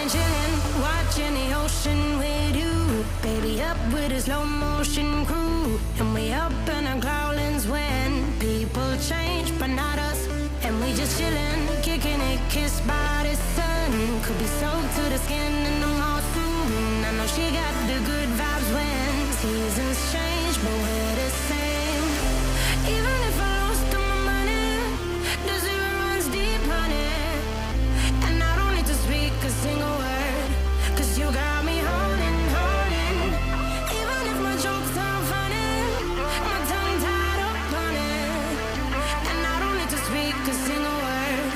been chilling, watching the ocean with you. Baby, up with a slow motion crew. And we up in our growlings when people change, but not us. And we just chilling, kicking it, kissed by the sun. Could be soaked to the skin in the mall soon. I know she got the good vibes when seasons change, but we're the same. Even if I lost all my money, the zero runs deep, honey. And I don't need to speak a single word, 'cause you got me holding, holding. Even if my jokes sound funny, my tongue tied up on it. And I don't need to speak a single word,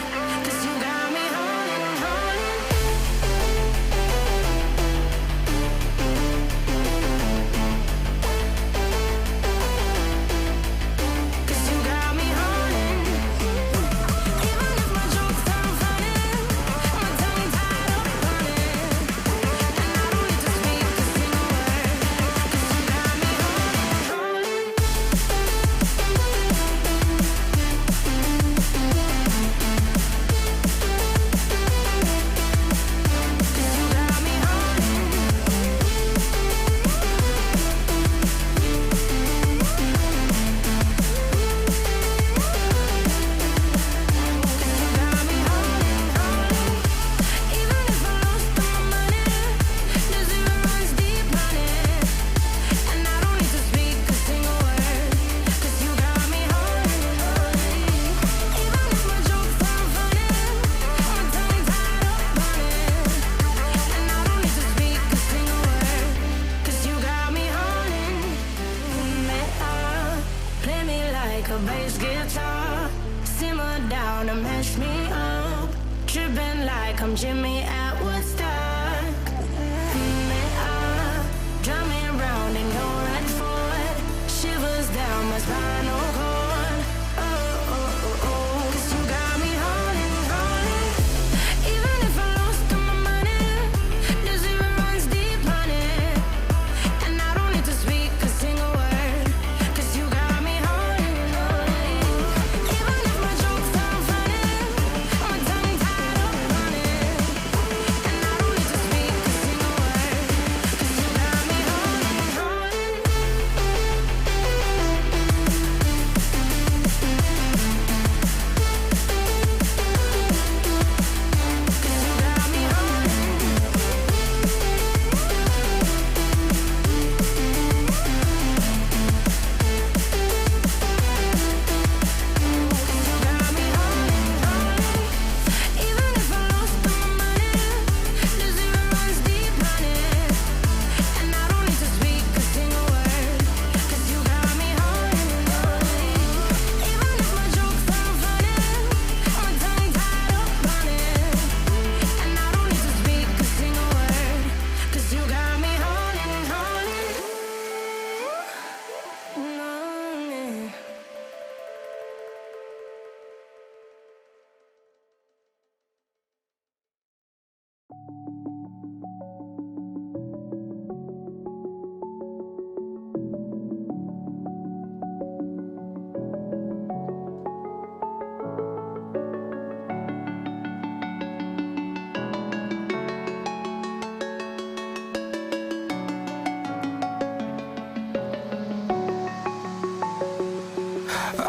'cause you got me holding, holding. 'Cause you got me holding. Even if my jokes sound funny, my tongue tied up on it. And I don't need to speak a single word, 'cause you got me holding, holding. 'Cause you got me holding. 'Cause you got me holding, holding. Even if I lost all my money, the zero runs deep, honey. And I don't need to speak a single word, 'cause you got me holding, holding. Even if my jokes sound funny, my tongue tied up on it. And I don't need to speak a single word, 'cause you got me holding me up. Play me like a bass guitar, simmer down and mash me up. Tripping like I'm Jimmy at Woodstock. Me up, drumming round in your red Ford, shivers down my spinal cord. Oh, oh, oh, oh. 'Cause you got me holding, holding. Even if I lost all my money, the zero runs deep, honey. And I don't need to speak a single word, 'cause you got me holding, holding. Even if my jokes sound funny, my tongue tied up on it. And I don't need to speak a single word, 'cause you got me holding, holding. 'Cause you got me holding, holding. Even if I lost all my money, the zero runs deep, honey. And I don't need to speak a single word, 'cause you got me holding, holding. Even if my jokes sound funny, my tongue tied up on it. And I don't need to speak a single word, 'cause you got me holding, holding. No, yeah.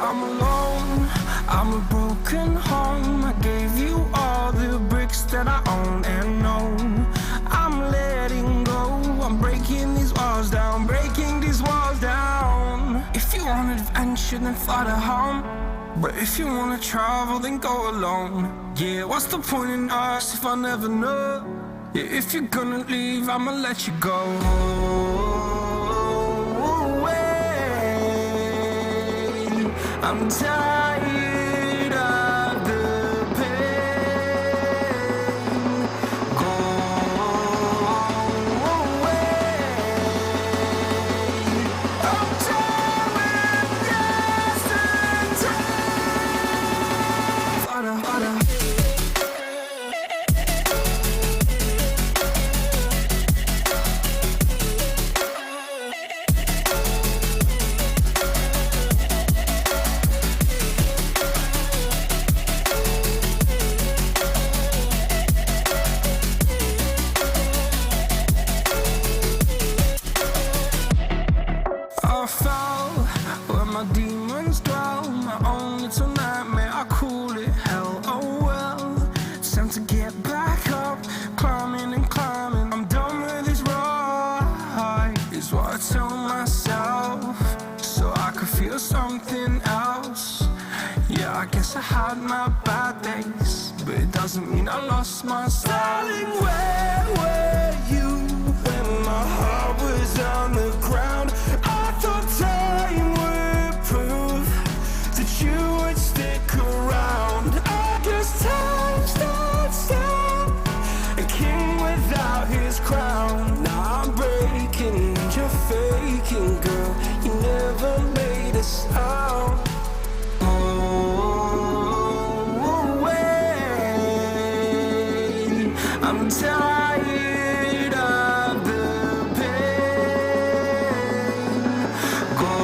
I'm alone, I'm a broken home. I gave you all the bricks that I own and know. I'm letting go, I'm breaking these walls down, breaking these walls down. If you want adventure, then fly to home. But if you wanna travel, then go alone. Yeah, what's the point in us if I never know? Yeah, if you're gonna leave, I'ma let you go. I'm tired of the pain. Go away. I'm tired of yesterday. Harder, harder. is what I tell myself, so I could feel something else. Yeah, I guess I had my bad days, but it doesn't mean I lost my style. Darling, where were you when my heart was on the ground? I thought time would prove that you would stick around. I guess time starts down, a king without his crown. Now I'm breaking and you're faking, girl. You never made a sound. I'm tired of the pain. Go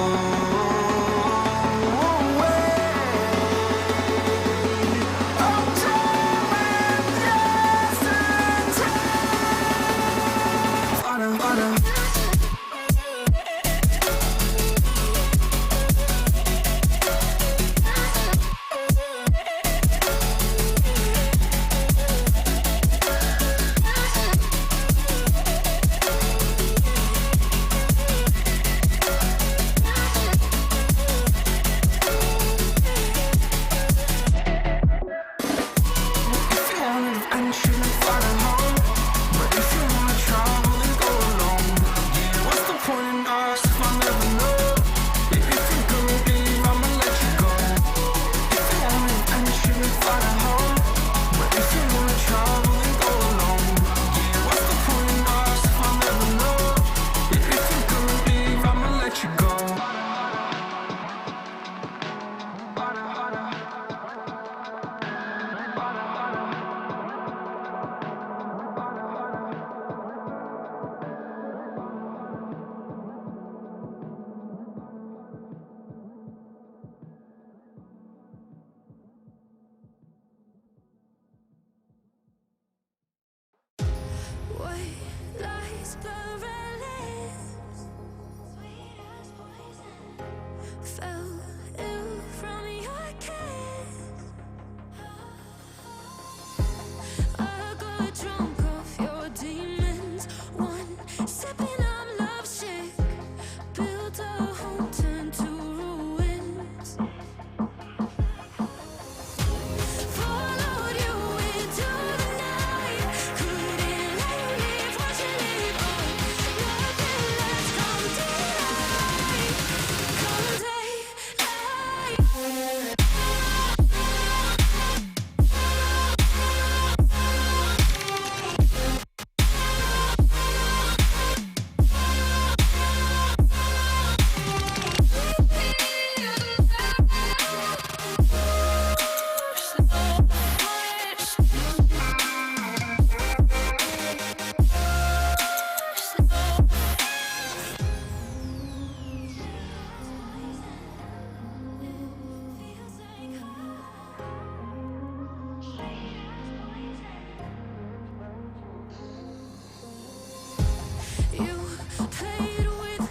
away. I'm done with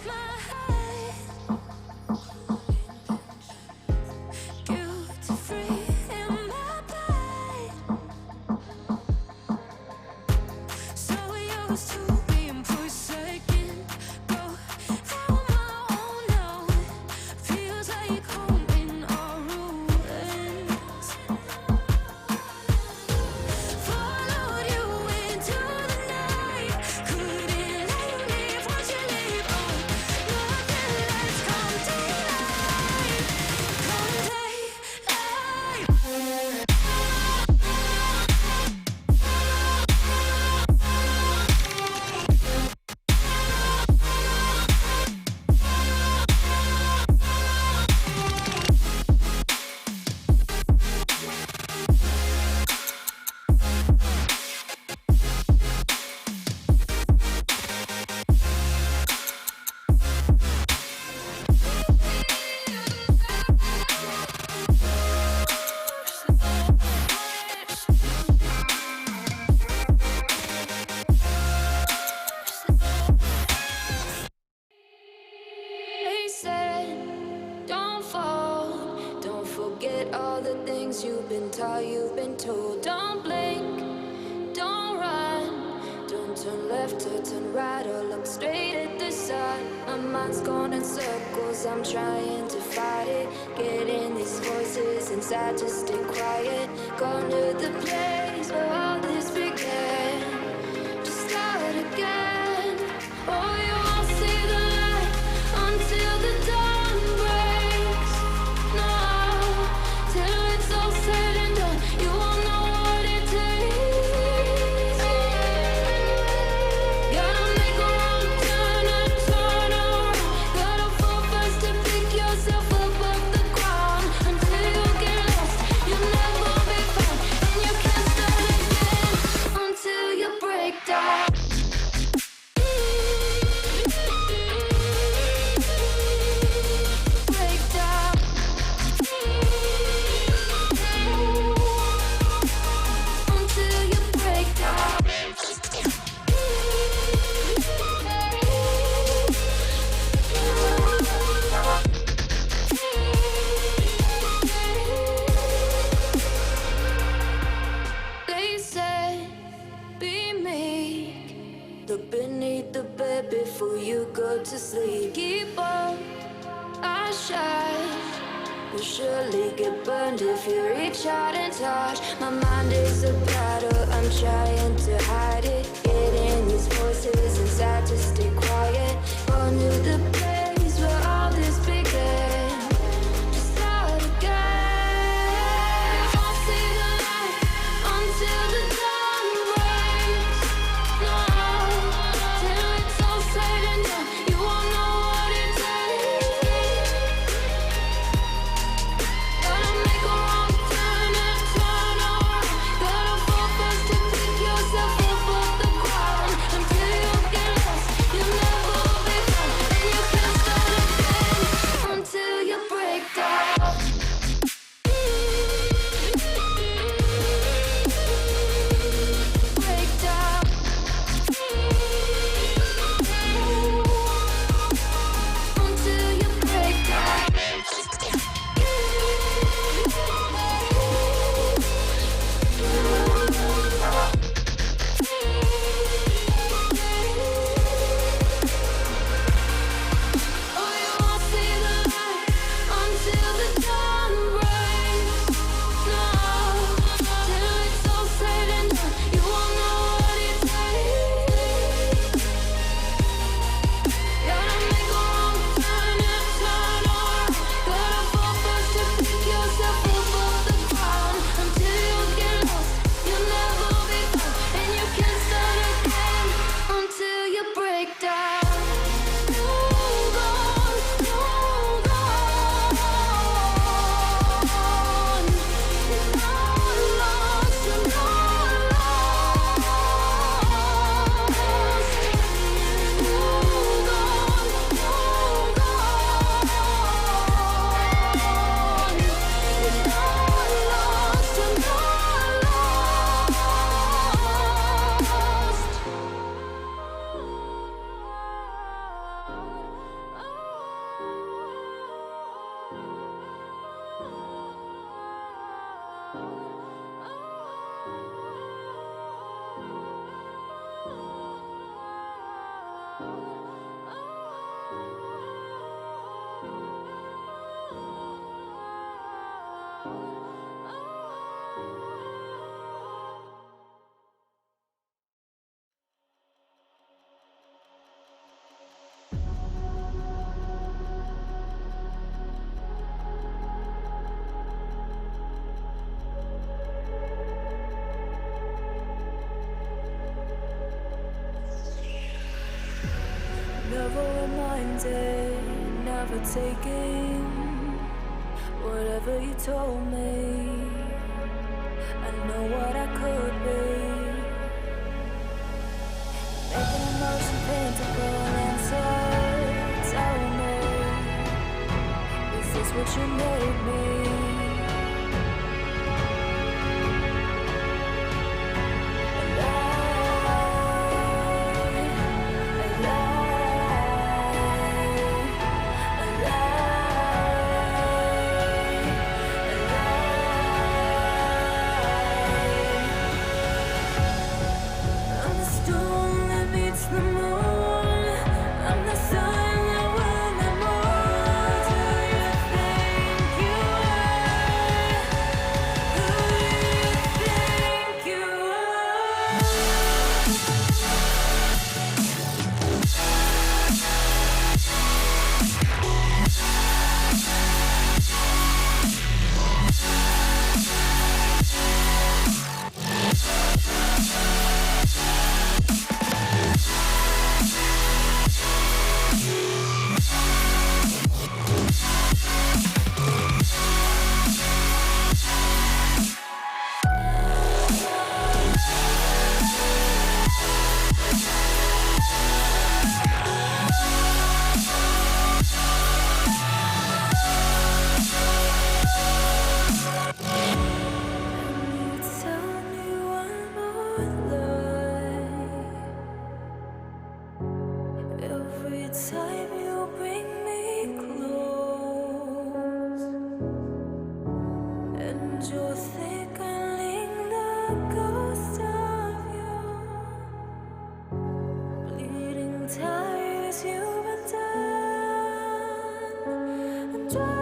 yesterday. taught, you've been told. Don't blink, don't run, don't turn left or turn right or look straight at the sun. mind's going in circles, I'm trying to fight it. Getting these voices inside to stay quiet. Going to the place where all this began, to start again. Oh, you won't see the light until the dawn breaks. No, till it's all said and done, you won't know what it takes. Gotta make a wrong turn and turn around. Gotta fall fast to pick yourself up off the ground. Until you get lost, you'll never be found, and you can't start again until you break down. Break down. Until you break down. They said, be meek. Look beneath the bed before you go to sleep. Keep on, I shine. You'll surely get burned if you reach out and touch. My mind is a battle, I'm trying to hide it. Getting these voices inside to stay quiet. On to the place where all this began, to start again. You won't see the light until the dawn breaks. No, till it's all said and done, you won't know what it takes. Gotta make a wrong turn and turn around. Gotta fall fast to pick yourself up off the ground. Until you get lost, you'll never be found, and you can't start again until you break down. Break down. Until you break down. Oh, you won't see the light until the dawn breaks. No, till it's all said and done, you won't know what it takes. Gotta make a wrong turn and turn around. Gotta fall fast to pick yourself up off the ground. Until you get lost, you'll never be found, and you can't start again until you break down. Hold on, hold on. You're not lost, you're not lost. Hold on, hold on. You're not lost, you're not Never reminded, never taking whatever you told me. I know what I could be, making emotion paintable answer. Tell me, is this what you made me? I'm the storm that meets the moon. I'm the sun that will time you bring me close, and you're thickening the ghost of you, bleeding tires you've undone, undone.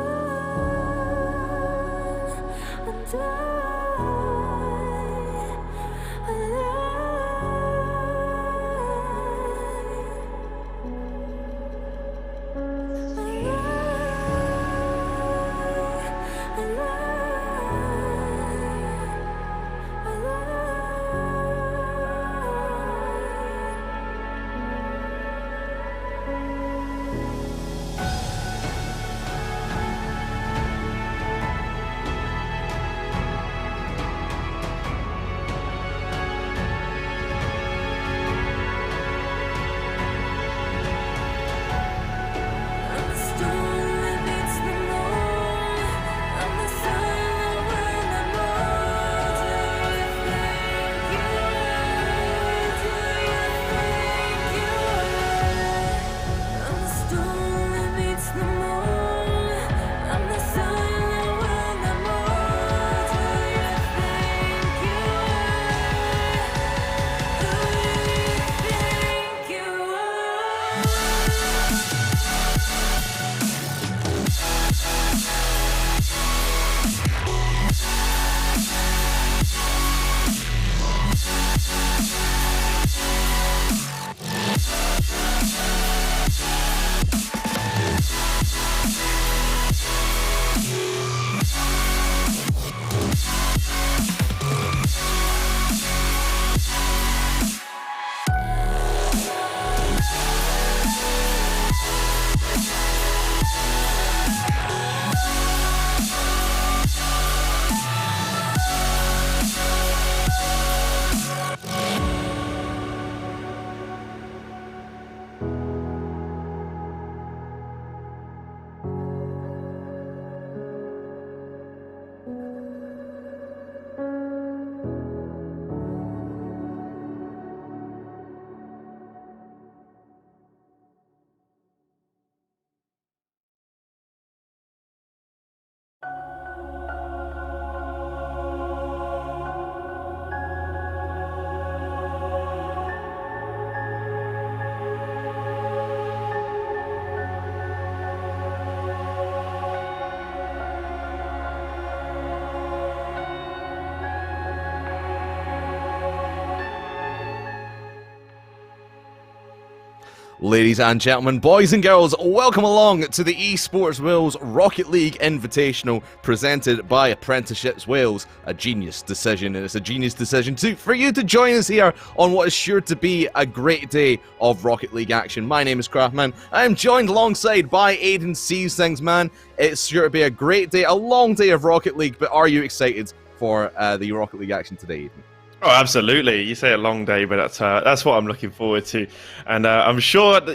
Ladies and gentlemen, boys and girls, welcome along to the EsportsWales Rocket League Invitational presented by Apprenticeships Wales. A genius decision, and it's a genius decision too for you to join us here on what is sure to be a great day of Rocket League action. My name is Craftman. I am joined alongside by Aiden Sees Things, man. It's sure to be a great day, a long day of Rocket League, but are you excited for the Rocket League action today, Aiden? Oh, absolutely. You say a long day, but that's what I'm looking forward to. And I'm sure that,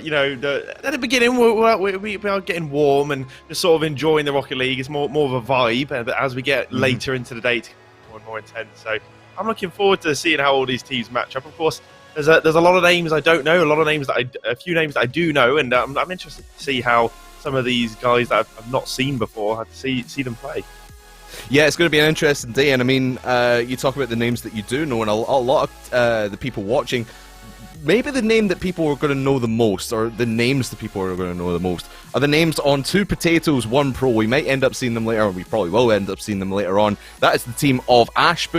at the beginning, we are getting warm and just sort of enjoying the Rocket League. It's more of a vibe. But as we get later into the day, it's more and more intense. So I'm looking forward to seeing how all these teams match up. Of course, there's a lot of names I don't know, a few names that I do know. And I'm interested to see how some of these guys that I've not seen before, how to see them play. Yeah, it's going to be an interesting day, and I mean, you talk about the names that you do know, and a lot of the people watching, maybe the name that people are going to know the most, or the names that people are going to know the most, are the names on 2 Potatoes, 1 Pro. We might end up seeing them later, or we probably will end up seeing them later on. That is the team of Ash,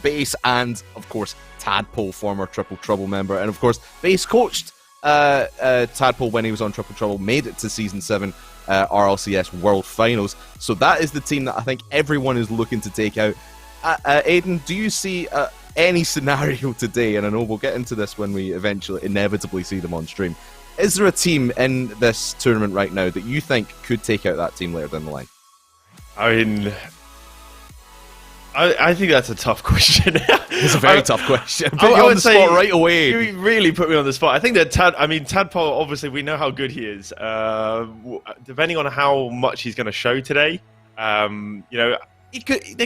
Base, and, of course, Tadpole, former Triple Trouble member, and, of course, Base coached Tadpole when he was on Triple Trouble, made it to Season 7, RLCS World Finals. So that is the team that I think everyone is looking to take out. Aiden, do you see any scenario today, and I know we'll get into this when we eventually inevitably see them on stream, is there a team in this tournament right now that you think could take out that team later down the line? I mean, I think that's a tough question. It's a very tough question. Put you on the spot right away. You really put me on the spot. I think that Tadpole, obviously, we know how good he is. Depending on how much he's going to show today, there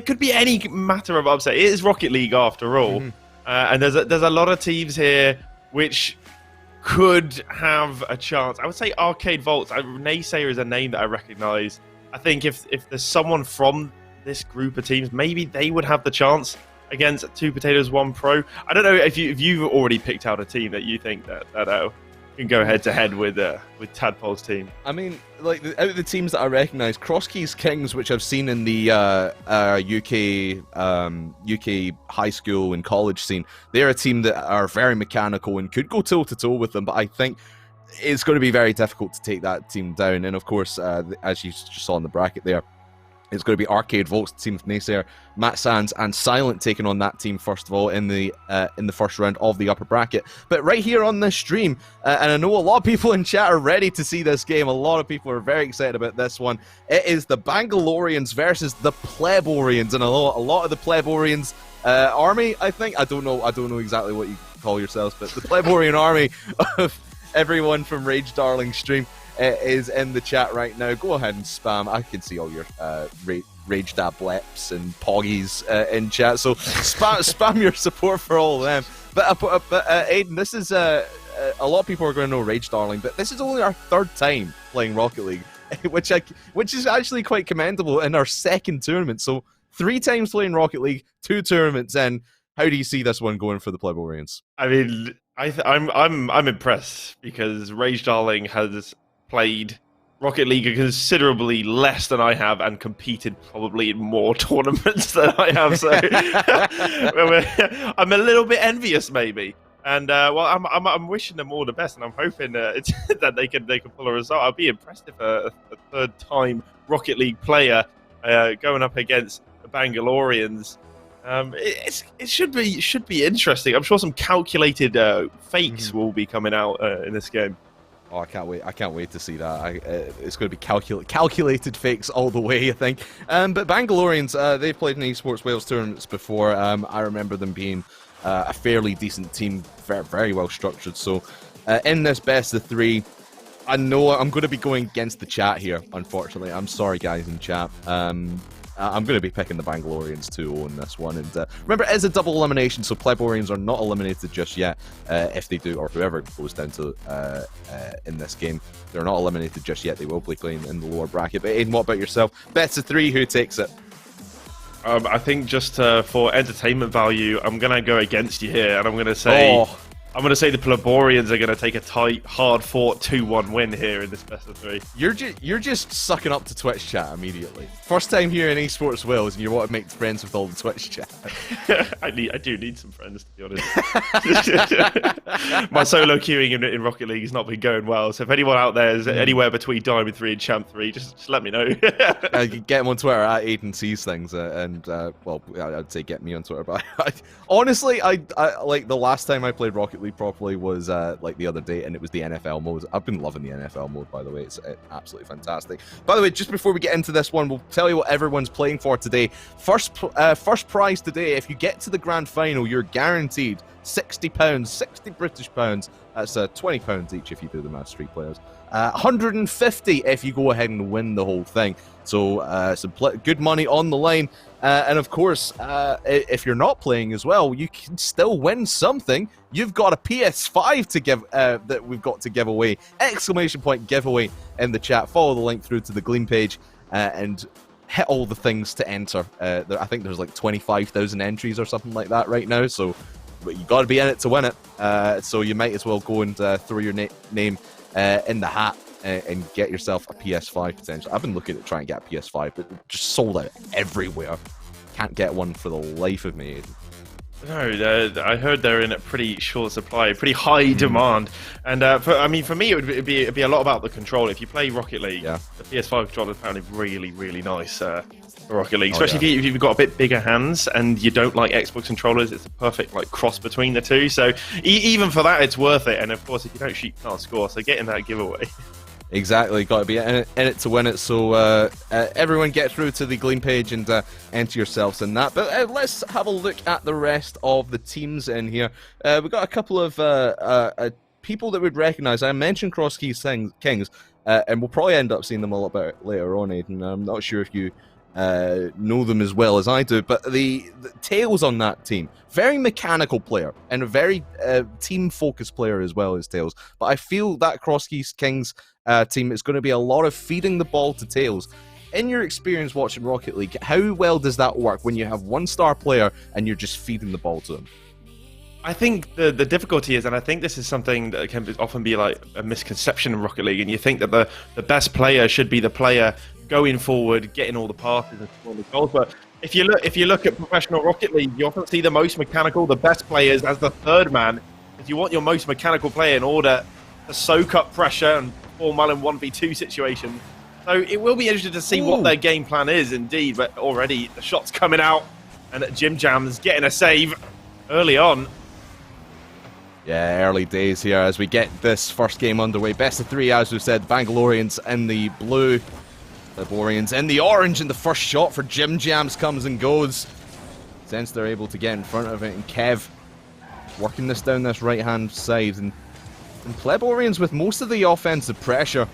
could be any matter of upset. It is Rocket League after all, and there's a lot of teams here which could have a chance. I would say Arcade Volts. Naysayer is a name that I recognise. I think if there's someone from this group of teams, maybe they would have the chance against Two Potatoes One Pro. I don't know if you've already picked out a team that you think that can go head to head with Tadpole's team. I mean, like out of the teams that I recognise, Crosskeys Kings, which I've seen in the UK high school and college scene, they're a team that are very mechanical and could go toe to toe with them. But I think it's going to be very difficult to take that team down. And of course, as you just saw in the bracket there, it's going to be Arcade Volts, the team of Naysayer, Matt Sands, and Silent taking on that team first of all in the first round of the upper bracket. But right here on this stream, and I know a lot of people in chat are ready to see this game. A lot of people are very excited about this one. It is the Bangalorians versus the Pleborians, and a lot of the Pleborians army. I think I don't know exactly what you call yourselves, but the Pleborian army of everyone from Rage Darling stream is in the chat right now. Go ahead and spam. I can see all your Rage Dab Bleps and Poggies in chat, so spam your support for all of them. But Aiden, this is a lot of people are going to know Rage Darling, but this is only our third time playing Rocket League, which is actually quite commendable in our second tournament. So 3 times playing Rocket League, 2 tournaments in. How do you see this one going for the Pleborians? I mean, I'm impressed because Rage Darling has played Rocket League considerably less than I have and competed probably in more tournaments than I have. So I'm a little bit envious, maybe. And well, I'm wishing them all the best, and I'm hoping that they can pull a result. I'd be impressed if a third-time Rocket League player going up against the Bangalorians. It should be interesting. I'm sure some calculated fakes will be coming out in this game. Oh, I can't wait! I can't wait to see that. It's going to be calculated fakes all the way, I think. But Bangalorians, they've played in EsportsWales tournaments before. I remember them being a fairly decent team, very, very well structured. So, in this best of 3, I know I'm going to be going against the chat here. Unfortunately, I'm sorry, guys in chat. I'm going to be picking the Bangalorians 2-0 in this one. And remember, it is a double elimination, so Pleborians are not eliminated just yet. If they do, or whoever goes down to in this game, they're not eliminated just yet. They will be playing in the lower bracket. But Aiden, what about yourself? Best of 3, who takes it? I think just for entertainment value, I'm going to go against you here, and I'm going to say... I'm going to say the Pleborians are going to take a tight, hard-fought 2-1 win here in this best of 3. You're just sucking up to Twitch chat immediately. First time here in EsportsWales, and you want to make friends with all the Twitch chat. I do need some friends, to be honest. My solo queuing in Rocket League has not been going well, so if anyone out there is anywhere between Diamond 3 and Champ 3, just let me know. Get him on Twitter at Aiden Sees Things, well, I'd say get me on Twitter, but honestly, I like the last time I played Rocket League properly was like the other day, and it was the NFL mode. I've been loving the NFL mode, by the way. It's absolutely fantastic. By the way, just before we get into this one, we'll tell you what everyone's playing for today. First prize today, if you get to the grand final, you're guaranteed £60, 60 British pounds. That's £20 each if you do the math, street players. 150 if you go ahead and win the whole thing. So some good money on the line. And of course, if you're not playing as well, you can still win something. You've got a PS5 to give that we've got to give away. ! Giveaway in the chat. Follow the link through to the Gleam page and hit all the things to enter. I think there's like 25,000 entries or something like that right now. So you got to be in it to win it. So you might as well go and throw your name in the hat and get yourself a PS5 potentially. I've been looking at trying to get a PS5, but it just sold out everywhere. Can't get one for the life of me. No, I heard they're in a pretty short supply, pretty high demand. And for me, it'd be a lot about the controller. If you play Rocket League, the PS5 controller is apparently really, really nice for Rocket League. Especially if you've got a bit bigger hands and you don't like Xbox controllers, it's a perfect cross between the two. So even for that, it's worth it. And of course, if you don't shoot, you can't score. So get in that giveaway. Exactly, got to be in it to win it. So everyone get through to the Gleam page and enter yourselves in that. But let's have a look at the rest of the teams in here. We've got a couple of people that we'd recognise. I mentioned Crosskeys Kings, and we'll probably end up seeing them a little bit later on, Aiden. I'm not sure if you know them as well as I do. But the Tails on that team, very mechanical player and a very team-focused player as well as Tails. But I feel that Cross Keys Kings team is going to be a lot of feeding the ball to Tails. In your experience watching Rocket League, how well does that work when you have one star player and you're just feeding the ball to him? I think the difficulty is, and I think this is something that can often be like a misconception in Rocket League, and you think that the best player should be the player going forward, getting all the passes and scoring the goals. But if you look at professional Rocket League, you often see the most mechanical, the best players as the third man. If you want your most mechanical player in order to soak up pressure and perform well in 1v2 situations. So it will be interesting to see what their game plan is indeed, but already the shot's coming out and Jim Jam's getting a save early on. Yeah, early days here as we get this first game underway. Best of 3, as we've said. Bangaloreans in the blue, the Boreans in the orange, and the first shot for Jim Jams comes and goes. Since they're able to get in front of it, and Kev working this down this right-hand side. And Pleborians with most of the offensive pressure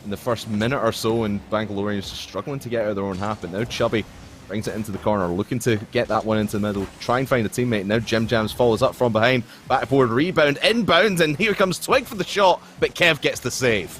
in the first minute or so, and Bangaloreans struggling to get out of their own half. But now Chubby brings it into the corner, looking to get that one into the middle, try and find a teammate. Now Jim Jams follows up from behind, backboard rebound, inbound, and here comes Twig for the shot, but Kev gets the save.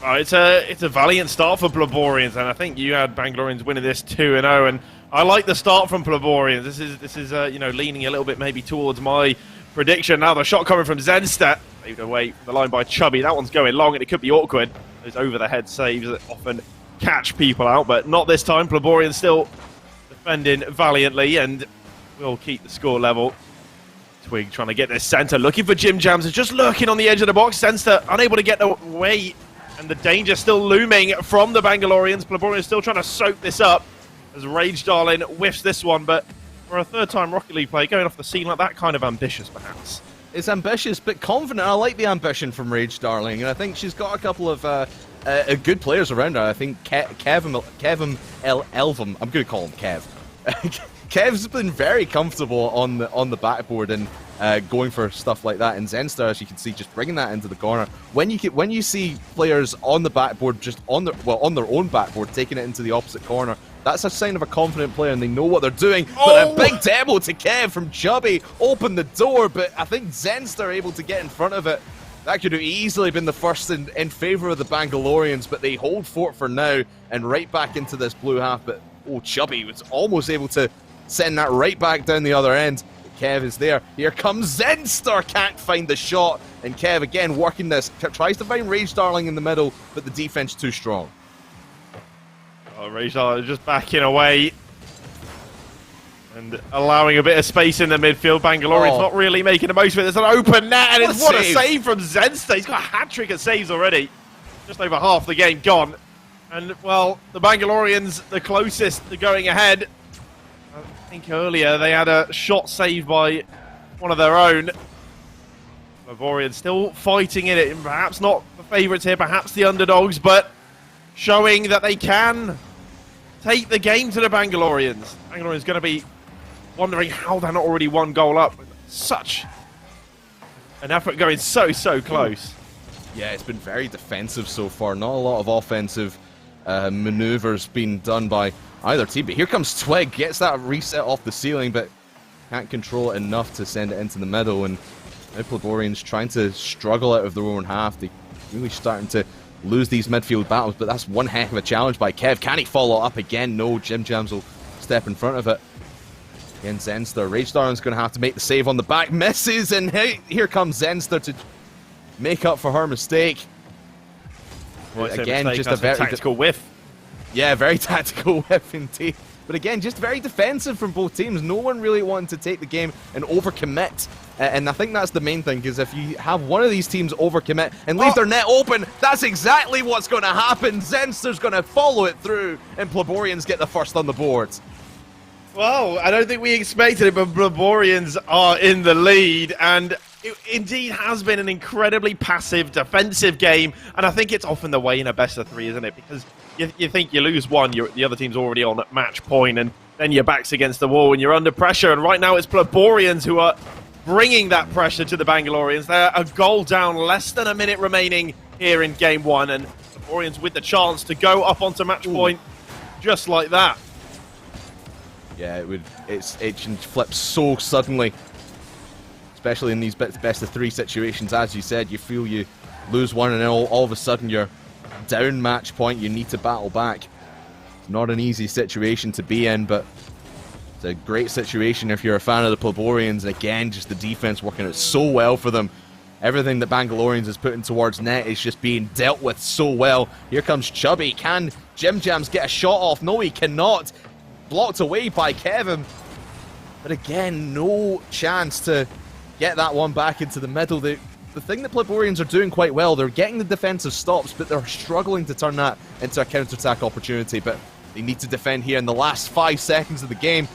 It's a valiant start for Pleborians, and I think you had Bangaloreans winning this 2-0, and I like the start from Pleborians. This is leaning a little bit maybe towards my prediction. Now the shot coming from Zenster, saved away from the line by Chubby. That one's going long, and it could be awkward. Those over-the-head saves that often catch people out, but not this time. Pleborians still defending valiantly, and will keep the score level. Twig trying to get this center, looking for Jim Jams, is just lurking on the edge of the box. Zenster unable to get away, and the danger still looming from the Bangaloreans. Pleborians still trying to soak this up as Rage Darling whiffs this one, but for a third-time Rocket League player going off the scene like that, kind of ambitious, perhaps. It's ambitious, but confident. I like the ambition from Rage Darling, and I think she's got a couple of good players around her. I think Kevin Elvum, I'm going to call him Kev. Kev's been very comfortable on the backboard and going for stuff like that. And Zenster, as you can see, just bringing that into the corner. When you see players on the backboard, just on their own backboard, taking it into the opposite corner, that's a sign of a confident player, and they know what they're doing. But a big demo to Kev from Chubby opened the door, but I think Zenster able to get in front of it. That could have easily been the first in favour of the Bangaloreans, but they hold fort for now and right back into this blue half. But Chubby was almost able to send that right back down the other end. But Kev is there. Here comes Zenster, can't find the shot. And Kev again working this, tries to find Rage Darling in the middle, but the defense too strong. Rage Darling just backing away and allowing a bit of space in the midfield. Bangaloreans not really making the most of it. There's an open net, and what a save from Zenster. He's got a hat-trick of saves already. Just over half the game gone. And, well, the Bangaloreans, the closest to going ahead. I think earlier they had a shot saved by one of their own. Pleborians still fighting in it, and perhaps not the favourites here, perhaps the underdogs, but showing that they can take the game to the Bangaloreans. Bangaloreans going to be wondering how they're not already one goal up. Such an effort going so close. Yeah, it's been very defensive so far. Not a lot of offensive maneuvers being done by either team. But here comes Twig, gets that reset off the ceiling, but can't control it enough to send it into the middle. And now Pleborians trying to struggle out of their own half. They really starting to lose these midfield battles, but that's one heck of a challenge by Kev. Can he follow up again? No, Jim Jams will step in front of it. Again, Zenster. Rage Darling's going to have to make the save on the back. Misses, and here comes Zenster to make up for her mistake. Again, just a very tactical whiff. Yeah, very tactical whiff indeed. But again, just very defensive from both teams. No one really wanting to take the game and overcommit. And I think that's the main thing, because if you have one of these teams overcommit and leave their net open, that's exactly what's going to happen. Zenster's going to follow it through, and Pleborians get the first on the board. Well, I don't think we expected it, but Pleborians are in the lead, and it indeed has been an incredibly passive, defensive game, and I think it's often the way in a best of three, isn't it? Because you think you lose one, the other team's already on at match point, and then your back's against the wall and you're under pressure, and right now it's Pleborians who are bringing that pressure to the Bangaloreans. They're a goal down, less than a minute remaining here in game one, and Pleborians with the chance to go up onto match point. just like that. Yeah, it can flip so suddenly, especially in these best of 3 situations. As you said, you feel you lose one and all of a sudden you're down match point. You need to battle back. It's not an easy situation to be in, but it's a great situation if you're a fan of the Pleborians. And again, just the defense working out so well for them. Everything that Bangalorians is putting towards net is just being dealt with so well. Here comes Chubby. Can Jim Jams get a shot off? No, he cannot. Blocked away by Kevin. But again, no chance to get that one back into the middle. The thing that Pleborians are doing quite well, they're getting the defensive stops, but they're struggling to turn that into a counter-attack opportunity. But they need to defend here in the last 5 seconds of the game.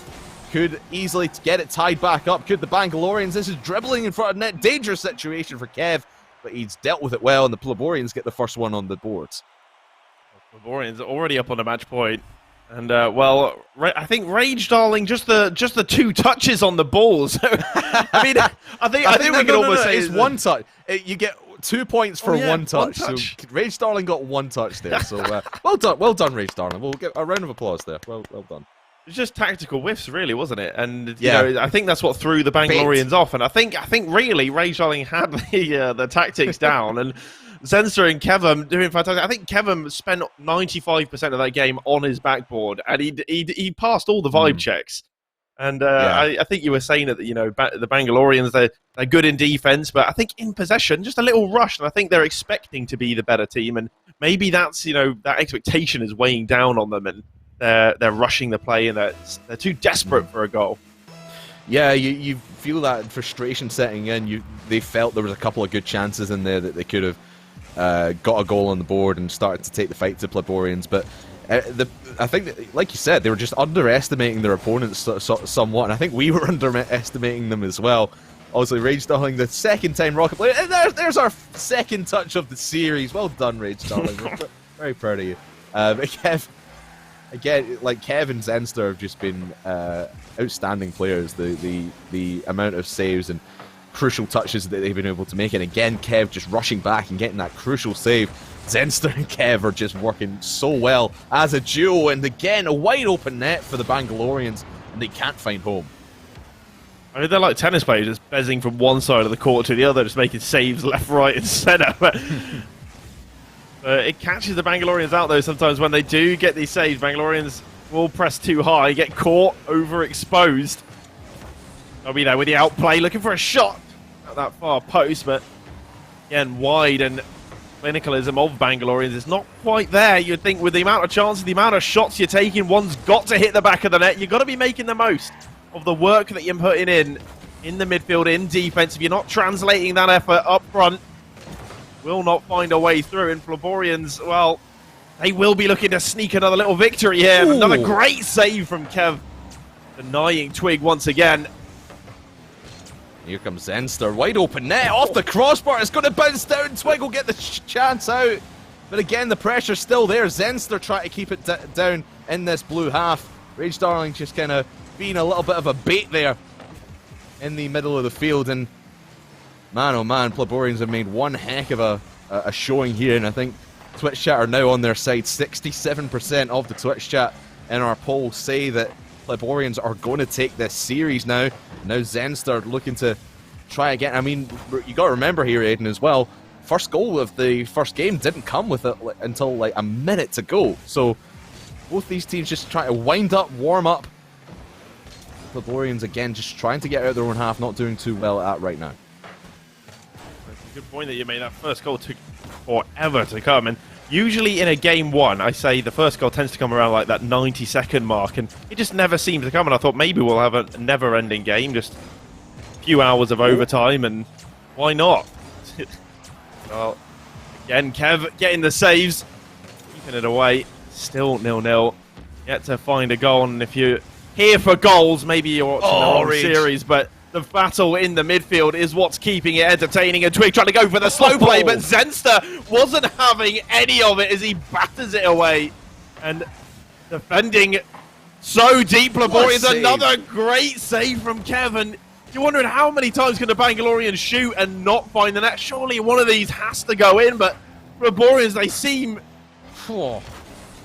Could easily get it tied back up. Could the Bangalorians? This is dribbling in front of net. Dangerous situation for Kev, but he's dealt with it well, and the Pleborians get the first one on the boards. Pleborians already up on the match point. And, well, I think Rage Darling, just the 2 touches on the ball. So, I mean, I think we can almost say it's one touch. You get 2 points for one touch. So Rage Darling got 1 touch there. So well done, Rage Darling. We'll get a round of applause there. Well done. It was just tactical whiffs, really, wasn't it? And you know, I think that's what threw the Bangalorians off. And I think really Rage Darling had the tactics down, and Zenster and Kevin doing fantastic. I think Kevin spent 95% of that game on his backboard, and he passed all the vibe checks. And I think you were saying that, you know, the Bangalorians, they're good in defense, but I think in possession, just a little rushed. And I think they're expecting to be the better team, and maybe that's, you know, that expectation is weighing down on them, and they're rushing the play, and they're too desperate for a goal. Yeah, you feel that frustration setting in. They felt there was a couple of good chances in there that they could have got a goal on the board and started to take the fight to Pleborians, but I think that, like you said, they were just underestimating their opponents somewhat, and I think we were underestimating them as well. Obviously, Rage Darling, the second time Rocket Player, and there's our second touch of the series. Well done, Rage Darling. We're very proud of you. But Kev, again, like Kev and Zenster have just been outstanding players. The amount of saves and crucial touches that they've been able to make, and again, Kev just rushing back and getting that crucial save. Zenster and Kev are just working so well as a duo, and again, a wide open net for the Bangalorians, and they can't find home. I mean, they're like tennis players, just bezzing from one side of the court to the other, just making saves left, right, and centre. But it catches the Bangalorians out, though, sometimes when they do get these saves. Bangalorians will press too high, get caught, overexposed. They'll be there with the outplay, looking for a shot at that far post, but again, wide, and clinicalism of Bangalorians is not quite there. You'd think with the amount of chances, the amount of shots you're taking, one's got to hit the back of the net. You've got to be making the most of the work that you're putting in the midfield, in defense. If you're not translating that effort up front, will not find a way through. And Pleborians, well, they will be looking to sneak another little victory here. Ooh. Another great save from Kev, denying Twig once again. Here comes Zenster, wide open net, off the crossbar, it's going to bounce down, Twig will get the chance out. But again, the pressure's still there. Zenster trying to keep it down in this blue half. Rage Darling just kind of being a little bit of a bait there in the middle of the field. And man, oh man, Pleborians have made one heck of a showing here. And I think Twitch chat are now on their side. 67% of the Twitch chat in our poll say that Pleborians are going to take this series now. Now Zenster looking to try again. I mean, you got to remember here, Aiden, as well, first goal of the first game didn't come with it until like a minute to go. So both these teams just trying to wind up, warm up. Pleborians again just trying to get out of their own half, not doing too well at right now. That's a good point that you made. That first goal took forever to come, and usually in a game one, I say the first goal tends to come around like that 90-second mark, and it just never seems to come. And I thought maybe we'll have a never-ending game, just a few hours of overtime, and why not? Well, again, Kev getting the saves, keeping it away. Still 0-0. Yet to find a goal, and if you're here for goals, maybe you're watching the series, but the battle in the midfield is what's keeping it entertaining. And Twig trying to go for the slow play, but Zenster wasn't having any of it as he batters it away. And defending so deep, Pleborians, another great save from Kevin. You're wondering how many times can the Bangalorians shoot and not find the net? Surely one of these has to go in, but Pleborians, they seem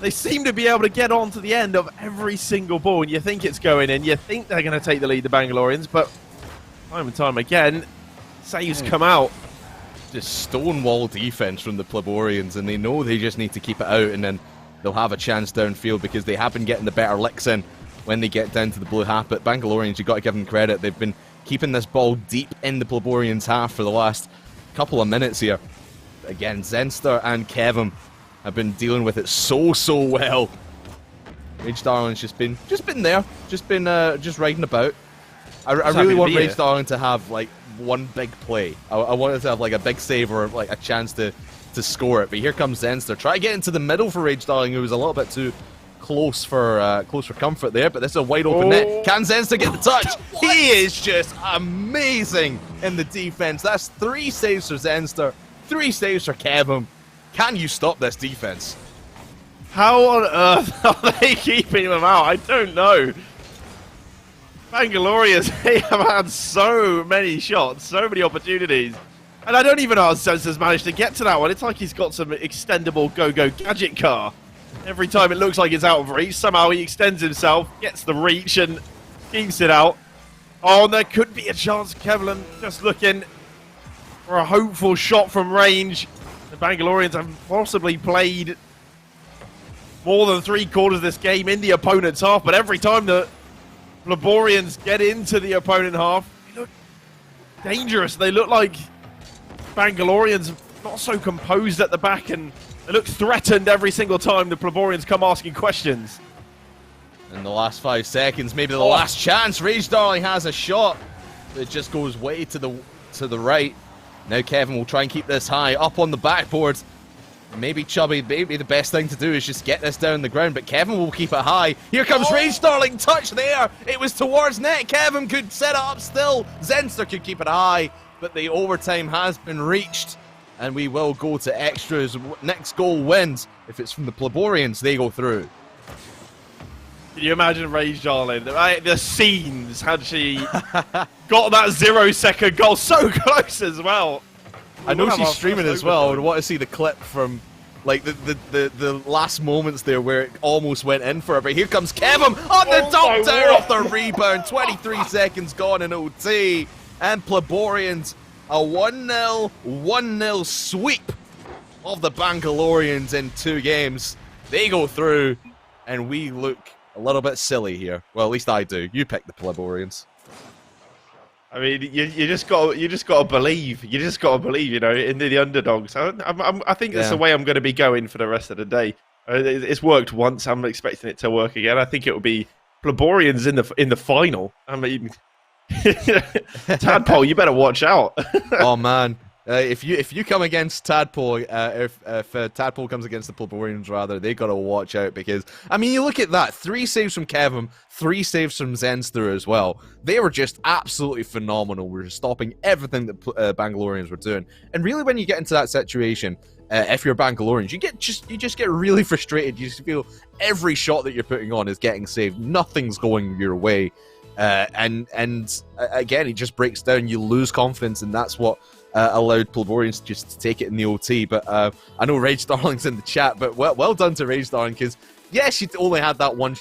they seem to be able to get on to the end of every single ball, and you think it's going in, you think they're going to take the lead, the Bangaloreans, but time and time again, saves come out. Just stonewall defense from the Pleborians, and they know they just need to keep it out, and then they'll have a chance downfield because they have been getting the better licks in when they get down to the blue half. But Bangaloreans, you've got to give them credit. They've been keeping this ball deep in the Pleborians' half for the last couple of minutes here. Again, Zenster and Kevin have been dealing with it so well. Rage Darling's just been there, just riding about. I really want Rage Darling to have like one big play. I want it to have like a big save or like a chance to score it. But here comes Zenster. Try to get into the middle for Rage Darling, who was a little bit too close for comfort there. But this is a wide open net. Can Zenster get the touch? He is just amazing in the defense. That's 3 saves for Zenster, 3 saves for Kevin. Can you stop this defense? How on earth are they keeping them out? I don't know. Bangalorians, they have had so many shots, so many opportunities. And I don't even know how Zenster's managed to get to that one. It's like he's got some extendable go-go gadget car. Every time it looks like it's out of reach, somehow he extends himself, gets the reach, and keeps it out. Oh, and there could be a chance. Kevlin just looking for a hopeful shot from range. The Bangalorians have possibly played more than 3/4 of this game in the opponent's half, but every time the Laborians get into the opponent half, they look dangerous. They look like Bangalorians not so composed at the back, and they look threatened every single time the Pleborians come asking questions. In the last 5 seconds, maybe the last chance. Rage Darling has a shot. It just goes way to the right. Now Kevin will try and keep this high up on the backboard. Maybe Chubby, maybe the best thing to do is just get this down the ground, but Kevin will keep it high. Here comes Rage Darling, touch there. It was towards net. Kevin could set it up still. Zenster could keep it high, but the overtime has been reached, and we will go to extras. Next goal wins. If it's from the Pleborians, they go through. Can you imagine Rage Darling? The scenes had she got that 0-second goal so close as well. I know she's streaming as well. I would want to see the clip from like the last moments there where it almost went in for her. But here comes Kevin on the top down off the rebound. 23 seconds gone in OT. And Pleborians, a 1-0 sweep of the Bangalorians in 2 games. They go through, and we look a little bit silly here. Well, at least I do. You pick the Pleborians. I mean, you just got to believe. You just got to believe, in the underdogs. I think that's the way I'm going to be going for the rest of the day. It's worked once. I'm expecting it to work again. I think it will be Pleborians in the final. I mean, Tadpole, you better watch out. Oh man, if you come against Tadpole, if Tadpole comes against the Pleborians, rather, they got to watch out, because I mean, you look at that: 3 saves from Kevin, 3 saves from Zenster as well. They were just absolutely phenomenal. We were stopping everything that Bangalorians were doing. And really, when you get into that situation, if you're Bangalorians, you just get really frustrated. You just feel every shot that you're putting on is getting saved. Nothing's going your way. And again, it just breaks down. You lose confidence, and that's what allowed Pleborians just to take it in the OT. But I know Rage Darling's in the chat, but well done to Rage Darling, because yes, you only had that one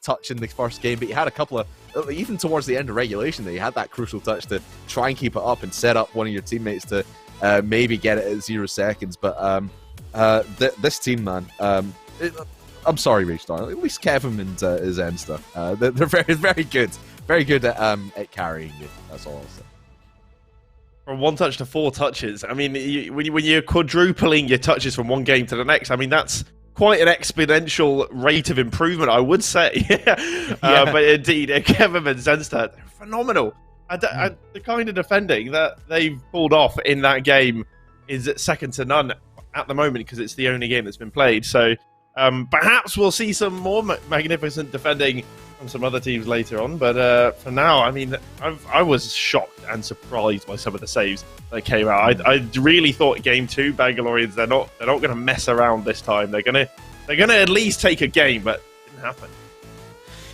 touch in the first game, but you had a couple of, even towards the end of regulation, that you had that crucial touch to try and keep it up and set up one of your teammates to maybe get it at 0 seconds. But this team, man, I'm sorry, Rage Darling. At least Kevin and Zenster, they're very, very good. Very good at carrying you. That's all I'll say. From 1 touch to 4 touches. I mean, when you're quadrupling your touches from one game to the next, I mean, that's quite an exponential rate of improvement, I would say. But indeed, Kevin and Zenster, they're phenomenal. The kind of defending that they've pulled off in that game is second to none at the moment, because it's the only game that's been played. So perhaps we'll see some more magnificent defending from some other teams later on, but for now, I mean, I was shocked and surprised by some of the saves that came out. I really thought game 2, Bangalorians, they're not going to mess around this time. They're gonna at least take a game, but it didn't happen.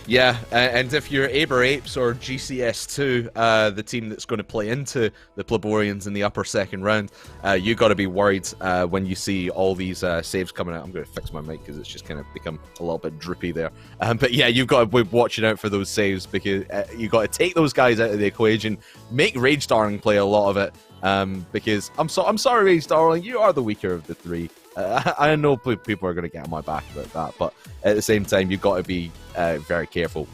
Yeah, and if you're Aber Apes or GCS2, the team that's going to play into the Pleborians in the upper second round, you got to be worried when you see all these saves coming out. I'm going to fix my mic because it's just kind of become a little bit drippy there. But yeah, you've got to be watching out for those saves because you got to take those guys out of the equation, make Rage Darling play a lot of it. Because I'm sorry, Rage Darling, you are the weaker of the three. I know people are going to get on my back about that, but at the same time, you've got to be very careful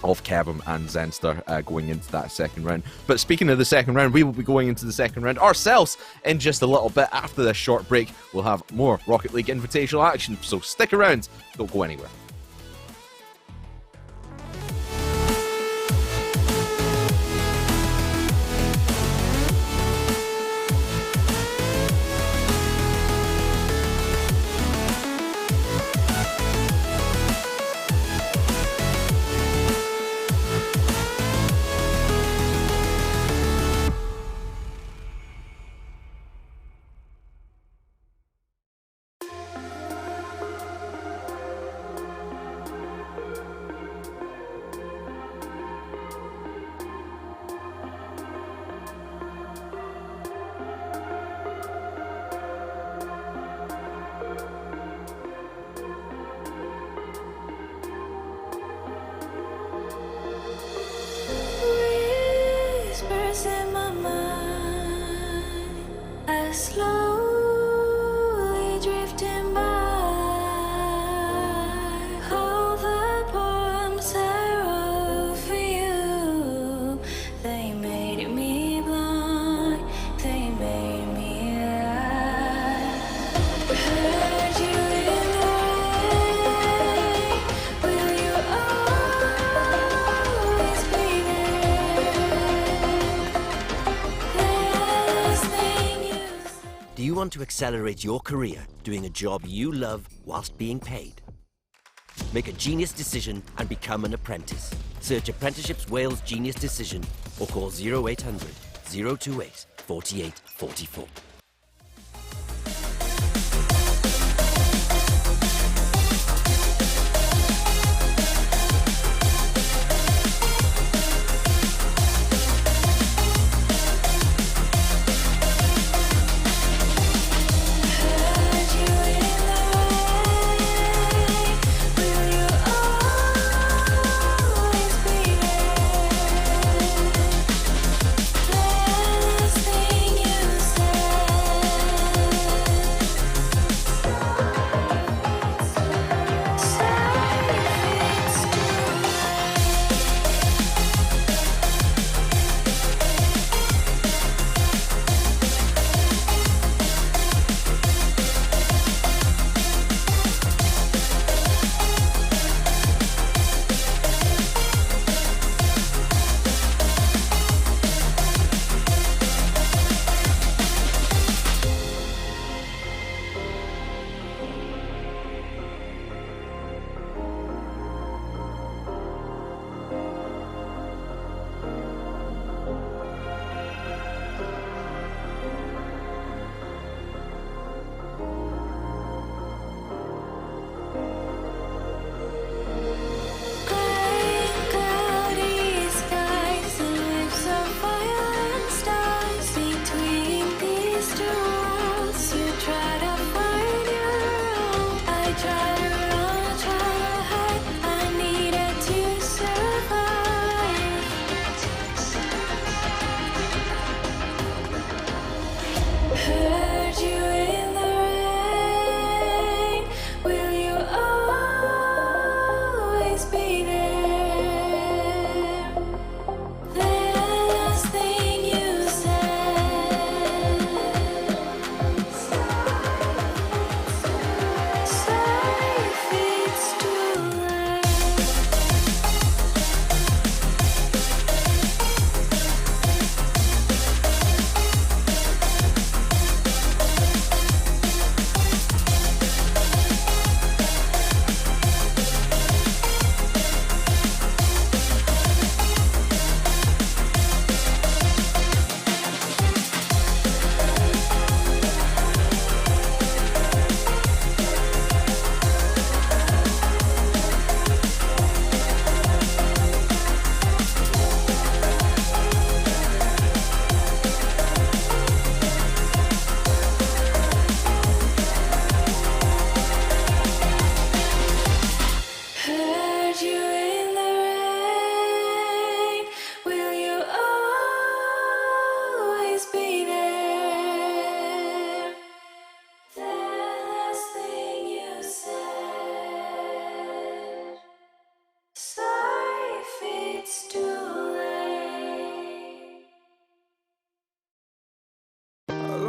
of Kevin and Zenster going into that second round. But speaking of the second round, we will be going into the second round ourselves in just a little bit. After this short break, we'll have more Rocket League Invitational action, so stick around, don't go anywhere. Whispers in my mind, I slowly drifting by. All the poems I wrote for you, they made me blind, they made me lie. Heard you in the rain, will you always be there? Do you want to accelerate your career doing a job you love whilst being paid? Make a genius decision and become an apprentice. Search Apprenticeships Wales Genius Decision or call 0800 028 4844. Heard you in the rain, will you always be there? Last thing you said.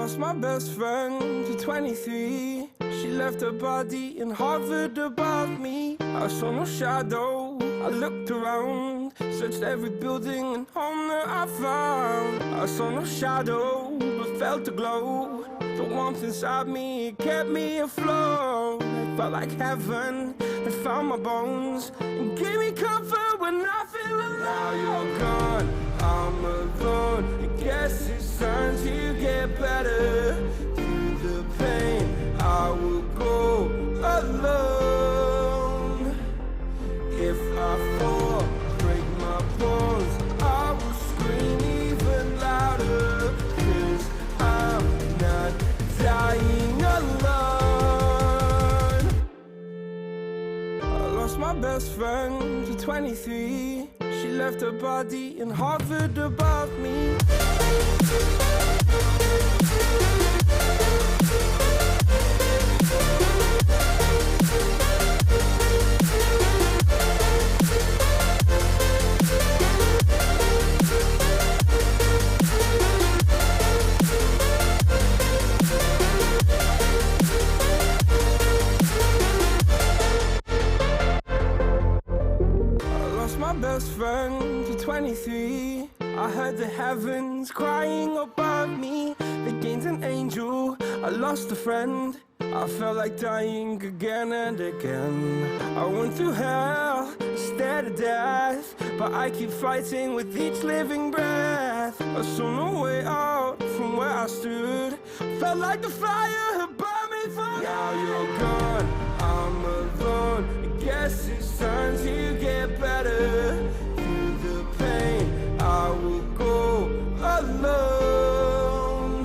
lost my best friend to 23. She left her body and hovered above me. I saw no shadow, I looked around, searched every building and home that I found. I saw no shadow, but felt a glow. The warmth inside me kept me afloat. It felt like heaven had found my bones and gave me comfort when I feel alone. Now you're gone, I'm alone. I guess it's time to get better. Through the pain, I will go alone. If I fall, break my bones, I will scream even louder. 'Cause I'm not dying alone. I lost my best friend to 23. She left her body and hovered above me. My best friend to 23. I heard the heavens crying above me. They gained an angel, I lost a friend. I felt like dying again and again. I went through hell, stared at death, but I keep fighting with each living breath. I saw no way out from where I stood. Felt like the fire had burned me for. Now you're gone, I'm alone. I guess it's time to get better. Through the pain, I will go alone.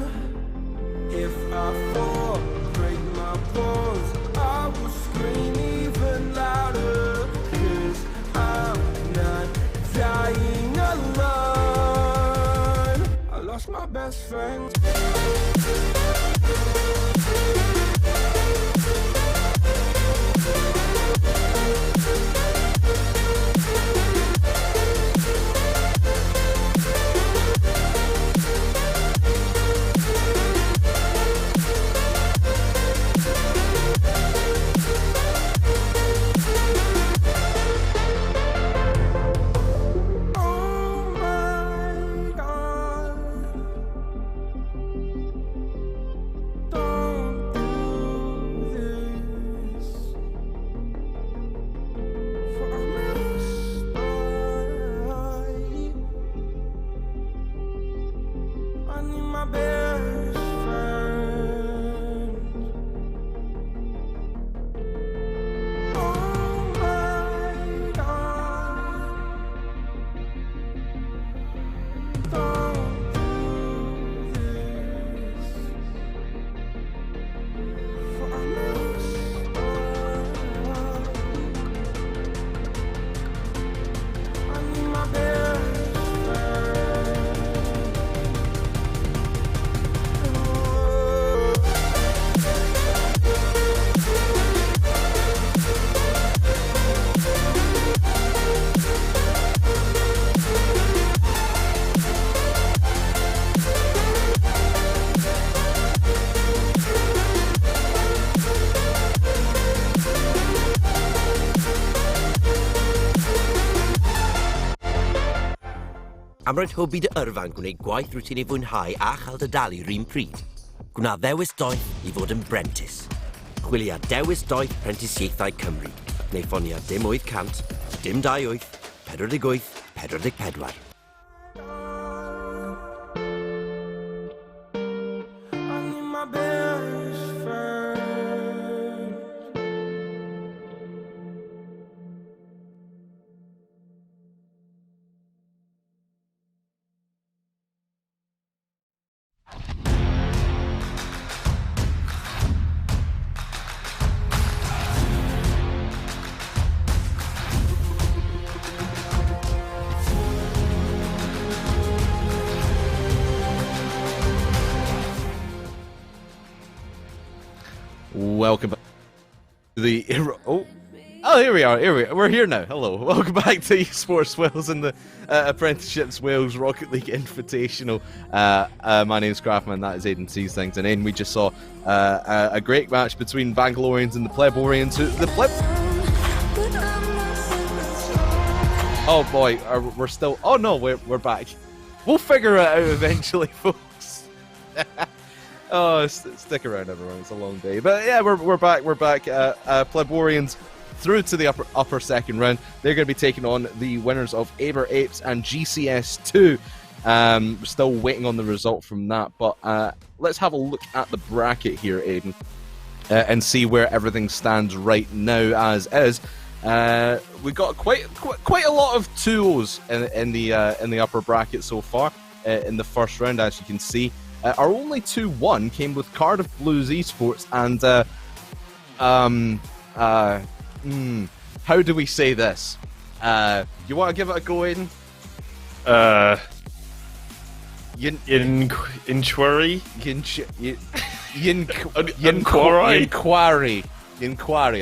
If I fall, break my bones, I will scream even louder. 'Cause I'm not dying alone. I lost my best friend. Am roed hybi dy yrfan gwneud gwaith rwyt ti'n ei fwynhau a chael dy dalu rhywun pryd. Gwna ddewis doeth i fod yn brentis. Chwilio dewis doeth Prentisiaethau Cymru. Neu ffonia dim 800 dim 28 48 44. Welcome back to the Oh, here we are. We're here now. Hello. Welcome back to EsportsWales and the Apprenticeships Wales Rocket League Invitational. My name's Craftman, that is Aiden Sees Things. And Aiden, we just saw a great match between Bangaloreans and the Pleborians. Oh boy, we're still... Oh no, we're back. We'll figure it out eventually, folks. Oh, stick around, everyone. It's a long day. But yeah, we're back. Pleborians through to the upper second round. They're going to be taking on the winners of Aber Apes and GCS 2. We're still waiting on the result from that, but let's have a look at the bracket here, Aiden, and see where everything stands right now as is. We've got quite a lot of 2-0s in the upper bracket so far in the first round, as you can see. Our only 2-1 came with Cardiff Blues Esports and how do we say this? You want to give it a go, Aiden? Inquiry,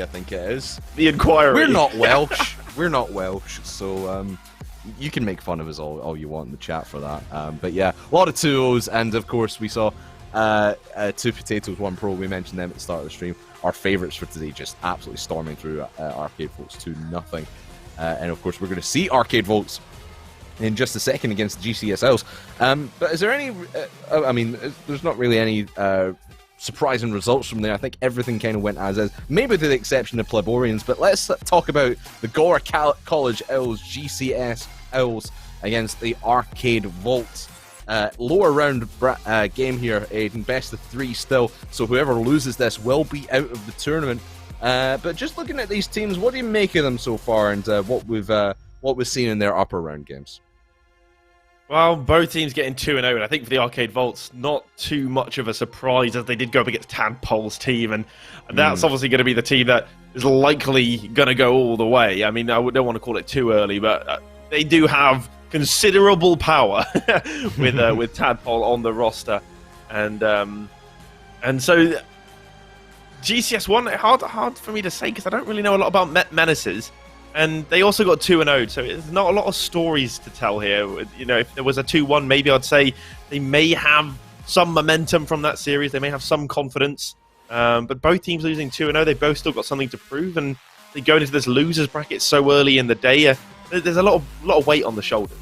I think it is. The inquiry. We're not Welsh. So you can make fun of us all you want in the chat for that. But yeah, a lot of 2-0s, and of course we saw 2 Potatoes, 1 Pro. We mentioned them at the start of the stream. Our favourites for today just absolutely storming through Arcade Volts 2-0. And of course we're going to see Arcade Volts in just a second against the GCSLs. But is there any... there's not really any surprising results from there. I think everything kind of went as is, maybe with the exception of Pleborians. But let's talk about the Gore College Owls, GCS Owls, against the Arcade Volts. Lower round game here, Aiden. Best of 3 still, so whoever loses this will be out of the tournament. But just looking at these teams, what do you make of them so far, and what we've seen in their upper round games? Well, both teams getting 2-0, and I think for the Arcade Volts, not too much of a surprise, as they did go up against Tadpole's team, and that's obviously going to be the team that is likely going to go all the way. I mean, I don't want to call it too early, but they do have considerable power with Tadpole on the roster, and so GCS 1, hard for me to say because I don't really know a lot about Menaces. And they also got 2-0, so there's not a lot of stories to tell here. You know, if there was a 2-1, maybe I'd say they may have some momentum from that series. They may have some confidence. But both teams losing 2-0, they both still got something to prove. And they go into this losers bracket so early in the day. There's a lot of weight on the shoulders.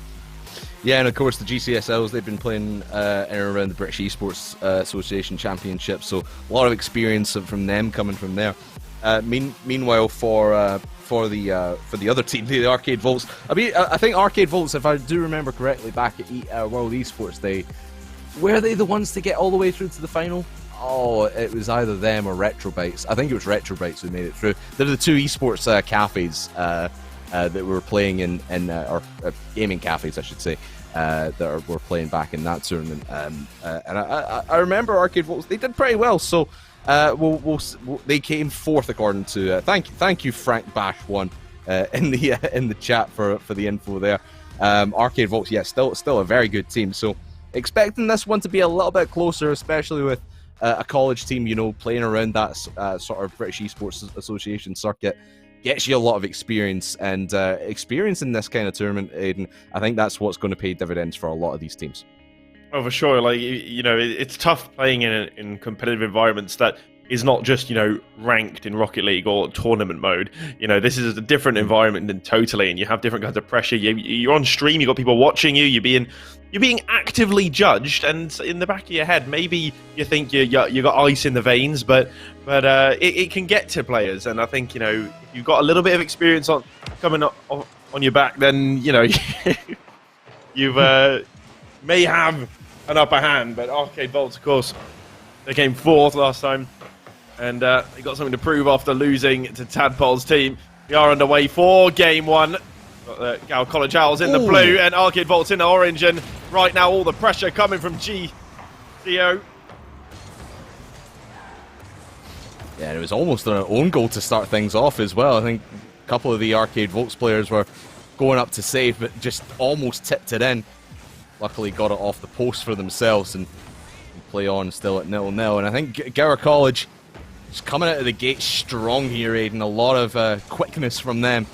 Yeah, and of course the GCSLs, they've been playing in and around the British Esports Association Championship, so a lot of experience from them coming from there. Meanwhile, for the other team, the Arcade Volts. I mean, I think Arcade Volts, if I do remember correctly, back at World Esports, were they the ones to get all the way through to the final? Oh, it was either them or Retrobytes. I think it was Retrobytes who made it through. They're the 2 esports cafes that were playing in or gaming cafes, I should say, that were playing back in that tournament. And I remember Arcade Volts. They did pretty well. So. They came 4th according to thank you Frank Bash 1 in the chat for the info there. Arcade Volts, yeah, still a very good team. So expecting this one to be a little bit closer, especially with a college team, you know, playing around that sort of British Esports Association circuit. Gets you a lot of experience, and experience in this kind of tournament, Aiden, I think that's what's going to pay dividends for a lot of these teams. Oh, for sure. Like, you know, it's tough playing in competitive environments that is not just, you know, ranked in Rocket League or tournament mode. You know, this is a different environment totally, and you have different kinds of pressure. You're on stream, you've got people watching you, you're being actively judged, and in the back of your head, maybe you think you got ice in the veins, but it can get to players, and I think, you know, if you've got a little bit of experience coming on your back, then, you know, you've may have an upper hand. But Arcade Volts, of course, they came 4th last time, and they got something to prove after losing to Tadpole's team. We are underway for Game 1. Got the Gal College Owls in the blue and Arcade Volts in the orange, and right now all the pressure coming from GCO. Yeah, and it was almost an own goal to start things off as well. I think a couple of the Arcade Volts players were going up to save, but just almost tipped it in. Luckily got it off the post for themselves and play on still at 0-0. And I think Gower College, Just coming out of the gate strong here, Aiden. A lot of quickness from them.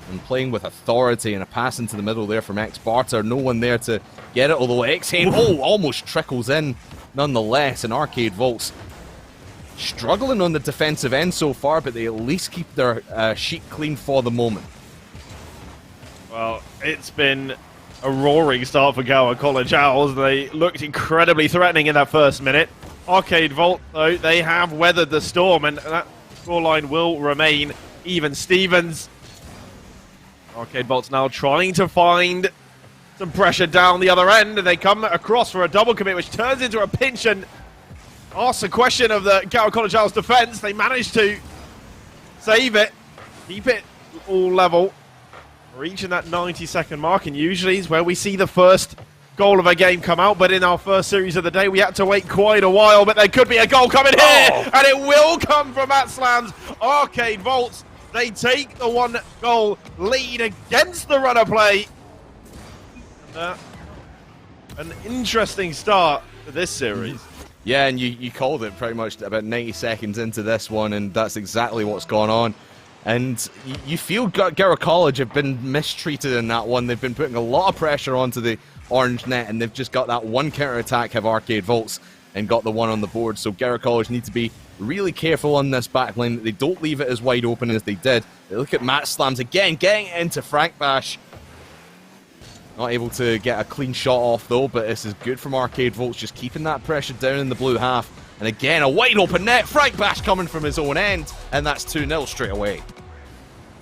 And playing with authority, and a pass into the middle there from X-Barter. No one there to get it, although X-Hane, almost trickles in nonetheless. And Arcade Volts struggling on the defensive end so far, but they at least keep their sheet clean for the moment. Well, it's been a roaring start for Gower College Owls. They looked incredibly threatening in that first minute. Arcade Volt, though, they have weathered the storm, and that scoreline will remain even. Stevens. Arcade Volt's now trying to find some pressure down the other end, and they come across for a double commit, which turns into a pinch and asks a question of the Gower College Owls defense. They manage to save it, keep it all level, reaching that 90-second mark, and usually is where we see the first goal of a game come out, but in our first series of the day, we had to wait quite a while, but there could be a goal coming here, and it will come from Matt Slams. Arcade Volts, they take the 1-goal lead against the runner play. And, an interesting start to this series. Yeah, and you called it pretty much about 90 seconds into this one, and that's exactly what's gone on. And you feel Gower College have been mistreated in that one. They've been putting a lot of pressure onto the orange net, and they've just got that one counter-attack, have Arcade Volts, and got the one on the board. So Gower College need to be really careful on this back line, that they don't leave it as wide open as they did. They look at Matt Slams again, getting into Frank Bash. Not able to get a clean shot off, though, but this is good from Arcade Volts, just keeping that pressure down in the blue half. And again, a wide open net. Frank Bash coming from his own end, and that's 2-0 straight away.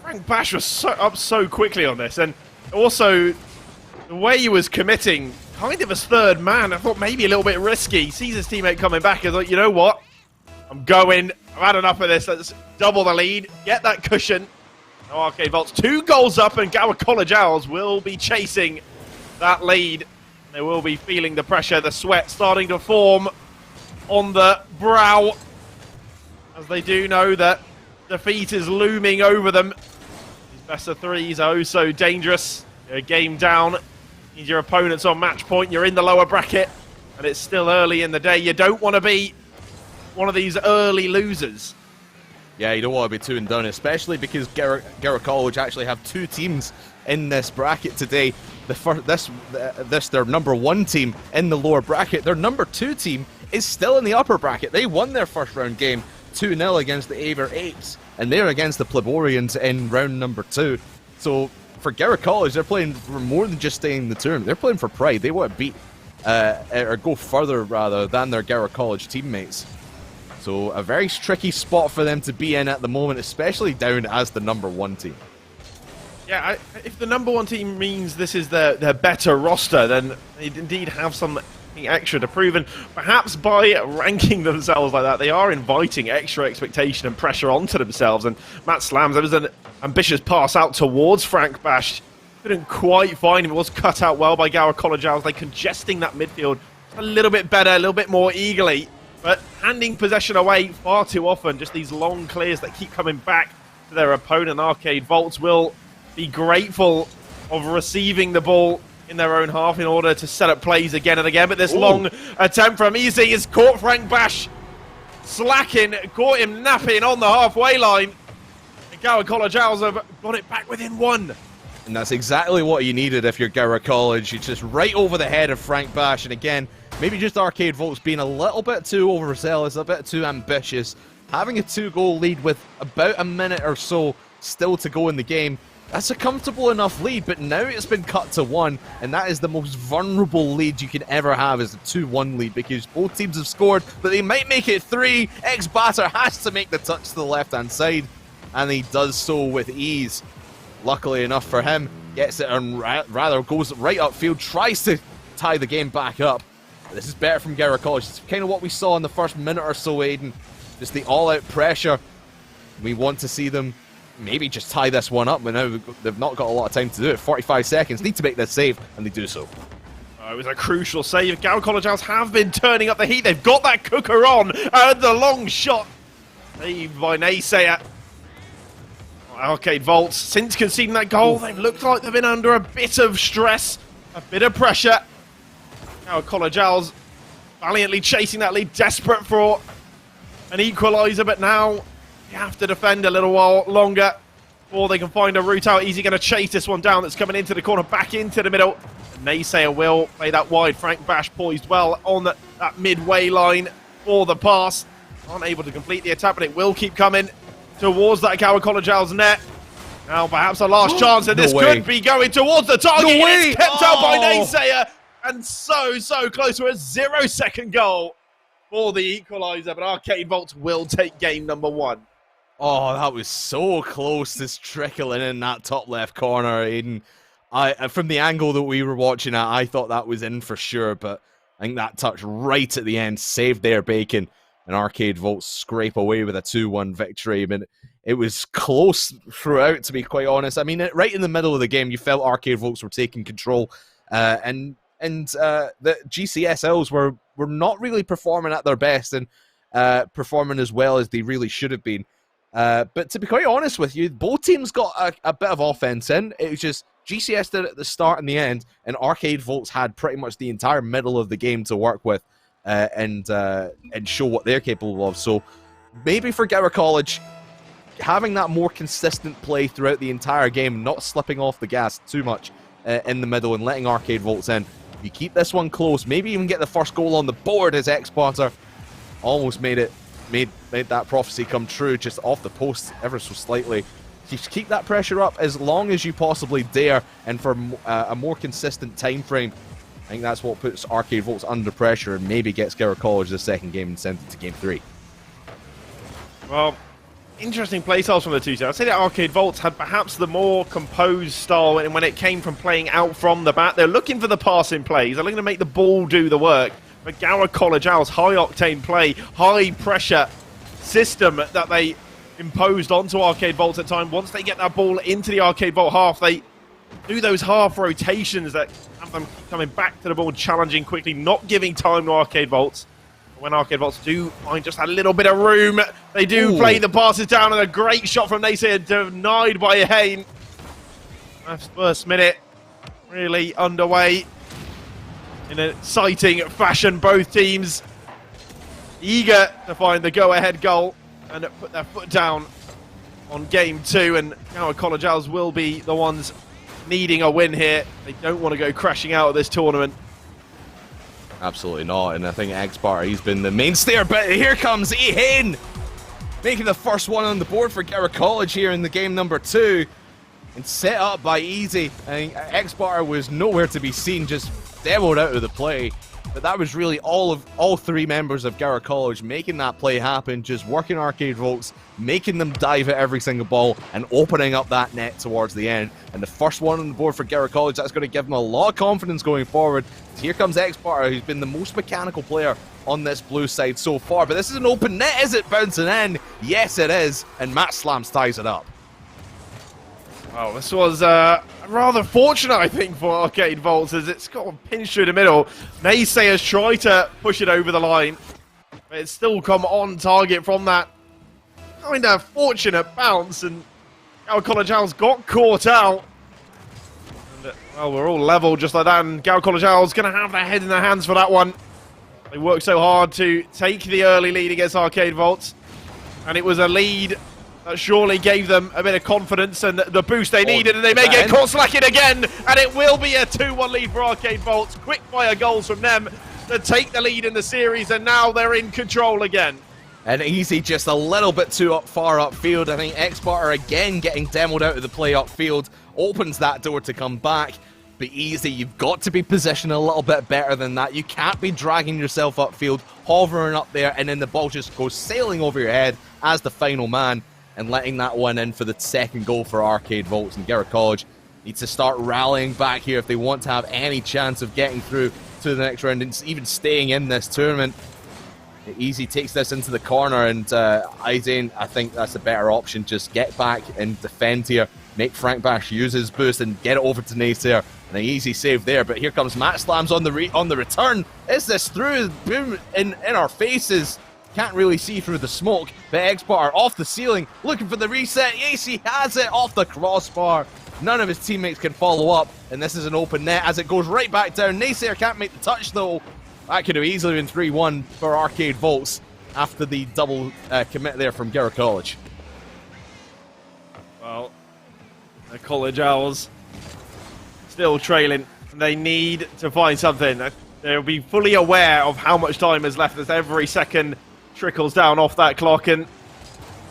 Frank Bash was up so quickly on this, and also the way he was committing, kind of as third man, I thought maybe a little bit risky. Sees his teammate coming back and thought, you know what? I'm going. I've had enough of this. Let's double the lead, get that cushion. Now Arcade Volts 2 goals up, and Gower College Owls will be chasing that lead. They will be feeling the pressure, the sweat starting to form on the brow, as they do know that defeat is looming over them. These best of threes are oh so dangerous. You're a game down, need your opponents on match point, you're in the lower bracket, and it's still early in the day. You don't want to be one of these early losers. Yeah, you don't want to be 2 and done, especially because Gower College actually have 2 teams in this bracket today. Their number 1 team in the lower bracket. Their number 2 team is still in the upper bracket. They won their first round game 2-0 against the Aber Apes, and they're against the Pleborians in round number 2. So for Gower College, they're playing for more than just staying in the tournament. They're playing for pride. They want to beat or go further rather than their Gower College teammates. So a very tricky spot for them to be in at the moment, especially down as the number 1 team. Yeah, if the number 1 team means this is their better roster, then they indeed have something extra to prove. And perhaps by ranking themselves like that, they are inviting extra expectation and pressure onto themselves. And Matt Slams, there was an ambitious pass out towards Frank Bash. Couldn't quite find him. It was cut out well by Gower College Owls. They congesting that midfield a little bit better, a little bit more eagerly. But handing possession away far too often, just these long clears that keep coming back to their opponent. Arcade Volts will be grateful of receiving the ball in their own half in order to set up plays again and again. But this long attempt from Easy has caught Frank Bash slacking, caught him napping on the halfway line. And Gower College Owls have got it back within 1. And that's exactly what you needed if you're Gower College. It's just right over the head of Frank Bash. And again, maybe just Arcade Volts being a little bit too overzealous, a bit too ambitious. Having a 2-goal lead with about a minute or so still to go in the game, that's a comfortable enough lead, but now it's been cut to 1, and that is the most vulnerable lead you can ever have, is a 2-1 lead, because both teams have scored, but they might make it 3. X-Batter has to make the touch to the left-hand side, and he does so with ease. Luckily enough for him, gets it and rather goes right upfield, tries to tie the game back up. This is better from Gower College. It's kind of what we saw in the first minute or so, Aiden. Just the all-out pressure. We want to see them maybe just tie this one up, but now they've not got a lot of time to do it. 45 seconds, need to make this save, and they do so. It was a crucial save. Gower College Owls have been turning up the heat. They've got that cooker on, and the long shot saved by Naysayer. Arcade Volts, since conceding that goal, they've looked like they've been under a bit of stress, a bit of pressure. Gower College Owls valiantly chasing that lead, desperate for an equaliser, but now you have to defend a little while longer before they can find a route out. Easy going to chase this one down that's coming into the corner, back into the middle. Naysayer will play that wide. Frank Bash poised well on that midway line for the pass. Aren't able to complete the attack, but it will keep coming towards that Gower College Owls net. Now perhaps a last chance, and this could be going towards the target. It's kept out by Naysayer, and so close to a 0-second goal for the equaliser, but Arcade Volts will take game number 1. Oh, that was so close, this trickling in that top left corner, Aiden. From the angle that we were watching at, I thought that was in for sure, but I think that touch right at the end saved their bacon, and Arcade Volts scrape away with a 2-1 victory. I mean, it was close throughout, to be quite honest. I mean, right in the middle of the game, you felt Arcade Volts were taking control, and the GCSLs were not really performing at their best and performing as well as they really should have been. But to be quite honest with you, both teams got a bit of offense in. It was just GCS did it at the start and the end, and Arcade Volts had pretty much the entire middle of the game to work with and show what they're capable of. So maybe for Gower College, having that more consistent play throughout the entire game, not slipping off the gas too much in the middle and letting Arcade Volts in. You keep this one close, maybe even get the first goal on the board as X-Potter almost made that prophecy come true, just off the post ever so slightly. Just keep that pressure up as long as you possibly dare, and for a more consistent time frame. I think that's what puts Arcade Volts under pressure and maybe gets Gower College the second game and sends it to game 3. Well, interesting play styles from the two sides. I'd say that Arcade Volts had perhaps the more composed style when it came from playing out from the back. They're looking for the passing plays. They're looking to make the ball do the work. But Gower College Owls, high-octane play, high-pressure system that they imposed onto Arcade Volts at time. Once they get that ball into the Arcade Volt half, they do those half rotations that have them coming back to the ball, challenging quickly, not giving time to Arcade Volts. When Arcade Volts do find just a little bit of room, they do play the passes down, and a great shot from Naysayer denied by Hain. That's first minute really underway in an exciting fashion. Both teams eager to find the go-ahead goal and put their foot down on game 2, and Gower College Owls will be the ones needing a win here. They don't want to go crashing out of this tournament. Absolutely not, and I think X-Bar, he's been the mainstay, but here comes Hain, making the first one on the board for Gower College here in the game number 2, and set up by Easy. I think X-Bar was nowhere to be seen, just demoed out of the play, but that was really all 3 members of Gower College making that play happen, just working Arcade Volts, making them dive at every single ball, and opening up that net towards the end. And the first one on the board for Gower College, that's going to give them a lot of confidence going forward. Here comes X-Bar, who's been the most mechanical player on this blue side so far. But this is an open net, is it? Bouncing in? Yes, it is. And Matt Slams ties it up. Well, this was rather fortunate, I think, for Arcade Volts, as it's got a pinch through the middle. Naysayers try to push it over the line, but it's still come on target from that kind of fortunate bounce, and Gower College Owls got caught out. And, well, we're all level just like that, and Gower College Owls going to have their head in their hands for that one. They worked so hard to take the early lead against Arcade Volts, and it was a lead that surely gave them a bit of confidence and the boost they needed, and they may get caught slacking again, and it will be a 2-1 lead for Arcade Volts. Quick fire goals from them to take the lead in the series, and now they're in control again. And Easy just a little bit too far upfield. I think X-Bar again getting demoed out of the play upfield opens that door to come back. But Easy, you've got to be positioned a little bit better than that. You can't be dragging yourself upfield, hovering up there, and then the ball just goes sailing over your head as the final man, and letting that one in for the second goal for Arcade Volts. And Gower College needs to start rallying back here if they want to have any chance of getting through to the next round and even staying in this tournament. Easy takes this into the corner, and Aizane, I think that's a better option. Just get back and defend here. Make Frank Bash use his boost and get it over to Naysayer. And an easy save there, but here comes Matt Slams on the return. Is this through? Boom, in our faces. Can't really see through the smoke, but X-Bar off the ceiling, looking for the reset. Yes, he has it off the crossbar. None of his teammates can follow up, and this is an open net as it goes right back down. Naysayer can't make the touch, though. That could have easily been 3-1 for Arcade Volts. after the double commit there from Garrett College. Well, the College Owls still trailing. They need to find something. They'll be fully aware of how much time is left as every second trickles down off that clock, and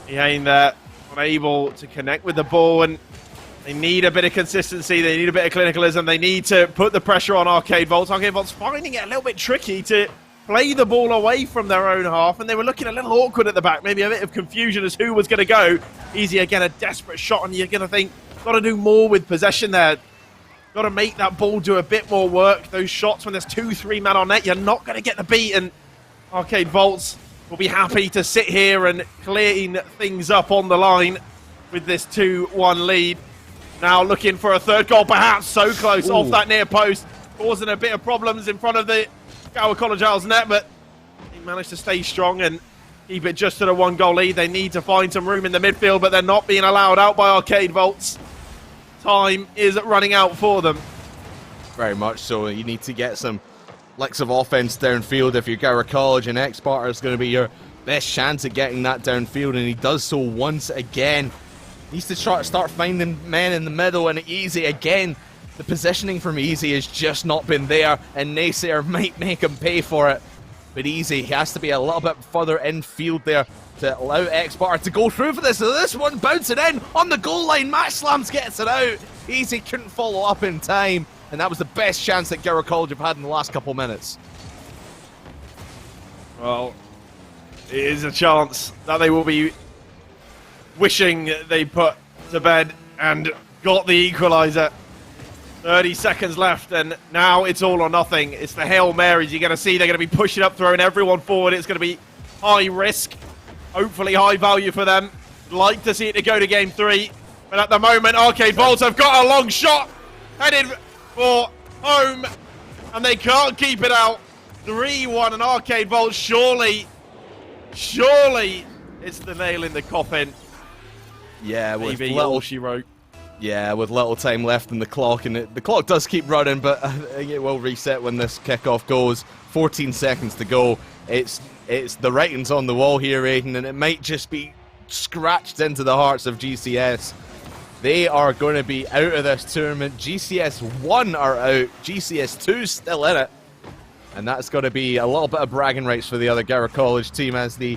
he ain't there, unable to connect with the ball, and they need a bit of consistency, they need a bit of clinicalism, they need to put the pressure on Arcade Volts. Arcade Volts finding it a little bit tricky to play the ball away from their own half, and they were looking a little awkward at the back, maybe a bit of confusion as who was going to go. Easy again, a desperate shot, and you're going to think, got to do more with possession there. Got to make that ball do a bit more work. Those shots when there's 2-3 men on net, you're not going to get the beat, and Arcade Volts will be happy to sit here and clean things up on the line with this 2-1 lead. Now looking for a third goal, perhaps so close off that near post, causing a bit of problems in front of the Gower College Owls net, but he managed to stay strong and keep it just to the 1-goal lead. They need to find some room in the midfield, but they're not being allowed out by Arcade Volts. Time is running out for them. Very much so. You need to get some licks of offense downfield if you're Gower College, and X-Sparta is going to be your best chance at getting that downfield, and he does so once again. Needs to try to start finding men in the middle, and Easy again. The positioning from Easy has just not been there, and Naysayer might make him pay for it. But Easy, he has to be a little bit further infield there to allow X-Sparta to go through for this. So this one bouncing in on the goal line. Match Slams gets it out. Easy couldn't follow up in time, and that was the best chance that Gower College have had in the last couple minutes. Well, it is a chance that they will be wishing they put to bed and got the equaliser. 30 seconds left, and now it's all or nothing. It's the Hail Marys. You're going to see they're going to be pushing up, throwing everyone forward. It's going to be high risk, hopefully high value for them. Like to see it to go to game 3, but at the moment, Arcade Volts have got a long shot headed for home, and they can't keep it out. 3-1, and Arcade Volts, surely it's the nail in the coffin. Yeah, with Maybe little all she wrote. Yeah, with little time left in the clock, and the clock does keep running, but I think it will reset when this kickoff goes. 14 seconds to go. It's the writing's on the wall here, Aiden, and it might just be scratched into the hearts of GCS. They are going to be out of this tournament. GCS 1 are out. GCS 2 still in it. And that's going to be a little bit of bragging rights for the other Gower College team as the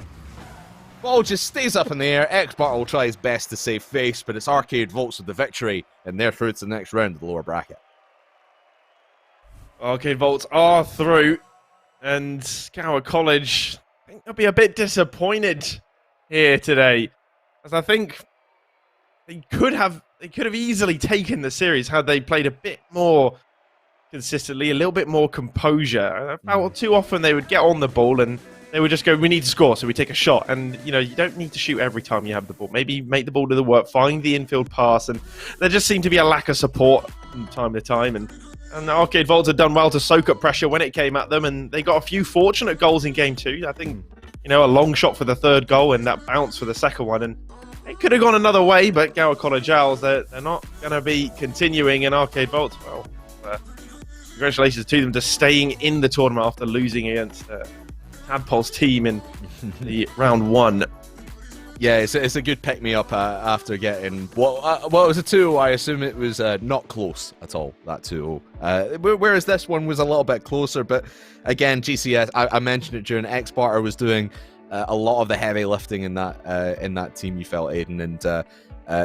ball just stays up in the air. X-Sparta will try his best to save face, but it's Arcade Volts with the victory, and they're through to the next round of the lower bracket. Arcade Volts are through, and Gower College, I think they'll be a bit disappointed here today, as I think they could have easily taken the series had they played a bit more consistently, a little bit more composure. I felt too often they would get on the ball and they would just go, we need to score, so we take a shot. And, you don't need to shoot every time you have the ball. Maybe make the ball do the work, find the infield pass. And there just seemed to be a lack of support from time to time. And Arcade Volts had done well to soak up pressure when it came at them. And they got a few fortunate goals in game 2. I think, a long shot for the third goal and that bounce for the second one. And it could have gone another way, but Gower College Owls, they're not going to be continuing in Arcade Volts. Well, congratulations to them to staying in the tournament after losing against Tadpole's team in the round 1. Yeah, it's a good pick-me-up after getting... Well, it was a 2-0. I assume it was not close at all, that 2-0. Whereas this one was a little bit closer, but again, GCS, I mentioned it during X-Sparta, was doing a lot of the heavy lifting in that team, you felt, Aiden, and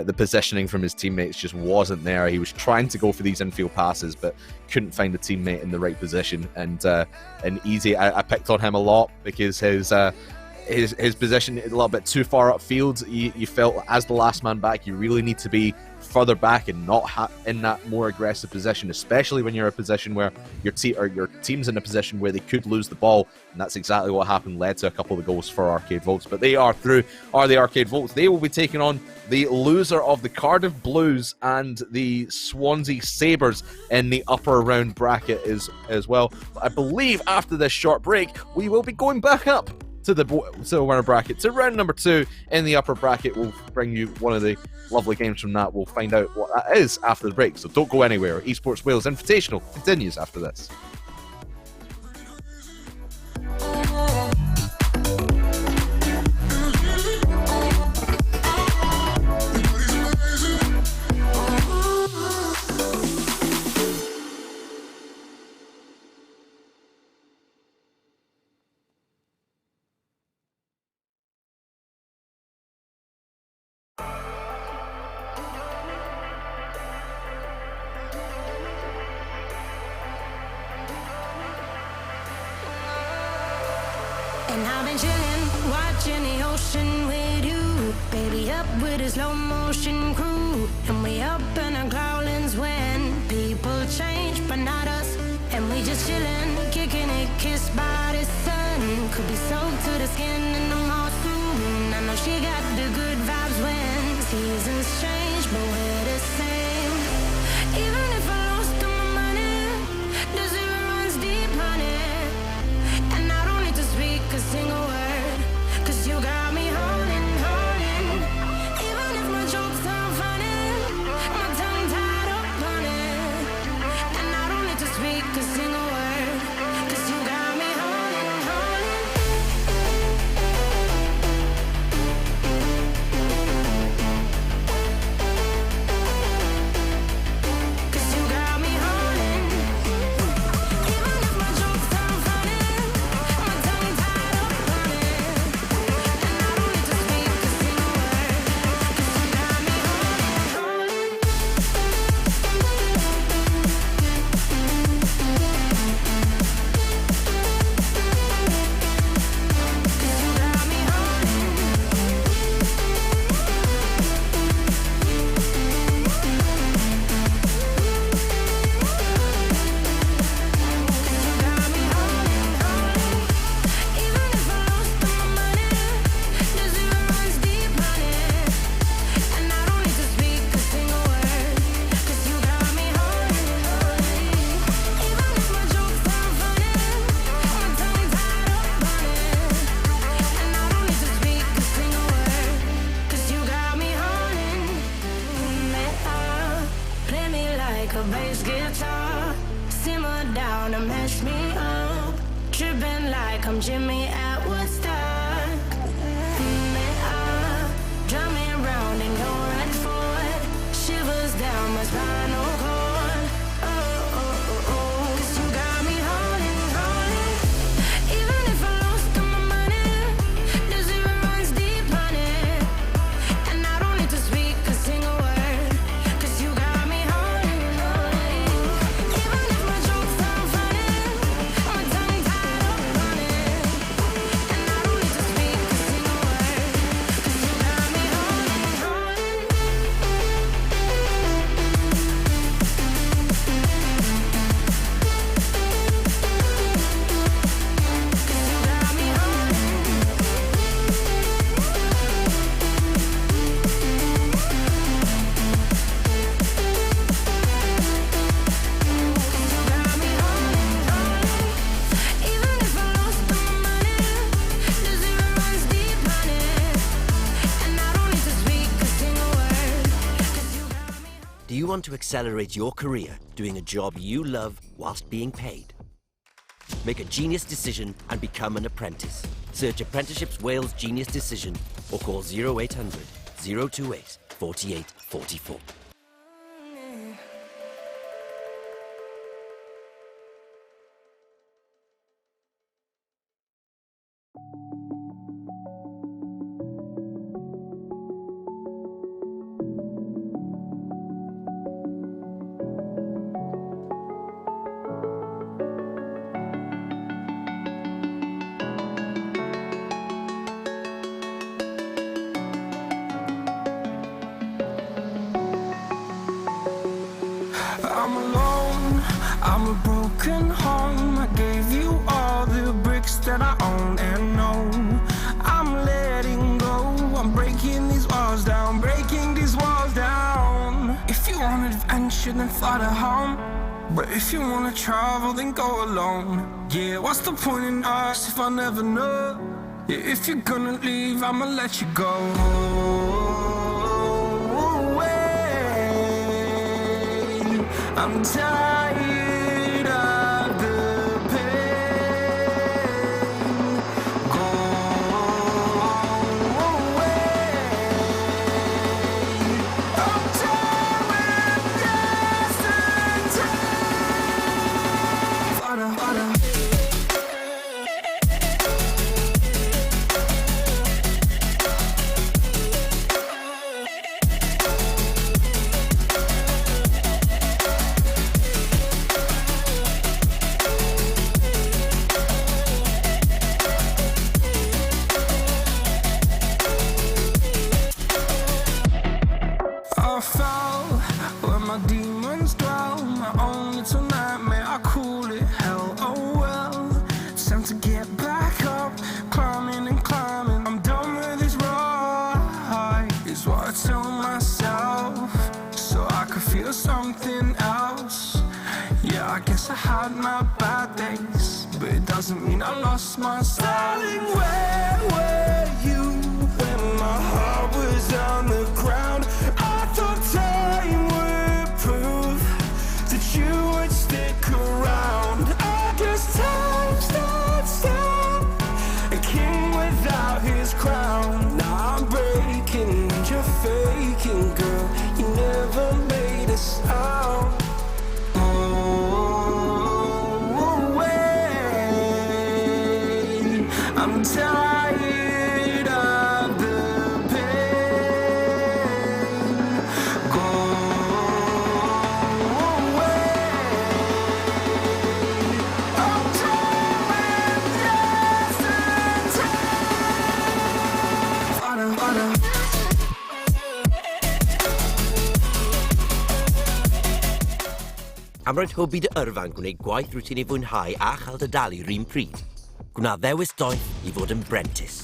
the positioning from his teammates just wasn't there. He was trying to go for these infield passes, but couldn't find a teammate in the right position. And Easy, I picked on him a lot because his position a little bit too far upfield. You felt as the last man back, you really need to be further back and not in that more aggressive position, especially when you're in a position where your team's in a position where they could lose the ball, and that's exactly what happened, led to a couple of the goals for Arcade Volts. But they are through, are the Arcade Volts. They will be taking on the loser of the Cardiff Blues and the Swansea Sabres in the upper round bracket as well. I believe after this short break, we will be going back up to the winner bracket, to round number 2 in the upper bracket. We'll bring you one of the lovely games from that. We'll find out what that is after the break, so don't go anywhere. Esports Wales Invitational continues after this. been chillin', watching the ocean with you. Baby, up with a slow motion crew. And we up in our growlings when people change, but not us. And we just chillin', kicking it, kissed by the sun. Could be soaked to the skin in the mall soon. I know she got the good vibes when seasons change, but we're the same. Even if I lost all my money, the zero runs deep, honey. And I don't need to speak a single word, 'cause you got me holding, holding. Even if my jokes sound funny, my tongue tied up on it. And I don't need to speak a single word, 'cause you got me holding, holding. 'Cause you got me holding. Even if my jokes sound funny, my tongue tied up on it. And I don't need to speak a single word, 'cause you got me holding, holding. 'Cause you got me holding. Got me holding, holding. Even if I lost all my money, the zero runs deep, honey. And I don't need to speak a single word, 'cause you got me holding, holding. Even if my jokes sound funny, my tongue tied up on it. And I don't need to speak a single word, 'cause you got me holding me up. Play me like a bass guitar, simmer down and mash me up, tripping like I'm Jimmy at Woodstock. Me up, drum me round and go right forward, shivers down my spinal cord. Oh, oh, oh, oh. 'Cause you got me holding, holding. Even if I lost all my money, the zero runs deep, honey. And I don't need to speak a single word, 'cause you got me holding, holding. Even if my jokes sound funny, my tongue tied up on it. And I don't need to speak a single word, 'cause you got me holding, holding. 'Cause you got me holding. You got me holding, holding. Even if I lost all my money, the zero runs deep, honey. And I don't need to speak a single word, 'cause you got me. Do you want to accelerate your career doing a job you love whilst being paid? Make a genius decision and become an apprentice. Search Apprenticeships Wales Genius Decision or call 0800 028 4844. I'm alone, I'm a broken home. I gave you all the bricks that I own and know. I'm letting go, I'm breaking these walls down, breaking these walls down. If you want adventure, then fly to home. But if you wanna travel, then go alone. Yeah, what's the point in us if I never know? Yeah, if you're gonna leave, I'ma let you go. I'm tired of the pain. Go away. I'm tired with yesterday. Fada, fada. tell myself so I could feel something else. Yeah, I guess I had my bad days, but it doesn't mean I lost my style. Darling, where were you when my heart was on the ground? I thought time would prove that you would stick around. I guess time stood still, a king without his crown. Now I'm breaking and you're faking, girl. You never made a sound. I'm tired of the pain. Go away. I'm doing yesterday. Father. Am roed hybi dy yrfan gwneud gwaith rwyt ti'n ei fwynhau a chael dy dalu rhywun pryd. Gwna ddewis doeth I fod yn brentis.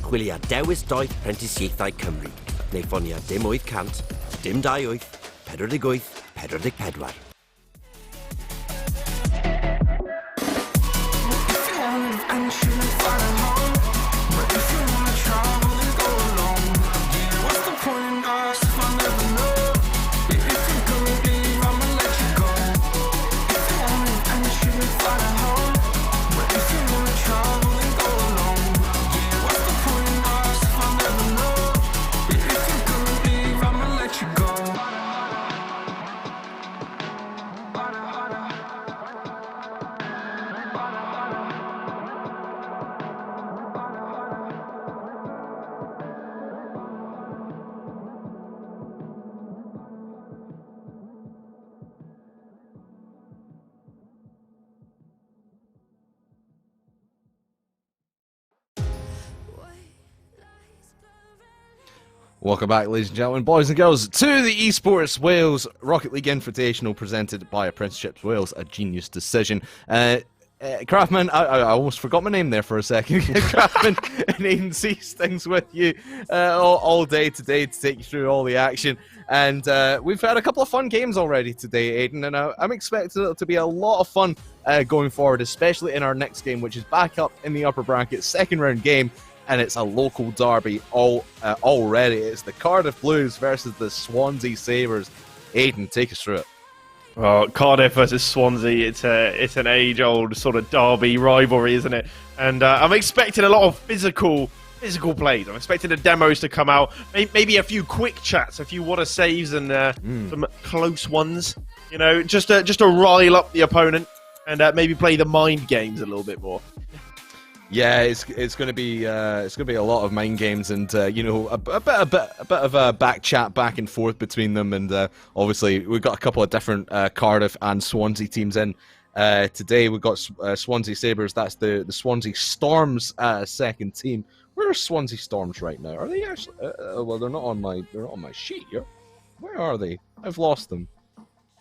Chwilio dewis doeth Prentisiaethau Cymru. Neu ffonia dim 800, dim 28, 48, 44. If you want adventure, then find a home. But if you wanna travel, then go alone. Yeah, what's the point in us if I never know? Yeah, if you're gonna leave, I'ma let you go. If you want adventure, then find a home. But if you wanna travel, then go alone. Yeah, what's the point in us if I never know? Yeah, if you're gonna leave, I'ma let you go. Welcome back, ladies and gentlemen, boys and girls, to the Esports Wales Rocket League Invitational presented by Apprenticeships Wales, a genius decision. Craftman, I almost forgot my name there for a second. Craftman and Aiden sees things with you all day today to take you through all the action. And we've had a couple of fun games already today, Aiden, and I'm expecting it to be a lot of fun going forward, especially in our next game, which is back up in the upper bracket, second round game. And it's a local derby already. It's the Cardiff Blues versus the Swansea Sabres. Aiden, take us through it. Well, Cardiff versus Swansea, it's an age-old sort of derby rivalry, isn't it? And I'm expecting a lot of physical plays. I'm expecting the demos to come out. Maybe a few quick chats, a few water saves, and some close ones. You know, just to rile up the opponent and maybe play the mind games a little bit more. Yeah, it's going to be a lot of mind games and you know, a bit of a back chat back and forth between them, and obviously we've got a couple of different Cardiff and Swansea teams in today. We've got Swansea Sabres. That's the Swansea Storms second team. Where are Swansea Storms right now? Are they actually? Well, they're not on my sheet here. Where are they? I've lost them.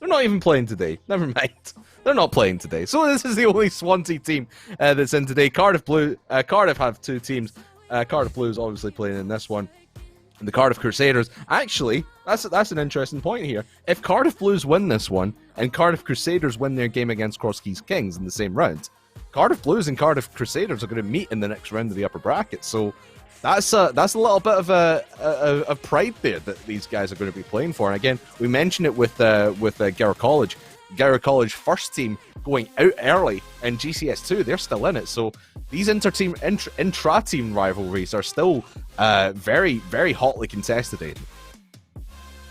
They're not even playing today. Never mind. They're not playing today. So this is the only Swansea team that's in today. Cardiff have two teams. Cardiff Blues obviously playing in this one. And the Cardiff Crusaders. Actually, that's an interesting point here. If Cardiff Blues win this one, and Cardiff Crusaders win their game against Cross Keys Kings in the same round, Cardiff Blues and Cardiff Crusaders are going to meet in the next round of the upper bracket. So that's a little bit of a pride there that these guys are going to be playing for. And again, we mentioned it with Garrett College. Garrett College first team going out early, and GCS2 they're still in it. So these intra-team rivalries are still very, very hotly contested. Aiden.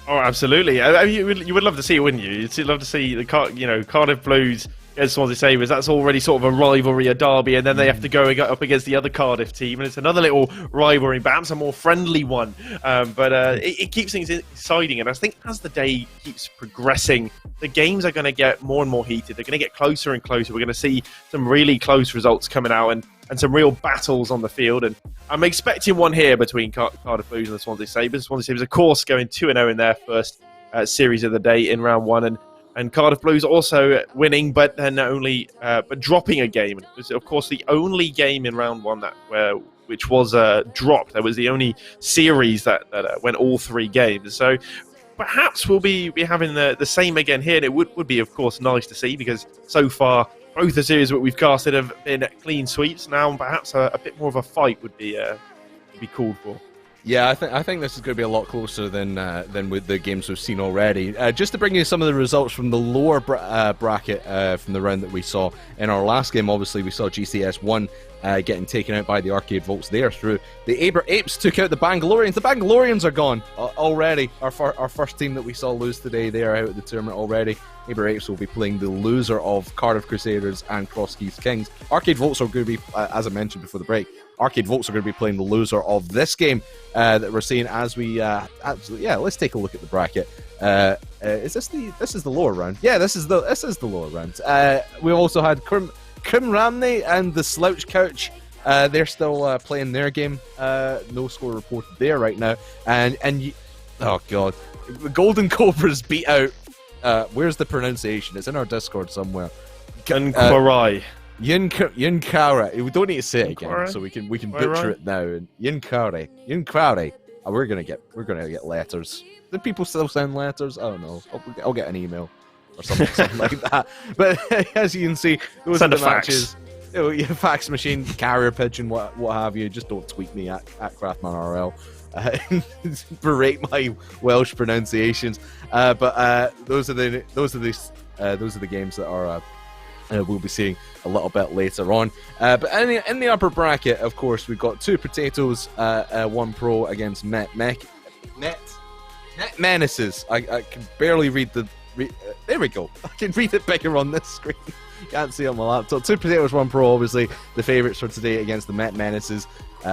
Oh, absolutely! You would love to see it, wouldn't you? You'd love to see the Cardiff Blues against Swansea Sabres. That's already sort of a rivalry, a derby, and then they have to go up against the other Cardiff team, and it's another little rivalry, perhaps a more friendly one. But it keeps things exciting, and I think as the day keeps progressing, the games are going to get more and more heated. They're going to get closer and closer. We're going to see some really close results coming out, and some real battles on the field. And I'm expecting one here between Cardiff Blues and the Swansea Sabres. Swansea Sabres, of course, going 2-0 in their first series of the day in round one, and Cardiff Blues also winning, but then but dropping a game. It was, of course, the only game in round one where which was dropped. That was the only series that went all 3 games. So perhaps we'll be having the same again here. And it would be, of course, nice to see, because so far both the series that we've casted have been clean sweeps. Now perhaps a bit more of a fight would be called for. Yeah, I think this is going to be a lot closer than with the games we've seen already. Just to bring you some of the results from the lower bracket from the round that we saw in our last game. Obviously, we saw GCS 1 getting taken out by the Arcade Volts there through. The Aber Apes took out the Bangaloreans. The Bangaloreans are gone already. Our first team that we saw lose today, they are out of the tournament already. Aber Apes will be playing the loser of Cardiff Crusaders and Cross Keys Kings. Arcade Volts are going to be, as I mentioned before the break, Arcade Volts are going to be playing the loser of this game that we're seeing as we let's take a look at the bracket. This is the lower round? Yeah, this is the lower round. We also had Krim Ramney and the Slouch Couch. They're still playing their game. No score reported there right now. Oh god, the Golden Cobras beat out. Where's the pronunciation? It's in our Discord somewhere. Kwarai. Yunkara. We don't need to say it again, so we can butcher it now. Yunkare. We're gonna get letters. Do people still send letters? I don't know. I'll get an email or something like that. But as you can see, those are the matches. Fax machine, carrier pigeon, what have you. Just don't tweet me at CraftmanRL. Berate my Welsh pronunciations. But those are the games that are. We'll be seeing a little bit later on. But in the upper bracket, of course, we've got 2 potatoes, 1 pro against Net Menaces. I can barely read the... there we go. I can read it bigger on this screen. Can't see it on my laptop. 2 potatoes, 1 pro, obviously the favourites for today against the Met Menaces.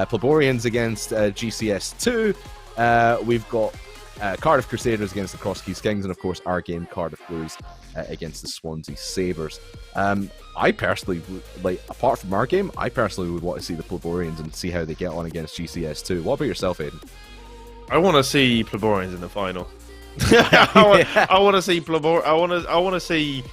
Pleborians against GCS 2. We've got Cardiff Crusaders against the Cross Keys Kings, and of course our game, Cardiff Blues, against the Swansea Sabres. I personally, apart from our game, I personally would want to see the Pleborians and see how they get on against GCS 2. What about yourself, Aidan? I want to see Pleborians in the final. I want to see I want to see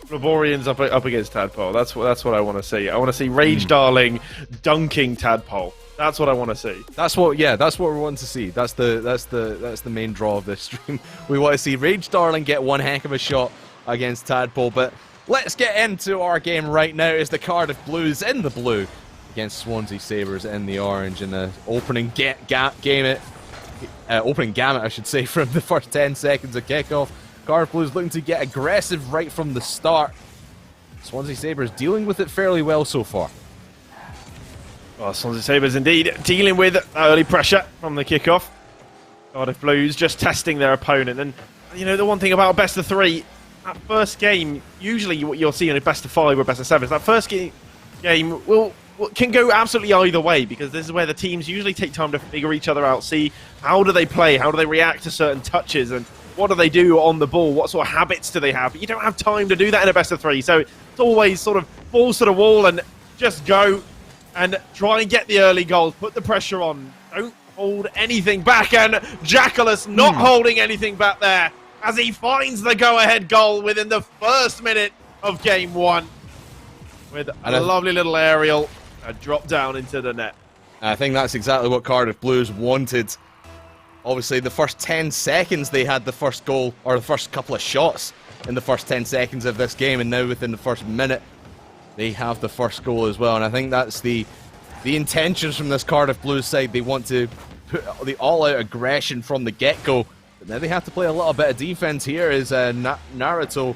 Pleborians up against Tadpole. That's what I want to see. I want to see Rage Darling dunking Tadpole. That's what I want to see. That's what we want to see. That's the main draw of this stream. We want to see Rage Darling get one heck of a shot against Tadpole. But let's get into our game right now. Is the Cardiff Blues in the blue against Swansea Sabres in the orange in the opening opening gamut, I should say, from the first 10 seconds of kickoff. Cardiff Blues looking to get aggressive right from the start. Swansea Sabres dealing with it fairly well so far. Well, Swansea Sabres indeed dealing with early pressure from the kickoff. Cardiff Blues just testing their opponent. And, you know, the one thing about best of 3, that first game, usually what you'll see in a best of 5 or best of 7, that first game can go absolutely either way, because this is where the teams usually take time to figure each other out, see how do they play, how do they react to certain touches, and what do they do on the ball, what sort of habits do they have. But you don't have time to do that in a best of 3, so it's always sort of balls to the wall and just go and try and get the early goals, put the pressure on, don't hold anything back, and Jackalus not holding anything back there as he finds the go-ahead goal within the first minute of game 1 with a lovely little aerial drop down into the net. I think that's exactly what Cardiff Blues wanted. Obviously, the first 10 seconds they had the first goal, or the first couple of shots in the first 10 seconds of this game, and now within the first minute they have the first goal as well. And I think that's the intentions from this Cardiff Blues side. They want to put the all-out aggression from the get-go, but now they have to play a little bit of defense here as Naruto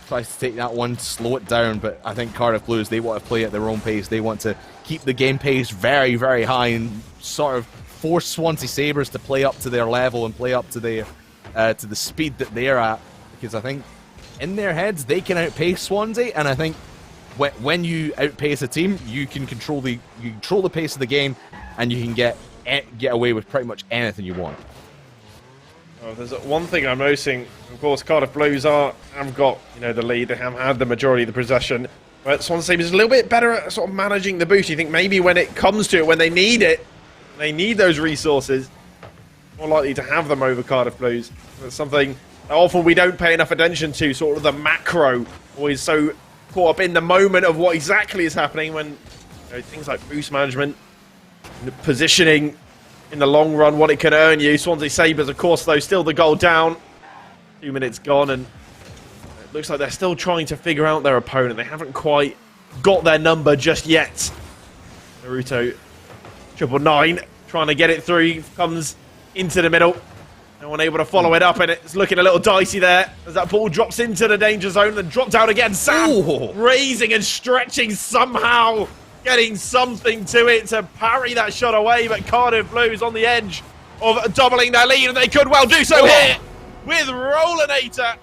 tries to take that one, slow it down. But I think Cardiff Blues, they want to play at their own pace. They want to keep the game pace very, very high and sort of force Swansea Sabres to play up to their level and play up to the speed that they're at. Because I think in their heads they can outpace Swansea, and I think when you outpace a team, you can control the pace of the game, and you can get away with pretty much anything you want. Oh, there's one thing I'm noticing. Of course, Cardiff Blues have got the lead. They have had the majority of the possession. But Swansea Sabres is a little bit better at sort of managing the boost. You think maybe when it comes to it, when they need it, they need those resources, more likely to have them over Cardiff Blues. That's something that often we don't pay enough attention to. Sort of the macro, always so caught up in the moment of what exactly is happening when things like boost management positioning in the long run, what it can earn you. Swansea Sabres, of course, though, still the goal down. 2 minutes gone, and it looks like they're still trying to figure out their opponent. They haven't quite got their number just yet. Naruto, 999, trying to get it through, comes into the middle. No one able to follow it up, and it's looking a little dicey there as that ball drops into the danger zone and dropped down again. Sam raising and stretching, somehow getting something to it to parry that shot away, but Cardiff Blues on the edge of doubling their lead, and they could well do so here with Rollinator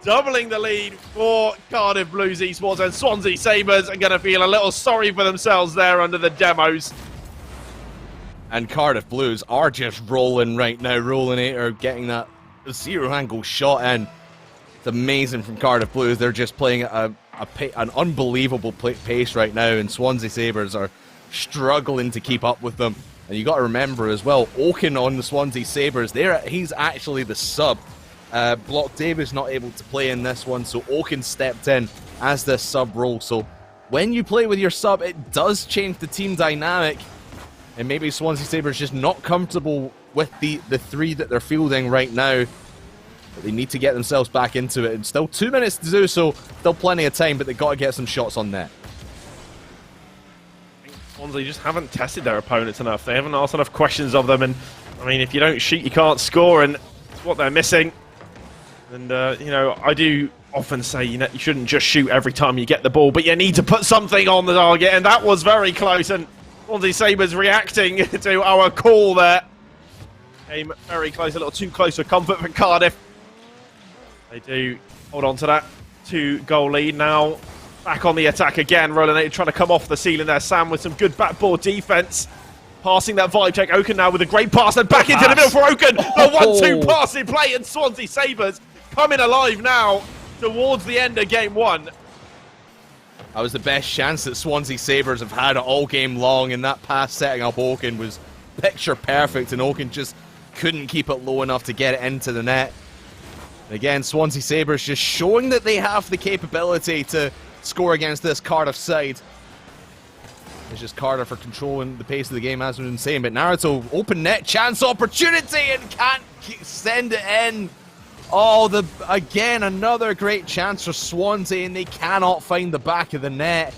doubling the lead for Cardiff Blues Esports, and Swansea Sabres are going to feel a little sorry for themselves there under the demos. And Cardiff Blues are just rolling right now. Rollinator getting that zero-angle shot in. It's amazing from Cardiff Blues. They're just playing at an unbelievable pace right now, and Swansea Sabres are struggling to keep up with them. And you got to remember as well, Oaken on the Swansea Sabres, he's actually the sub. Block Davis not able to play in this one, so Oaken stepped in as the sub role. So when you play with your sub, it does change the team dynamic. And maybe Swansea Sabres just not comfortable with the three that they're fielding right now. But they need to get themselves back into it. And still 2 minutes to do so. Still plenty of time, but they've got to get some shots on net. Swansea just haven't tested their opponents enough. They haven't asked enough questions of them. And, I mean, if you don't shoot, you can't score. And it's what they're missing. And, you know, I do often say, you know, you shouldn't just shoot every time you get the ball, but you need to put something on the target. And that was very close. And Swansea Sabres reacting to our call there. Came very close, a little too close for comfort for Cardiff. They do hold on to that 2-goal lead now. Back on the attack again. Rollinator trying to come off the ceiling there. Sam with some good backboard defense. Passing that vibe check. Oaken now with a great pass and back into the middle for Oaken. A 1-2 pass in play, and Swansea Sabres coming alive now towards the end of game one. That was the best chance that Swansea Sabres have had all game long, and that pass setting up Oaken was picture perfect, and Oaken just couldn't keep it low enough to get it into the net. And again, Swansea Sabres just showing that they have the capability to score against this Cardiff side. It's just Cardiff for controlling the pace of the game, as we've been saying, but Naruto, open net, chance, opportunity, and can't send it in. Oh, again, another great chance for Swansea, and they cannot find the back of the net.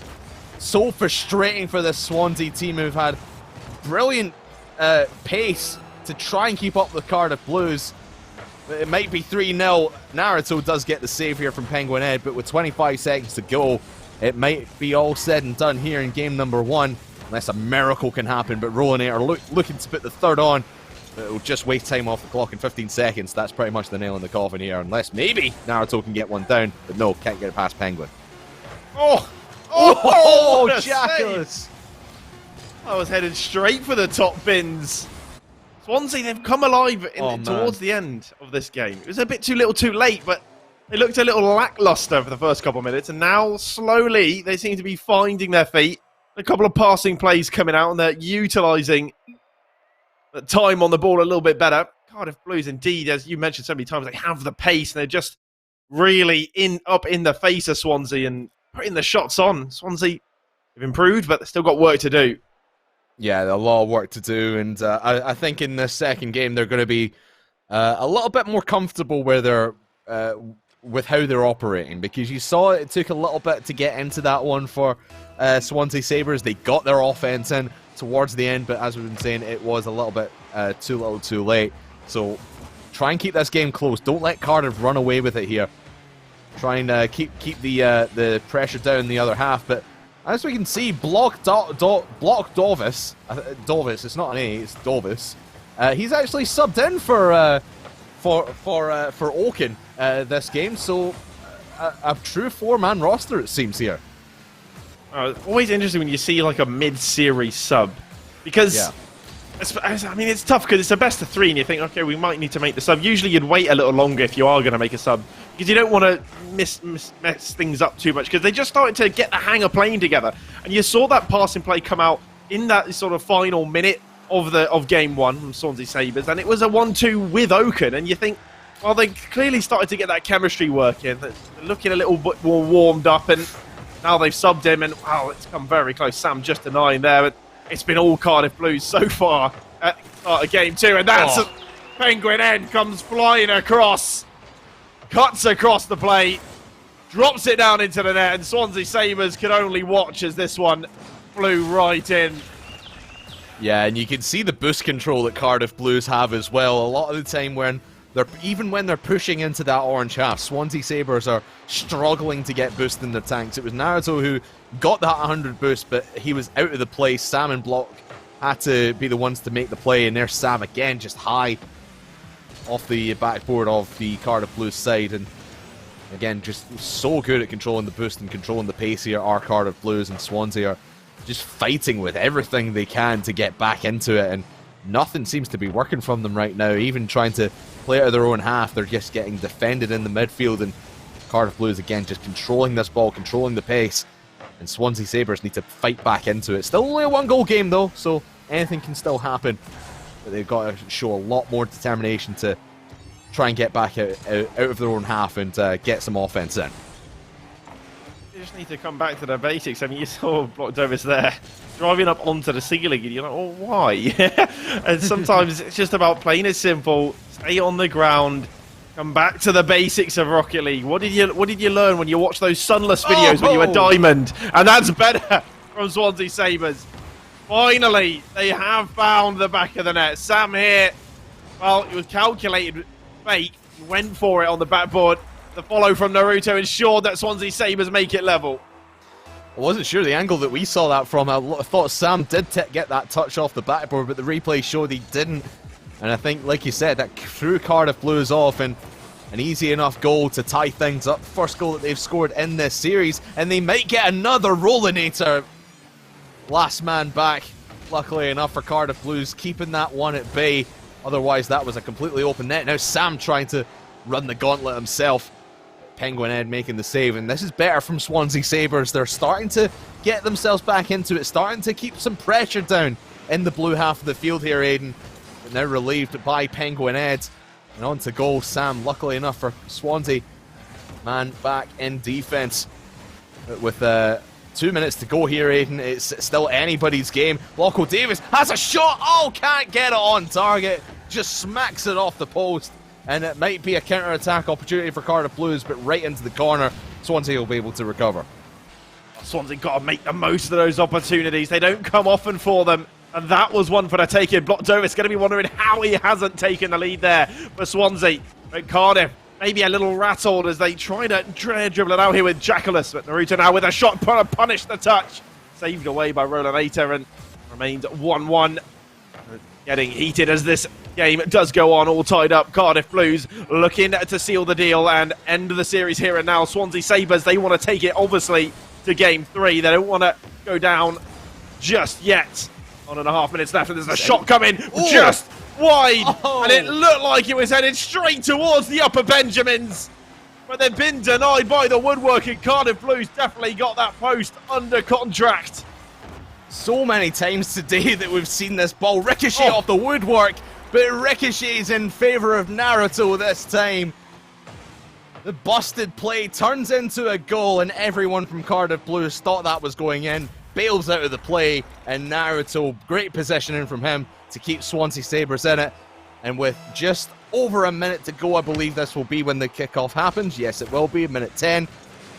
So frustrating for this Swansea team who've had brilliant pace to try and keep up with Cardiff Blues. It might be 3-0. Naruto does get the save here from Penguin Ed, but with 25 seconds to go, it might be all said and done here in game number one, unless a miracle can happen. But Rollinator looking to put the third on. It'll just waste time off the clock in 15 seconds. That's pretty much the nail in the coffin here, unless maybe Naruto can get one down. But no, can't get it past Penguin. Oh, Jackalus! I was headed straight for the top bins. Swansea, they've come alive towards the end of this game. It was a bit too little too late, but they looked a little lackluster for the first couple of minutes, and now slowly they seem to be finding their feet. A couple of passing plays coming out, and they're utilising the time on the ball a little bit better. Cardiff Blues, indeed, as you mentioned so many times, they have the pace, and they're just really up in the face of Swansea and putting the shots on. Swansea have improved, but they've still got work to do. Yeah, a lot of work to do, and I think in this second game they're going to be a little bit more comfortable where they're with how they're operating, because you saw it took a little bit to get into that one for Swansea Sabres. They got their offense in towards the end, but as we've been saying, it was a little bit too little too late. So try and keep this game close. Don't let Cardiff run away with it here. Try and keep the pressure down in the other half, but as we can see, Block Dovis, Dovis, it's not an A, it's Dovis. He's actually subbed in for Oaken this game, so a true 4-man roster it seems here. It's always interesting when you see like a mid-series sub, because I mean it's tough because it's a best of 3 and you think, okay, we might need to make the sub. Usually you'd wait a little longer if you are going to make a sub, because you don't want to mess things up too much, because they just started to get the hang of playing together, and you saw that passing play come out in that sort of final minute of game one from Swansea Sabres, and it was a 1-2 with Oaken, and you think, well, they clearly started to get that chemistry working. They're looking a little bit more warmed up, and now they've subbed him, and wow, it's come very close. Sam just denying there, but It's been all Cardiff Blues so far at the start of game 2, and that's Penguin Ed comes flying across, cuts across the plate, drops it down into the net, and Swansea Sabres can only watch as this one flew right in. Yeah, and you can see the boost control that Cardiff Blues have as well. A lot of the time when they're pushing into that orange half, Swansea Sabres are struggling to get boost in their tanks. It was Naruto who got that 100 boost, but he was out of the play. Sam and Block had to be the ones to make the play, and there's Sam again, just high off the backboard of the Cardiff Blues side, and again, just so good at controlling the boost and controlling the pace here are Cardiff Blues, and Swansea are just fighting with everything they can to get back into it, and nothing seems to be working from them right now. Even trying to play out of their own half, they're just getting defended in the midfield, and Cardiff Blues again just controlling this ball, controlling the pace, and Swansea Sabres need to fight back into it. Still only a 1-goal game though, so anything can still happen, but they've got to show a lot more determination to try and get back out of their own half and get some offense in. You just need to come back to the basics. I mean, you saw Block Davis there driving up onto the ceiling, and you're like, oh, why? And sometimes it's just about playing it simple, stay on the ground, come back to the basics of Rocket League. What did you learn when you watched those Sunless videos when you were Diamond? And that's better from Swansea Sabres. Finally, they have found the back of the net. Sam here, well, it was calculated fake. He went for it on the backboard. The follow from Naruto ensured that Swansea Sabres make it level. I wasn't sure the angle that we saw that from. I thought Sam did get that touch off the backboard, but the replay showed he didn't. And I think, like you said, that threw Cardiff Blues off, and an easy enough goal to tie things up. First goal that they've scored in this series, and they might get another Rollinator. Last man back, luckily enough for Cardiff Blues, keeping that one at bay. Otherwise, that was a completely open net. Now Sam trying to run the gauntlet himself. Penguin Ed making the save, and this is better from Swansea Sabres. They're starting to get themselves back into it, starting to keep some pressure down in the blue half of the field here, Aiden. But now relieved by Penguin Ed. And on to goal, Sam, luckily enough for Swansea. Man back in defence. But with 2 minutes to go here, Aiden, it's still anybody's game. Locko Davis has a shot. Oh, can't get it on target. Just smacks it off the post. And it might be a counter-attack opportunity for Cardiff Blues, but right into the corner. Swansea will be able to recover. Swansea got to make the most of those opportunities. They don't come often for them. And that was one for the taking. Block Davis going to be wondering how he hasn't taken the lead there for Swansea. But Cardiff maybe a little rattled as they try to dribble it out here with Jackalus. But Naruto now with a shot, punish the touch. Saved away by Rollinator and remained 1-1. Getting heated as this game does go on, all tied up. Cardiff Blues looking to seal the deal and end the series here and now. Swansea Sabres, they want to take it, obviously, to Game 3. They don't want to go down just yet. 1.5 minutes left, and there's a shot coming just wide. And it looked like it was headed straight towards the upper Benjamins. But they've been denied by the woodwork, and Cardiff Blues definitely got that post under contract. So many times today that we've seen this ball ricochet off the woodwork, but it ricochets in favour of Naruto this time. The busted play turns into a goal, and everyone from Cardiff Blues thought that was going in. Bails out of the play, and Naruto, great positioning from him to keep Swansea Sabres in it. And with just over a minute to go, I believe this will be when the kickoff happens. Yes, it will be, minute 10.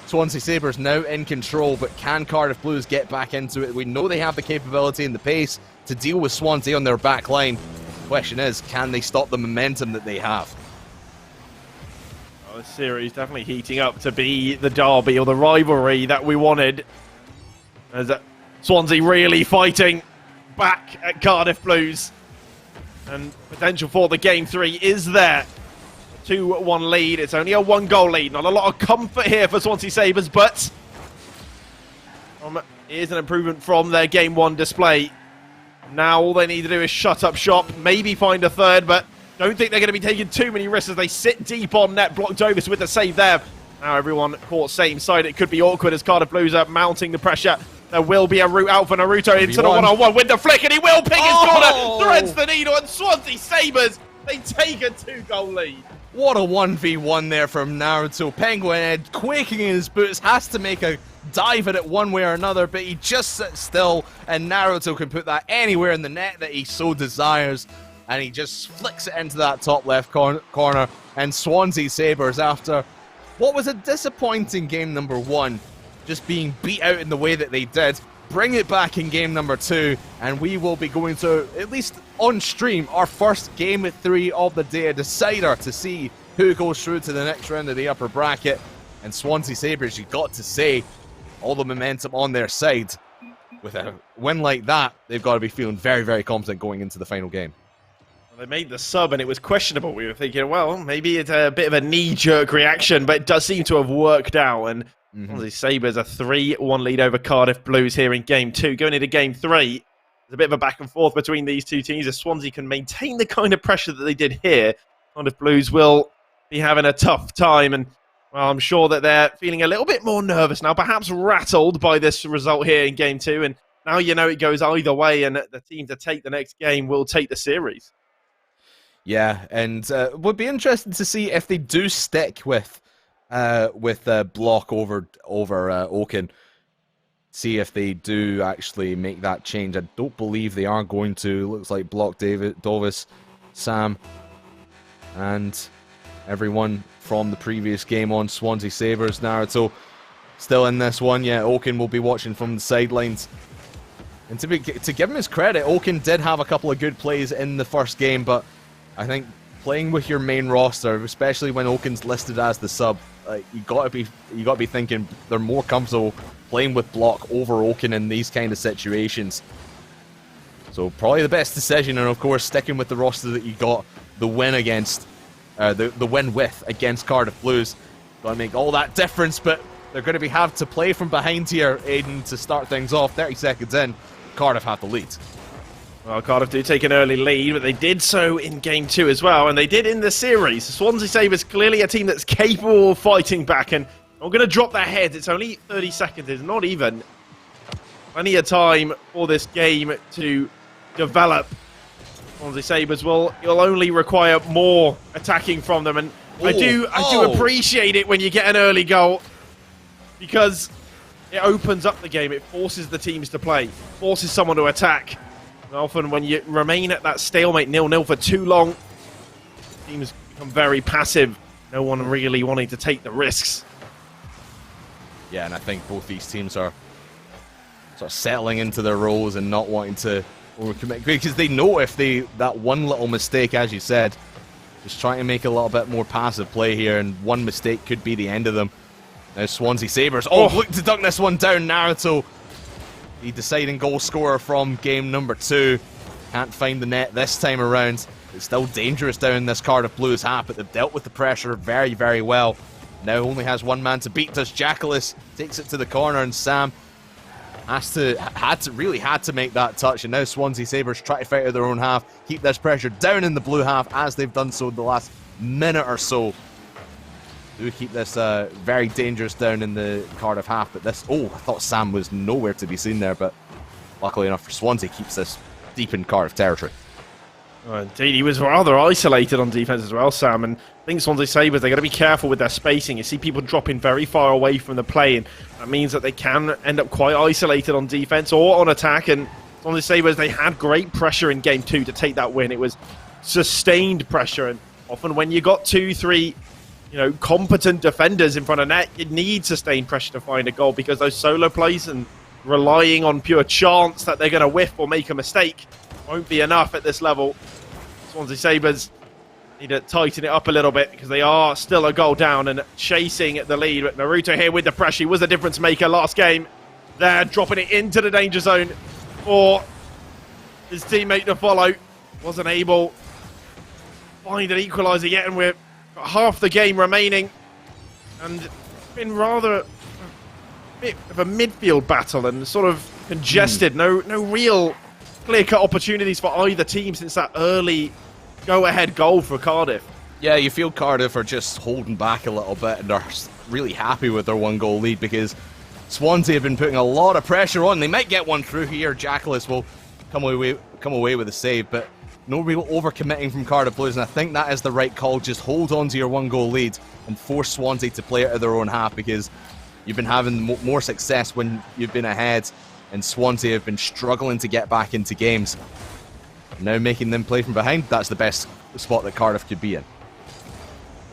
Swansea Sabres now in control, but can Cardiff Blues get back into it? We know they have the capability and the pace to deal with Swansea on their back line. The question is, can they stop the momentum that they have? Oh, the series definitely heating up to be the derby or the rivalry that we wanted. As Swansea really fighting back at Cardiff Blues. And potential for the Game 3 is there. 2-1 lead. It's only a 1-goal lead. Not a lot of comfort here for Swansea Sabres, but here's an improvement from their Game 1 display. Now all they need to do is shut up shop, maybe find a third, but don't think they're going to be taking too many risks as they sit deep on net. Block Davis with the save there. Now everyone caught same side. It could be awkward as Cardiff Blues are mounting the pressure. There will be a route out for Naruto into the one-on-one with the flick, and he will ping his corner, threads the needle, and Swansea Sabres, they take a 2-goal lead. What a 1v1 there from Naruto. Penguin Ed, quaking in his boots, has to make a dive at it one way or another, but he just sits still, and Naruto can put that anywhere in the net that he so desires, and he just flicks it into that top left corner, and Swansea Sabres, after what was a disappointing game number 1, just being beat out in the way that they did, bring it back in game number 2, and we will be going to, at least on stream, our first game at 3 of the day, a decider to see who goes through to the next round of the upper bracket. And Swansea Sabres, you got to say, all the momentum on their side. With a win like that, they've got to be feeling very, very confident going into the final game. Well, they made the sub and it was questionable. We were thinking, well, maybe it's a bit of a knee-jerk reaction, but it does seem to have worked out. And Swansea Sabres a 3-1 lead over Cardiff Blues here in game 2. Going into game 3, there's a bit of a back and forth between these two teams. If Swansea can maintain the kind of pressure that they did here, Cardiff Blues will be having a tough time. And well, I'm sure that they're feeling a little bit more nervous now, perhaps rattled by this result here in game 2. And now you know it goes either way, and the team to take the next game will take the series. Yeah, and would be interesting to see if they do stick with Block over Oaken. See if they do actually make that change. I don't believe they are going to. Looks like Block, Davis, Sam, and everyone from the previous game on Swansea Sabres. Naruto still in this one. Yeah, Oaken will be watching from the sidelines. And to give him his credit, Oaken did have a couple of good plays in the first game, but I think playing with your main roster, especially when Oaken's listed as the sub, you got to be thinking they're more comfortable playing with Block over Oaken in these kind of situations. So probably the best decision, and of course sticking with the roster that you got the win against. The win with against Cardiff Blues. Going to make all that difference, but they're going to have to play from behind here, Aiden, to start things off. 30 seconds in, Cardiff have the lead. Well, Cardiff do take an early lead, but they did so in game 2 as well, and they did in the series. The Swansea Sabres clearly a team that's capable of fighting back, and I'm going to drop their heads. It's only 30 seconds. It's not even plenty of time for this game to develop. Swansea Sabres will only require more attacking from them, and I do appreciate it when you get an early goal, because it opens up the game. It forces the teams to play, forces someone to attack. And often when you remain at that stalemate 0-0 for too long, teams become very passive. No one really wanting to take the risks. Yeah, and I think both these teams are sort of settling into their roles and not wanting to overcommit, because they know if that one little mistake, as you said, just trying to make a little bit more passive play here, and one mistake could be the end of them. Now Swansea Sabres, look to duck this one down. Naruto, the deciding goal scorer from game number 2, can't find the net this time around. It's still dangerous down in this Cardiff Blues half, but they've dealt with the pressure very, very well. Now only has one man to beat. Does Jackalis, takes it to the corner, and Sam had to make that touch. And now Swansea Sabres try to fight out their own half, keep this pressure down in the blue half, as they've done so the last minute or so. Do keep this very dangerous down in the Cardiff half, but this, I thought Sam was nowhere to be seen there, but luckily enough for Swansea, keeps this deep in Cardiff territory. Oh, indeed, he was rather isolated on defence as well, Sam, and I think Swansea Sabres, they've got to be careful with their spacing. You see people dropping very far away from the play, and that means that they can end up quite isolated on defence or on attack, and Swansea Sabres, they had great pressure in game 2 to take that win. It was sustained pressure, and often when you got 2-3 competent defenders in front of net, you need sustained pressure to find a goal, because those solo plays and relying on pure chance that they're going to whiff or make a mistake won't be enough at this level. Swansea Sabres need to tighten it up a little bit, because they are still a goal down and chasing the lead. But Naruto here with the pressure. He was a difference maker last game. They're dropping it into the danger zone for his teammate to follow. Wasn't able to find an equaliser yet, and we're got half the game remaining. And it's been rather a bit of a midfield battle and sort of congested. No real clear-cut opportunities for either team since that early go-ahead goal for Cardiff. Yeah, you feel Cardiff are just holding back a little bit and are really happy with their one-goal lead, because Swansea have been putting a lot of pressure on. They might get one through here. Jackalis will come away with a save, but no real overcommitting from Cardiff Blues, and I think that is the right call. Just hold on to your one-goal lead and force Swansea to play out of their own half, because You've been having more success when you've been ahead, and Swansea have been struggling to get back into games. Now making them play from behind, that's the best spot that Cardiff could be in.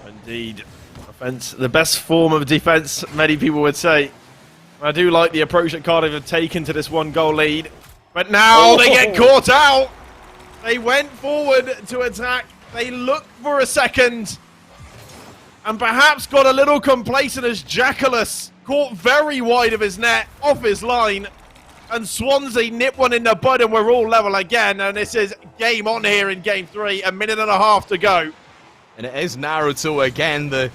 Indeed. Offense, the best form of defence, many people would say. I do like the approach that Cardiff have taken to this 1-goal lead. But now they get caught out. They went forward to attack. They looked for a second. And perhaps got a little complacent as Jackalus caught very wide of his net, off his line. And Swansea nip one in the bud, and we're all level again. And this is game on here in game 3, a minute and a half to go. And it is Naruto again, the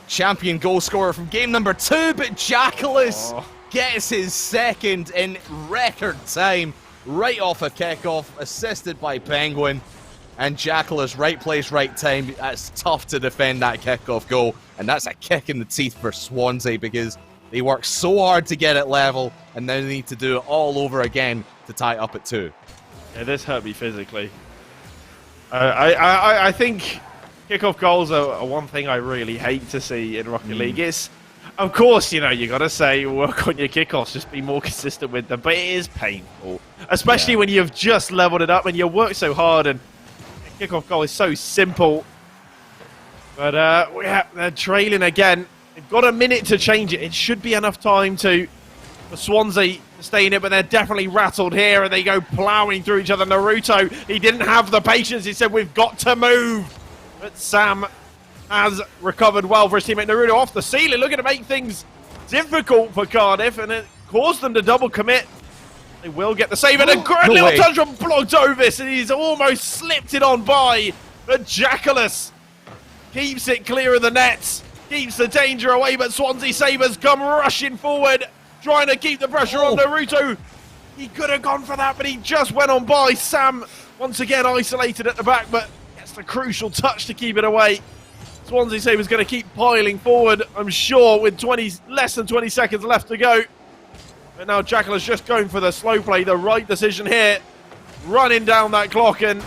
champion goal scorer from game number 2, but Jackalus gets his second in record time, right off a kickoff, assisted by Penguin. And Jackalus, right place, right time. That's tough to defend that kickoff goal, and that's a kick in the teeth for Swansea because they worked so hard to get it level, and now they need to do it all over again to tie it up at 2. Yeah, this hurt me physically. I think kickoff goals are one thing I really hate to see in Rocket League. It's, of course, you know, you got to say work on your kickoffs, just be more consistent with them, but it is painful, especially when you've just leveled it up and you work so hard, and a kickoff goal is so simple. But they're trailing again. They've got a minute to change it. It should be enough time for Swansea to stay in it, but they're definitely rattled here, and they go ploughing through each other. Naruto, he didn't have the patience. He said, we've got to move. But Sam has recovered well for his teammate. Naruto off the ceiling, looking to make things difficult for Cardiff, and it caused them to double commit. They will get the save, and a great little touch from blocked Ovis, and he's almost slipped it on by. But Jackalus keeps it clear of the nets, keeps the danger away, but Swansea Sabres come rushing forward, trying to keep the pressure on Naruto. He could have gone for that, but he just went on by. Sam, once again, isolated at the back, but gets the crucial touch to keep it away. Swansea Sabres going to keep piling forward, I'm sure, with less than 20 seconds left to go. But now Jackalus just going for the slow play, the right decision here, running down that clock, and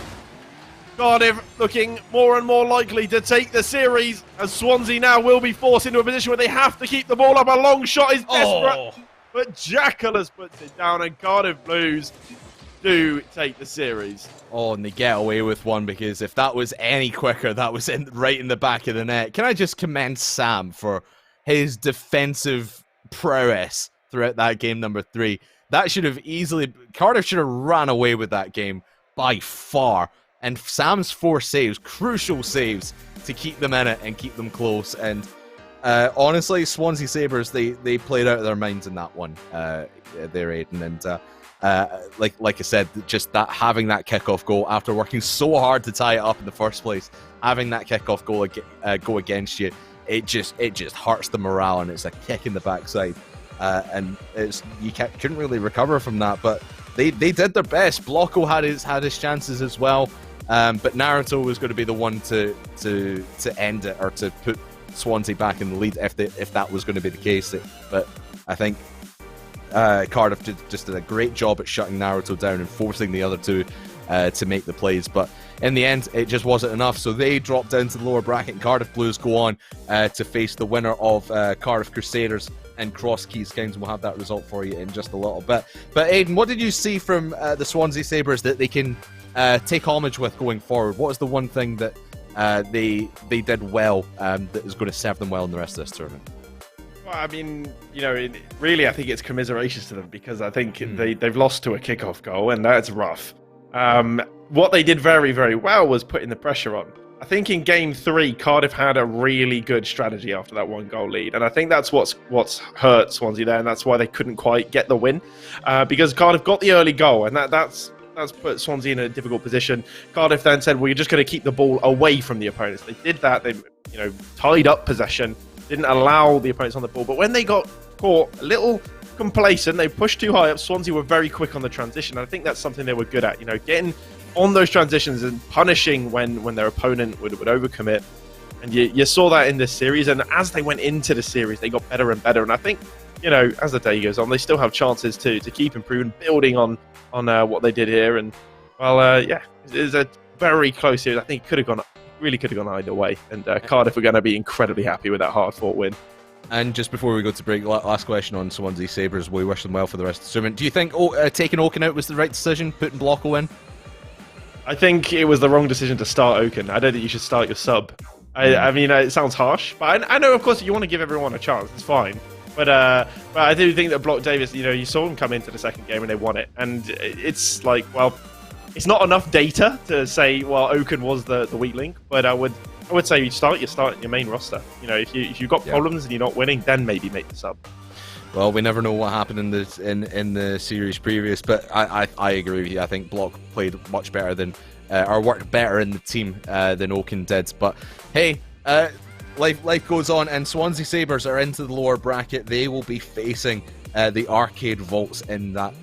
Cardiff looking more and more likely to take the series, as Swansea now will be forced into a position where they have to keep the ball up. A long shot is desperate, but Jackalus puts it down, and Cardiff Blues do take the series. Oh, and they get away with one, because if that was any quicker, that was right in the back of the net. Can I just commend Sam for his defensive prowess throughout that game number 3? That should have Cardiff should have ran away with that game by far. And Sam's 4 saves, crucial saves, to keep them in it and keep them close. And honestly, Swansea Sabres, they played out of their minds in that one, there, Aiden. And like I said, just that having that kickoff goal after working so hard to tie it up in the first place, having that kickoff goal go against you, it just hurts the morale, and it's a kick in the backside. And you couldn't really recover from that, but they did their best. Blocko had his chances as well. But Naruto was going to be the one to end it, or to put Swansea back in the lead if that was going to be the case. But I think Cardiff just did a great job at shutting Naruto down and forcing the other two to make the plays. But in the end, it just wasn't enough. So they dropped down to the lower bracket, and Cardiff Blues go on to face the winner of Cardiff Crusaders and Cross Keys Kings. We'll have that result for you in just a little bit. But Aidan, what did you see from the Swansea Sabres that they can take homage with going forward? What was the one thing that they did well that is going to serve them well in the rest of this tournament? Well, I mean, you know, really, I think it's commiserations to them, because I think they've lost to a kickoff goal, and that's rough. What they did very, very well was putting the pressure on. I think in game 3, Cardiff had a really good strategy after that 1-goal lead, and I think that's what's hurt Swansea there, and that's why they couldn't quite get the win, because Cardiff got the early goal, and that's put Swansea in a difficult position. Cardiff then said, well, you're just going to keep the ball away from the opponents. They did that. They, tied up possession, didn't allow the opponents on the ball. But when they got caught a little complacent, they pushed too high up. Swansea were very quick on the transition. And I think that's something they were good at, getting on those transitions and punishing when their opponent would overcommit. And you saw that in this series. And as they went into the series, they got better and better. And I think, as the day goes on, they still have chances to keep improving, building on what they did here. And, well, it was a very close series. I think it really could have gone either way. And Cardiff are going to be incredibly happy with that hard-fought win. And just before we go to break, last question on Swansea Sabres. We wish them well for the rest of the tournament. Do you think taking Oaken out was the right decision, putting Blocko in? I think it was the wrong decision to start Oaken. I don't think you should start your sub. I mean, it sounds harsh, but I know, of course, you want to give everyone a chance. It's fine. But I do think that Block Davis, you saw him come into the second game and they won it. And it's like, well, it's not enough data to say, well, Oaken was the weak link. But I would say you start your main roster. If you've got problems and you're not winning, then maybe make the sub. Well, we never know what happened in the series previous, but I agree with you. I think Block played much better than, or worked better in the team than Oaken did. But hey, life goes on, and Swansea Sabres are into the lower bracket. They will be facing the Arcade Vaults in that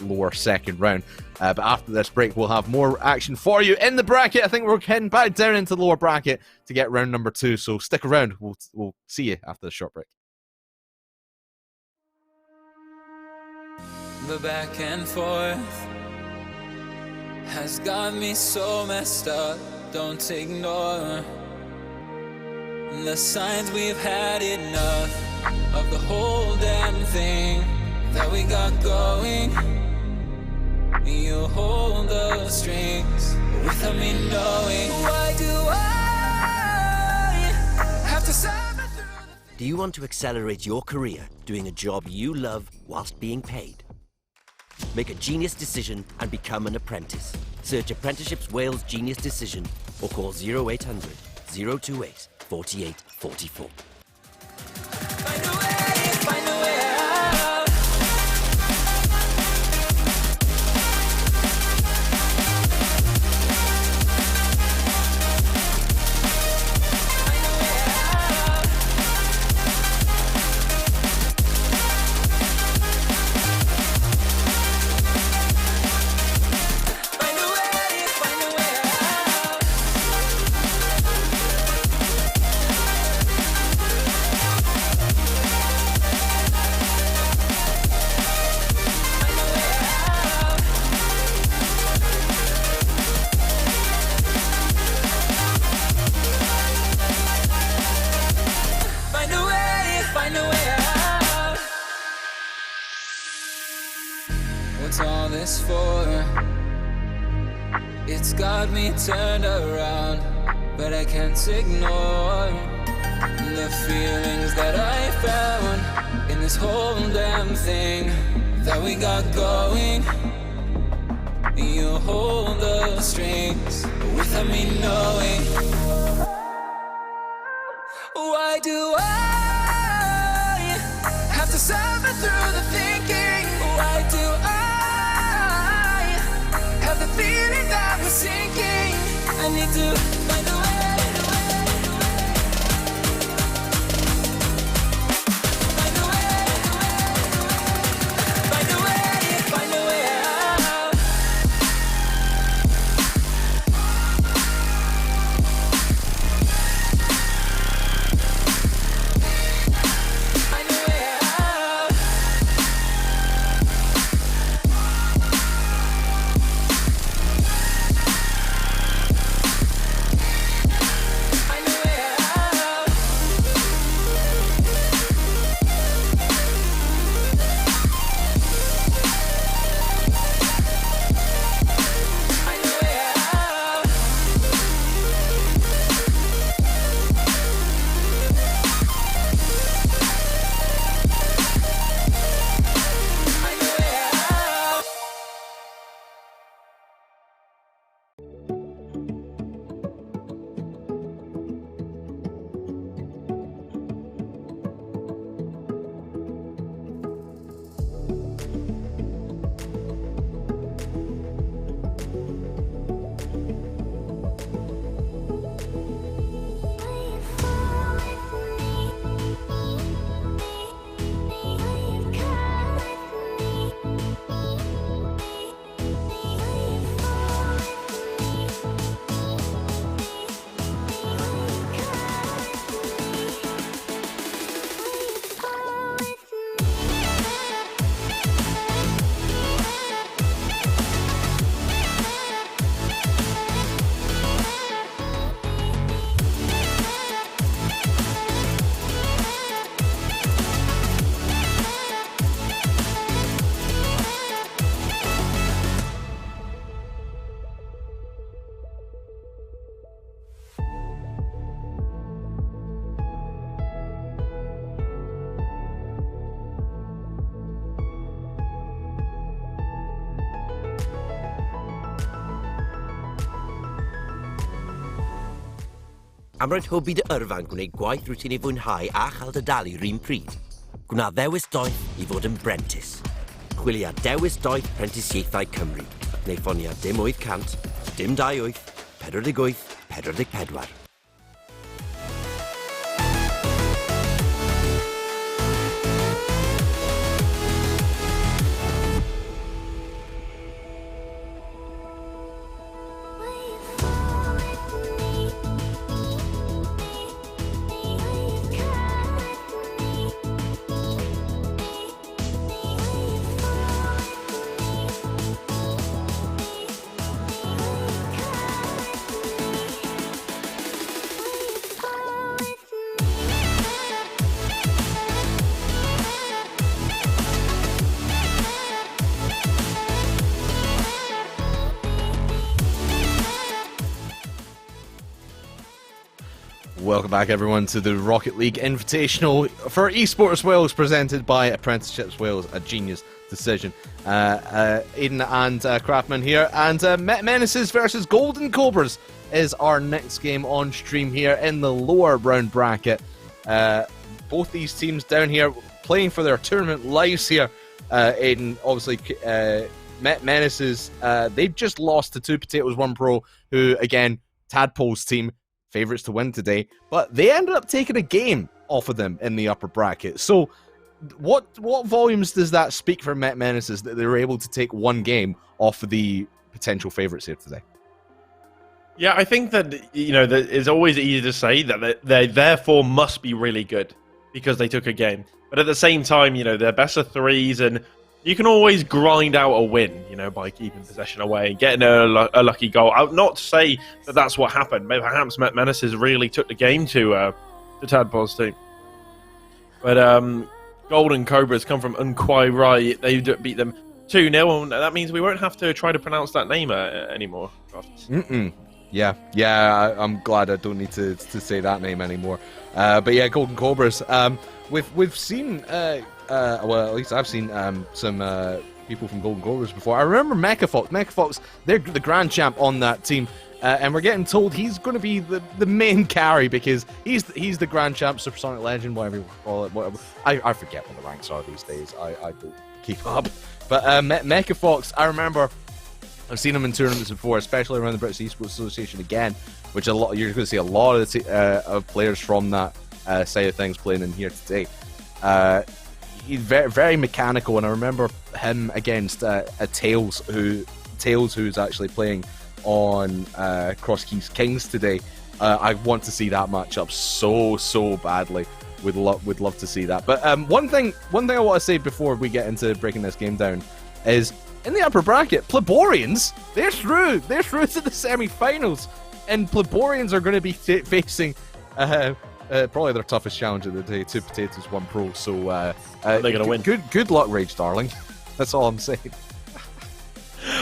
lower second round. But after this break, we'll have more action for you in the bracket. I think we're heading back down into the lower bracket to get round number 2. So stick around. We'll see you after the short break. The back and forth has got me so messed up. Don't ignore the signs. We've had enough of the whole damn thing that we got going. You hold the strings without me knowing. Why do I have to suffer through the... Do you want to accelerate your career doing a job you love whilst being paid? Make a genius decision and become an apprentice. Search Apprenticeships Wales Genius Decision or call 0800 028 4844. Find a way, find a way out. Find a way out. Find a way, find a way out. Find a way, find a way out. What's all this for? It's got me turned around, but I can't ignore the feelings that I found in this whole damn thing that we got going. You hold the strings without me knowing. Why do I have to suffer through the thinking? Why do I have the feeling that we're sinking? I need to find a way. Find a way. Find a way. Find a way out. Find a way out. am roed hybi dy yrfan gwneud gwaith rwyt ti'n ei fwynhau a chael dy dalu rhywun pryd. Gwna ddewis doeth I fod yn brentis. Chwilio ar dewis doeth Prentisiaethau Cymru. Neu ffonia dim 800, dim 28, 48, 44. Welcome back, everyone, to the Rocket League Invitational for EsportsWales, presented by Apprenticeships Wales, a genius decision. Aiden and Craftman here, and Menaces versus Golden Cobras is our next game on stream here in the lower round bracket. Both these teams down here playing for their tournament lives here. Aiden, obviously, Menaces, they've just lost to Two Potatoes One Pro, who, again, Tadpole's team, favourites to win today, but they ended up taking a game off of them in the upper bracket. So what volumes does that speak for Met Menaces that they were able to take one game off of the potential favourites here today? Yeah, I think that, that it's always easy to say that they therefore must be really good because they took a game. But at the same time, they're best of threes, and you can always grind out a win, by keeping possession away and getting a lucky goal. Not to say that that's what happened. Maybe perhaps Met Menaces really took the game to Tadpole's team. But Golden Cobras come from Unquai Rai. They beat them 2-0, and that means we won't have to try to pronounce that name anymore. Yeah, I'm glad I don't need to say that name anymore. But yeah, Golden Cobras. We've seen, well, at least I've seen some people from Golden Cobras before. I remember Mechafox. Mechafox, they're the grand champ on that team, and we're getting told he's going to be the main carry because he's the grand champ, supersonic legend, whatever you call it. Whatever. I forget what the ranks are these days. I don't keep up. But Mechafox, I remember I've seen him in tournaments before, especially around the British Esports Association again, which you're going to see a lot of players from that side of things playing in here today. He's very, very mechanical, and I remember him against Tails, who's actually playing on Cross Keys Kings today. I want to see that matchup so badly. Would love to see that. But one thing I want to say before we get into breaking this game down is in the upper bracket, Pleborians, they're through to the semi-finals, and Pleborians are going to be facing probably their toughest challenge of the day, Two Potatoes One Pro. So they're going to win. Good luck, Rage Darling. That's all I'm saying.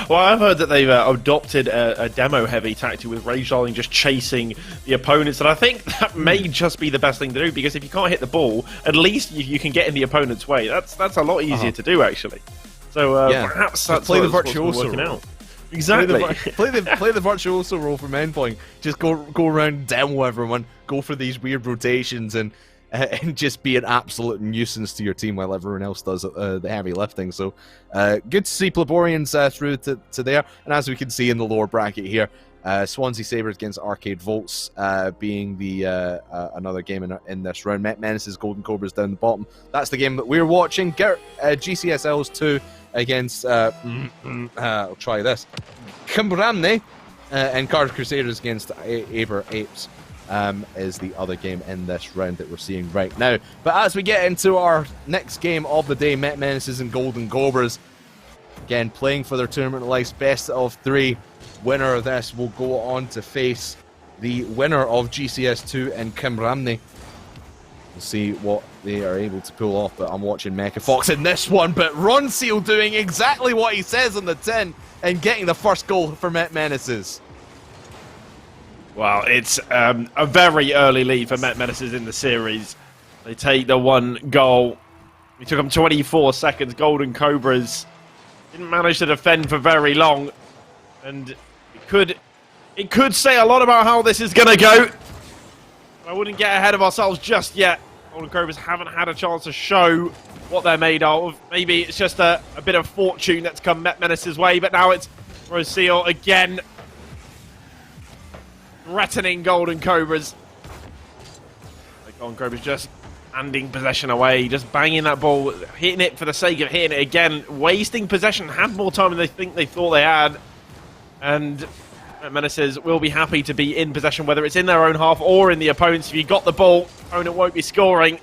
Well, I've heard that they've adopted a demo-heavy tactic with Rage Darling just chasing the opponents, and I think that may just be the best thing to do, because if you can't hit the ball, at least you can get in the opponent's way. That's a lot easier to do, actually. So perhaps that's play the what's virtuoso working role. out. Exactly. Play the virtuoso role from Endpoint. Just go around, demo everyone, go for these weird rotations, and just be an absolute nuisance to your team while everyone else does the heavy lifting. So good to see Pleborians through to there. And as we can see in the lower bracket here, Swansea Sabres against Arcade Volts being the another game in this round. Met Menaces, Golden Cobras down the bottom. That's the game that we're watching. GCSL's 2 against I'll try this, Cambramne, and Card Crusaders against Aber Apes is the other game in this round that we're seeing right now. But as we get into our next game of the day, Met Menaces and Golden Cobras, again playing for their tournament lives, best of 3. Winner of this will go on to face the winner of GCS2 and Cambramne. We'll see what they are able to pull off, but I'm watching Mechafox in this one, but Ronseal doing exactly what he says on the tin and getting the first goal for Met Menaces. Well, it's a very early lead for Met Menaces in the series. They take the one goal. It took them 24 seconds. Golden Cobras didn't manage to defend for very long, and it could say a lot about how this is going to go. I wouldn't get ahead of ourselves just yet. Golden Cobras haven't had a chance to show what they're made of. Maybe it's just a bit of fortune that's come Met Menace's way, but now it's Roseal again threatening Golden Cobras. The Golden Cobras just handing possession away, just banging that ball, hitting it for the sake of hitting it again, wasting possession, had more time than they thought they had. And Menaces will be happy to be in possession, whether it's in their own half or in the opponent's. If you got the ball, opponent won't be scoring.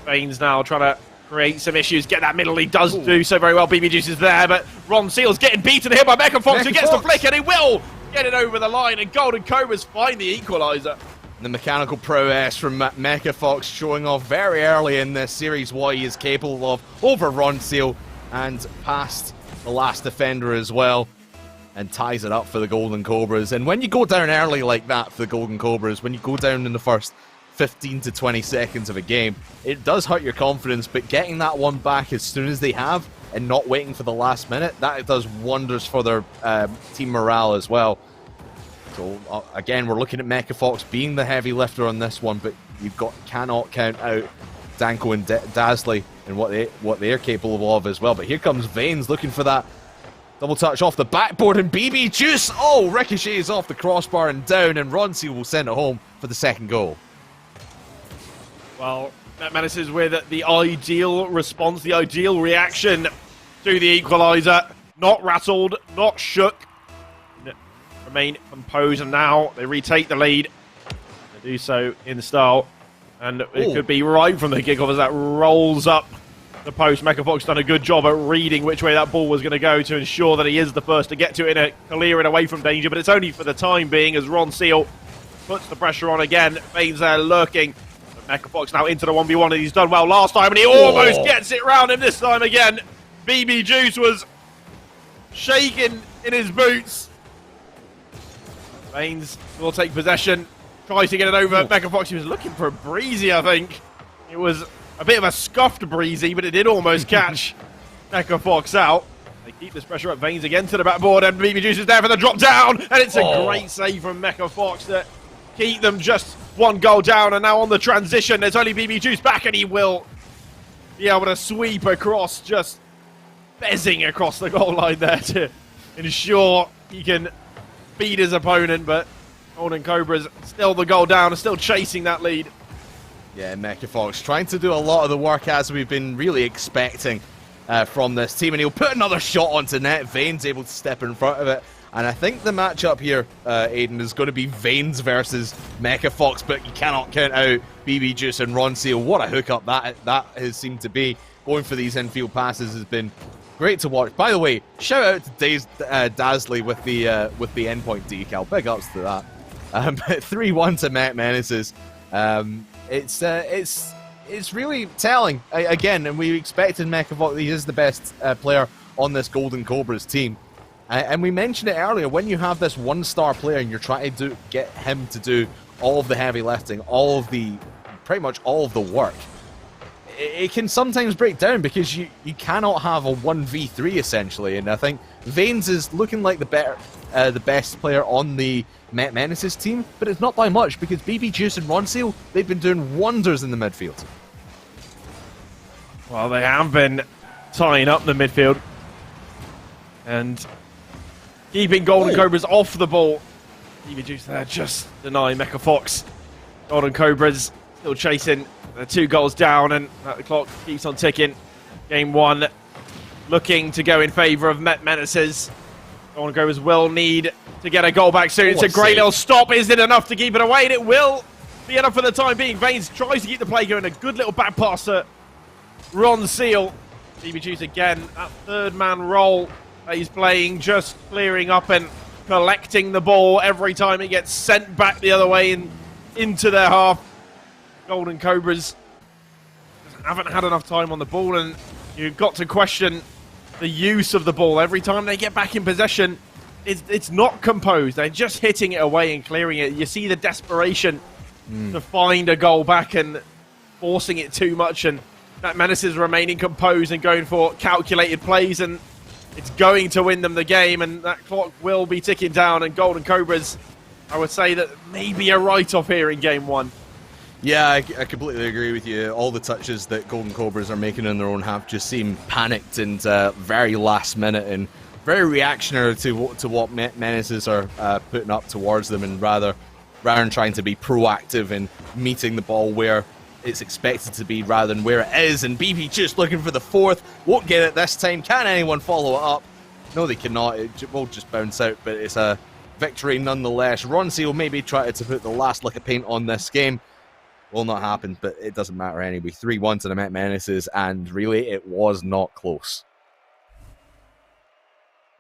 Baines now trying to create some issues, get that middle. He does do so very well. BB Juice is there, but Ron Seal's getting beaten here by Mecha Fox, who gets the flick, and he will get it over the line, and Golden Cobras find the equaliser. The mechanical prowess from Mecha Fox showing off very early in this series what he is capable of over Ron Seal and past the last defender as well, and ties it up for the Golden Cobras. And when you go down early like that for the Golden Cobras, when you go down in the first 15 to 20 seconds of a game, it does hurt your confidence, but getting that one back as soon as they have and not waiting for the last minute, that does wonders for their team morale as well. So again, we're looking at Mecha Fox being the heavy lifter on this one, but cannot count out Danko and Dasley and what they're capable of as well. But here comes Vanes looking for that double touch off the backboard, and BB Juice, ricochets off the crossbar and down, and Ronsi will send it home for the second goal. Well, Met Menaces with the ideal response, the ideal reaction to the equaliser. Not rattled, not shook. Remain composed, and now they retake the lead. They do so in style, and it could be right from the kickoff as that rolls up the post. Mecha Fox done a good job at reading which way that ball was going to go to ensure that he is the first to get to it in a clear and away from danger, but it's only for the time being as Ron Seal puts the pressure on again. Baines there lurking. But Mecha Fox now into the 1v1, and he's done well last time, and he almost gets it round him this time again. BB Juice was shaking in his boots. Baines will take possession, tries to get it over. Mecha Fox, he was looking for a breezy, I think. It was a bit of a scuffed breezy, but it did almost catch Mecha Fox out. They keep this pressure up. Vanes again to the backboard, and BB Juice is there for the drop down, and it's a great save from Mecha Fox to keep them just one goal down. And now on the transition, there's only BB Juice back, and he will be able to sweep across, just bezzing across the goal line there to ensure he can beat his opponent. But Golden Cobras still the goal down and still chasing that lead. Yeah, Mecha Fox trying to do a lot of the work as we've been really expecting from this team, and he'll put another shot onto net. Vane's able to step in front of it, and I think the matchup here, Aiden, is going to be Vanes versus Mecha Fox, but you cannot count out BB Juice and Ron Seal. What a hookup that has seemed to be. Going for these infield passes has been great to watch. By the way, shout out to Dasley with the endpoint decal. Big ups to that. 3-1 to Met Menaces. It's really telling again, and we expected Mecha Fox. He is the best player on this Golden Cobras team, and we mentioned it earlier. When you have this one-star player and you're trying to get him to do all of the heavy lifting, pretty much all of the work, it can sometimes break down because you cannot have a 1v3 essentially. And I think Vanes is looking like the best player on the Met Menaces team, but it's not by much because BB Juice and Ron Seal, they've been doing wonders in the midfield. Well, they have been tying up the midfield and keeping Golden Cobras off the ball. BB Juice there just denying Mecha Fox. Golden Cobras still chasing. They're 2 goals down, and the clock keeps on ticking. Game 1 looking to go in favour of Met Menaces. Golden Cobras will need to get a goal back soon. It's a great little stop. Is it enough to keep it away? And it will be enough for the time being. Vanes tries to keep the play going. A good little back pass to Ron Seal. BB Juice again, that third man role that he's playing, just clearing up and collecting the ball every time it gets sent back the other way and into their half. Golden Cobras haven't had enough time on the ball, and you've got to question the use of the ball. Every time they get back in possession, it's not composed. They're just hitting it away and clearing it. You see the desperation to find a goal back and forcing it too much, and that Menace is remaining composed and going for calculated plays, and it's going to win them the game, and that clock will be ticking down, and Golden Cobras I would say that maybe a write-off here in game one. Yeah, I completely agree with you. All the touches that Golden Cobras are making on their own half just seem panicked and very last minute and very reactionary to what Menaces are putting up towards them, and rather than trying to be proactive and meeting the ball where it's expected to be rather than where it is. And BB just looking for the fourth, won't get it this time. Can anyone follow it up? No, they cannot. It will just bounce out, but it's a victory nonetheless. Ronsi will maybe try to put the last lick of paint on this game. Will not happen, but it doesn't matter anyway. 3-1 to the Met Menaces, and really, it was not close.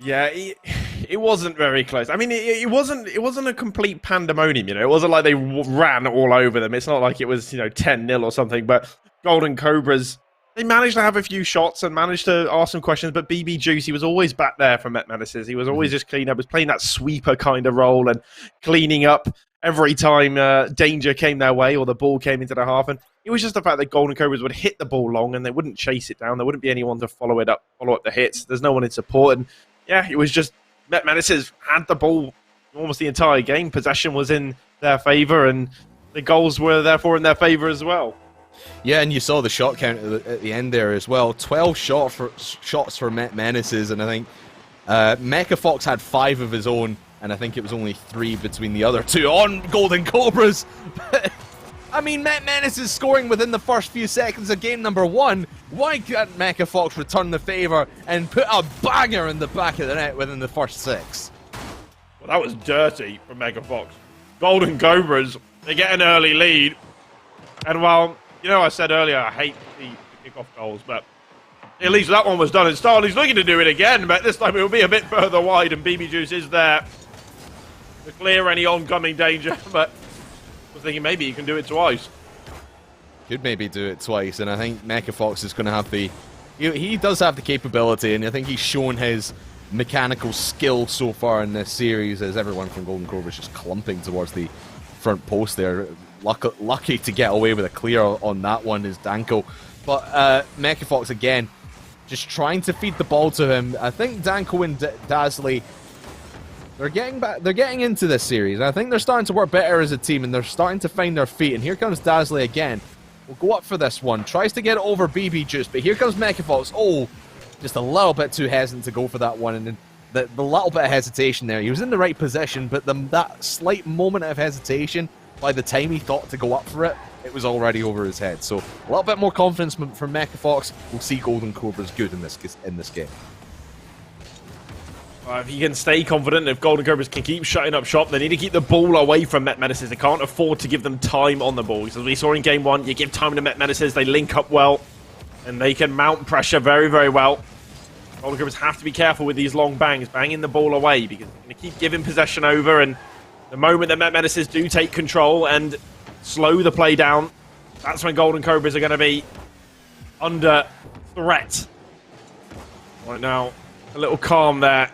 Yeah, it wasn't very close. I mean, it wasn't a complete pandemonium, you know. It wasn't like they ran all over them. It's not like it was, 10-0 or something. But Golden Cobras, they managed to have a few shots and managed to ask some questions. But BB Juice, he was always back there for Met Menaces. He was always just cleaning up. He was playing that sweeper kind of role and cleaning up every time danger came their way or the ball came into the half. And it was just the fact that Golden Cobras would hit the ball long and they wouldn't chase it down. There wouldn't be anyone to follow up the hits. There's no one in support. And yeah, it was just Met Menaces had the ball almost the entire game. Possession was in their favour, and the goals were therefore in their favour as well. Yeah, and you saw the shot count at the end there as well. 12 shots for Met Menaces, and I think Mecha Fox had 5 of his own, and I think it was only 3 between the other 2 on Golden Cobras. I mean, Met Menaces scoring within the first few seconds of game number 1. Why can't Mecha Fox return the favour and put a banger in the back of the net within the first 6? Well, that was dirty from Mecha Fox. Golden Cobras, they get an early lead. And while, I said earlier, I hate the kickoff goals, but at least that one was done in style. He's looking to do it again, but this time it will be a bit further wide, and BB Juice is there to clear any oncoming danger, but I was thinking maybe he can do it twice. Could maybe do it twice, and I think Mecha Fox is going to have the... He does have the capability, and I think he's shown his mechanical skill so far in this series, as everyone from Golden Cobra is just clumping towards the front post there. Lucky to get away with a clear on that one is Danko. But Mecha Fox, again, just trying to feed the ball to him. I think Danko and Dasley... They're getting into this series. I think they're starting to work better as a team, and they're starting to find their feet. And here comes Dasley again. We'll go up for this one. Tries to get it over BB Juice, but here comes Mecha Fox. Oh, just a little bit too hesitant to go for that one. And then the little bit of hesitation there. He was in the right position, but that slight moment of hesitation, by the time he thought to go up for it, it was already over his head. So a little bit more confidence from Mecha Fox. We'll see Golden Cobras good in this game. If he can stay confident, if Golden Cobras can keep shutting up shop, they need to keep the ball away from Met Menaces. They can't afford to give them time on the ball. As we saw in game 1, you give time to Met Menaces, they link up well, and they can mount pressure very, very well. Golden Cobras have to be careful with these long bangs, banging the ball away, because they're going to keep giving possession over, and the moment that Met Menaces do take control and slow the play down, that's when Golden Cobras are going to be under threat. Right now, a little calm there.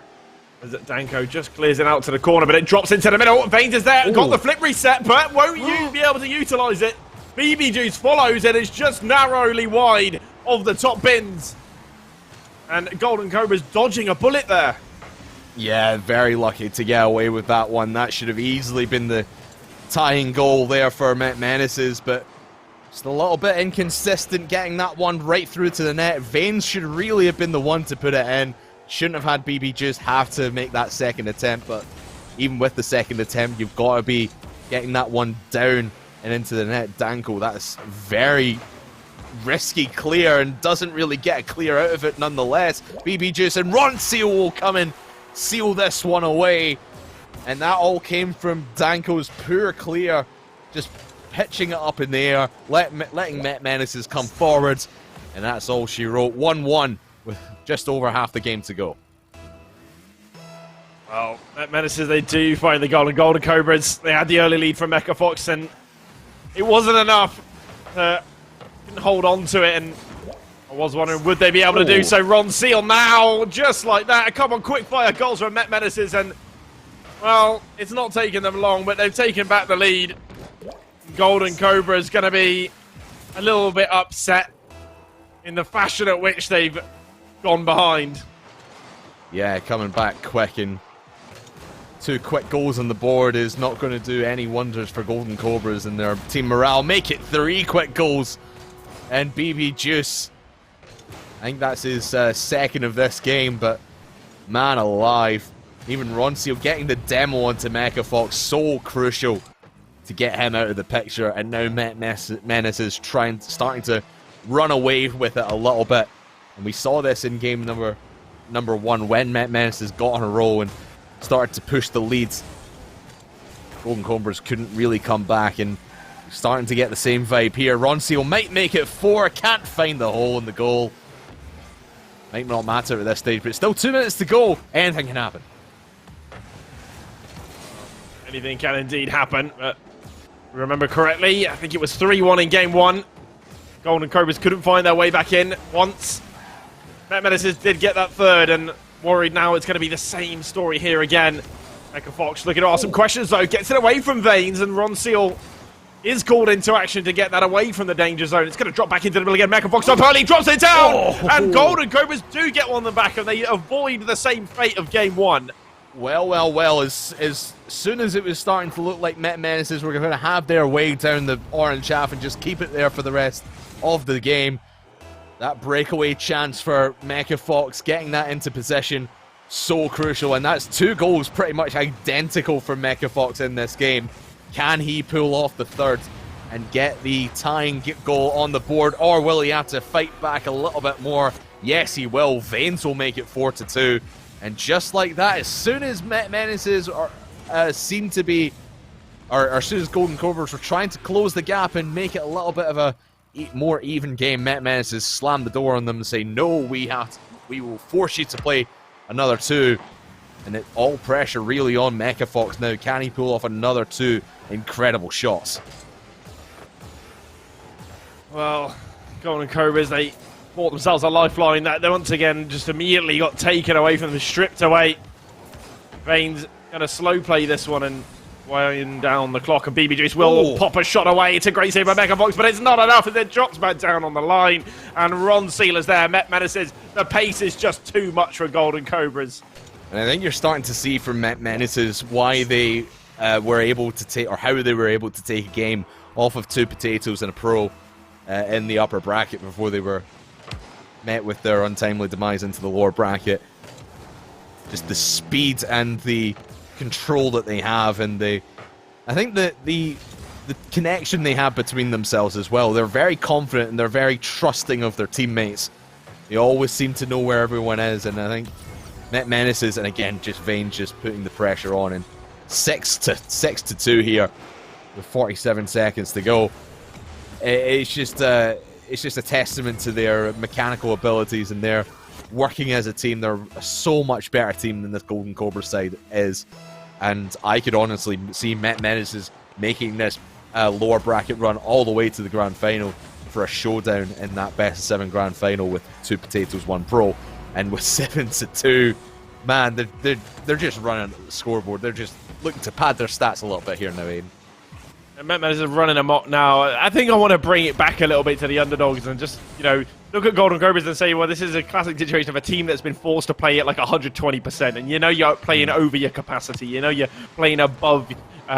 As Danko just clears it out to the corner, but it drops into the middle. Veins is there, got the flip reset, but won't you be able to utilise it? BB Juice follows it, it's just narrowly wide of the top bins. And Golden Cobra's dodging a bullet there. Yeah, very lucky to get away with that one. That should have easily been the tying goal there for Met Menaces, but just a little bit inconsistent getting that one right through to the net. Veins should really have been the one to put it in. Shouldn't have had BB Juice have to make that second attempt, but even with the second attempt, you've got to be getting that one down and into the net. Danko, that's very risky clear and doesn't really get a clear out of it nonetheless. BB Juice and Ron Seal will come and seal this one away. And that all came from Danko's poor clear, just pitching it up in the air, letting Met Menaces come forwards. And that's all she wrote. 1-1 with just over half the game to go. Well, Met Menaces, they do find the goal. And Golden Cobras, they had the early lead from Mecha Fox, and it wasn't enough to hold on to it. And I was wondering, would they be able to do so? Ron Seal now, just like that. Come on, quick fire goals from Met Menaces, and well, it's not taking them long, but they've taken back the lead. Golden Cobra is going to be a little bit upset in the fashion at which they've gone behind. Yeah, coming back quick and 2 quick goals on the board is not going to do any wonders for Golden Cobras and their team morale. Make it 3 quick goals. And BB Juice, I think that's his second of this game, but man alive. Even Roncio getting the demo onto Mecha Fox, so crucial to get him out of the picture. And now Met Menace is starting to run away with it a little bit. And we saw this in game number 1 when Met Menace has got on a roll and started to push the leads. Golden Cobras couldn't really come back, and starting to get the same vibe here. Roncio might make it 4, can't find the hole in the goal. Might not matter at this stage, but still 2 minutes to go. Anything can happen. Anything can indeed happen. Remember correctly, I think it was 3-1 in game 1. Golden Cobras couldn't find their way back in once. Met Menaces did get that third, and worried now it's going to be the same story here again. Mecha Fox looking to ask some questions though, gets it away from Veins, and Ron Seal is called into action to get that away from the danger zone. It's going to drop back into the middle again. Mecha Fox up early, drops it down, and Golden Cobras do get on the back, and they avoid the same fate of game 1. Well, as soon as it was starting to look like Met Menaces were going to have their way down the orange half and just keep it there for the rest of the game, that breakaway chance for Mecha Fox, getting that into position, so crucial. And that's 2 goals pretty much identical for Mecha Fox in this game. Can he pull off the third and get the tying goal on the board, or will he have to fight back a little bit more? Yes, he will. Veins will make it 4-2. And just like that, as soon as Met Menaces seem to be, or as soon as Golden Cobras were trying to close the gap and make it a little bit of a more even game, Met Menaces slam the door on them and say, no, we will force you to play another 2. And all pressure really on Mecha Fox now. Can he pull off another 2 incredible shots? Well, Golden Cobras, they bought themselves a lifeline that they once again just immediately got taken away from them, stripped away. Veins going to slow play this one and wind down the clock, and BB Juice will pop a shot away. It's a great save by Mecha Fox, but it's not enough, and it drops back down on the line. And Ron Sealer's there. Met Menaces, the pace is just too much for Golden Cobras. And I think you're starting to see from Met Menaces why they were able to take, or how they were able to take a game off of 2 potatoes and a pro in the upper bracket before they were met with their untimely demise into the lower bracket. Just the speed and the control that they have, and I think that the connection they have between themselves as well. They're very confident and they're very trusting of their teammates. They always seem to know where everyone is, and I think Met Menaces, and again, just Veins just putting the pressure on, and 6-2 here with 47 seconds to go. It's just a testament to their mechanical abilities, and they're working as a team. They're a so much better team than this Golden Cobra side is, and I could honestly see Met Menaces making this lower bracket run all the way to the grand final for a showdown in that best of 7 grand final with 2 potatoes, 1 pro. And with 7-2, man, they're just running the scoreboard. They're just looking to pad their stats a little bit here now, Aiden. And Met Menaces are running amok now. I think I want to bring it back a little bit to the underdogs and just, look at Golden Cobras and say, well, this is a classic situation of a team that's been forced to play at like 120%. And you're playing over your capacity. You're playing above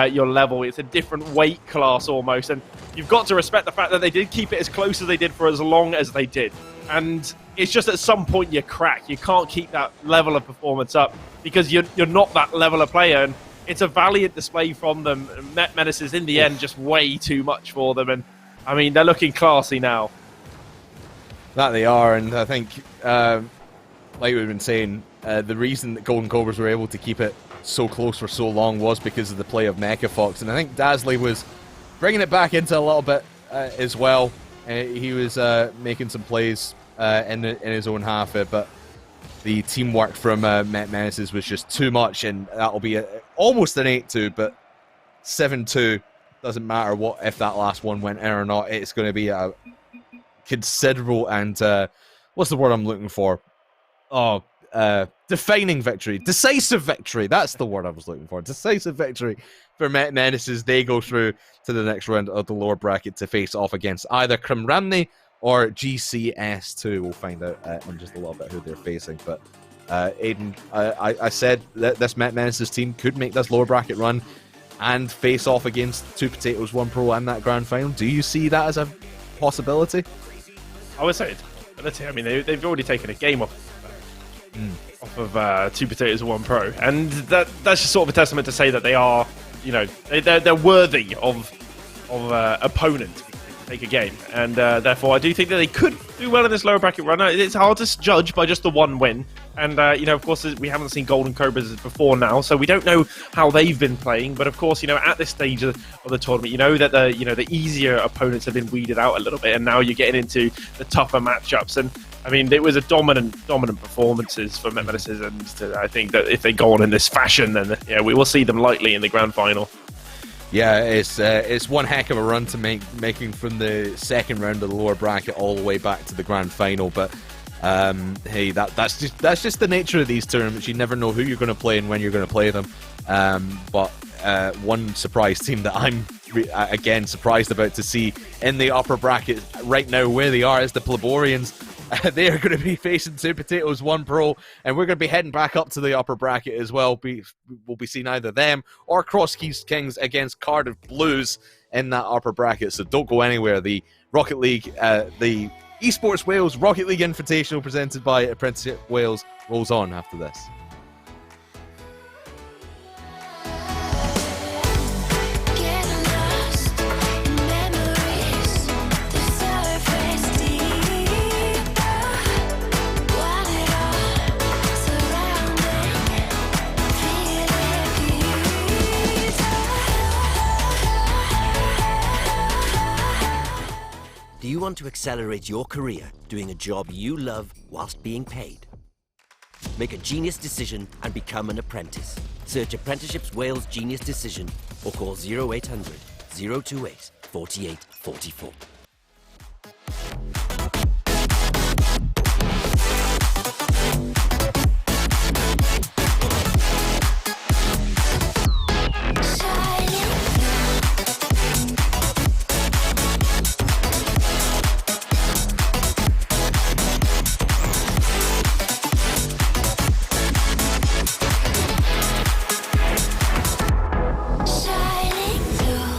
your level. It's a different weight class almost. And you've got to respect the fact that they did keep it as close as they did for as long as they did. And it's just at some point you crack. You can't keep that level of performance up because you're not that level of player. And it's a valiant display from them. Met Menaces, in the end, just way too much for them. And, I mean, they're looking classy now. That they are, and I think, like we've been saying, the reason that Golden Cobras were able to keep it so close for so long was because of the play of Mecha Fox. And I think Dasley was bringing it back into a little bit as well. He was making some plays in his own half, but the teamwork from Met Menaces was just too much, and that'll be almost an 8-2, but 7-2 doesn't matter if that last one went in or not. It's going to be a considerable and what's the word I'm looking for? Defining victory, decisive victory. That's the word I was looking for. Decisive victory for Met Menaces. They go through to the next round of the lower bracket to face off against either Crimramney or GCS2. We'll find out in just a little bit who they're facing. But Aiden, I said that this Met Menaces team could make this lower bracket run and face off against Two Potatoes, One Pro and that grand final. Do you see that as a possibility? I would say it's a possibility. I mean, they've already taken a game off of Two Potatoes and One Pro, and that's just sort of a testament to say that they are, they're worthy of opponent to take a game, and therefore I do think that they could do well in this lower bracket run. It's hard to judge by just the one win, and of course we haven't seen Golden Cobras before now, so we don't know how they've been playing. But of course, at this stage of the tournament, that the easier opponents have been weeded out a little bit, and now you're getting into the tougher matchups. And I mean, it was a dominant performances for Met Menaces, and I think that if they go on in this fashion, then we will see them likely in the grand final. Yeah, it's one heck of a run to making from the second round of the lower bracket all the way back to the grand final. But hey, that's just the nature of these tournaments. You never know who you're going to play and when you're going to play them. But one surprise team that I'm again surprised about to see in the upper bracket right now where they are is the Pleborians. They are going to be facing Two Potatoes, One Pro, and we're going to be heading back up to the upper bracket as well. We'll be seeing either them or Cross Keys Kings against Cardiff Blues in that upper bracket. So don't go anywhere. The Rocket League, the Esports Wales Rocket League Invitational presented by Apprenticeship Wales rolls on after this. Getting lost in memories, the surface deeper. Want it all surrounding, feel it. Do you want to accelerate your career doing a job you love whilst being paid? Make a genius decision and become an apprentice. Search Apprenticeships Wales Genius Decision or call 0800 028 4844. Shining through.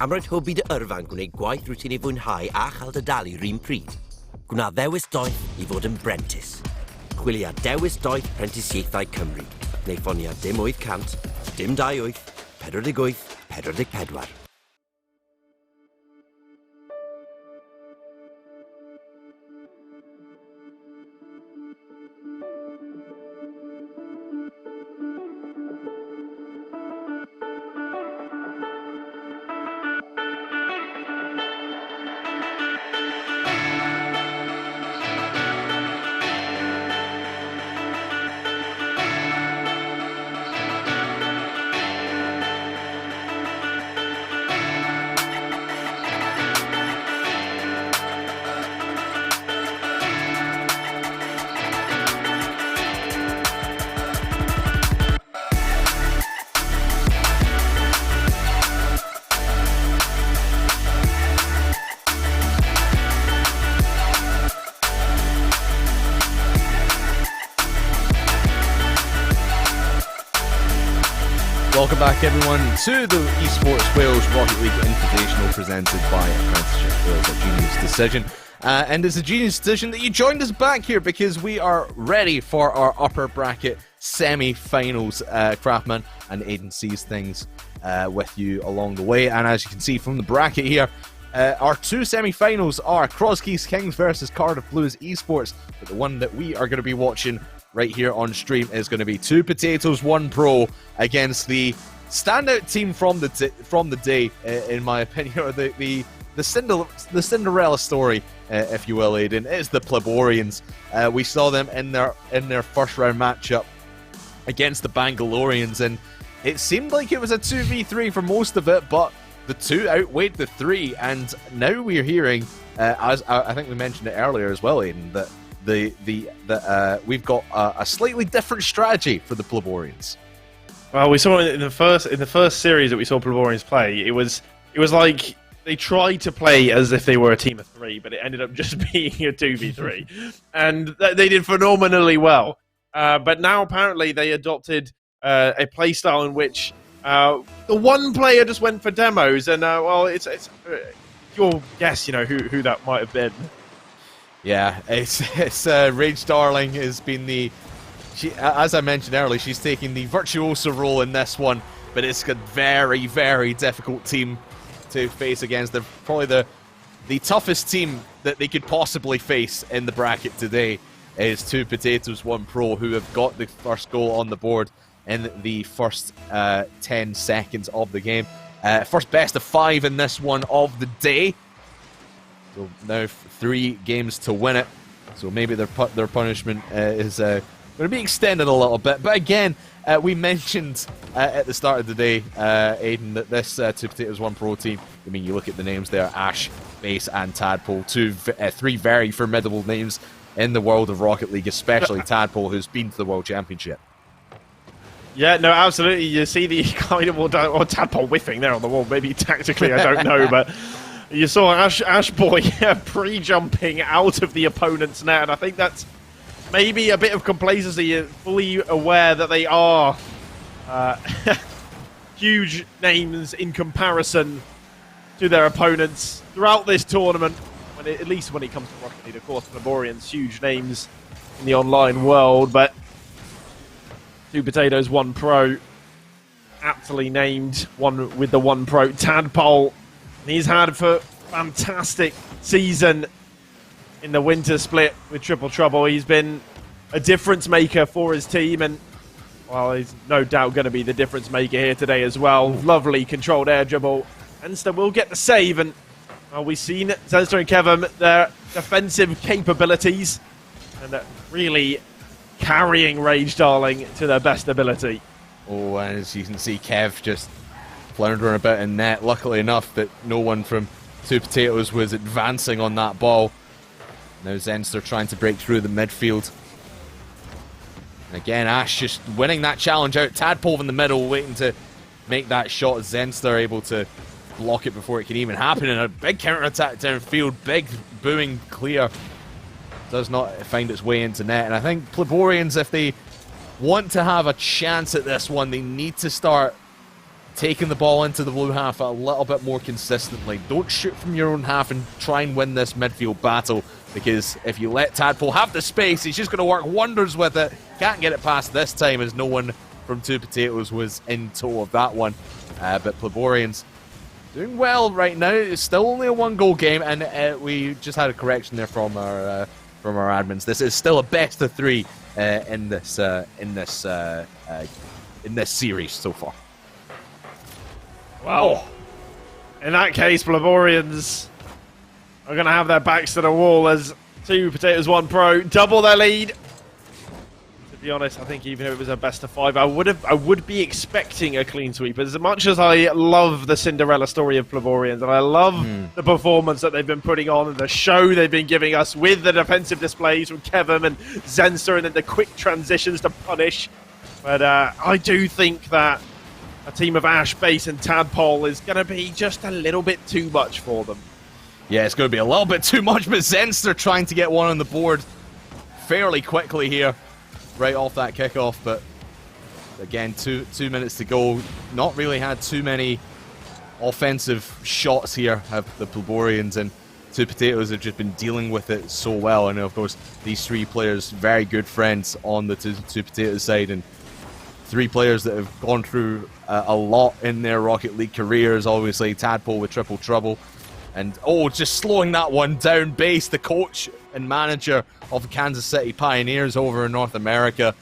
Am roed hyb i dy yrfa'n gwneud gwaith rwyt ti'n ei fwynhau a chael dy dalu rhywun pryd. Gwna ddewis doeth i fod yn brentis. Chwilio dewis doeth Prentisiaethau Cymru. Neu ffonia dim 800, dim 28, 48, 44. Welcome back, everyone, to the EsportsWales Rocket League Invitational presented by Apprenticeships Wales, a genius decision. And it's a genius decision that you joined us back here because we are ready for our upper bracket semi-finals. Craftman and Aiden sees things with you along the way. And as you can see from the bracket here, our two semi-finals are Crosskeys Kings versus Cardiff Blues Esports. But the one that we are going to be watching right here on stream is going to be 2 Potatoes, 1 Pro against the standout team from the day, in my opinion, or the Cinderella story, if you will, Aiden. It's the Pleborians. We saw them in their first round matchup against the Bangaloreans, and it seemed like it was a 2v3 for most of it, but the 2 outweighed the 3, and now we're hearing, as I think we mentioned it earlier as well, Aiden, that we've got a slightly different strategy for the Pleborians. Well, we saw in the first series that we saw Pleborians play, it was like they tried to play as if they were a team of 3, but it ended up just being a 2v3, and they did phenomenally well. But now apparently they adopted a play style in which the one player just went for demos, and well, it's your guess, who that might have been. Yeah, it's Rage Darling has been as I mentioned earlier, she's taking the virtuoso role in this one, but it's a very, very difficult team to face against. They're probably the toughest team that they could possibly face in the bracket today is 2 Potatoes, 1 Pro, who have got the first goal on the board in the first 10 seconds of the game. First best of 5 in this one of the day. So now 3 games to win it. So maybe their punishment is going to be extended a little bit. But again, we mentioned at the start of the day, Aiden, that this 2 Potatoes 1 Pro team, I mean, you look at the names there, Ash, Base and Tadpole, 3 very formidable names in the world of Rocket League, especially Tadpole, who's been to the World Championship. Yeah, no, absolutely. You see the kind of Tadpole whiffing there on the wall. Maybe tactically, I don't know, but you saw Ash Boy pre-jumping out of the opponent's net, and I think that's maybe a bit of complacency, fully aware that they are huge names in comparison to their opponents throughout this tournament, at least when it comes to Rocket League. Of course, Pleborians, huge names in the online world, but 2 Potatoes, 1 Pro, aptly named, one with the 1 Pro. Tadpole, he's had a fantastic season in the winter split with Triple Trouble. He's been a difference maker for his team, and well, he's no doubt going to be the difference maker here today as well. Lovely controlled air dribble. Enster will get the save, and we've seen Zenster and Kevin, their defensive capabilities, and really carrying Rage Darling to their best ability. Oh, and as you can see, Kev just floundering about in net. Luckily enough that no one from 2 Potatoes was advancing on that ball. Now Zenster trying to break through the midfield. And again, Ash just winning that challenge out. Tadpole in the middle waiting to make that shot. Zenster able to block it before it can even happen. And a big counter-attack downfield. Big booing clear. Does not find its way into net. And I think Pleborians, if they want to have a chance at this one, they need to start taking the ball into the blue half a little bit more consistently. Don't shoot from your own half and try and win this midfield battle, because if you let Tadpole have the space, he's just going to work wonders with it. Can't get it past this time, as no one from Two Potatoes was in tow of that one. But Pleborians doing well right now. It's still only a 1-goal game, and we just had a correction there from our admins. This is still a best of 3 in this series so far. Well, in that case, Pleborians are going to have their backs to the wall as Two Potatoes 1 Pro double their lead. To be honest, I think even if it was a best of 5, I would be expecting a clean sweep. As much as I love the Cinderella story of Pleborians, and I love the performance that they've been putting on and the show they've been giving us with the defensive displays from Kevin and Zenster, and then the quick transitions to punish. But I do think that a team of Ash, Base, and Tadpole is going to be just a little bit too much for them. Yeah, it's going to be a little bit too much, but Zenster trying to get one on the board fairly quickly here, right off that kickoff. But again, two minutes to go. Not really had too many offensive shots here, have the Pleborians, and Two Potatoes have just been dealing with it so well. And of course, these 3 players, very good friends on the Two Potatoes side, and 3 players that have gone through a lot in their Rocket League careers. Obviously, Tadpole with Triple Trouble. And, just slowing that one down. Base, the coach and manager of the Kansas City Pioneers over in North America,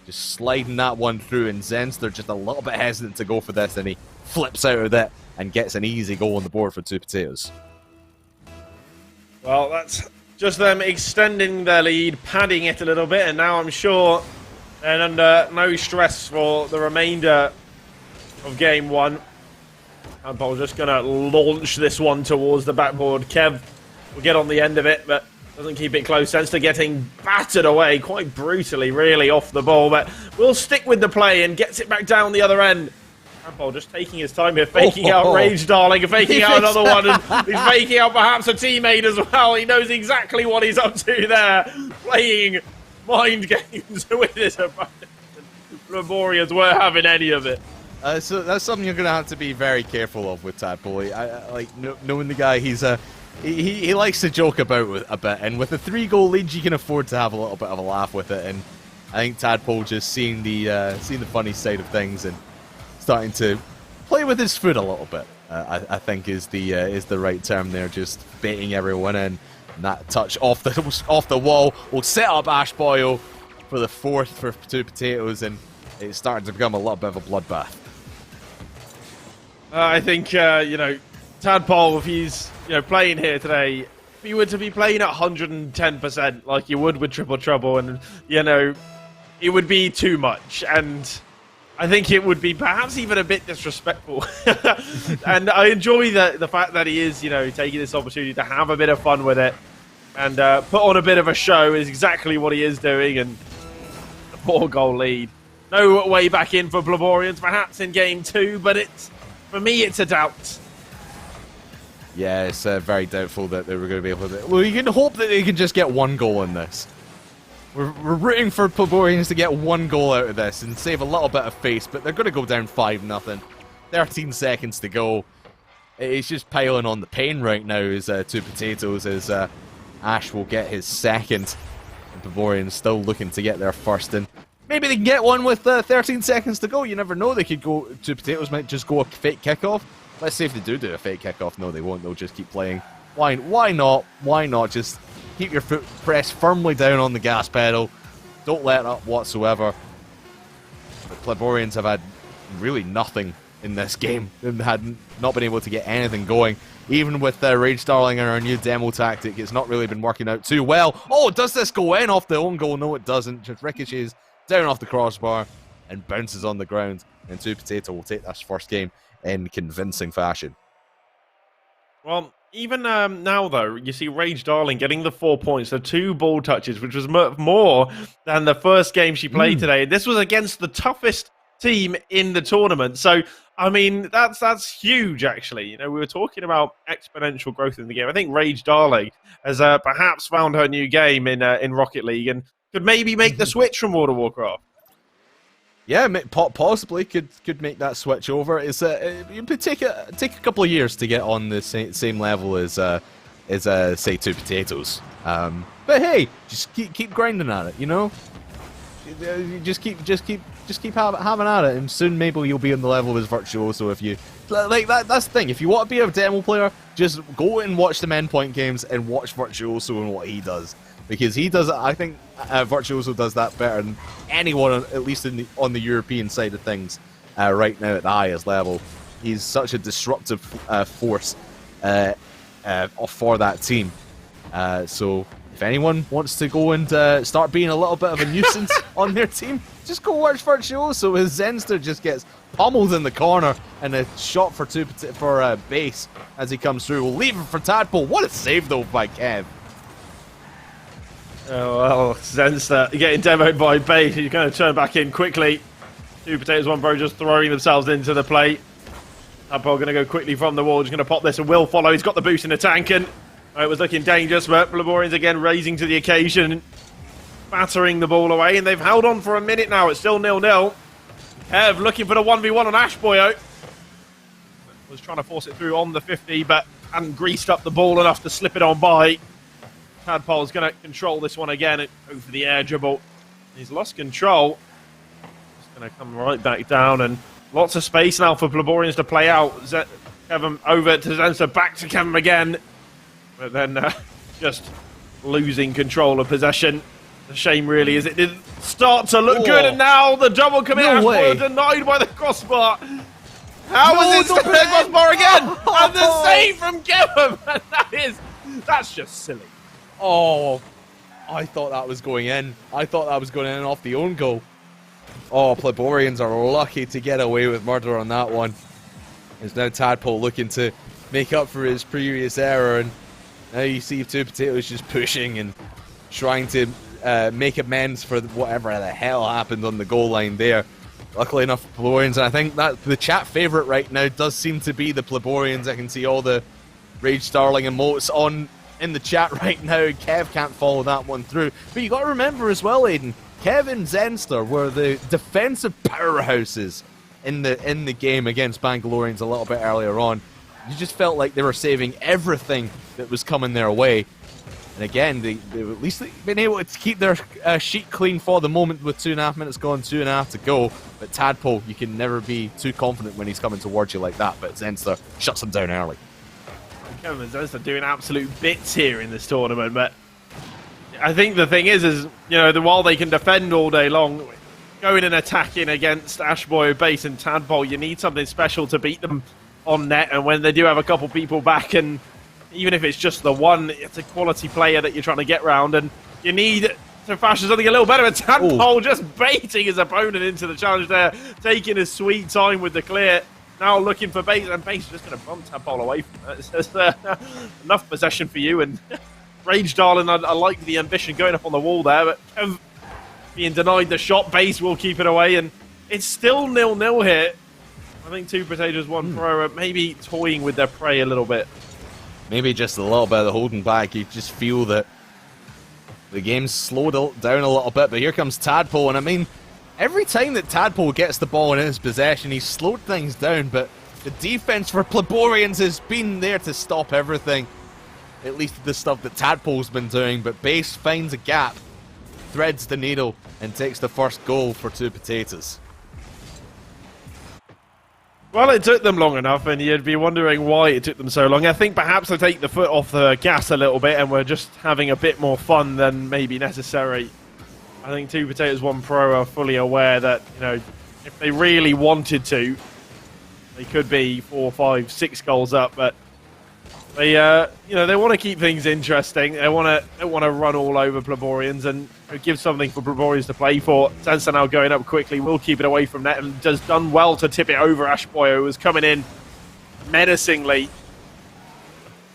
just sliding that one through. And Zenster just a little bit hesitant to go for this, and he flips out of it and gets an easy goal on the board for Two Potatoes. Well, that's just them extending their lead, padding it a little bit, and now I'm sure they're under no stress for the remainder of Game 1. Tadpole's just going to launch this one towards the backboard. Kev will get on the end of it, but doesn't keep it close. Zenster getting battered away quite brutally, really, off the ball, but will stick with the play and gets it back down the other end. Tadpole just taking his time here, faking out Rage Darling, and faking out another one, and he's faking out perhaps a teammate as well. He knows exactly what he's up to there, playing mind games with his opponent. Pleborians weren't having any of it. So that's something you're going to have to be very careful of with Tadpole. Knowing the guy, he likes to joke about a bit, and with a 3-goal lead, you can afford to have a little bit of a laugh with it. And I think Tadpole just seeing the funny side of things and starting to play with his foot a little bit, I think is the right term there. Just baiting everyone in. And that touch off the wall will set up Ash Boyle for the 4th for Two Potatoes, and it's starting to become a little bit of a bloodbath. I think, Tadpole, if he's playing here today, if he were to be playing at 110% like you would with Triple Trouble, and, it would be too much. And I think it would be perhaps even a bit disrespectful. And I enjoy the fact that he is, taking this opportunity to have a bit of fun with it and put on a bit of a show is exactly what he is doing. And a 4-goal lead. No way back in for Pleborians, perhaps in Game 2, but for me, it's a doubt. Yeah, it's very doubtful that they were going to be able to... Well, you can hope that they can just get 1 goal in this. We're rooting for Pleborians to get 1 goal out of this and save a little bit of face, but they're going to go down 5-0. 13 seconds to go. It's just piling on the pain right now as Two Potatoes, as Ash will get his 2nd. And Pleborians still looking to get their 1st, and maybe they can get one with 13 seconds to go. You never know. They could go... Two Potatoes might just go a fake kickoff. Let's see if they do a fake kickoff. No, they won't. They'll just keep playing. Why not? Why not? Just keep your foot pressed firmly down on the gas pedal. Don't let up whatsoever. The Pleborians have had really nothing in this game. They had not been able to get anything going. Even with Rage Darling and our new demo tactic, it's not really been working out too well. Oh, does this go in off the own goal? No, it doesn't. Just ricochets down off the crossbar and bounces on the ground. And Two Potato will take this 1st game in convincing fashion. Well, even now, though, you see Rage Darling getting the 4 points, the 2 ball touches, which was more than the first game she played today. This was against the toughest team in the tournament. So, I mean, that's huge, actually. We were talking about exponential growth in the game. I think Rage Darling has perhaps found her new game in Rocket League and could maybe make the switch from World of Warcraft. Yeah, possibly could make that switch over. It would take a couple of years to get on the same level as say Two Potatoes. But hey, just keep grinding at it, you know. Just keep having at it, and soon maybe you'll be on the level as Virtuoso. If you like that's the thing. If you want to be a demo player, just go and watch the Endpoint games and watch Virtuoso and what he does, because he does. I think Virtuoso does that better than anyone, at least on the European side of things right now at the highest level. He's such a disruptive force for that team. So if anyone wants to go and start being a little bit of a nuisance on their team, just go watch Virtuoso. His Zenster just gets pummeled in the corner, and a shot for base as he comes through. We'll leave him for Tadpole. What a save though by Kev. Oh, well, Zenster getting demoed by base. He's going to turn back in quickly. Two Potatoes, one Bro just throwing themselves into the plate. Tadpole going to go quickly from the wall. Just going to pop this and will follow. He's got the boost in the tank, and it was looking dangerous, but Blaborians again raising to the occasion, battering the ball away, and they've held on for a minute now. It's still 0-0. Kev looking for the 1v1 on Ashboyo. Was trying to force it through on the 50, but hadn't greased up the ball enough to slip it on by. Tadpole's going to control this one again and go for the air dribble. He's lost control. He's going to come right back down, and lots of space now for Blaborians to play out. Kevin over to Zenster, back to Kevin again. But then just losing control of possession. The shame really is it didn't start to look good, and now the double commit. Ashboy denied by the crossbar. How was it the crossbar again? And the save from Kevin. That's just silly. Oh, I thought that was going in. I thought that was going in off the own goal. Oh, Pleborians are lucky to get away with murder on that one. It's now Tadpole looking to make up for his previous error, and now you see Two Potatoes just pushing and trying to make amends for whatever the hell happened on the goal line there. Luckily enough for Pleborians, and I think that the chat favourite right now does seem to be the Pleborians. I can see all the Rage Starling emotes in the chat right now. Kev can't follow that one through. But you got to remember as well, Aiden, Kev and Zenster were the defensive powerhouses in the game against Bangaloreans a little bit earlier on. You just felt like they were saving everything that was coming their way. And again, they at least been able to keep their sheet clean for the moment with 2.5 minutes gone, 2.5 to go. But Tadpole, you can never be too confident when he's coming towards you like that. But Zenster shuts him down early. Kevin and Zenster doing absolute bits here in this tournament. But I think the thing is while they can defend all day long, going and attacking against Ashboy, Base and Tadpole, you need something special to beat them on net. And when they do have a couple people back, and even if it's just the one, it's a quality player that you're trying to get round, and you need to fashion something a little better. And Tadpole just baiting his opponent into the challenge there, taking his sweet time with the clear. Now looking for Base, and Base is just going to bump Tadpole away from it. It's enough possession for you. And Rage Darling, I like the ambition going up on the wall there, but Kev being denied the shot. Base will keep it away, and it's still 0-0 here. I think Two Potatoes, one Pro are maybe toying with their prey a little bit. Maybe just a little bit of the holding back. You just feel that the game's slowed down a little bit, but here comes Tadpole, and I mean, every time that Tadpole gets the ball in his possession, he's slowed things down, but the defense for Pleborians has been there to stop everything. At least the stuff that Tadpole's been doing, but Base finds a gap, threads the needle, and takes the first goal for Two Potatoes. Well, it took them long enough, and you'd be wondering why it took them so long. I think perhaps they take the foot off the gas a little bit, and we're just having a bit more fun than maybe necessary. I think Two Potatoes, one Pro are fully aware that, if they really wanted to, they could be 4, 5, 6 goals up, but they, they want to keep things interesting. They want to run all over Pleborians and give something for Pleborians to play for. Zenster now going up quickly, will keep it away from net, and has done well to tip it over Ashboy, who was coming in menacingly.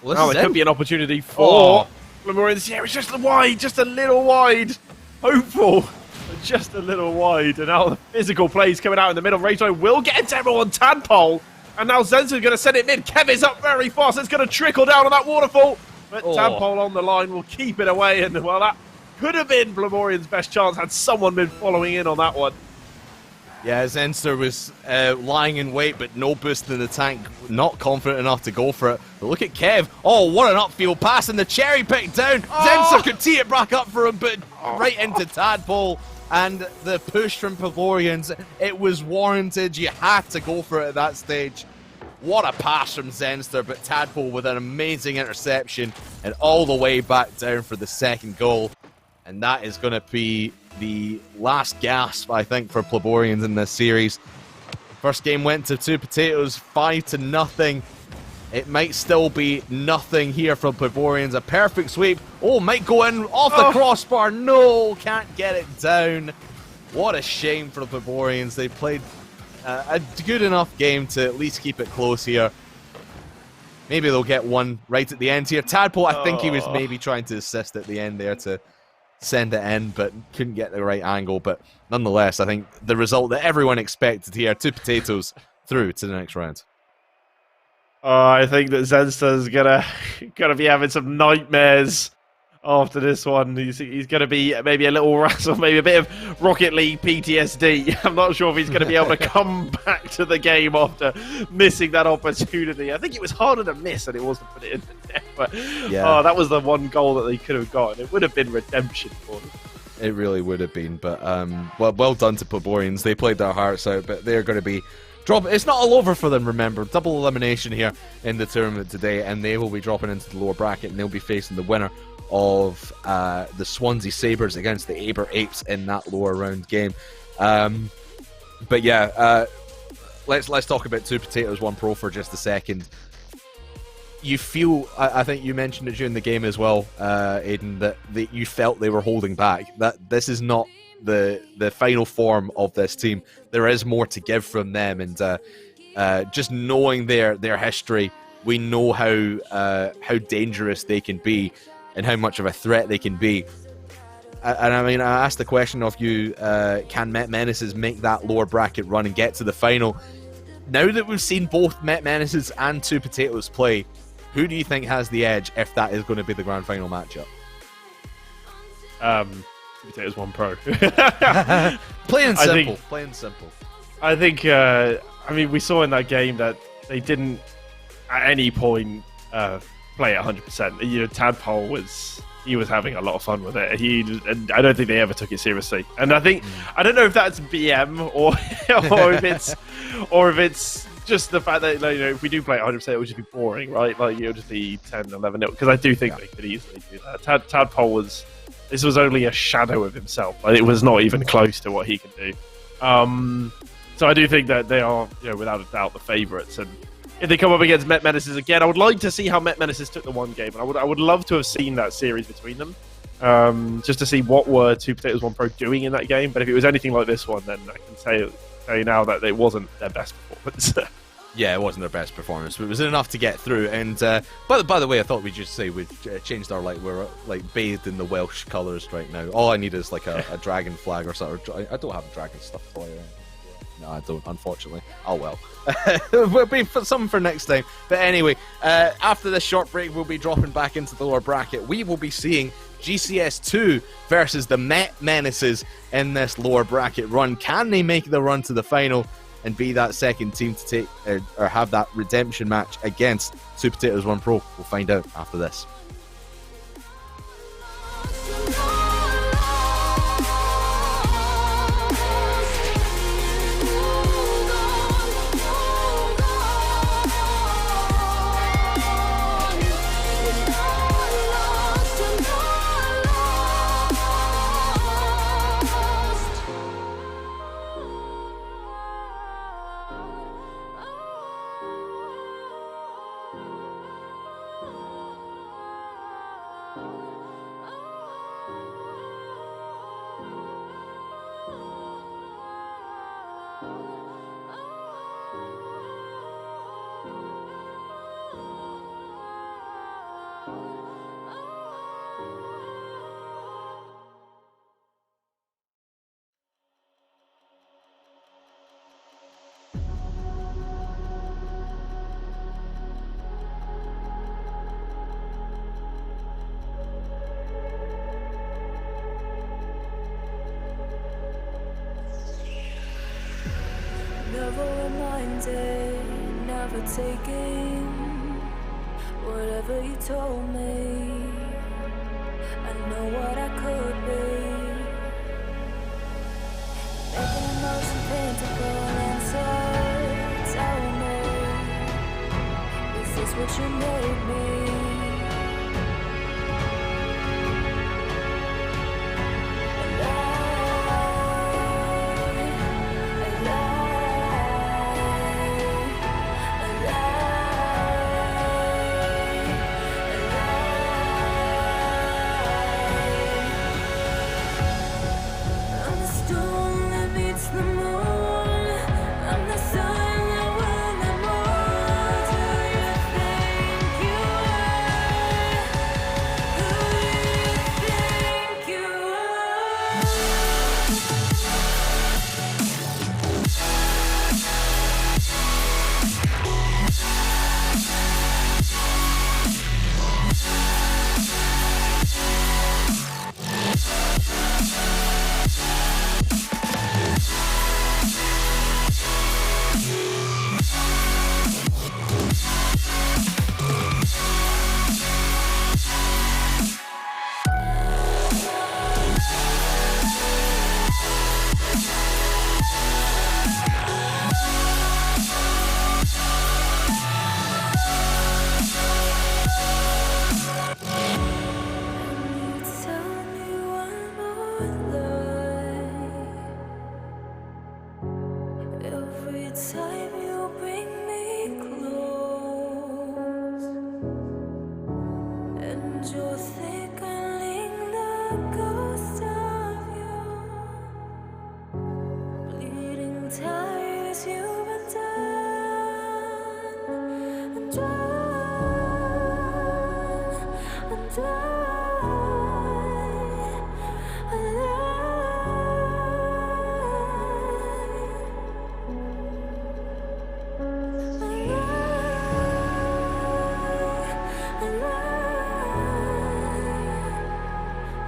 Well, now there could be an opportunity for Pleborians. Yeah, it's just wide, just a little wide. Hopeful, but just a little wide. And now the physical plays coming out in the middle. Raytime will get a demo on Tadpole. And now Zenster's going to send it mid. Kev is up very fast. It's going to trickle down on that waterfall. But Tadpole on the line will keep it away. And, well, that could have been Blaborian's best chance had someone been following in on that one. Yeah, Zenster was lying in wait, but no boost in the tank. Not confident enough to go for it. But look at Kev. Oh, what an upfield pass, and the cherry pick down. Zenster could tee it back up for him, but right into Tadpole. And the push from Pavorians, it was warranted. You had to go for it at that stage. What a pass from Zenster, but Tadpole with an amazing interception and all the way back down for the second goal. And that is going to be the last gasp, I think, for Pleborians in this series. First game went to 2 Potatoes, 5-0. It might still be nothing here from Pleborians. A perfect sweep. Oh, might go in off the crossbar. No, can't get it down. What a shame for the Pleborians. They played a good enough game to at least keep it close here. Maybe they'll get one right at the end here. Tadpole, I think he was maybe trying to assist at the end there to send it in, but couldn't get the right angle. But nonetheless, I think the result that everyone expected here, 2 Potatoes through to the next round. I think that Zenster's gonna be having some nightmares after this one. He's gonna be maybe a little razzle, maybe a bit of Rocket League PTSD. I'm not sure if he's gonna be able to come back to the game after missing that opportunity. I think it was harder to miss than it was to put it in the net. But yeah, that was the one goal that they could have gotten. It would have been redemption for them. It really would have been. But well done to Pleborians. They played their hearts out, but they're going to be it's not all over for them, remember. Double elimination here in the tournament today, and they will be dropping into the lower bracket, and they'll be facing the winner of the Swansea Sabres against the Aber Apes in that lower round game. But yeah, let's talk about 2 Potatoes, 1 Pro for just a second. You feel, I think you mentioned it during the game as well, Aidan, that you felt they were holding back. That this is not the final form of this team. There is more to give from them, and just knowing their history, we know how dangerous they can be and how much of a threat they can be. And I mean, I asked the question of you, can Met Menaces make that lower bracket run and get to the final? Now that we've seen both Met Menaces and 2 Potatoes play, who do you think has the edge if that is going to be the grand final matchup? 2 Potatoes, 1 Pro. Plain simple. I think, I mean, we saw in that game that they didn't at any point play at 100%. You know, Tadpole was having a lot of fun with it. And I don't think they ever took it seriously. And I think I don't know if that's BM or if it's just the fact that, you know, if we do play at 100%, it would just be boring, right? Like, it'll just be 10-11 because I do think they could easily do that. Tadpole this was only a shadow of himself. Like, it was not even close to what he can do. So I do think that they are, you know, without a doubt, the favourites. And if they come up against Met Menaces again, I would like to see how Met Menaces took the one game. And I would love to have seen that series between them, just to see what were 2 Potatoes, 1 Pro doing in that game. But if it was anything like this one, then I can say now that it wasn't their best performance. Yeah, it wasn't their best performance, but it was enough to get through. And by the way, I thought we'd just say we'd changed our we're like bathed in the Welsh colours right now. All I need is like a dragon flag or something. I don't have a dragon stuff toy. No, I don't, unfortunately. Oh well. We'll be something for next time. But anyway, after this short break, we'll be dropping back into the lower bracket. We will be seeing GCS 2 versus the Met Menaces in this lower bracket run. Can they make the run to the final and be that second team to take or have that redemption match against 2 Potatoes, 1 Pro? We'll find out after this. blinded, never taking whatever you told me. I know what I could be. Making emotion paintable answers. Tell me, is this what you made me? I'm the storm that meets the moon. I'm the sun that will not move. Do you think you are? Who do you think you tell me one more lie? Every time you bring me close, and you're thickening the ghost of you, bleeding tires you've undone, undone. I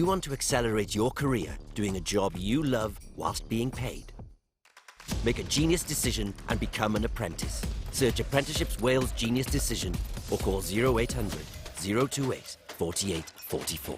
you want to accelerate your career doing a job you love whilst being paid? Make a genius decision and become an apprentice. Search Apprenticeships Wales Genius Decision or call 0800 028 4844.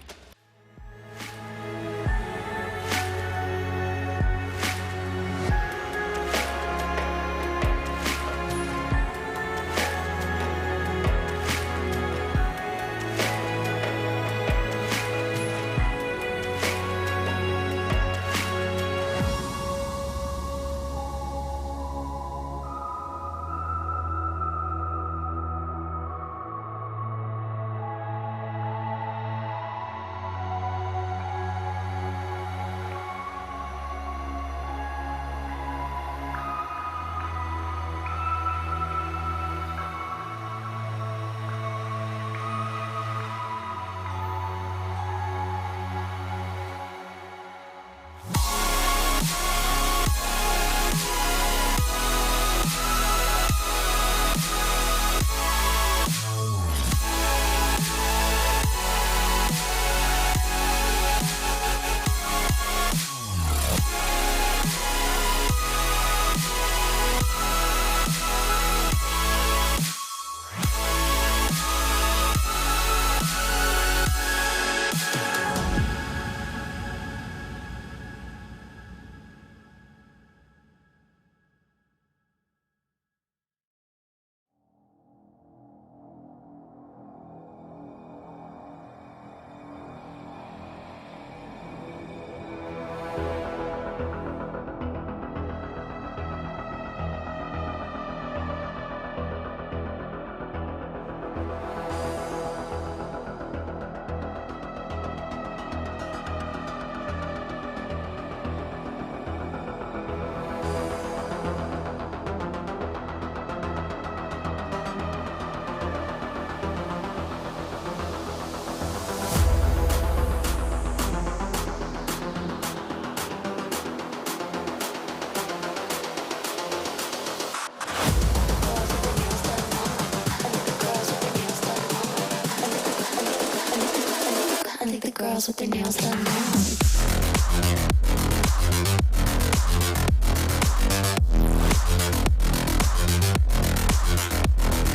Girls with their nails done now.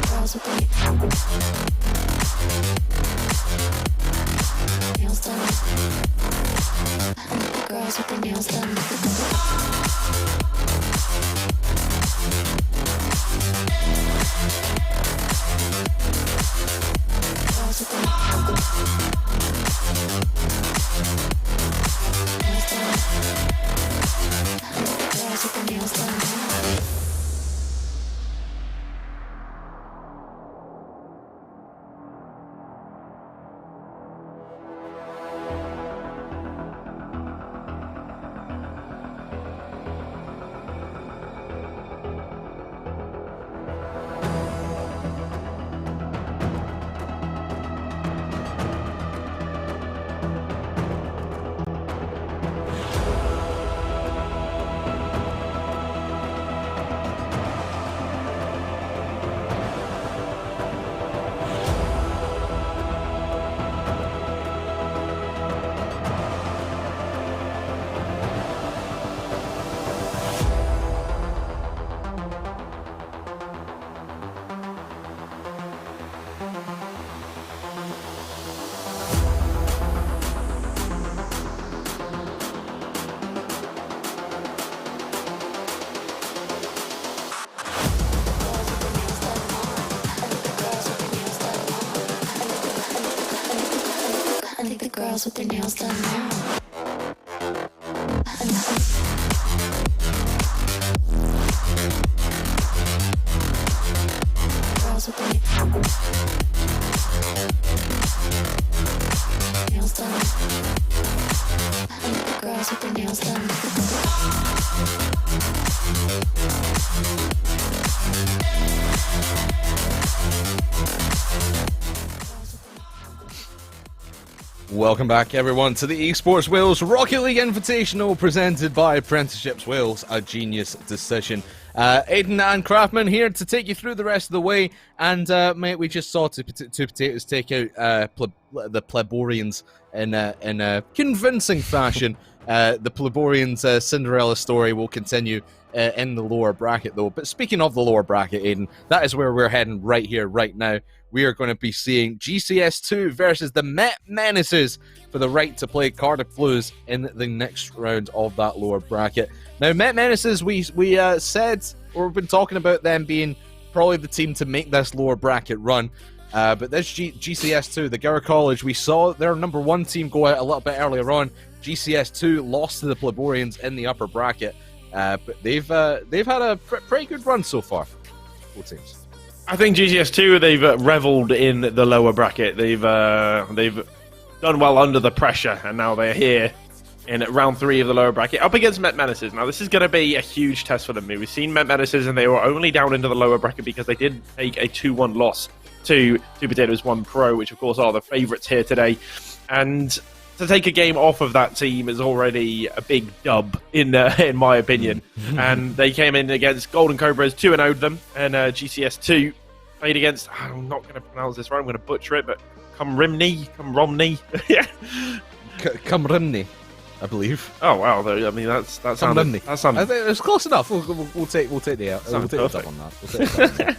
Girls with their nails done. Girls with their nails done. Girls with their nails done. I think the girls with their nails done now. Girls with their nails done. I think the girls with their nails done. Welcome back, everyone, to the Esports Wales Rocket League Invitational presented by Apprenticeships Wales, a genius decision. Aiden and Craftman here to take you through the rest of the way. And, mate, we just saw Two Potatoes take out the Pleborians in a convincing fashion. The Pleborians' Cinderella story will continue in the lower bracket, though. But speaking of the lower bracket, Aiden, that is where we're heading right here, right now. We are going to be seeing GCS2 versus the Met Menaces for the right to play Cardiff Blues in the next round of that lower bracket. Now, Met Menaces, we said, or we've been talking about them being probably the team to make this lower bracket run. But this GCS2, the Gower College, we saw their number one team go out a little bit earlier on. GCS2 lost to the Pleborians in the upper bracket. But they've had a pretty good run so far, both teams. I think GCS2, they've reveled in the lower bracket. They've done well under the pressure, and now they're here in round 3 of the lower bracket up against Met Menaces. Now, this is going to be a huge test for them. We've seen Met Menaces, and they were only down into the lower bracket because they did take a 2-1 loss to Two Potatoes 1 Pro, which, of course, are the favourites here today. And to take a game off of that team is already a big dub, in my opinion. And they came in against Golden Cobras, 2-0'd them, and GCS2 played against, I'm not going to pronounce this right, I'm going to butcher it, but Cumrimney? Yeah. Cumrimney, I believe. Oh wow! I mean, that sounded. That sounded. I think it's close enough. We'll take the dub on that. We'll take the dub on that.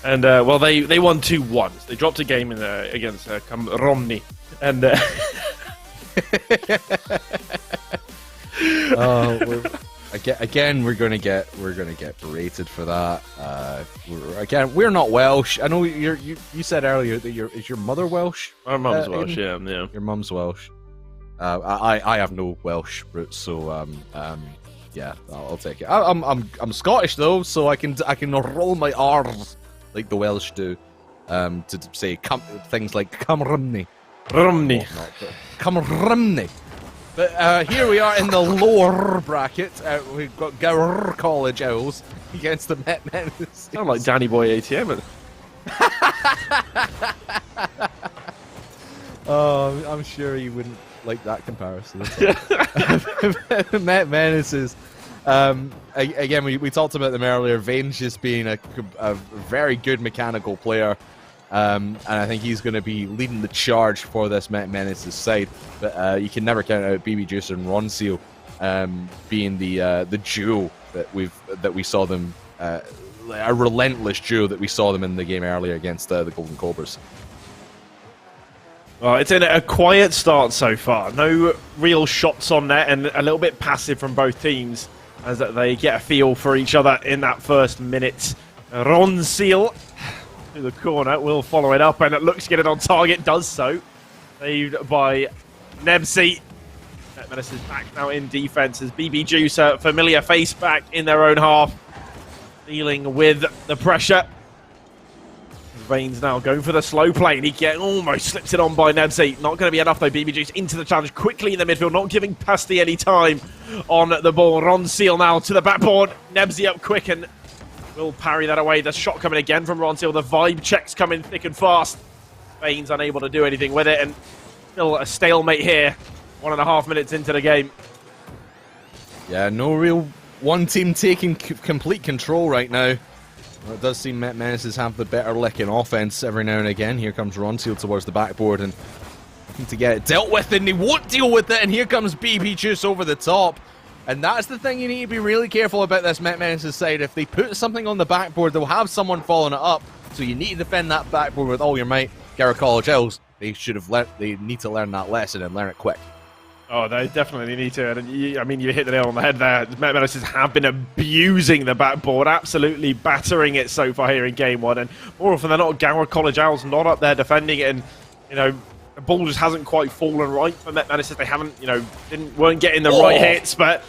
And well, they won 2-1. They dropped a game against Romney, and again, we're gonna get berated for that. We're not Welsh. I know you said earlier that is your mother Welsh? My mum's Welsh. Yeah. Your mum's Welsh. I have no Welsh roots, so yeah, I'll take it. I'm Scottish though, so I can roll my R's like the Welsh do, to say things like Cumrimney. Cumrimney. But here we are in the lower bracket. We've got Gower College Owls against the Met Menaces. Sound like Danny Boy ATM. Oh, I'm sure you wouldn't like that comparison. Met Menaces. Again, we talked about them earlier. Vane's just being a very good mechanical player. And I think he's going to be leading the charge for this Met Menaces side. But you can never count out BB Juicer and Ron Seal being the duo that we saw them, a relentless duo that we saw them in the game earlier against the Golden Cobras. Well, it's in a quiet start so far. No real shots on net, and a little bit passive from both teams as they get a feel for each other in that first minute. Ron Seal to the corner, will follow it up, and it looks to get it on target, does so. Saved by Nebsy. Met Menaces back now in defense as BB Juicer, familiar face back in their own half, dealing with the pressure. Vane's now going for the slow play, and he almost slips it on by Nebsy. Not going to be enough though. BB Juice into the challenge quickly in the midfield, not giving Pasty any time on the ball. Ron Seal now to the backboard. Nebsy up quick and will parry that away. The shot coming again from Ron Seal. The vibe checks coming thick and fast. Vane's unable to do anything with it, and still a stalemate here. 1.5 minutes into the game. Yeah, no real one team taking complete control right now. Well, it does seem Met Menaces have the better lick in offense every now and again. Here comes Ron Seal towards the backboard and looking to get it dealt with, and he won't deal with it. And here comes BB Juice over the top. And that's the thing you need to be really careful about this Met Menaces side. If they put something on the backboard, they'll have someone following it up. So you need to defend that backboard with all your might. Gower College Owls, they need to learn that lesson and learn it quick. Oh, they definitely need to. And you hit the nail on the head there. Met Menaces have been abusing the backboard, absolutely battering it so far here in game 1. And more often than not, Gower College Owls not up there defending it. And, the ball just hasn't quite fallen right for Met Menaces. They haven't, weren't getting the right hits. But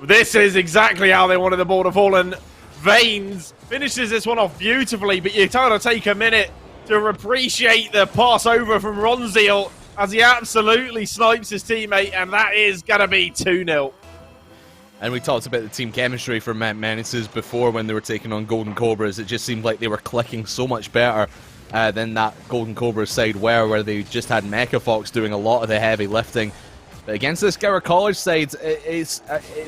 this is exactly how they wanted the ball to fall. And Vanes finishes this one off beautifully. But you're trying to take a minute to appreciate the pass over from Ron Seal as he absolutely snipes his teammate, and that is going to be 2-0. And we talked about the team chemistry for Met Menaces before when they were taking on Golden Cobras. It just seemed like they were clicking so much better than that Golden Cobras side where they just had Mecha Fox doing a lot of the heavy lifting. But against this Gower College side, it's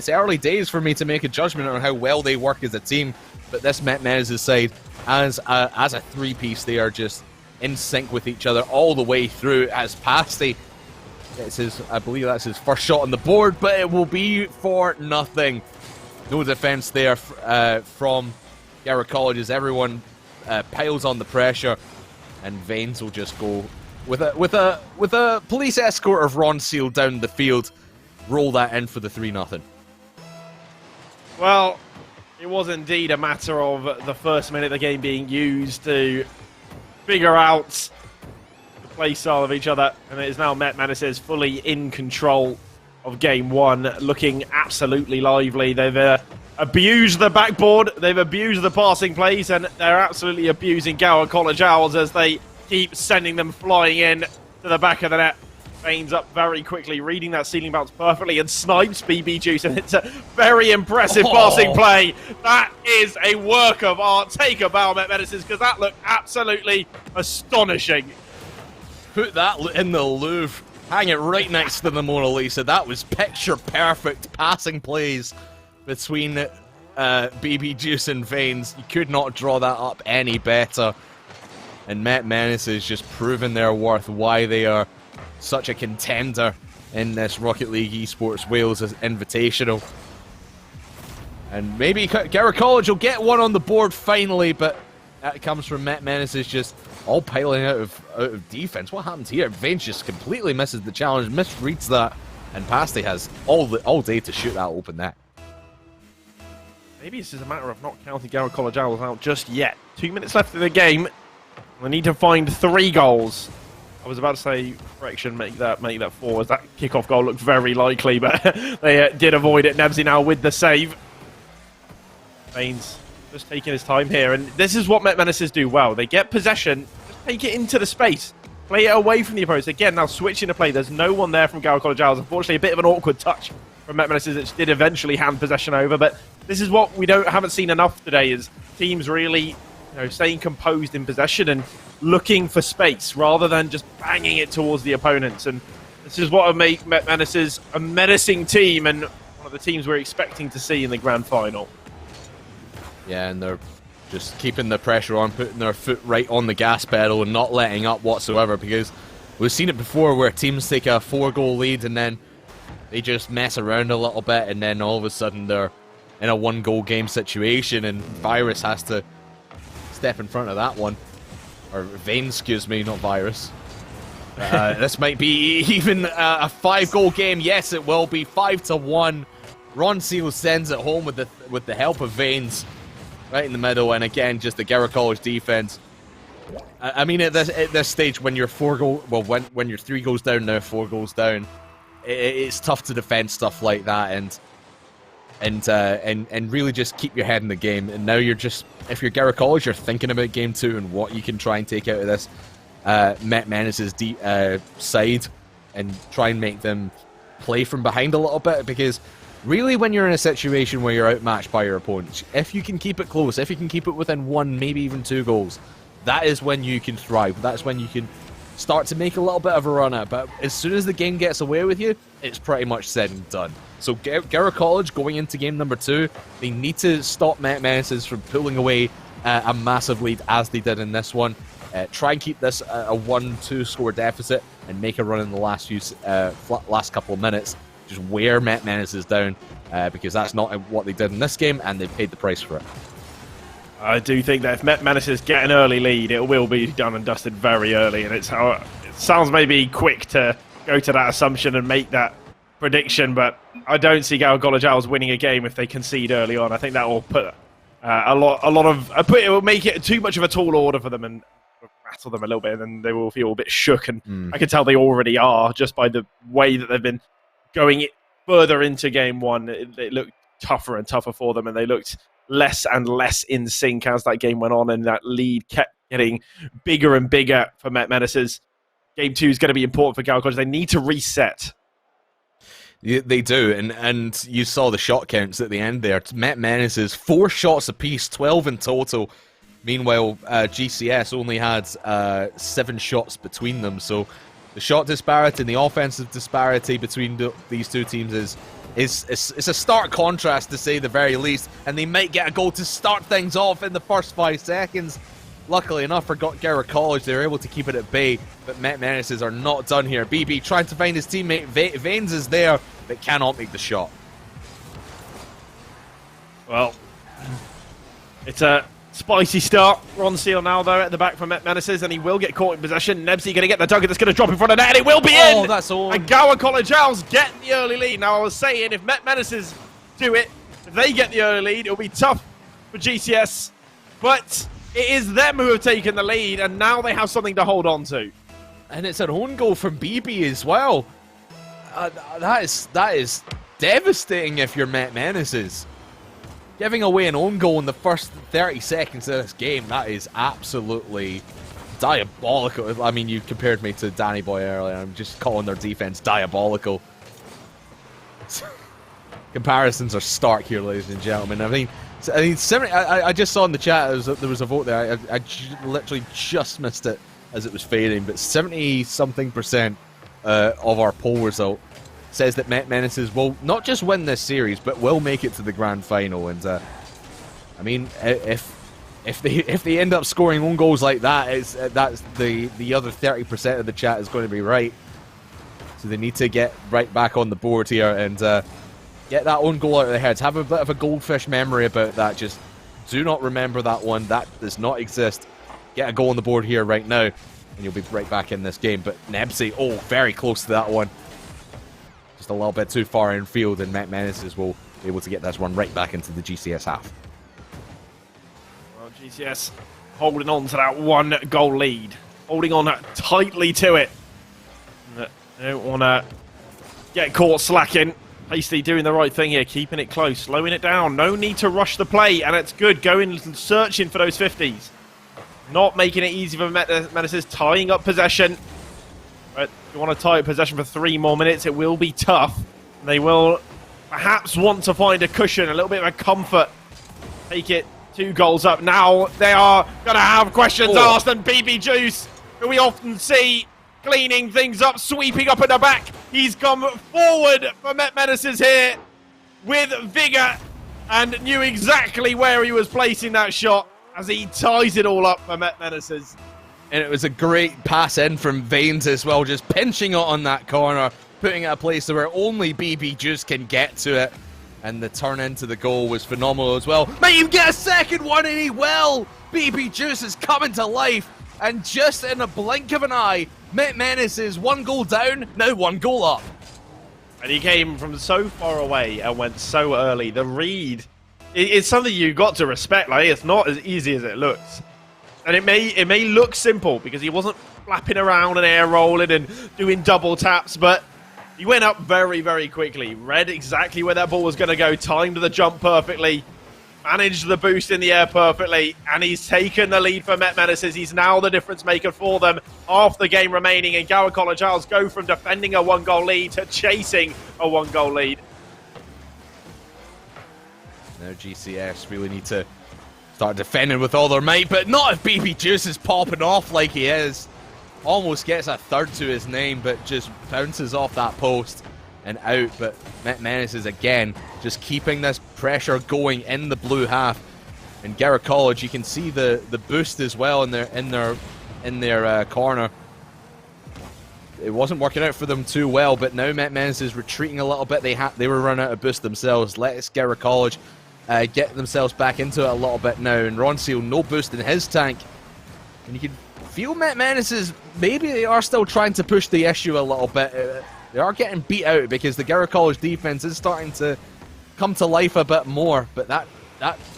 early days for me to make a judgment on how well they work as a team. But this Met Menaces side, as a three-piece, they are just in sync with each other all the way through. As Pasty gets I believe that's his first shot on the board, but it will be for nothing. No defense there from Gower College as everyone piles on the pressure, and Vanes will just go with a police escort of Ron Seal down the field, roll that in for the 3-0. Well, it was indeed a matter of the first minute of the game being used to figure out the play style of each other, and it is now Met Menaces fully in control of game one, looking absolutely lively. They've abused the backboard, they've abused the passing plays, and they're absolutely abusing Gower College Owls as they keep sending them flying in to the back of the net. Baines up very quickly, reading that ceiling bounce perfectly, and snipes BB Juice, and it's a very impressive passing play. That is a work of art. Take a bow, Met Menaces, because that looked absolutely astonishing. Put that in the Louvre. Hang it right next to the Mona Lisa. That was picture-perfect passing plays between BB Juice and Vanes. You could not draw that up any better. And Met Menaces just proving their worth, why they are such a contender in this Rocket League Esports Wales Invitational. And maybe Gower College will get one on the board finally, but that comes from Met Menaces just all piling out of defense. What happens here? Vanes just completely misses the challenge, misreads that, and Pasty has all day to shoot that open net. Maybe it's just a matter of not counting Gower College Owls out just yet. 2 minutes left in the game. They need to find 3 goals. I was about to say, correction, make that 4, as that kickoff goal looked very likely, but they did avoid it. Nebsy now with the save. Baines just taking his time here, and this is what Met Menaces do well. They get possession, just take it into the space, play it away from the opponents. Again, now switching to play. There's no one there from Gower College Owls. Unfortunately, a bit of an awkward touch from Met Menaces, which did eventually hand possession over, but this is what we haven't seen enough today, is teams really staying composed in possession and looking for space rather than just banging it towards the opponents. And this is what will make Met Menaces a menacing team and one of the teams we're expecting to see in the grand final. Yeah, and they're just keeping the pressure on, putting their foot right on the gas pedal and not letting up whatsoever, because we've seen it before where teams take a 4-goal lead and then they just mess around a little bit, and then all of a sudden they're in a 1-goal game situation, and Virus has to step in front of that one. Or Vane, excuse me, not Virus. This might be even a 5-goal game. Yes, it will be 5-1. Ron Seal sends it home with the help of Vanes right in the middle, and again, just the Gower College defense. I mean, at this stage, when you're when you're 3 goals down now, 4 goals down, it's tough to defend stuff like that, and really just keep your head in the game. And now you're just, if you're Gower College, you're thinking about game 2 and what you can try and take out of this Met Menaces side, and try and make them play from behind a little bit, because really when you're in a situation where you're outmatched by your opponents, if you can keep it close, if you can keep it within 1, maybe even 2 goals, that is when you can thrive. That's when you can start to make a little bit of a run at. But as soon as the game gets away with you, it's pretty much said and done. So Gower College, going into game number 2, they need to stop Met Menaces from pulling away a massive lead as they did in this one. Try and keep this a 1-2 score deficit and make a run in the last couple of minutes. Just wear Met Menaces down, because that's not what they did in this game, and they paid the price for it. I do think that if Met Menaces get an early lead, it will be done and dusted very early, and it sounds maybe quick to go to that assumption and make that prediction, but I don't see Gower College Owls winning a game if they concede early on. I think that will put it will make it too much of a tall order for them and rattle them a little bit, and then they will feel a bit shook, and I can tell they already are just by the way that they've been going further into game 1. It looked tougher and tougher for them, and they looked less and less in sync as that game went on, and that lead kept getting bigger and bigger for Met Menaces. Game 2 is going to be important for Gower College. They need to reset. Yeah, they do, and you saw the shot counts at the end there. Met Menaces 4 shots apiece, 12 in total. Meanwhile, GCS only had 7 shots between them, so The shot disparity and the offensive disparity between these two teams is a stark contrast, to say the very least, and they might get a goal to start things off in the first 5 seconds. Luckily enough for Garrett College, they were able to keep it at bay, but Met Menaces are not done here. BB trying to find his teammate. Vanes is there, but cannot make the shot. Well, it's a spicy start. Ron Seal now, though, at the back from Met Menaces, and he will get caught in possession. Nebsy going to get the dunk, that's going to drop in front of net, and it will be in! Oh, that's all. And Gower College Owls get the early lead. Now, I was saying, if Met Menaces do it, if they get the early lead, it'll be tough for GCS. But it is them who have taken the lead, and now they have something to hold on to. And it's an own goal from BB as well. That is devastating if you're Met Menaces. Giving away an own goal in the first 30 seconds of this game, that is absolutely diabolical. I mean, you compared me to Danny Boy earlier. I'm just calling their defense diabolical. Comparisons are stark here, ladies and gentlemen. I mean, I just saw in the chat there was a vote there. I literally just missed it as it was fading, but 70-something% of our poll result says that Met Menaces will not just win this series, but will make it to the grand final. And I mean, if they end up scoring own goals like that, that's the other 30% of the chat is going to be right. So they need to get right back on the board here and get that own goal out of their heads. Have a bit of a goldfish memory about that. Just do not remember that one. That does not exist. Get a goal on the board here right now, and you'll be right back in this game. But Nebsy, oh, very close to that one. Just a little bit too far in field, and Met Menaces will be able to get this one right back into the GCS half. Well, GCS holding on to that 1 goal lead. Holding on tightly to it. They don't want to get caught slacking. Hasty doing the right thing here, keeping it close, slowing it down. No need to rush the play, and it's good. Going searching for those 50s. Not making it easy for Menaces, tying up possession. But if you want to tie up possession for 3 more minutes, it will be tough. They will perhaps want to find a cushion, a little bit of a comfort. Take it 2 goals up. Now they are going to have questions asked, and BB Juice, who we often see cleaning things up, sweeping up in the back. He's come forward for Met Menaces here with vigour and knew exactly where he was placing that shot as he ties it all up for Met Menaces. And it was a great pass in from Vanes as well, just pinching it on that corner, putting it a place where only BB Juice can get to it. And the turn into the goal was phenomenal as well. Might even get a second one, and he will! BB Juice is coming to life. And just in a blink of an eye, Met Menaces 1 goal down, now 1 goal up. And he came from so far away and went so early. The read, it's something you got to respect. Like, it's not as easy as it looks. And it may look simple because he wasn't flapping around and air rolling and doing double taps, but he went up very, very quickly. Read exactly where that ball was going to go, timed the jump perfectly, managed the boost in the air perfectly, and he's taken the lead for Met Menaces. He's now the difference maker for them. Half the game remaining, and Gower College Owls go from defending a 1 goal lead to chasing a 1 goal lead. Now GCS really need to start defending with all their might, but not if BB Juice is popping off like he is. Almost gets a third to his name, but just bounces off that post and out. But Met Menaces again just keeping this pressure going in the blue half. And Garrett College, you can see the boost as well in their corner. It wasn't working out for them too well, but now Met Menaces retreating a little bit. They were running out of boost themselves. Let's Garrett College get themselves back into it a little bit now. And Ron Seal, no boost in his tank. And you can feel Met Menaces, maybe they are still trying to push the issue a little bit. They are getting beat out because the Garrett College defense is starting to come to life a bit more. But that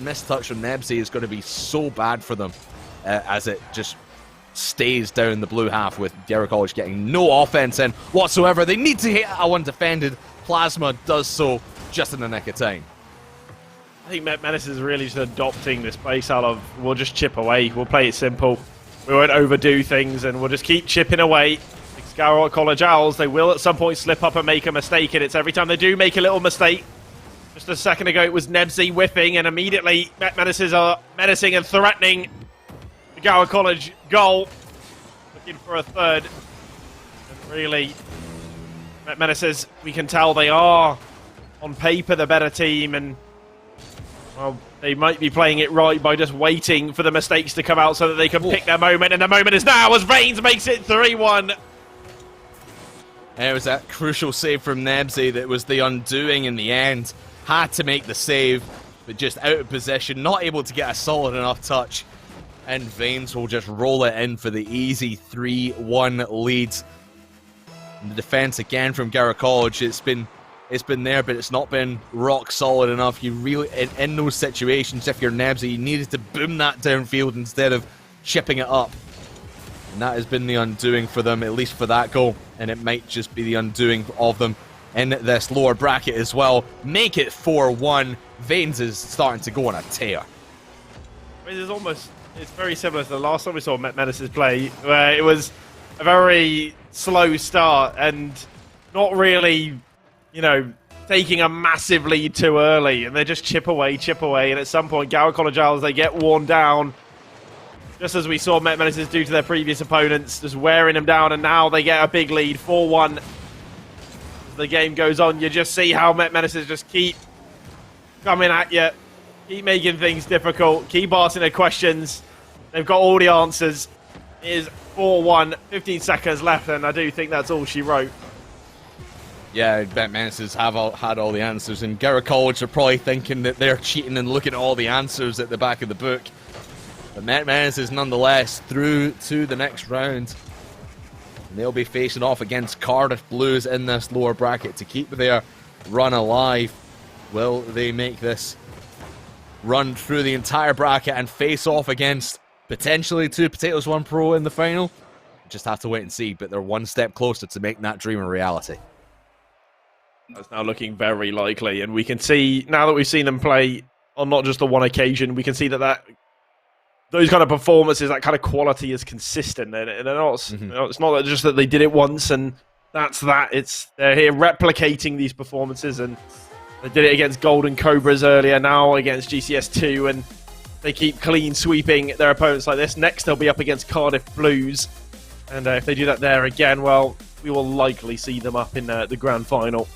missed touch from Nebsy is going to be so bad for them as it just stays down the blue half with Garrett College getting no offense in whatsoever. They need to hit a one defended. Plasma does so just in the nick of time. I think Met Menace is really just adopting this play style of we'll just chip away, we'll play it simple, we won't overdo things, and we'll just keep chipping away. Garrett College Owls, they will at some point slip up and make a mistake, and it's every time they do make a little mistake. Just a second ago it was Nebsy whiffing, and immediately Met Menaces are menacing and threatening the Garrett College goal. Looking for a third. And really. Menaces, we can tell they are, on paper, the better team, and, well, they might be playing it right by just waiting for the mistakes to come out so that they can pick their moment, and the moment is now as Veins makes it 3-1. And it was that crucial save from Nebsy that was the undoing in the end. Had to make the save, but just out of position, not able to get a solid enough touch. And Veins will just roll it in for the easy 3-1 lead. And the defense again from Garrett College, it's been there, but it's not been rock solid enough. You really, in those situations, if you're Nebsy, you needed to boom that downfield instead of chipping it up. And that has been the undoing for them, at least for that goal. And it might just be the undoing of them in this lower bracket as well. Make it 4-1. Veins is starting to go on a tear. It's very similar to the last time we saw Menaces play, where it was a very slow start and not really, taking a massive lead too early. And they just chip away. And at some point, Garrett College Owls, they get worn down. Just as we saw Menaces do to their previous opponents, just wearing them down, and now they get a big lead, 4-1. As the game goes on, you just see how Menaces just keep coming at you, keep making things difficult, keep asking their questions. They've got all the answers. It is 4-1, 15 seconds left, and I do think that's all she wrote. Yeah, I bet Menaces have had all the answers, and Garrett College are probably thinking that they're cheating and looking at all the answers at the back of the book. But Menaces nonetheless through to the next round. And they'll be facing off against Cardiff Blues in this lower bracket to keep their run alive. Will they make this run through the entire bracket and face off against potentially 2 Potatoes 1 Pro in the final? Just have to wait and see, but they're one step closer to making that dream a reality. That's now looking very likely, and we can see, now that we've seen them play on not just the one occasion, we can see that those kind of performances, that kind of quality is consistent, and they're not, it's not just that they did it once and that's that. They're here replicating these performances, and they did it against Golden Cobras earlier, now against GCS2, and they keep clean sweeping their opponents like this. Next, they'll be up against Cardiff Blues, and if they do that there again, well, we will likely see them up in the grand final.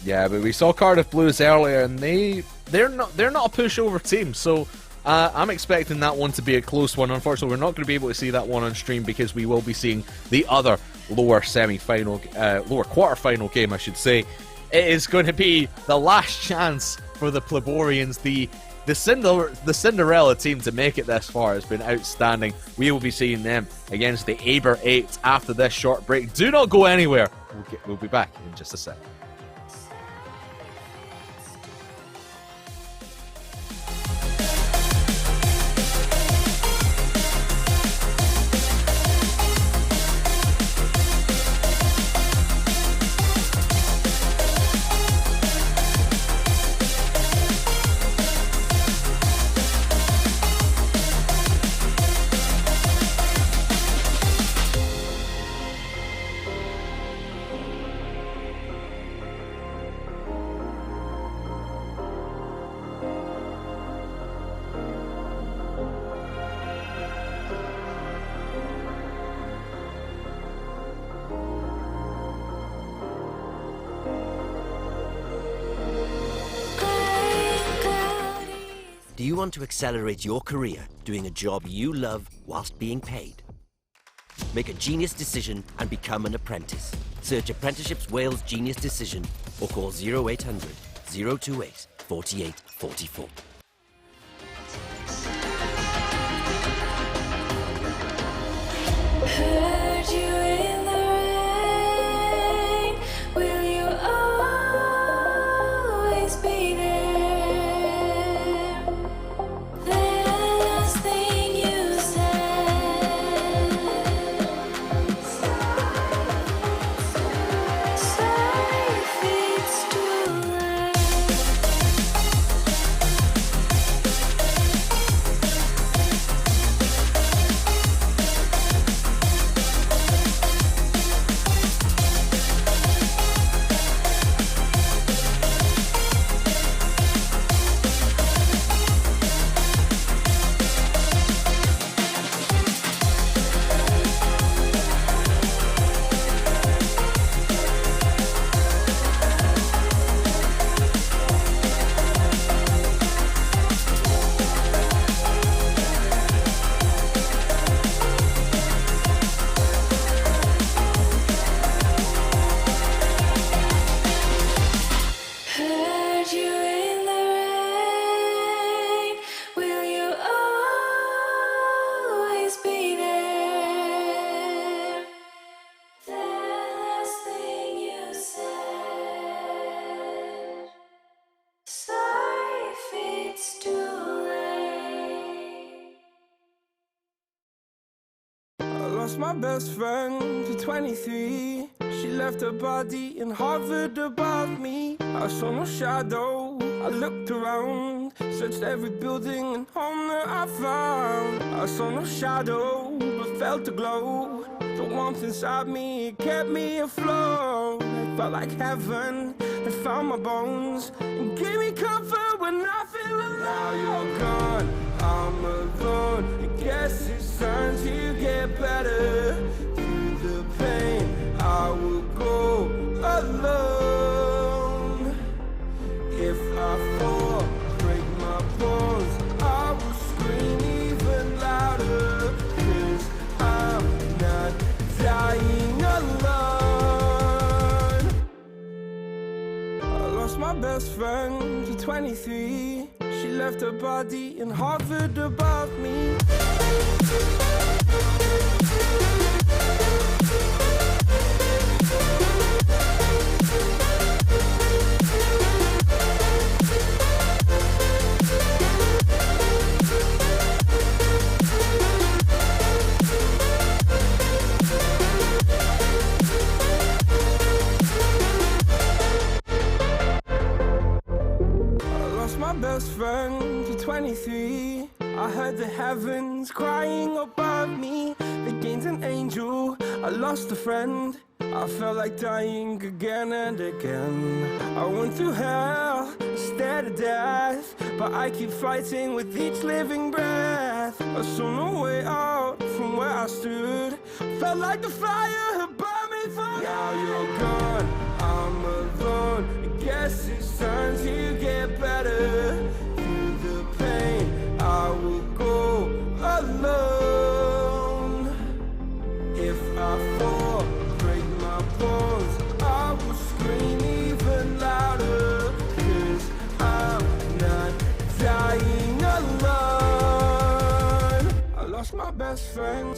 Yeah, but we saw Cardiff Blues earlier, and they're not a pushover team, so I'm expecting that one to be a close one. Unfortunately, we're not going to be able to see that one on stream because we will be seeing the other lower quarter-final game, I should say. It is going to be the last chance for the Pleborians. The Cinderella team to make it this far has been outstanding. We will be seeing them against the Aber 8 after this short break. Do not go anywhere. We'll be back in just a sec. Do you want to accelerate your career doing a job you love whilst being paid? Make a genius decision and become an apprentice. Search Apprenticeships Wales Genius Decision or call 0800 028 4844. Heard you in the rain. Will you always be there? The last thing you said. Sorry if it's too late. lost my best friend to 23. She left her body and hovered above me. I saw no shadow, I looked around, searched every building and home that I found. I saw no shadow, but felt a glow. The warmth inside me, it kept me afloat. It felt like heaven had found my bones and gave me comfort when I feel alone. Now you're gone, I'm alone. I guess it's time to get better. Through the pain, I will go alone. If I fall, break my bones, I will scream even louder. 'Cause I'm not dying alone. I lost my best friend to 23. She left her body and hovered above me. My best friend to 23. I heard the heavens crying above me. They gained an angel, I lost a friend. I felt like dying again and again. I went through hell, stared at death, but I keep fighting with each living breath. I saw no way out from where I stood. Felt like the fire had burned me through. Now you're gone, I'm alone. I guess it's time to get better. Through the pain, I will go alone. If I fall, break my bones, I will scream even louder. 'Cause I'm not dying alone. I lost my best friend.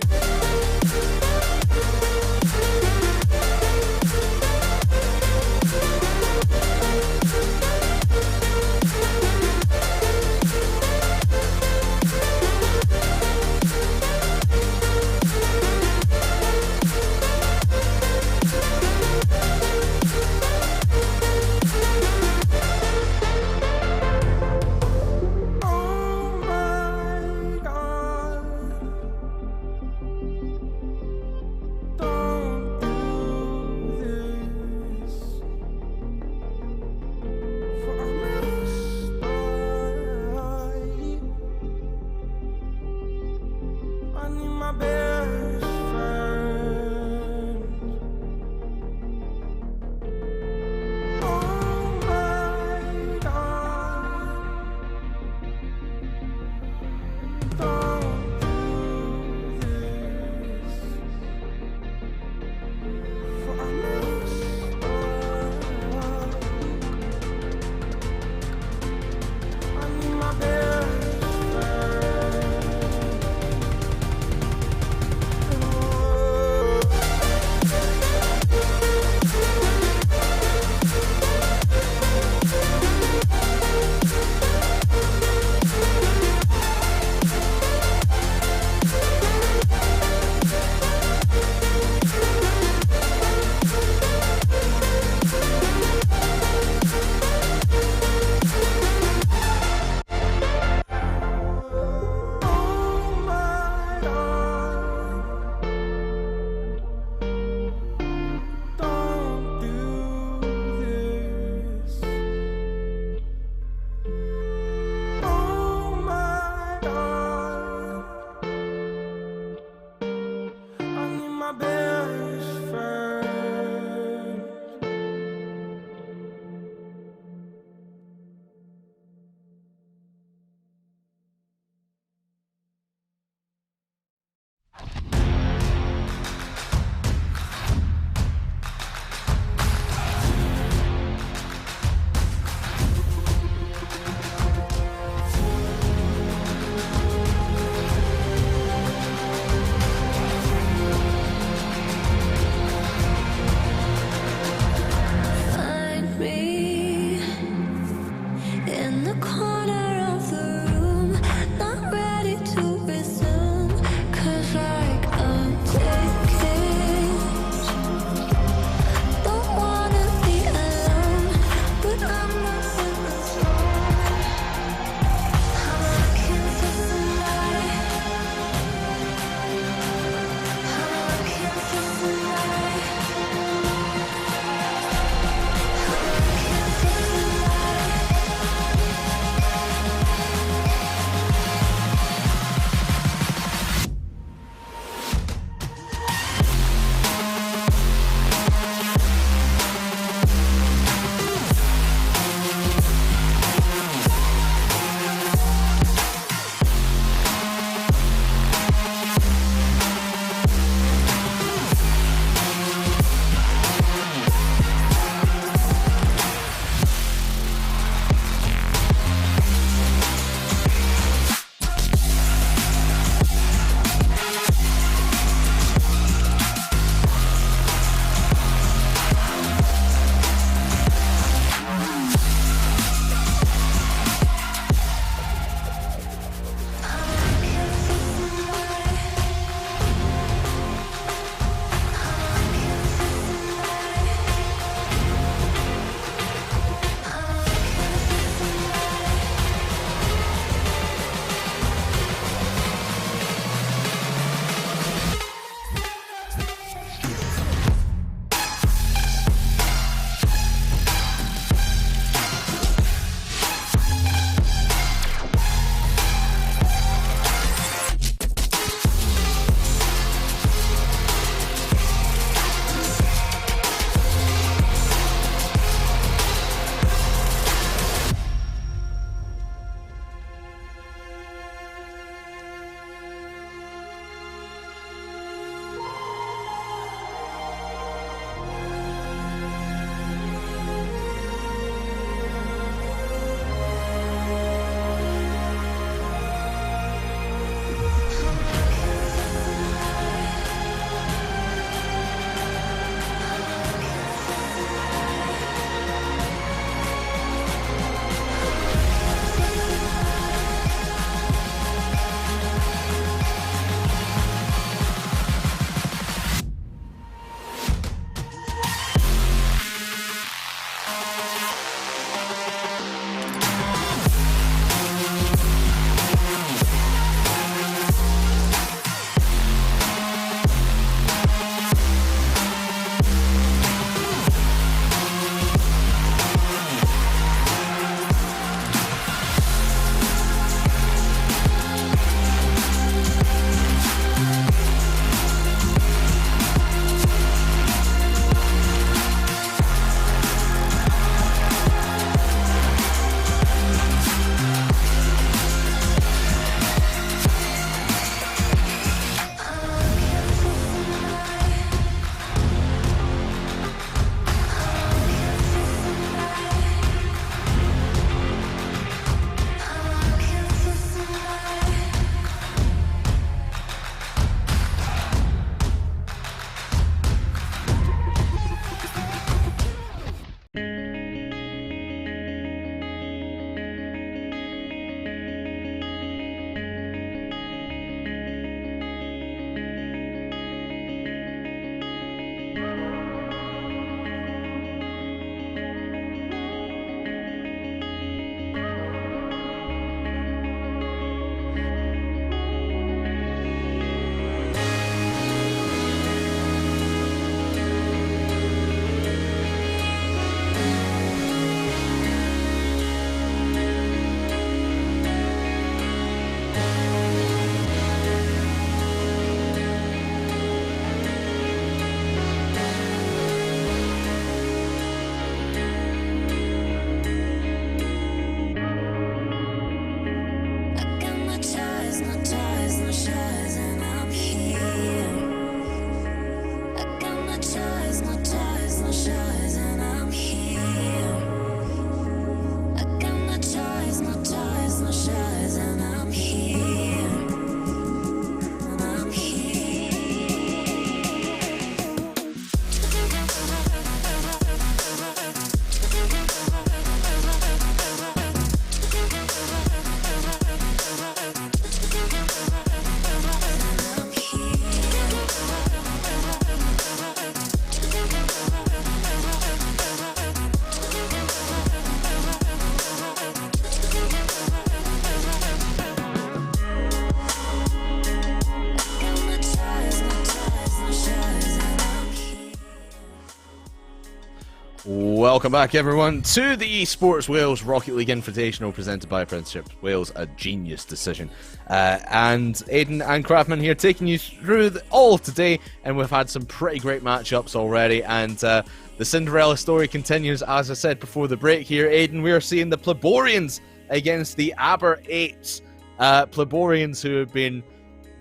Welcome back, everyone, to the EsportsWales Rocket League Invitational presented by Apprenticeships Wales, a genius decision. And Aiden and Craftman here taking you through all of today, and we've had some pretty great matchups already, and the Cinderella story continues. As I said before the break here, Aiden, we are seeing the Pleborians against the Aber Apes. Pleborians who have been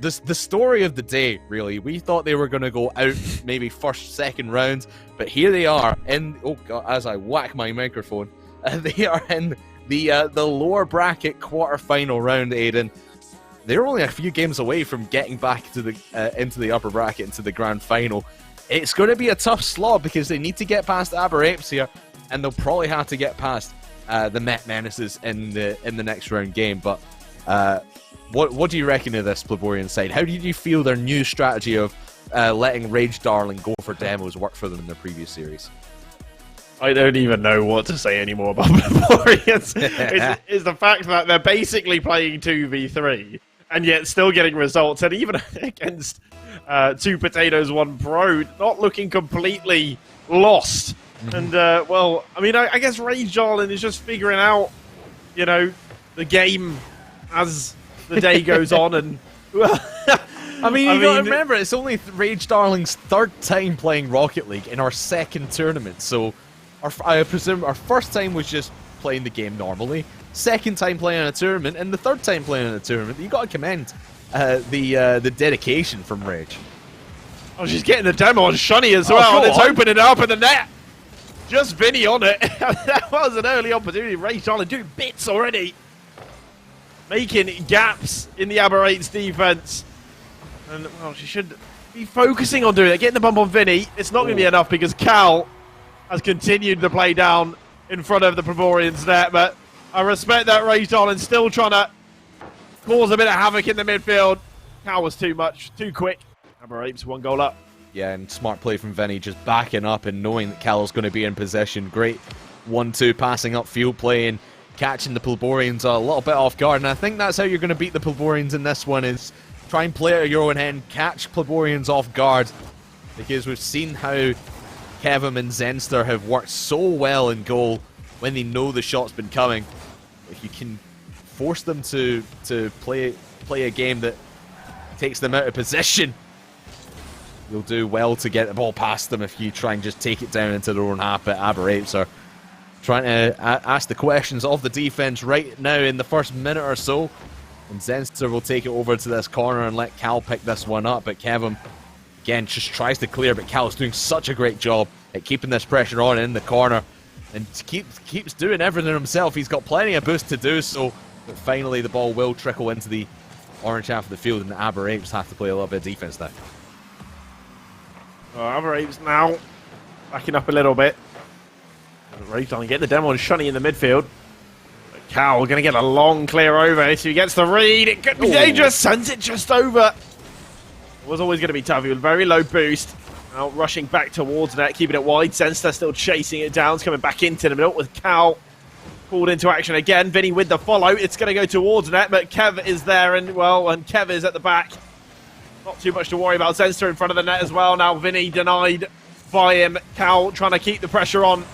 the story of the day, really. We thought they were going to go out maybe first, second round, but here they are in, oh god, as I whack my microphone, they are in the lower bracket quarter-final round, Aiden. They're only a few games away from getting back to the into the upper bracket, into the grand final. It's going to be a tough slog because they need to get past Aber Apes here, and they'll probably have to get past the Met Menaces in the next round game, but what do you reckon of this Pleborian side? How did you feel their new strategy of letting Rage Darling go for demos work for them in their previous series? I don't even know what to say anymore about Pleborians. It's the fact that they're basically playing 2v3 and yet still getting results, and even against 2 Potatoes 1 Pro, not looking completely lost. And well, I mean, I guess Rage Darling is just figuring out, you know, the game as the day goes on, and well, I mean, you gotta remember, it's only Rage Darling's third time playing Rocket League in our second tournament, so I presume our first time was just playing the game normally, second time playing in a tournament, and the third time playing in a tournament. You gotta commend the dedication from Rage. Oh, she's getting the demo on Shunny as well, and it's opening up in the net. Just Vinny on it. That was an early opportunity. Rage Darling doing bits already, making gaps in the Aber Apes defense. And, well, she should be focusing on doing it. Getting the bump on Vinny. It's not going to be enough because Cal has continued the play down in front of the Pleborians net. But I respect that Rage Darling still trying to cause a bit of havoc in the midfield. Cal was too much, too quick. Aber Apes 1 goal up. Yeah, and smart play from Vinny, just backing up and knowing that Cal's going to be in possession. Great 1-2 passing up field play and catching the Pleborians a little bit off guard. And I think that's how you're going to beat the Pleborians in this one, is try and play out of your own end, catch Pleborians off guard. Because we've seen how Kevin and Zenster have worked so well in goal when they know the shot's been coming. If you can force them to play a game that takes them out of position, you'll do well to get the ball past them if you try and just take it down into their own half. But Aber Apes are trying to ask the questions of the defense right now in the first minute or so. And Zenster will take it over to this corner and let Cal pick this one up. But Kevin, again, just tries to clear, but Cal's doing such a great job at keeping this pressure on in the corner. And keeps doing everything himself. He's got plenty of boost to do so. But finally, the ball will trickle into the orange half of the field, and the Aber Apes have to play a little bit of defense now. Aber Apes now backing up a little bit. Rage Darling getting the demo on Shunny in the midfield. Cal going to get a long clear over, so he gets the read. It could be dangerous, sends it just over. It was always going to be tough. He was very low boost. Now rushing back towards net, keeping it wide. Zenster still chasing it down. It's coming back into the middle with Cal called into action again. Vinny with the follow. It's going to go towards net, but Kev is there, and Kev is at the back. Not too much to worry about. Zenster in front of the net as well. Now Vinny denied by him. Cal trying to keep the pressure on.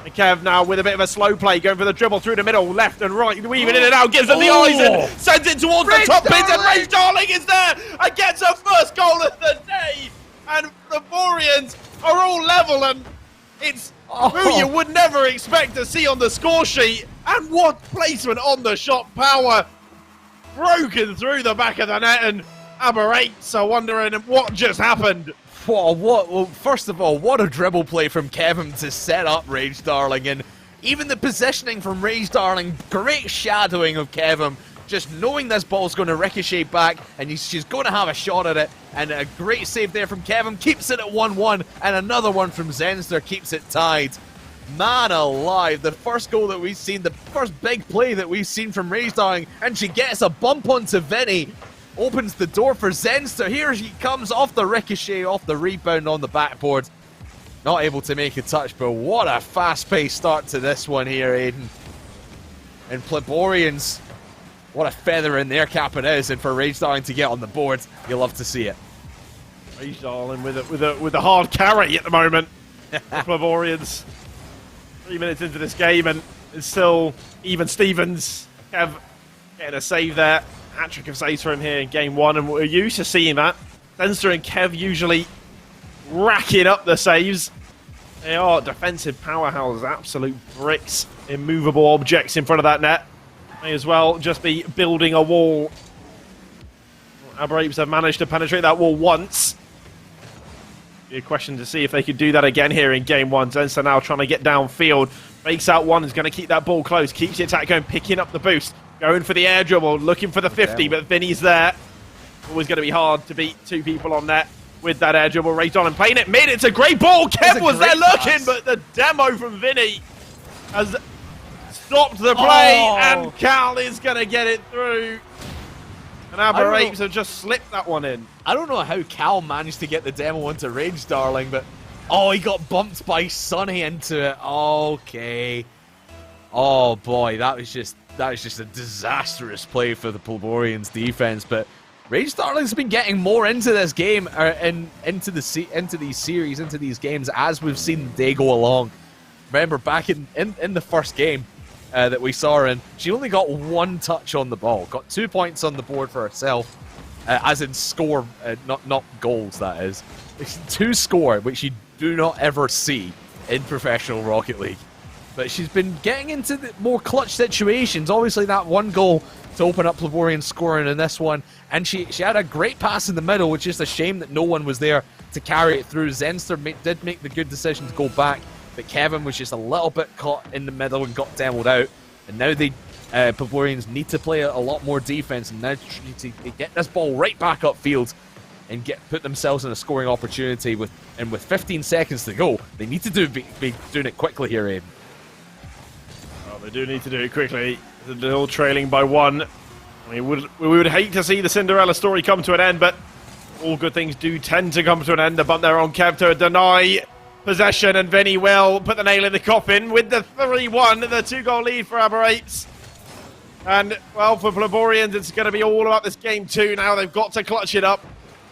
And Kev now with a bit of a slow play, going for the dribble through the middle, left and right, weaving in and out, gives them the eyes and sends it towards the top pins, and Rage Darling is there and gets her first goal of the day. And the Pleborians are all level, and it's who you would never expect to see on the score sheet. And what placement on the shot, power broken through the back of the net, and Aber Apes are wondering what just happened. Well, first of all, what a dribble play from Kevin to set up Rage Darling, and even the positioning from Rage Darling, great shadowing of Kevin, just knowing this ball's going to ricochet back, and she's going to have a shot at it, and a great save there from Kevin, keeps it at 1-1, and another one from Zenster keeps it tied. Man alive, the first goal that we've seen, the first big play that we've seen from Rage Darling, and she gets a bump onto Vinny. Opens the door for Zenster. Here he comes off the ricochet, off the rebound on the backboard. Not able to make a touch, but what a fast-paced start to this one here, Aiden. And Pleborians, what a feather in their cap it is, and for Rage Darling to get on the board, you love to see it. Rage Darling with a hard carry at the moment. The Pleborians 3 minutes into this game, and it's still even Stevens. Kev getting a save there. Hat-trick of saves for him here in game 1, and we're used to seeing that. Zenster and Kev usually racking up the saves. They are defensive powerhouses, absolute bricks, immovable objects in front of that net. May as well just be building a wall. Aberapes have managed to penetrate that wall once. Be a question to see if they could do that again here in game 1. Zenster now trying to get downfield. Makes out one, is going to keep that ball close. Keeps the attack going, picking up the boost. Going for the air dribble, looking for the 50, but Vinny's there. Always going to be hard to beat 2 people on net with that air dribble. Right on and playing it mid. It's a great ball. Kev was there looking, but the demo from Vinny has stopped the play, and Cal is going to get it through. And Aberapes have just slipped that one in. I don't know how Cal managed to get the demo into Rage Darling, but oh, he got bumped by Sonny into it. Okay. Oh boy, that was just a disastrous play for the Pleborians defense. But Rage Darling's been getting more into this game, into these series, into these games as we've seen the day go along. Remember back in the first game that we saw her in, she only got 1 touch on the ball, got 2 points on the board for herself, as in score, not goals. That is 2 score, which you do not ever see in professional Rocket League. But she's been getting into the more clutch situations. Obviously, that 1 goal to open up Pleborian scoring in this one. And she had a great pass in the middle, which is a shame that no one was there to carry it through. Zenster did make the good decision to go back, but Kevin was just a little bit caught in the middle and got demoed out. And now Pleborians need to play a lot more defense, and now need to get this ball right back upfield and put themselves in a scoring opportunity. With 15 seconds to go, they need to be doing it quickly here, Aiden. They do need to do it quickly. They're all trailing by 1. I mean, we would hate to see the Cinderella story come to an end, but all good things do tend to come to an end. The bump there on Kev to deny possession, and Vinny will put the nail in the coffin with the 3-1, the 2-goal lead for Aberapes. And, well, for Pleborians, it's going to be all about this game 2 now. They've got to clutch it up,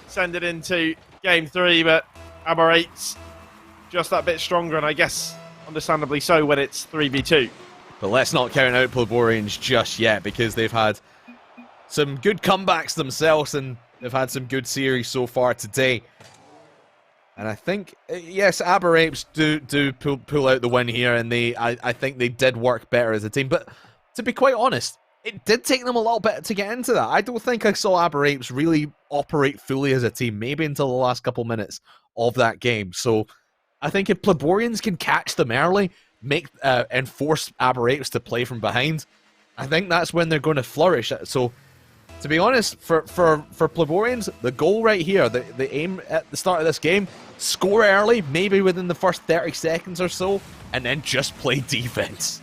send it into game 3, but Aberapes just that bit stronger, and I guess understandably so when it's 3v2. But let's not count out Pleborians just yet, because they've had some good comebacks themselves, and they've had some good series so far today. And I think, yes, Aberapes do pull out the win here, and I think they did work better as a team. But to be quite honest, it did take them a little bit to get into that. I don't think I saw Aberapes really operate fully as a team, maybe until the last couple minutes of that game. So I think if Pleborians can catch them early, and force Aberapes to play from behind, I think that's when they're going to flourish. So, to be honest, for Pleborians, the goal right here, the aim at the start of this game, score early, maybe within the first 30 seconds or so, and then just play defense.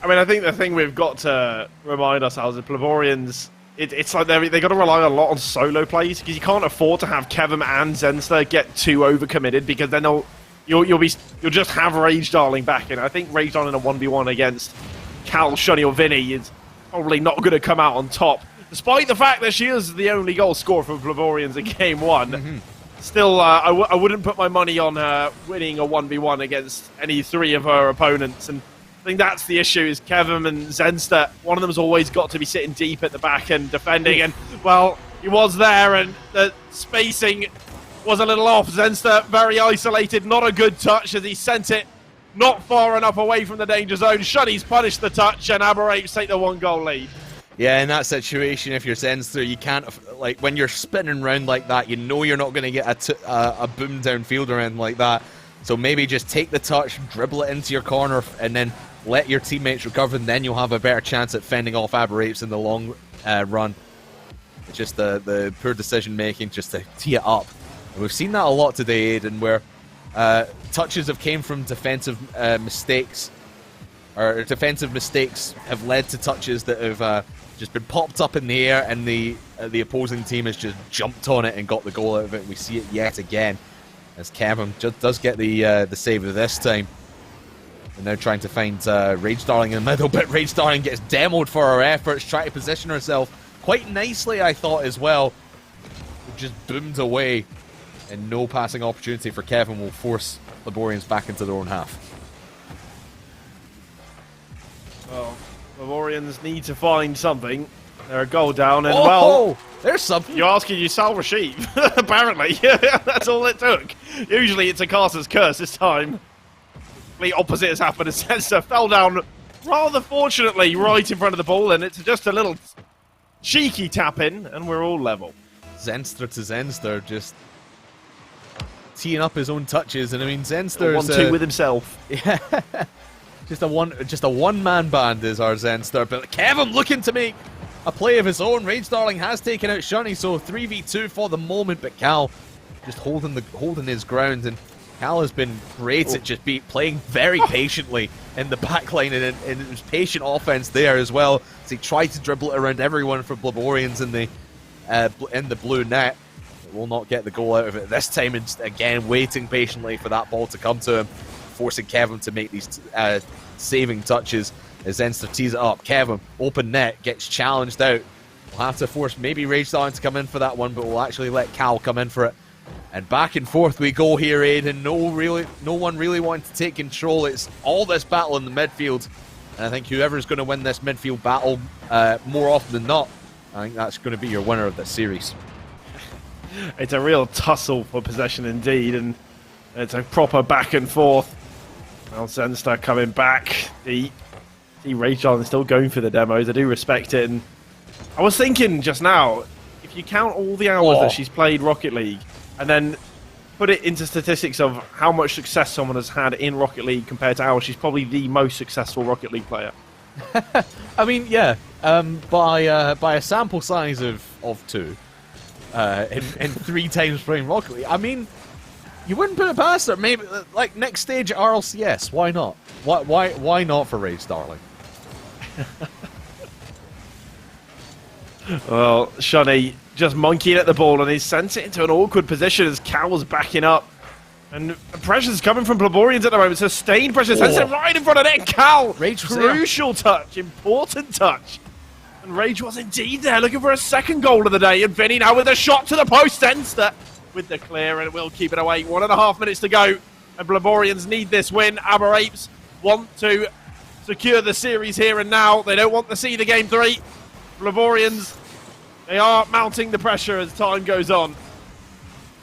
I mean, I think the thing we've got to remind ourselves is Pleborians, it's like they got to rely a lot on solo plays, because you can't afford to have Kevin and Zenster get too overcommitted, because then you'll just have Rage Darling back in. I think Rage Darling in a 1v1 against Cal, Shunny, or Vinny is probably not going to come out on top, despite the fact that she is the only goal scorer for Pleborians in game 1. Mm-hmm. Still, I wouldn't put my money on her winning a 1v1 against any 3 of her opponents, and I think that's the issue, is Kevin and Zenster. One of them's always got to be sitting deep at the back and defending, and, well, he was there, and the spacing was a little off. Zenster very isolated, not a good touch as he sent it not far enough away from the danger zone. Shunny's punished the touch, and Aberapes take the 1-goal lead. Yeah, in that situation, if you're Zenster, you can't, like, when you're spinning around like that, you know you're not going to get a boom downfield or anything like that. So maybe just take the touch, dribble it into your corner, and then let your teammates recover, and then you'll have a better chance at fending off Aberapes in the long run. It's just the poor decision-making just to tee it up. And we've seen that a lot today, Aiden, where touches have came from defensive mistakes, or defensive mistakes have led to touches that have just been popped up in the air, and the opposing team has just jumped on it and got the goal out of it. We see it yet again, as Kevin just does get the save of this time. And now trying to find Rage Darling in the middle, but Rage Darling gets demoed for her efforts, trying to position herself quite nicely, I thought, as well. Just boomed away, and no passing opportunity for Kevin will force Pleborians back into their own half. Well, Bavarians need to find something. They're a goal down, and Oh, well, there's something. you're asking you Sal Rashid. Apparently, that's all it took. Usually it's a caster's curse this time. The opposite has happened. Sensor fell down rather fortunately right in front of the ball, and it's just a little cheeky tap in, and we're all level. Zenster to Zenster, just teeing up his own touches, and I mean Zenster's 1-2 with himself. yeah, just a one-man band is our Zenster, but Kevin looking to make a play of his own. Rage Darling has taken out Shunny, so 3v2 for the moment, but Cal just holding his ground, and Cal has been great at just playing very patiently in the backline, and it was patient offense there as well, as he tried to dribble it around everyone for Blaborians in the blue net. Will not get the goal out of it this time, and again waiting patiently for that ball to come to him, forcing Kevin to make these saving touches as Zenster tees it up. Kevin, open net, gets challenged out. We'll have to force maybe Rage Darling to come in for that one, but we'll actually let Cal come in for it. And back and forth we go here, Aiden. No one really wanting to take control. It's all this battle in the midfield, and I think whoever's going to win this midfield battle more often than not, I think that's going to be your winner of this series. It's a real tussle for possession indeed, and it's a proper back and forth. Well, Zenster coming back. The Rage Darling still going for the demos. I do respect it. And I was thinking just now, if you count all the hours that she's played Rocket League, and then put it into statistics of how much success someone has had in Rocket League compared to ours, she's probably the most successful Rocket League player. I mean, yeah, by a sample size of 2, and 3 times playing Rocket League, I mean, you wouldn't put it past her. Maybe like next stage at RLCS. Why not? Why not for Rage Darling? Well, Shunny just monkeying at the ball, and he's sent it into an awkward position as Cal's backing up. And the pressure's coming from Blaborians at the moment. Sustained pressure, sends it right in front of net. Cal, Rage was crucial touch, important touch. And Rage was indeed there, looking for a second goal of the day. And Vinny now with a shot to the post. Zenster with the clear, and will keep it away. 1.5 minutes to go, and Blaborians need this win. Aber Apes want to secure the series here and now. They don't want to see the game 3. Blaborians, they are mounting the pressure as time goes on.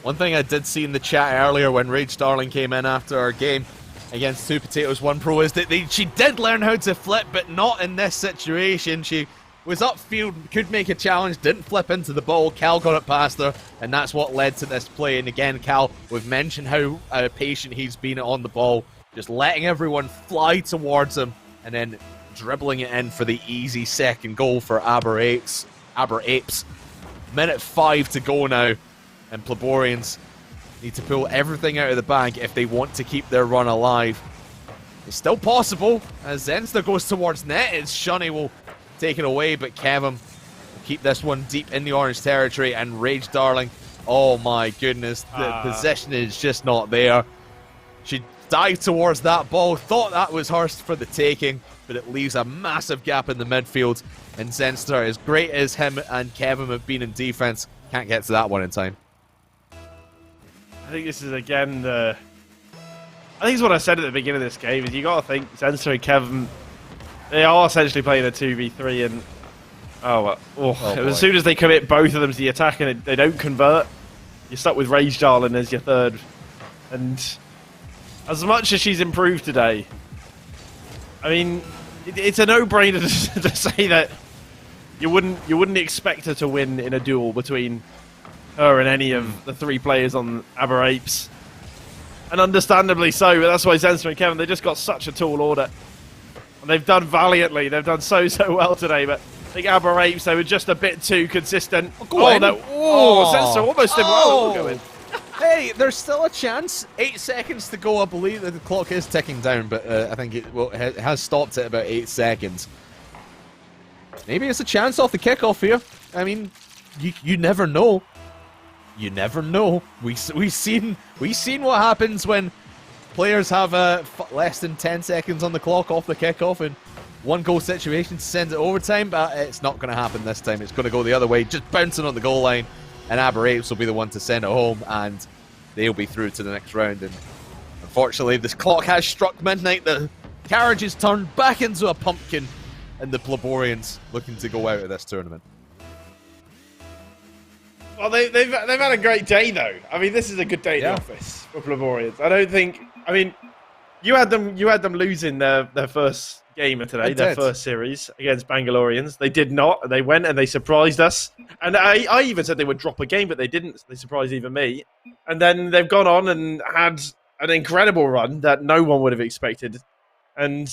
One thing I did see in the chat earlier when Rage Darling came in after our game against 2 Potatoes 1 Pro is that she did learn how to flip, but not in this situation. She was upfield, could make a challenge, didn't flip into the ball. Cal got it past her, and that's what led to this play. And again, Cal, we've mentioned how patient he's been on the ball, just letting everyone fly towards him, and then dribbling it in for the easy second goal for Aber Apes. Minute 5 to go now, and Blaborians need to pull everything out of the bag if they want to keep their run alive. It's still possible, as Zenster goes towards net, as Shunny will take it away, but Kevin will keep this one deep in the orange territory, and Rage Darling, oh my goodness, the possession is just not there. She dived towards that ball, thought that was hers for the taking, but it leaves a massive gap in the midfield, and Zenster, as great as him and Kevin have been in defense, can't get to that one in time. I think this is again I think it's what I said at the beginning of this game, is you got to think Zenster and Kevin, they are essentially playing a 2v3, and as soon as they commit both of them to the attack and they don't convert, you're stuck with Rage Darling as your third. And as much as she's improved today, I mean, it's a no-brainer to say that you wouldn't expect her to win in a duel between her and any of the 3 players on Aber Apes. And understandably so, but that's why Zenster and Kevin, they just got such a tall order. And they've done valiantly. They've done so well today, but I think Aber Apes, they were just a bit too consistent. Zenster almost did well. Hey, there's still a chance. 8 seconds to go. I believe that the clock is ticking down, but I think it has stopped at about 8 seconds. Maybe it's a chance off the kickoff here. I mean, you never know. You never know. We've seen what happens when players have less than 10 seconds on the clock off the kickoff and 1-goal situation to send it overtime, but it's not going to happen this time. It's going to go the other way, just bouncing on the goal line, and Aber Apes will be the one to send it home, and they'll be through to the next round. And unfortunately, this clock has struck midnight. The carriage is turned back into a pumpkin, and the Pleborians looking to go out of this tournament. Well, they've had a great day though. I mean, this is a good day in the office for Pleborians. I don't think. I mean, you had them losing their first game of today, their first series against Bangaloreans. They did not. They went and they surprised us. And I even said they would drop a game, but they didn't. They surprised even me. And then they've gone on and had an incredible run that no one would have expected. And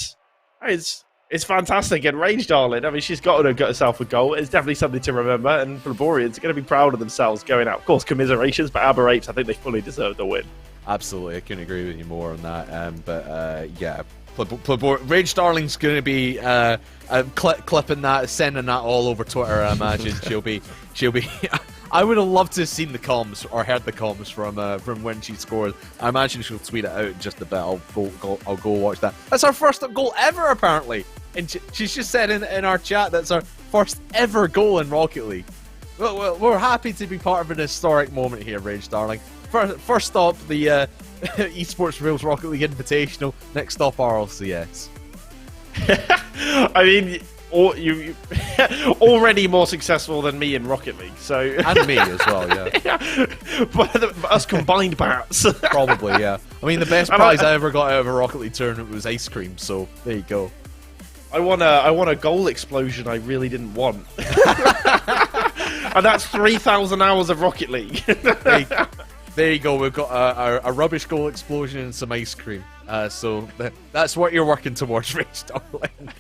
it's fantastic. And Rage Darling, I mean, she's got to get herself a goal. It's definitely something to remember. And Pleborians are going to be proud of themselves going out. Of course, commiserations, but Aber Apes, I think they fully deserve the win. Absolutely, I couldn't agree with you more on that. But yeah, Rage Darling's going to be clipping that, sending that all over Twitter. I imagine she'll be. I would have loved to have seen the comms or heard the comms from when she scored. I imagine she'll tweet it out in just a bit. I'll go watch that. That's our first goal ever, apparently. And she's just said in our chat that's our first ever goal in Rocket League. We're happy to be part of an historic moment here, Rage Darling. First stop, the EsportsWales Rocket League Invitational. Next stop, RLCS. I mean, you already more successful than me in Rocket League, so and me as well, yeah. But us combined, perhaps. Probably, yeah. I mean, the best prize I ever got out of a Rocket League tournament was ice cream. So there you go. I won a goal explosion I really didn't want, and that's 3,000 hours of Rocket League. There you go. We've got a rubbish goal explosion and some ice cream. So that's what you're working towards, Rich Darling.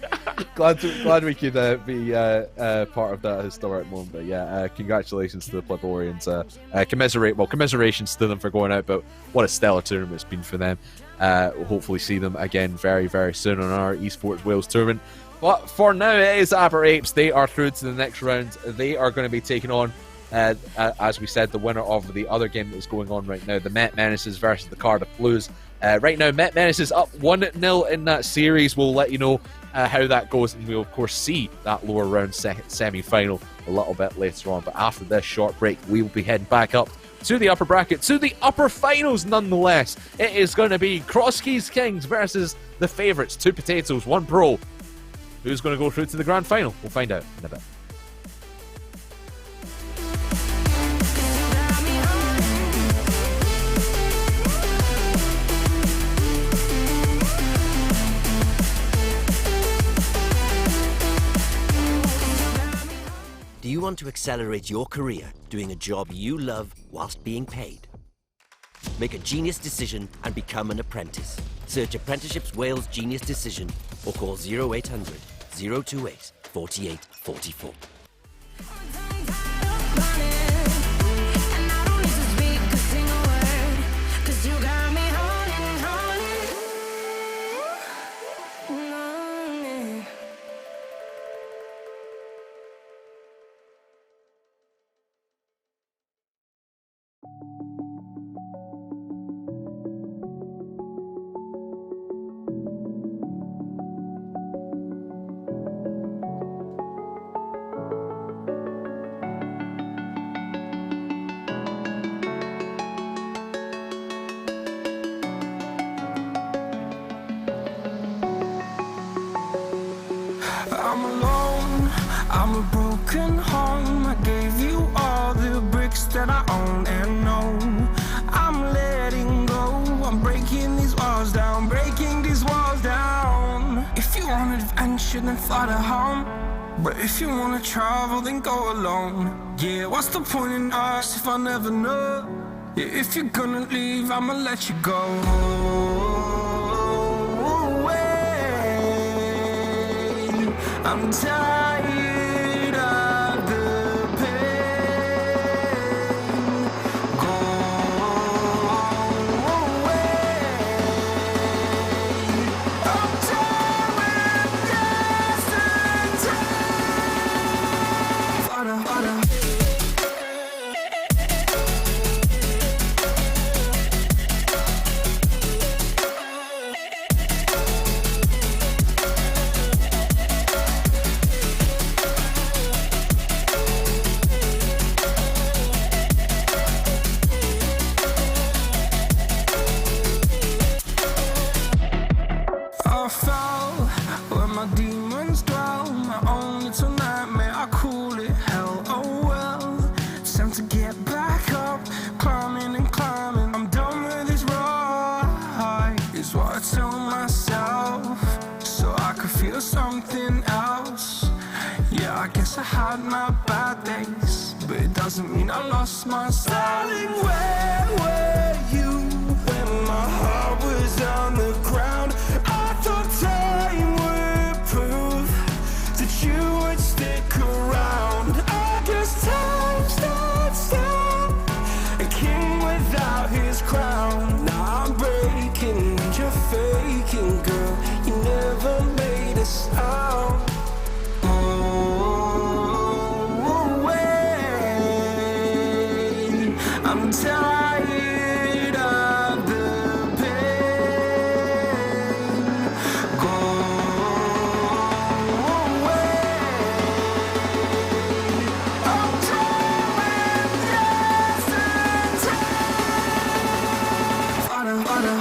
glad we could be part of that historic moment. But yeah, congratulations to the Pleborians. Commiserations to them for going out. But what a stellar tournament it's been for them. We'll hopefully see them again very, very soon on our EsportsWales tournament. But for now, it is Aber Apes. They are through to the next round. They are going to be taking on, as we said, the winner of the other game that is going on right now, the Met Menaces versus the Cardiff Blues. Right now, Met Menaces up 1-0 in that series. We'll let you know how that goes, and we'll, of course, see that lower round semi-final a little bit later on. But after this short break, we will be heading back up to the upper bracket, to the upper finals nonetheless. It is going to be Cross Keys Kings versus the favourites, 2 Potatoes, 1 Pro. Who's going to go through to the grand final? We'll find out in a bit. Do you want to accelerate your career doing a job you love whilst being paid? Make a genius decision and become an apprentice. Search Apprenticeships Wales Genius Decision or call 0800 028 4844. I'm alone, I'm a broken home. I gave you all the bricks that I own and know. I'm letting go, I'm breaking these walls down, breaking these walls down. If you want adventure, then fly to home. But if you wanna travel, then go alone. Yeah, what's the point in us if I never know? Yeah, if you're gonna leave, I'ma let you go. I'm tired of the pain. Go away. I'm tired of yesterday. Fada. my demons dwell. My own little nightmare, I call it hell. Oh well, it's time to get back up, climbing and climbing. I'm done with this ride, is what I tell myself, so I could feel something else. Yeah, I guess I had my bad days, but it doesn't mean I lost my style. Darling, where were you when my heart was on the ground? I thought time would prove that you would stick around. I guess time stood still, a king without his crown. Now I'm breaking and you're faking, girl. You never made a sound. I'm tired of the pain. Go away. I'm doing yesterday. Father.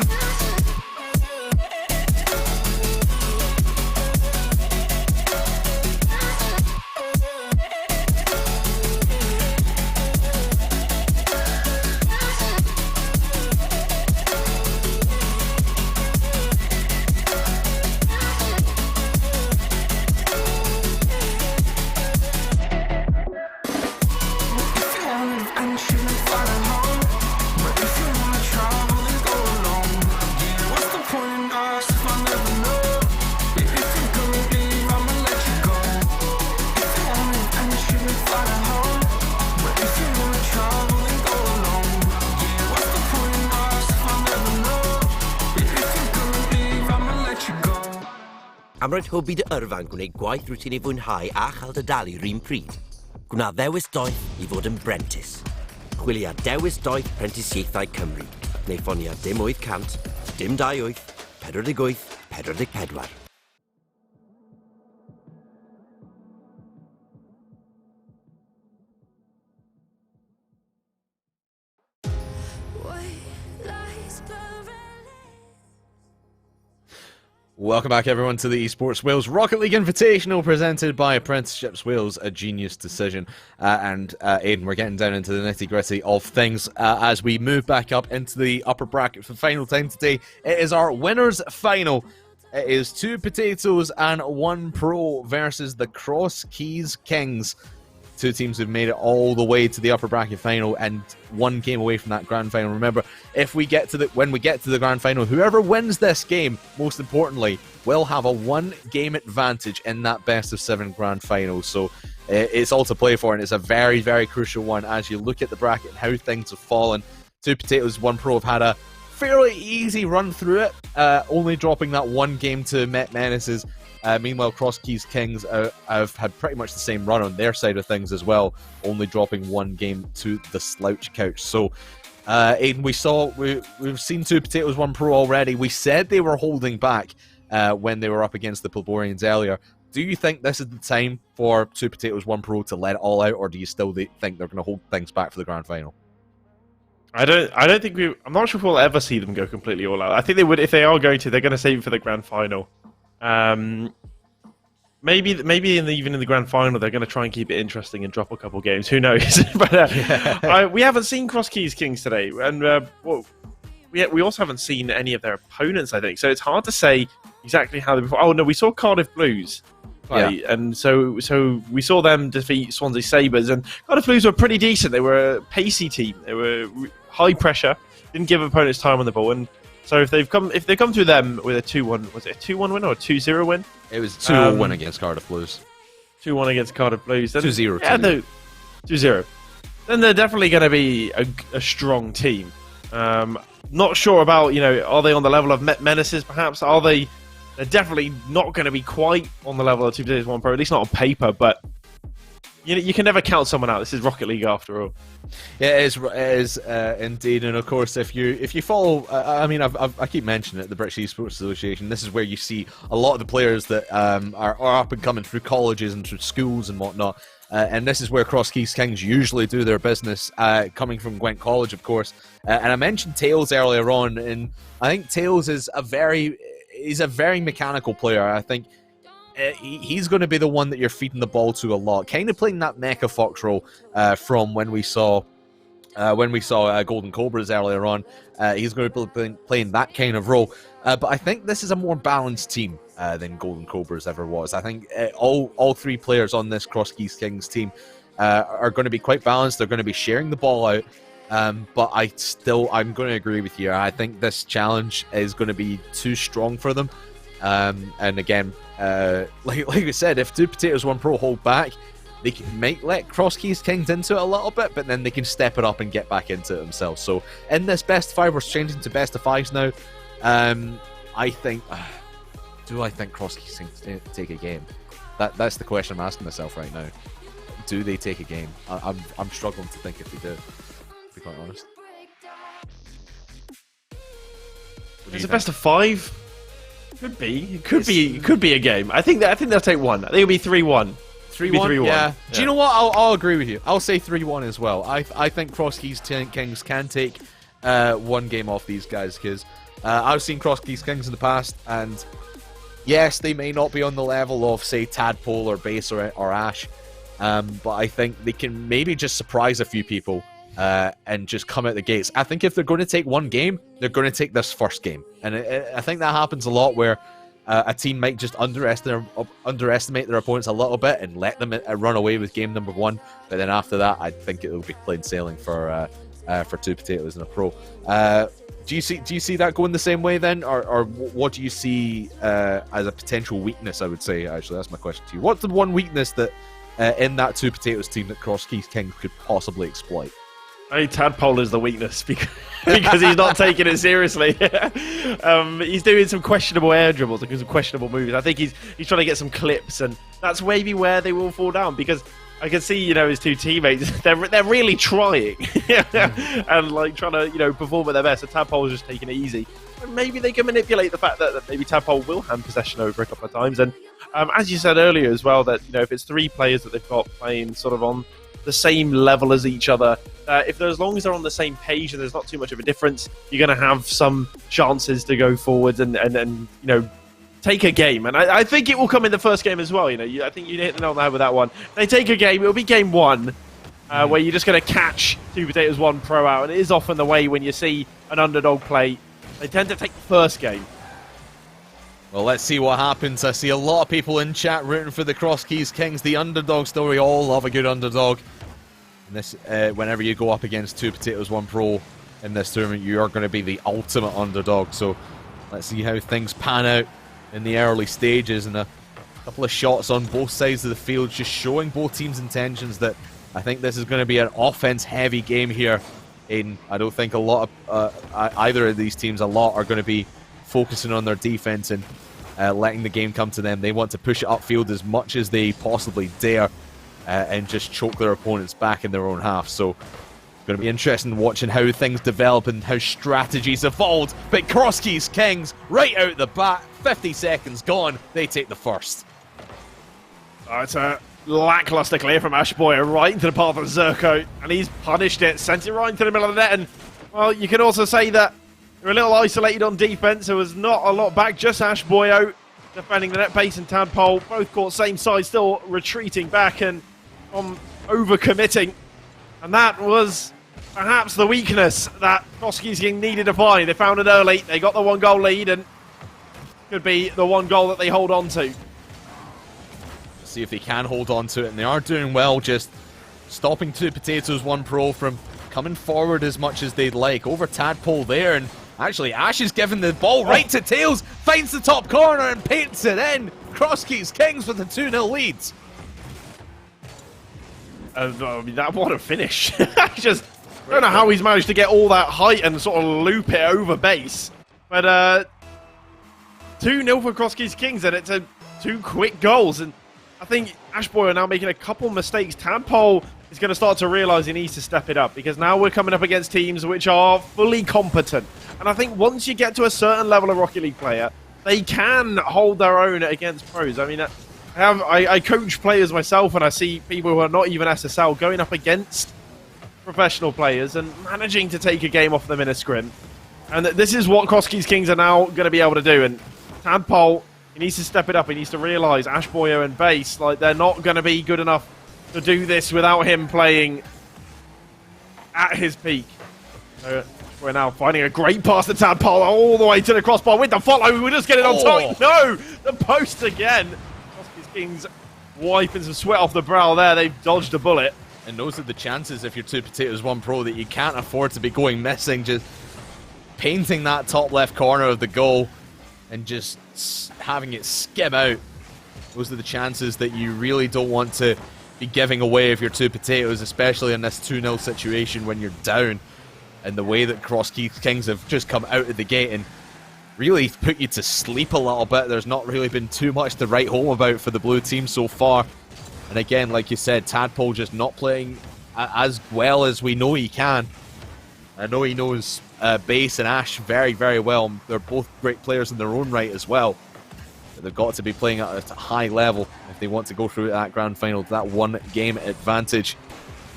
Am roed hybi dy yrfa'n gwneud gwaith rwyt ti'n ei fwynhau a chael dy dalu rhywun pryd. Gwna ddewis doeth i fod yn brentis. Chwili ar dewis doeth Prentisiaethau Cymru. Neu ffonio dim 800, dim 28, 48, 44. Welcome back, everyone, to the EsportsWales Rocket League Invitational presented by Apprenticeships Wales, a genius decision. And Aidan, we're getting down into the nitty-gritty of things as we move back up into the upper bracket for the final time today. It is our winners' final. It is 2 potatoes and 1 pro versus the Cross Keys Kings. 2 teams who've made it all the way to the upper bracket final, and 1 game away from that grand final. Remember, when we get to the grand final, whoever wins this game, most importantly, will have a 1-game advantage in that best of 7 grand final. So it's all to play for, and it's a very, very crucial one as you look at the bracket and how things have fallen. 2 potatoes, 1 pro have had a fairly easy run through it, only dropping that 1 game to Met Menaces. Meanwhile, Cross Keys Kings have had pretty much the same run on their side of things as well, only dropping 1 game to the Slouch Couch. So, Aidan, we've seen 2 potatoes, 1 pro already. We said they were holding back when they were up against the Pilborians earlier. Do you think this is the time for 2 potatoes, 1 pro to let it all out, or do you still think they're going to hold things back for the grand final? I don't think I'm not sure if we'll ever see them go completely all out. I think they would, if they are going to, they're going to save it for the grand final. Maybe even in the grand final they're going to try and keep it interesting and drop a couple games. Who knows? But we haven't seen Cross Keys Kings today, and we also haven't seen any of their opponents, I think. So it's hard to say exactly how they. Oh no, we saw Cardiff Blues play, and so we saw them defeat Swansea Sabres, and Cardiff Blues were pretty decent. They were a pacey team. They were high pressure, didn't give opponents time on the ball, and so if they've come through them with a 2-1, was it a 2-1 win or a 2-0 win? It was 2-0 win against Cardiff Blues. 2-1 against Cardiff Blues. 2-0. Yeah, 2-0. Then they're definitely going to be a strong team. Not sure about, are they on the level of Menaces perhaps? Are they? They're definitely not going to be quite on the level of 2 potatoes, 1 pro, at least not on paper, but you can never count someone out. This is Rocket League after all. Yeah, it is indeed, and of course, if you follow, I keep mentioning it, the British Esports Association. This is where you see a lot of the players that are up and coming through colleges and through schools and whatnot. And this is where Cross Keys Kings usually do their business, coming from Gwent College, of course. And I mentioned Tails earlier on, and I think Tails is a very mechanical player. I think he's going to be the one that you're feeding the ball to a lot, kind of playing that Mecha Fox role from when we saw Golden Cobras earlier on. He's going to be playing that kind of role. But I think this is a more balanced team than Golden Cobras ever was. I think all three players on this Cross Keys Kings team are going to be quite balanced. They're going to be sharing the ball out. But I'm going to agree with you. I think this challenge is going to be too strong for them. And again, like we said, if 2 Potatoes 1 Pro hold back, they might let Cross Keys Kings into it a little bit, but then they can step it up and get back into it themselves. So in this best of 5, we're changing to best of 5s now. I think, do I think Cross Keys Kings take a game? That's the question I'm asking myself right now. Do they take a game? I'm struggling to think if they do, to be quite honest. It's a best of 5. Could be. It could be a game. I think they'll take one. I think it'll be 3-1. 3-1. Yeah. Do you know what? I'll agree with you. I'll say 3-1 as well. I think Cross Keys Kings can take one game off these guys, because I've seen Cross Keys Kings in the past, and yes, they may not be on the level of, say, Tadpole or Base or Ash, but I think they can maybe just surprise a few people and just come out the gates. I think if they're going to take one game, they're going to take this first game. And I think that happens a lot, where a team might just underestimate their opponents a little bit and let them run away with game number 1. But then after that, I think it will be plain sailing for 2 Potatoes and a Pro. Do you see that going the same way then, or what do you see as a potential weakness? I would say, actually, that's my question to you. What's the one weakness that in that 2 Potatoes team that Cross Keys Kings could possibly exploit? I think Tadpole is the weakness because he's not taking it seriously. He's doing some questionable air dribbles and some questionable moves. I think he's trying to get some clips, and that's maybe where they will fall down, because I can see, his 2 teammates, they're really trying and like trying to, perform at their best. So Tadpole is just taking it easy. And maybe they can manipulate the fact that maybe Tadpole will hand possession over a couple of times. And as you said earlier as well, that, if it's 3 players that they've got playing sort of on the same level as each other, as long as they're on the same page and there's not too much of a difference, you're going to have some chances to go forwards and take a game. And I think it will come in the first game as well. I think you hit the nail on the head with that one. They take a game, it'll be game 1, where you're just going to catch 2 Potatoes 1 Pro out. And it is often the way when you see an underdog play, they tend to take the first game. Well, let's see what happens. I see a lot of people in chat rooting for the Cross Keys Kings, the underdog story. All love a good underdog. And this, whenever you go up against 2 Potatoes 1 Pro in this tournament, you are going to be the ultimate underdog. So let's see how things pan out in the early stages, and a couple of shots on both sides of the field, just showing both teams' intentions that I think this is going to be an offense-heavy game here. Aiden, I don't think a lot of either of these teams, a lot, are going to be focusing on their defense and letting the game come to them. They want to push it upfield as much as they possibly dare and just choke their opponents back in their own half. So it's going to be interesting watching how things develop and how strategies evolve. But Cross Keys Kings, right out the bat, 50 seconds gone, they take the first. It's a lackluster clear from Ashboy right into the path of Zerko, and he's punished it, sent it right into the middle of the net. And, well, you can also say that they're a little isolated on defense. There was not a lot back, just Ashboy defending the net. Base and Tadpole, both caught same side, still retreating back and over-committing. And that was perhaps the weakness that Cross Keys Kings needed to find. They found it early, they got the 1-goal lead, and could be the 1 goal that they hold on to. See if they can hold on to it, and they are doing well, just stopping 2 Potatoes 1 Pro from coming forward as much as they'd like. Over Tadpole there, and actually Ash is giving the ball right to Tails, finds the top corner and paints it in. Cross Keys Kings with a 2-0 lead. What a finish. Just don't know how he's managed to get all that height and sort of loop it over base. But 2-0 for Cross Keys Kings, and it's 2 quick goals. And I think Ashboy are now making a couple mistakes. Tadpole is going to start to realise he needs to step it up, because now we're coming up against teams which are fully competent. And I think once you get to a certain level of Rocket League player, they can hold their own against pros. I mean, I coach players myself, and I see people who are not even SSL going up against professional players and managing to take a game off them in a sprint. And this is what Cross Keys Kings are now going to be able to do. And Tadpole He needs to step it up. He needs to realise Ash Boyo and Base, like, they're not going to be good enough to do this without him playing at his peak. So we're now finding a great pass to Tadpole all the way to the crossbar with the follow. We're just getting on top. No! The post again. Crosskeys Kings wiping some sweat off the brow there. They've dodged a bullet. And those are the chances if you're 2Potatoes1 Pro that you can't afford to be going missing. Just painting that top left corner of the goal and just having it skim out. Those are the chances that you really don't want to be giving away if you're 2Potatoes, especially in this 2-0 situation when you're down. And the way that Crosskeys Kings have just come out of the gate and really put you to sleep a little bit. There's not really been too much to write home about for the blue team so far. And again, like you said, Tadpole just not playing as well as we know he can. I know he knows Base and Ash very, very well. They're both great players in their own right as well. But they've got to be playing at a high level if they want to go through that grand final, that one game advantage.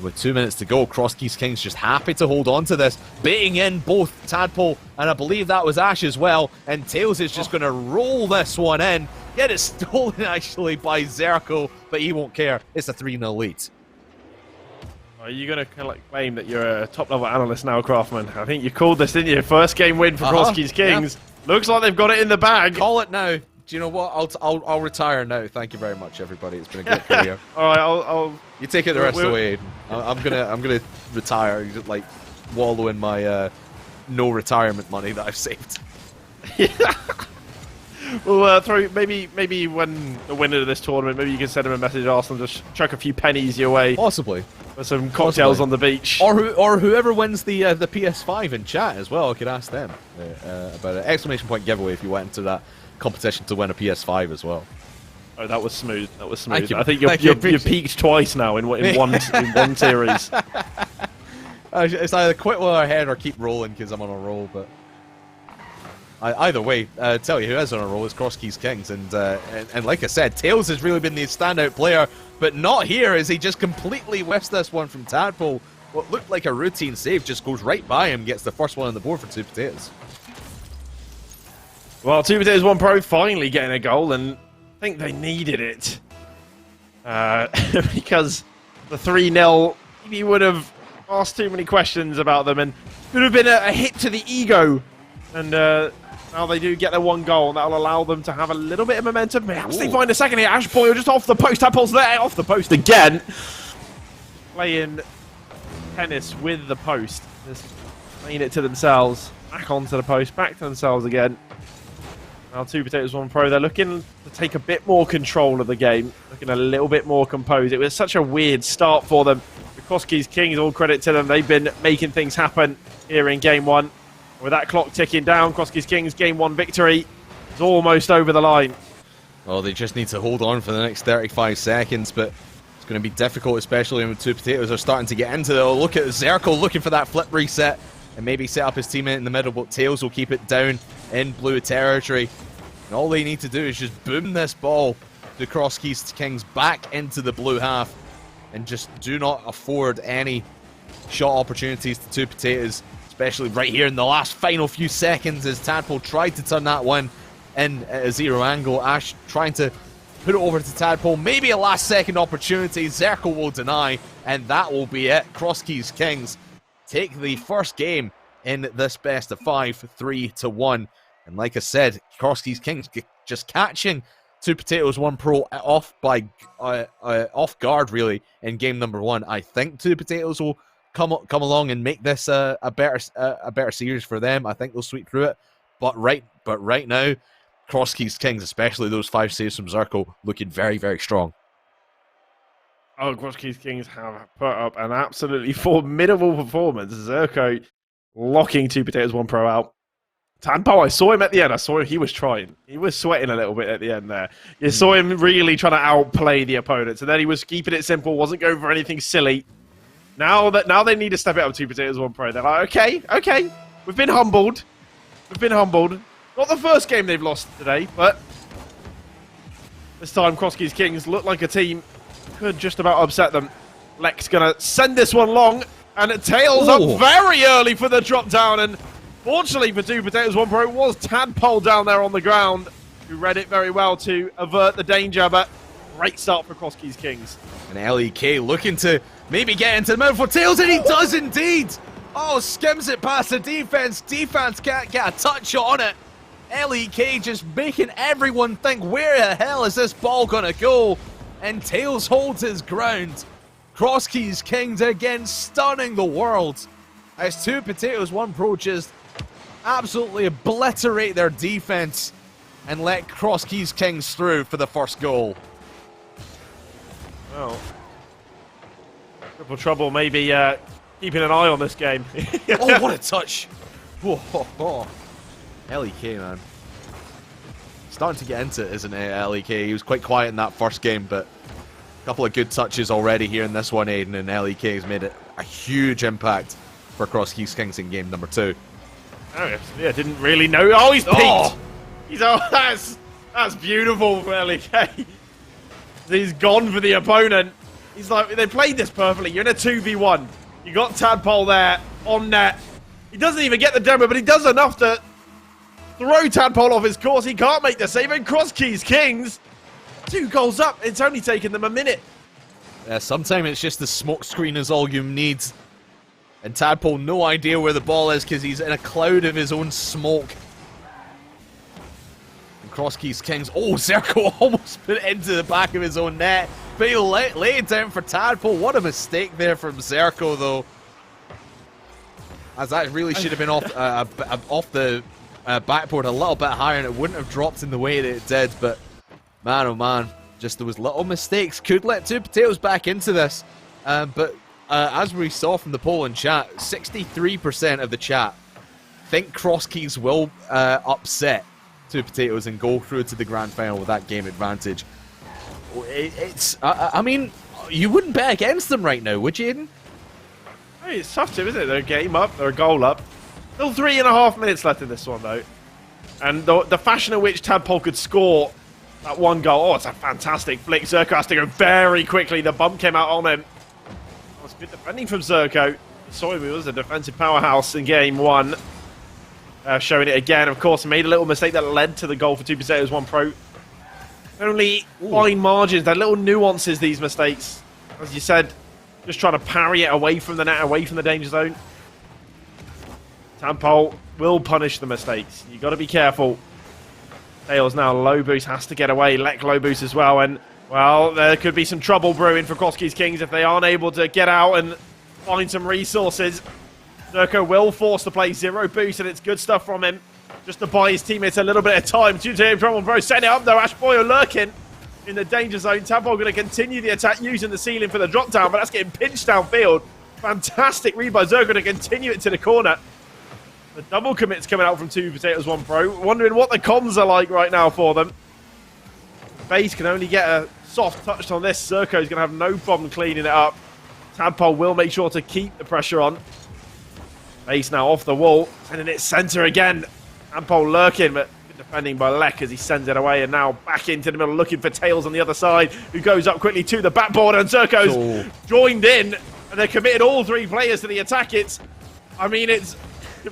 With 2 minutes to go, Crosskeys Kings just happy to hold on to this, baiting in both Tadpole and I believe that was Ash as well. And Tails is just going to roll this one in. Get it stolen actually by Zerko, but he won't care. It's a 3-0 lead. Are you going to claim that you're a top-level analyst now, Craftman? I think you called this, didn't you? First game win for Crosskeys Kings. Yeah. Looks like they've got it in the bag. Call it now. Do you know what? I'll retire now. Thank you very much, everybody. It's been a great career. All right, I'll you take it the rest of the way, Aiden. I'm gonna retire. Like wallow in my no retirement money that I've saved. Well, maybe when the winner of this tournament, maybe you can send him a message, Arsenal, just chuck a few pennies your way. Possibly. For some cocktails on the beach. Or whoever wins the PS5 in chat as well, I could ask them about an exclamation point giveaway if you went into that competition to win a PS5 as well. Oh, that was smooth. That was smooth. Thank you. I think you're peaked twice now in one series. It's either quit while ahead or keep rolling because I'm on a roll, but either way, tell you who is on a roll is Crosskeys Kings, and like I said, Tails has really been the standout player, but not here as he just completely whiffs this one from Tadpole. What looked like a routine save just goes right by him, gets the first one on the board for 2Potatoes. Well, 2Potatoes1 Pro finally getting a goal, and I think they needed it. Because the 3-0, he would have asked too many questions about them, and could have been a hit to the ego. And now they do get their one goal, and that'll allow them to have a little bit of momentum. Perhaps they find a second here. Ash Boyle just off the post. Tadpole's there, off the post again. Playing tennis with the post. Just playing it to themselves. Back onto the post, back to themselves again. Now 2Potatoes1 Pro, they're looking to take a bit more control of the game, looking a little bit more composed. It was such a weird start for them. The Crosskeys Kings, all credit to them, they've been making things happen here in Game 1. With that clock ticking down, Crosskeys Kings Game 1 victory is almost over the line. Well, they just need to hold on for the next 35 seconds, but it's going to be difficult, especially when 2Potatoes are starting to get into it. Oh, look at Zerko looking for that flip reset and maybe set up his teammate in the middle, but Tails will keep it down in blue territory. And all they need to do is just boom this ball to Crosskeys Kings back into the blue half and just do not afford any shot opportunities to 2Potatoes, especially right here in the last final few seconds as Tadpole tried to turn that one in at a zero angle. Ash trying to put it over to Tadpole, maybe a last second opportunity. Zerko will deny, and that will be it. Crosskeys Kings take the first game in this best of 5, 3-1. And like I said, Crosskeys Kings just catching 2Potatoes1 Pro off guard really in game number 1. I think 2Potatoes will come along and make this a better series for them. I think they'll sweep through it. But right now, Crosskeys Kings, especially those 5 saves from Zerko, looking very, very strong. Oh, Crosskeys Kings have put up an absolutely formidable performance. Zerko locking 2Potatoes1 Pro out. Tadpole, I saw him at the end. I saw him. He was trying. He was sweating a little bit at the end there. You saw him really trying to outplay the opponents, and then he was keeping it simple, wasn't going for anything silly. Now they need to step it up 2Potatoes1 Pro. They're like, okay, we've been humbled. Not the first game they've lost today, but this time Crosskeys Kings look like a team could just about upset them. Lex gonna send this one long, and it tails up very early for the drop down, and fortunately for 2Potatoes1 Pro, it was Tadpole down there on the ground. who read it very well to avert the danger, but great start for Cross Keys Kings. And LEK looking to maybe get into the middle for Tails, and he does indeed! Oh, skims it past the defense. Defense can't get a touch on it. LEK just making everyone think, where the hell is this ball gonna go? And Tails holds his ground. Cross Keys Kings again stunning the world. As 2 Potatoes 1 Pro just absolutely obliterate their defense and let Cross Keys Kings through for the first goal. Well, Triple Trouble maybe keeping an eye on this game. Oh, what a touch! Whoa, ho, ho. LEK, man. Starting to get into it, isn't it, LEK? He was quite quiet in that first game, but a couple of good touches already here in this one, Aiden, and LEK has made it a huge impact for Cross Keys Kings in game number 2. Oh, yeah, didn't really know. Oh, he's peaked! Oh! That's beautiful for LEK. He's gone for the opponent. He's like, they played this perfectly. You're in a 2v1. You got Tadpole there on net. He doesn't even get the demo, but he does enough to throw Tadpole off his course. He can't make the save. And Cross Keys Kings, 2 goals up. It's only taken them a minute. Yeah, sometimes it's just the smoke screen is all you need. And Tadpole, no idea where the ball is because he's in a cloud of his own smoke. And Cross Keys Kings, oh, Zerko almost put it into the back of his own net. But he laid it down for Tadpole. What a mistake there from Zerko, though. As that really should have been off the backboard a little bit higher, and it wouldn't have dropped in the way that it did. But man, oh man, just there was little mistakes. Could let 2 Potatoes back into this. But as we saw from the poll in chat, 63% of the chat think Cross Keys will upset 2 Potatoes and go through to the grand final with that game advantage. I mean, you wouldn't bet against them right now, would you, Aiden? Hey, it's tough to, isn't it? They're a game up, they're a goal up. Still 3.5 minutes left in this one, though. And the fashion in which Tadpole could score that one goal, oh, it's a fantastic flick. Zerko has to go very quickly. The bump came out on him. That was good defending from Zerko. Sorry, he was a defensive powerhouse in game 1. Showing it again, of course, made a little mistake that led to the goal for 2 Potatoes 1 Pro. Only fine margins, they're little nuances, these mistakes. As you said, just trying to parry it away from the net, away from the danger zone. Tadpole will punish the mistakes. You've got to be careful. Tails now, low boost, has to get away. Lek low boost as well. And, well, there could be some trouble brewing for Cross Keys Kings if they aren't able to get out and find some resources. Zerko will force the play, 0 boost, and it's good stuff from him. Just to buy his teammates a little bit of time. 2-2 Trouble Bro setting it up though. Ash Boyle lurking in the danger zone. Tadpole going to continue the attack using the ceiling for the drop down, but that's getting pinched downfield. Fantastic read by Zerko to continue it to the corner. The double commits coming out from 2 Potatoes 1 Pro. Wondering what the comms are like right now for them. Base can only get a soft touch on this. Zerko is going to have no problem cleaning it up. Tadpole will make sure to keep the pressure on. Base now off the wall, sending it centre again. Tadpole lurking, but good defending by Lek as he sends it away, and now back into the middle, looking for Tails on the other side, who goes up quickly to the backboard, and Zerko's joined in, and they're committed all 3 players to the attack. It's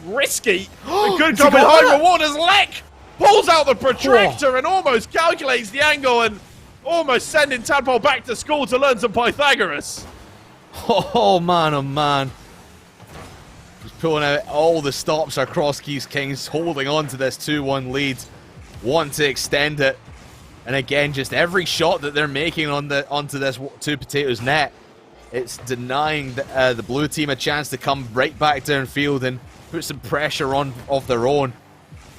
risky. It could come with high reward as Lek pulls out the protractor and almost calculates the angle, and almost sending Tadpole back to school to learn some Pythagoras. Oh man, oh man. Just pulling out all the stops are Cross Keys Kings, holding on to this 2-1 lead. Want to extend it. And again, just every shot that they're making onto this 2 Potatoes net, it's denying the blue team a chance to come right back downfield and put some pressure on of their own.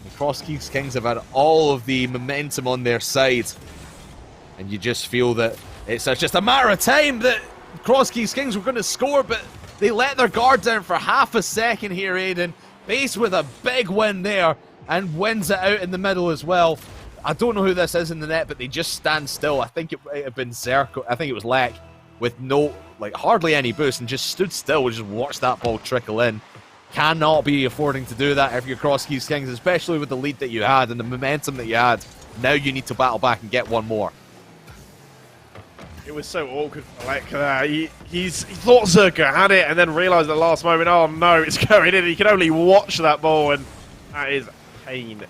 The Cross Keys Kings have had all of the momentum on their side. And you just feel that it's just a matter of time that Cross Keys Kings were going to score, but they let their guard down for half a second here, Aiden. Base with a big win there and wins it out in the middle as well. I don't know who this is in the net, but they just stand still. I think it might have been Zerko. I think it was Lek with hardly any boost and just stood still and just watched that ball trickle in. Cannot be affording to do that if you're Cross Keys Kings, especially with the lead that you had and the momentum that you had. Now you need to battle back and get one more. It was so awkward for Lek. He thought Zerko had it and then realised at the last moment, oh no, it's going in. He can only watch that ball, and that is pain.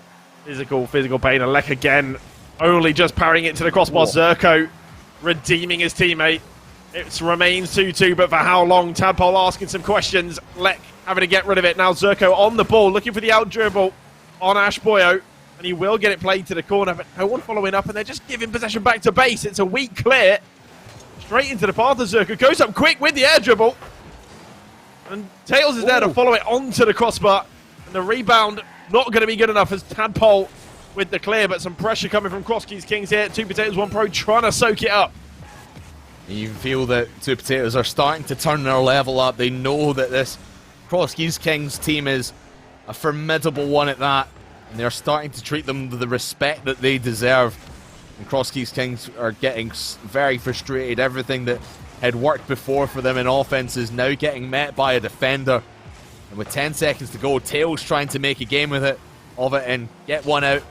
Physical pain. And Lek again, only just parrying it to the crossbar. Zerko redeeming his teammate. It remains 2-2, but for how long? Tadpole asking some questions. Lek having to get rid of it. Now Zerko on the ball, looking for the out dribble on Ash Boyo. And he will get it played to the corner, but no one following up, and they're just giving possession back to base. It's a weak clear. Straight into the path of Zerko. Goes up quick with the air dribble. And Tails is there to follow it onto the crossbar. And the rebound not going to be good enough as Tadpole with the clear, but some pressure coming from Cross Keys Kings here. 2 Potatoes, 1 Pro trying to soak it up. You can feel that 2 Potatoes are starting to turn their level up. They know that this Cross Keys Kings team is a formidable one at that. And they're starting to treat them with the respect that they deserve. And Cross Keys Kings are getting very frustrated. Everything that had worked before for them in offense is now getting met by a defender. And with 10 seconds to go, Tails trying to make a game of it and get one out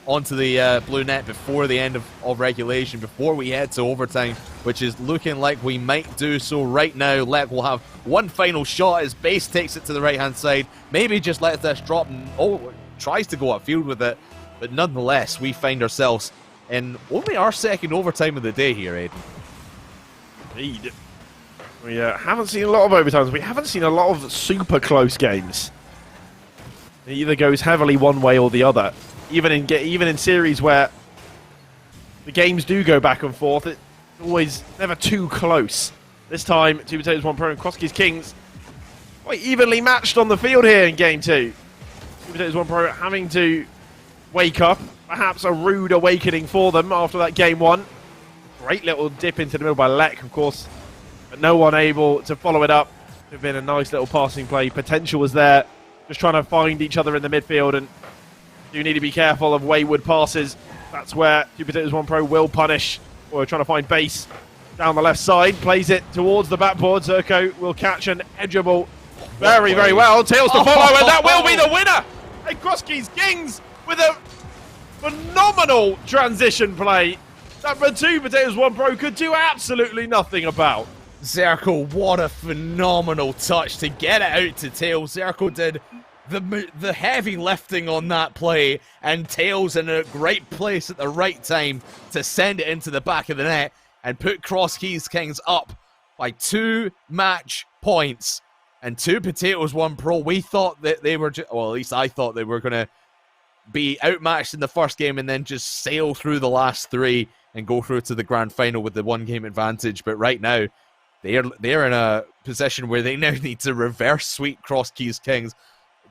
onto the blue net before the end of regulation, before we head to overtime, which is looking like we might do so right now. Lek will have one final shot as Base takes it to the right-hand side. Maybe just let this drop and tries to go upfield with it, but nonetheless, we find ourselves in only our second overtime of the day here, Aiden. Indeed. We haven't seen a lot of overtimes. We haven't seen a lot of super close games. It either goes heavily one way or the other. Even in series where the games do go back and forth, it's always never too close. This time, 2 Potatoes, 1 Pro and Cross Keys Kings quite evenly matched on the field here in Game 2. 2 Potatoes, 1 Pro having to wake up. Perhaps a rude awakening for them after that Game 1. Great little dip into the middle by Lek, of course. But no one able to follow it up. It would have been a nice little passing play. Potential was there. Just trying to find each other in the midfield. And do need to be careful of wayward passes. That's where 2 Potatoes, 1 Pro will punish. Or trying to find Base down the left side. Plays it towards the backboard. Zerko will catch an edgeable very, very well. Tails to follow. And that will be the winner. And Cross Keys Kings with a phenomenal transition play that the 2 Potatoes, 1 Pro could do absolutely nothing about. Zerko, what a phenomenal touch to get it out to Tails. Zerko did the heavy lifting on that play, and Tails in a great place at the right time to send it into the back of the net and put Cross Keys Kings up by 2 match points. And 2 Potatoes, 1 Pro, we thought that they were, well, at least I thought they were going to be outmatched in the first game and then just sail through the last 3 and go through to the grand final with the 1-game advantage. But right now, they're in a position where they now need to reverse sweep Cross Keys Kings.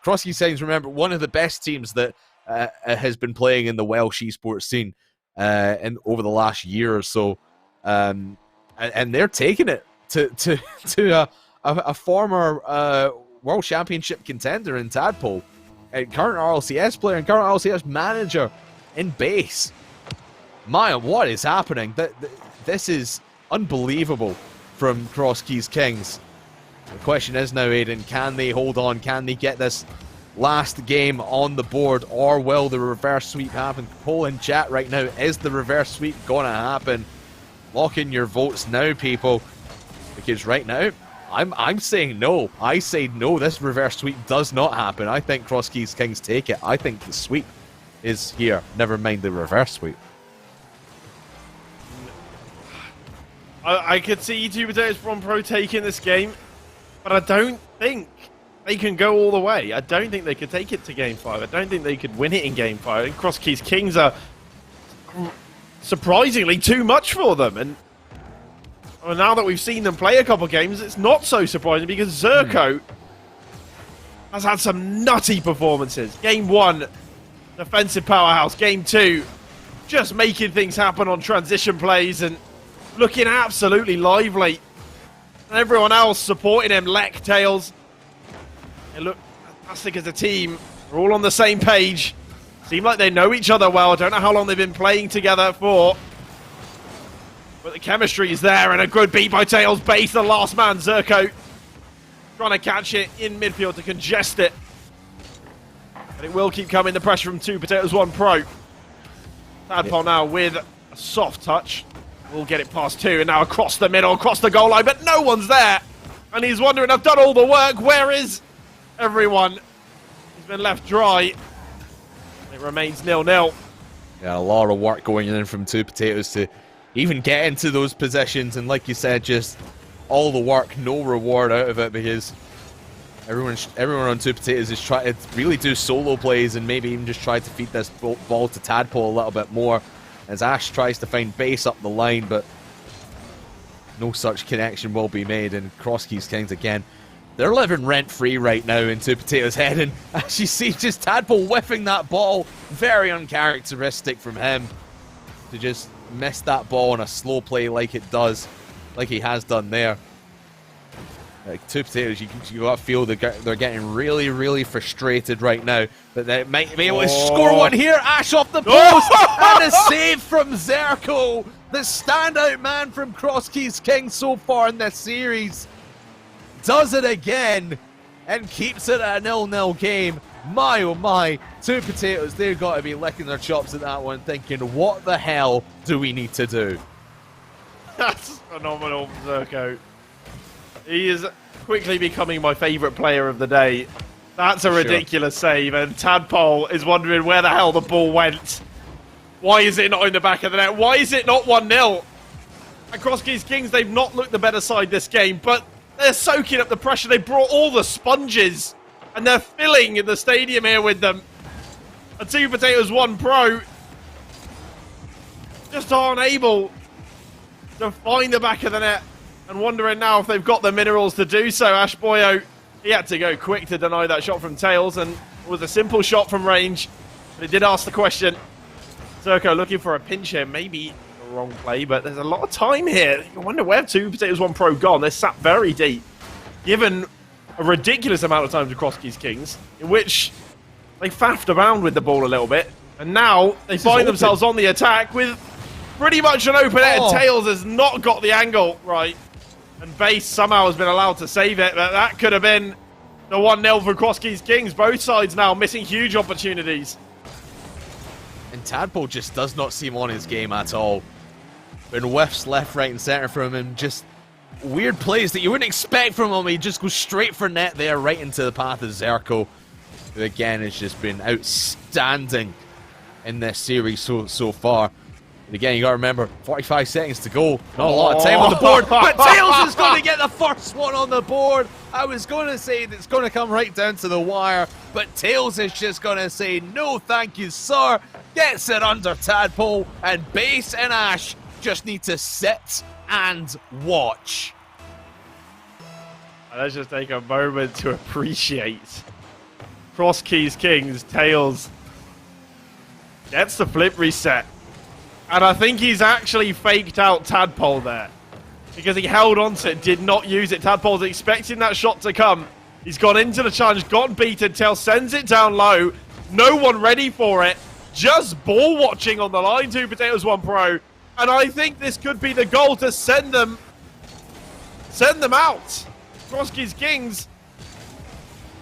Cross Keys Kings, remember, one of the best teams that has been playing in the Welsh esports scene over the last year or so. And they're taking it to a former World Championship contender in Tadpole, and current RLCS player and current RLCS manager in Base. Maya, what is happening? This is unbelievable from Cross Keys Kings. The question is now, Aiden, can they hold on? Can they get this last game on the board, or will the reverse sweep happen? Poll in chat right now, is the reverse sweep going to happen? Lock in your votes now, people, because right now, I'm saying no. I say no, this reverse sweep does not happen. I think Cross Keys Kings take it. I think the sweep is here. Never mind the reverse sweep. I could see 2 Potatoes from Pro taking this game, but I don't think they can go all the way. I don't think they could take it to Game 5. I don't think they could win it in Game 5. I think Cross Keys Kings are surprisingly too much for them. And now that we've seen them play a couple games, it's not so surprising because Zerko has had some nutty performances. Game 1, defensive powerhouse. Game 2, just making things happen on transition plays and looking absolutely lively. And everyone else supporting him, Lek, Tails. They look fantastic as a team. They're all on the same page. Seem like they know each other well. I don't know how long they've been playing together for. But the chemistry is there, and a good beat by Tails. Base, the last man, Zerko, trying to catch it in midfield to congest it. And it will keep coming, the pressure from 2 Potatoes, 1 Pro. Tadpole now with a soft touch. We'll get it past 2, and now across the middle, across the goal line, but no one's there. And he's wondering, I've done all the work, where is everyone? He's been left dry. It remains 0-0. Yeah, a lot of work going in from Two Potatoes to even get into those positions, and like you said, just all the work, no reward out of it, because everyone on Two Potatoes is trying to really do solo plays and maybe even just try to feed this ball to Tadpole a little bit more as Ash tries to find base up the line, but no such connection will be made. And Cross Keys Kings again, they're living rent-free right now in Two Potatoes' head, and as you see, just Tadpole whiffing that ball, very uncharacteristic from him to just miss that ball on a slow play like he has done there. Like Two Potatoes, you got to feel they're getting really, really frustrated right now, but they might be able to score one here. Ash off the post, and a save from Zerko, the standout man from Cross Keys King so far in this series. Does it again and keeps it at a 0-0 game. My oh my, Two Potatoes, they've got to be licking their chops at that one, thinking, what the hell do we need to do? That's phenomenal from Zerko. He is quickly becoming my favourite player of the day. That's a ridiculous save, and Tadpole is wondering where the hell the ball went. Why is it not in the back of the net? Why is it not 1-0? And Cross Keys Kings, they've not looked the better side this game, but they're soaking up the pressure. They brought all the sponges, and they're filling the stadium here with them. A Two Potatoes 1 Pro just aren't able to find the back of the net, and wondering now if they've got the minerals to do so. Ash Boyo, he had to go quick to deny that shot from Tails, and it was a simple shot from range, but it did ask the question. Zerko looking for a pinch here, maybe the wrong play, but there's a lot of time here. I wonder where Two Potatoes 1 Pro gone. They're sat very deep, given a ridiculous amount of time to Cross Keys Kings, in which they faffed around with the ball a little bit, and now they find themselves on the attack with pretty much an open end. Tails has not got the angle right, and Base somehow has been allowed to save it, but that could have been the 1-0 for Cross Keys Kings. Both sides now missing huge opportunities. And Tadpole just does not seem on his game at all. And whiffs left, right, and center from him. Just weird plays that you wouldn't expect from him. He just goes straight for net there, right into the path of Zerko, who again has just been outstanding in this series so far. And again, you got to remember, 45 seconds to go. Not a lot of time on the board, but Tails is going to get the first one on the board. I was going to say that it's going to come right down to the wire, but Tails is just going to say, no thank you, sir. Gets it under Tadpole, and Base and Ash just need to sit and watch. Let's just take a moment to appreciate Cross Keys Kings. Tails gets the flip reset. And I think he's actually faked out Tadpole there, because he held on to it, did not use it. Tadpole's expecting that shot to come. He's gone into the challenge, got beaten. Tails sends it down low. No one ready for it. Just ball watching on the line. Two Potatoes 1 Pro. And I think this could be the goal to send them out. Cross Keys Kings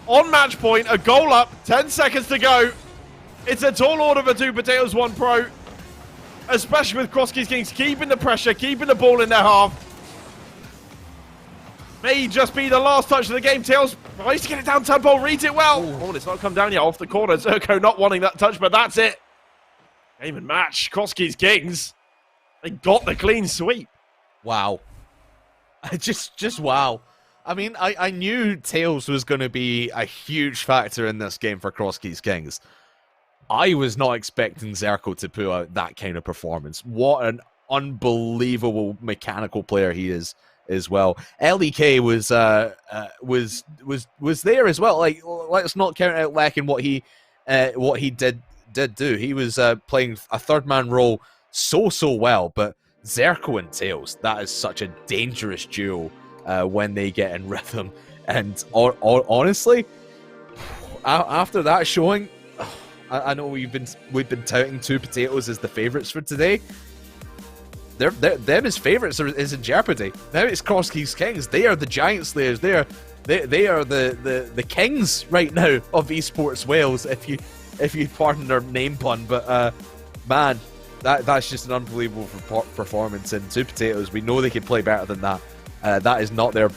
on match point, a goal up, 10 seconds to go. It's a tall order for Two Potatoes 1 Pro. Especially with Cross Keys Kings keeping the pressure, keeping the ball in their half. May just be the last touch of the game. Tails tries to get it down. Tadpole reads it well. Oh, it's not come down yet off the corner. Zerko not wanting that touch, but that's it. Game and match. Cross Keys Kings, they got the clean sweep. Wow. Just wow. I mean, I knew Tails was going to be a huge factor in this game for Cross Keys Kings. I was not expecting Zerko to pull out that kind of performance. What an unbelievable mechanical player he is as well. LEK was there as well. Like, let's not count out Lek in what he did do. He was playing a third man role so well. But Zerko and Tails, that is such a dangerous duo when they get in rhythm. And honestly, after that showing, I know we've been touting Two Potatoes as the favourites for today. Them as favourites is in jeopardy. Now it's Cross Keys Kings. They are the Giant Slayers. They are the kings right now of Esports Wales, if you pardon their name pun. But man, that's just an unbelievable performance. And Two Potatoes, we know they can play better than that. That is not their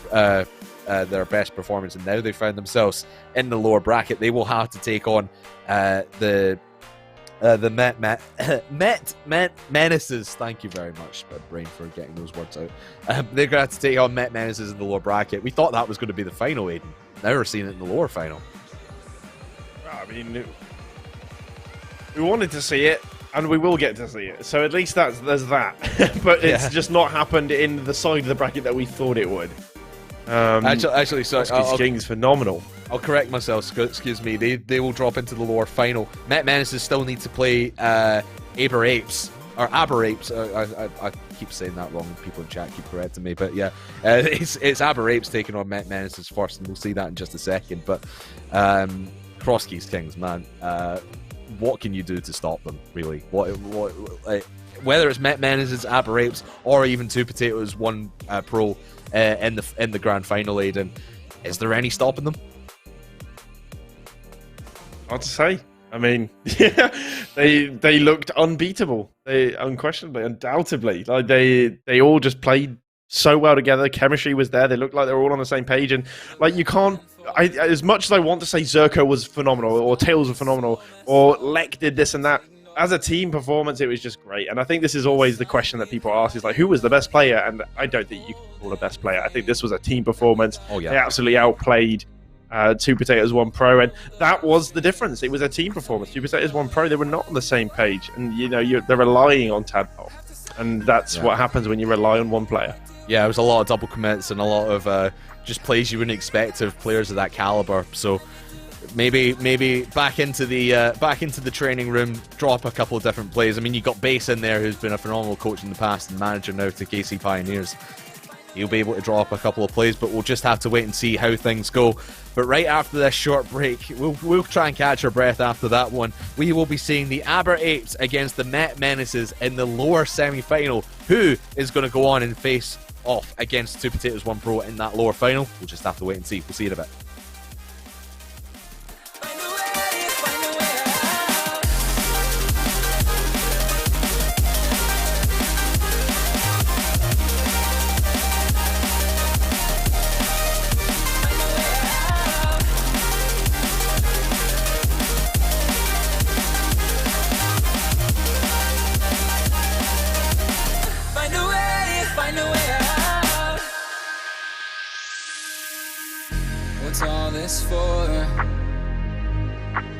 best performance, and now they found themselves in the lower bracket. They will have to take on the the Met Menaces. Thank you very much, Brain, for getting those words out. They're going to have to take on Met Menaces in the lower bracket. We thought that was going to be the final, Aiden. Now we're seeing it in the lower final. I mean, we wanted to see it, and we will get to see it. So at least there's that. But it's just not happened in the side of the bracket that we thought it would. Actually, sorry. King's phenomenal. I'll correct myself. Excuse me. They will drop into the lower final. Met Menaces still need to play Aber Apes. Or Aber Apes. I keep saying that wrong. People in chat keep correcting me. But yeah, it's Aber Apes taking on Met Menaces first, and we'll see that in just a second. But Cross Keys Kings, man. What can you do to stop them, really? Whether it's Met Menaces, Aber Apes, or even Two Potatoes, one pro in the grand final, Aiden, is there any stopping them? Hard to say. I mean, yeah, they looked unbeatable. They undoubtedly, like they all just played so well together. Chemistry was there. They looked like they were all on the same page. And like you can't. As much as I want to say Zerko was phenomenal, or Tails were phenomenal, or Lek did this and that, as a team performance, it was just great. And I think this is always the question that people ask is like, who was the best player? And I don't think you can call a best player. I think this was a team performance. Oh yeah, they absolutely outplayed Two Potatoes, One Pro, and that was the difference. It was a team performance. Two Potatoes, One Pro, they were not on the same page, and they're relying on Tadpole, and that's what happens when you rely on one player. Yeah, it was a lot of double commits and a lot of just plays you wouldn't expect of players of that caliber. So maybe back into the training room, drop a couple of different plays. I mean, you got Bass in there, who's been a phenomenal coach in the past and manager now to KC Pioneers. He'll be able to draw up a couple of plays, but we'll just have to wait and see how things go. But right after this short break, we'll try and catch our breath after that one. We will be seeing the Aber Apes against the Met Menaces in the lower semi-final. Who is going to go on and face off against Two Potatoes, One Pro in that lower final? We'll just have to wait and see. We'll see you in a bit. What's all this for?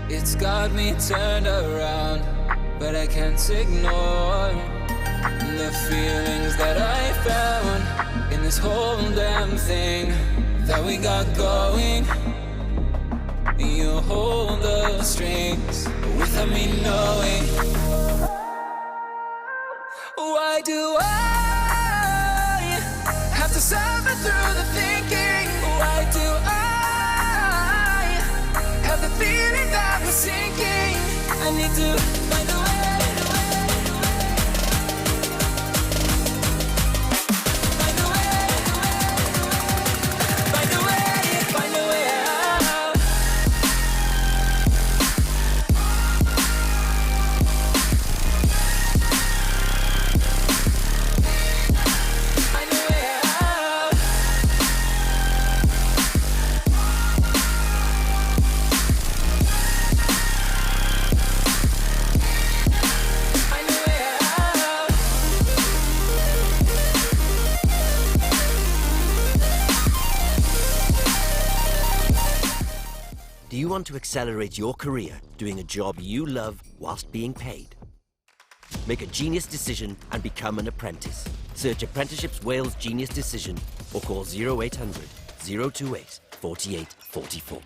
It's got me turned around, but I can't ignore the feelings that I found in this whole damn thing that we got going. You hold the strings without me knowing. Why do I have to suffer through the thinking? Why do I have the feeling that we're sinking? I need to find a way. Find a way. Find a way. Find a way out. Find a way out. Find a way out. Do you want to accelerate your career doing a job you love whilst being paid? Make a genius decision and become an apprentice. Search Apprenticeships Wales Genius Decision or call 0800 028 4844.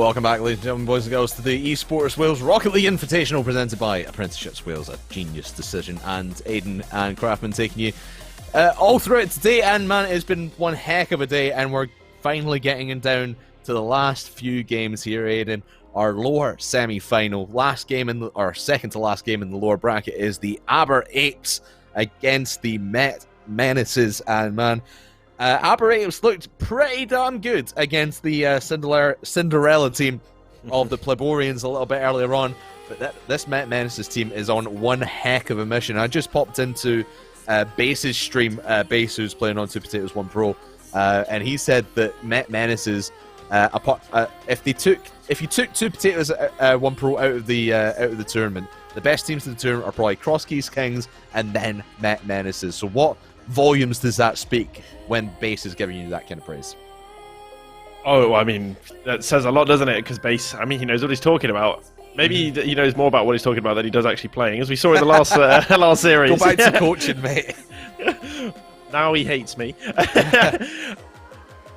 Welcome back, ladies and gentlemen, boys and girls, to the EsportsWales Rocket League Invitational presented by Apprenticeships Wales, a genius decision, and Aiden and Craftman taking you all through it today. And man, it's been one heck of a day, and we're finally getting down to the last few games here, Aiden. Our lower semi-final, last game in our second to last game in the lower bracket is the Aber Apes against the Met Menaces, and man, Aber Apes looked pretty damn good against the Cinderella team of the Pleborians a little bit earlier on, but this Met Menaces team is on one heck of a mission. I just popped into Base's stream, Base, who's playing on Two Potatoes 1 Pro, and he said that Met Menaces, if you took Two Potatoes 1 Pro out of the tournament, the best teams in the tournament are probably Crosskeys Kings and then Met Menaces. So what volumes does that speak when Base is giving you that kind of praise? Oh, I mean, that says a lot, doesn't it? Because Base, I mean, he knows what he's talking about. Maybe he knows more about what he's talking about than he does actually playing, as we saw in the last last series. Go back to coaching, mate. Now he hates me.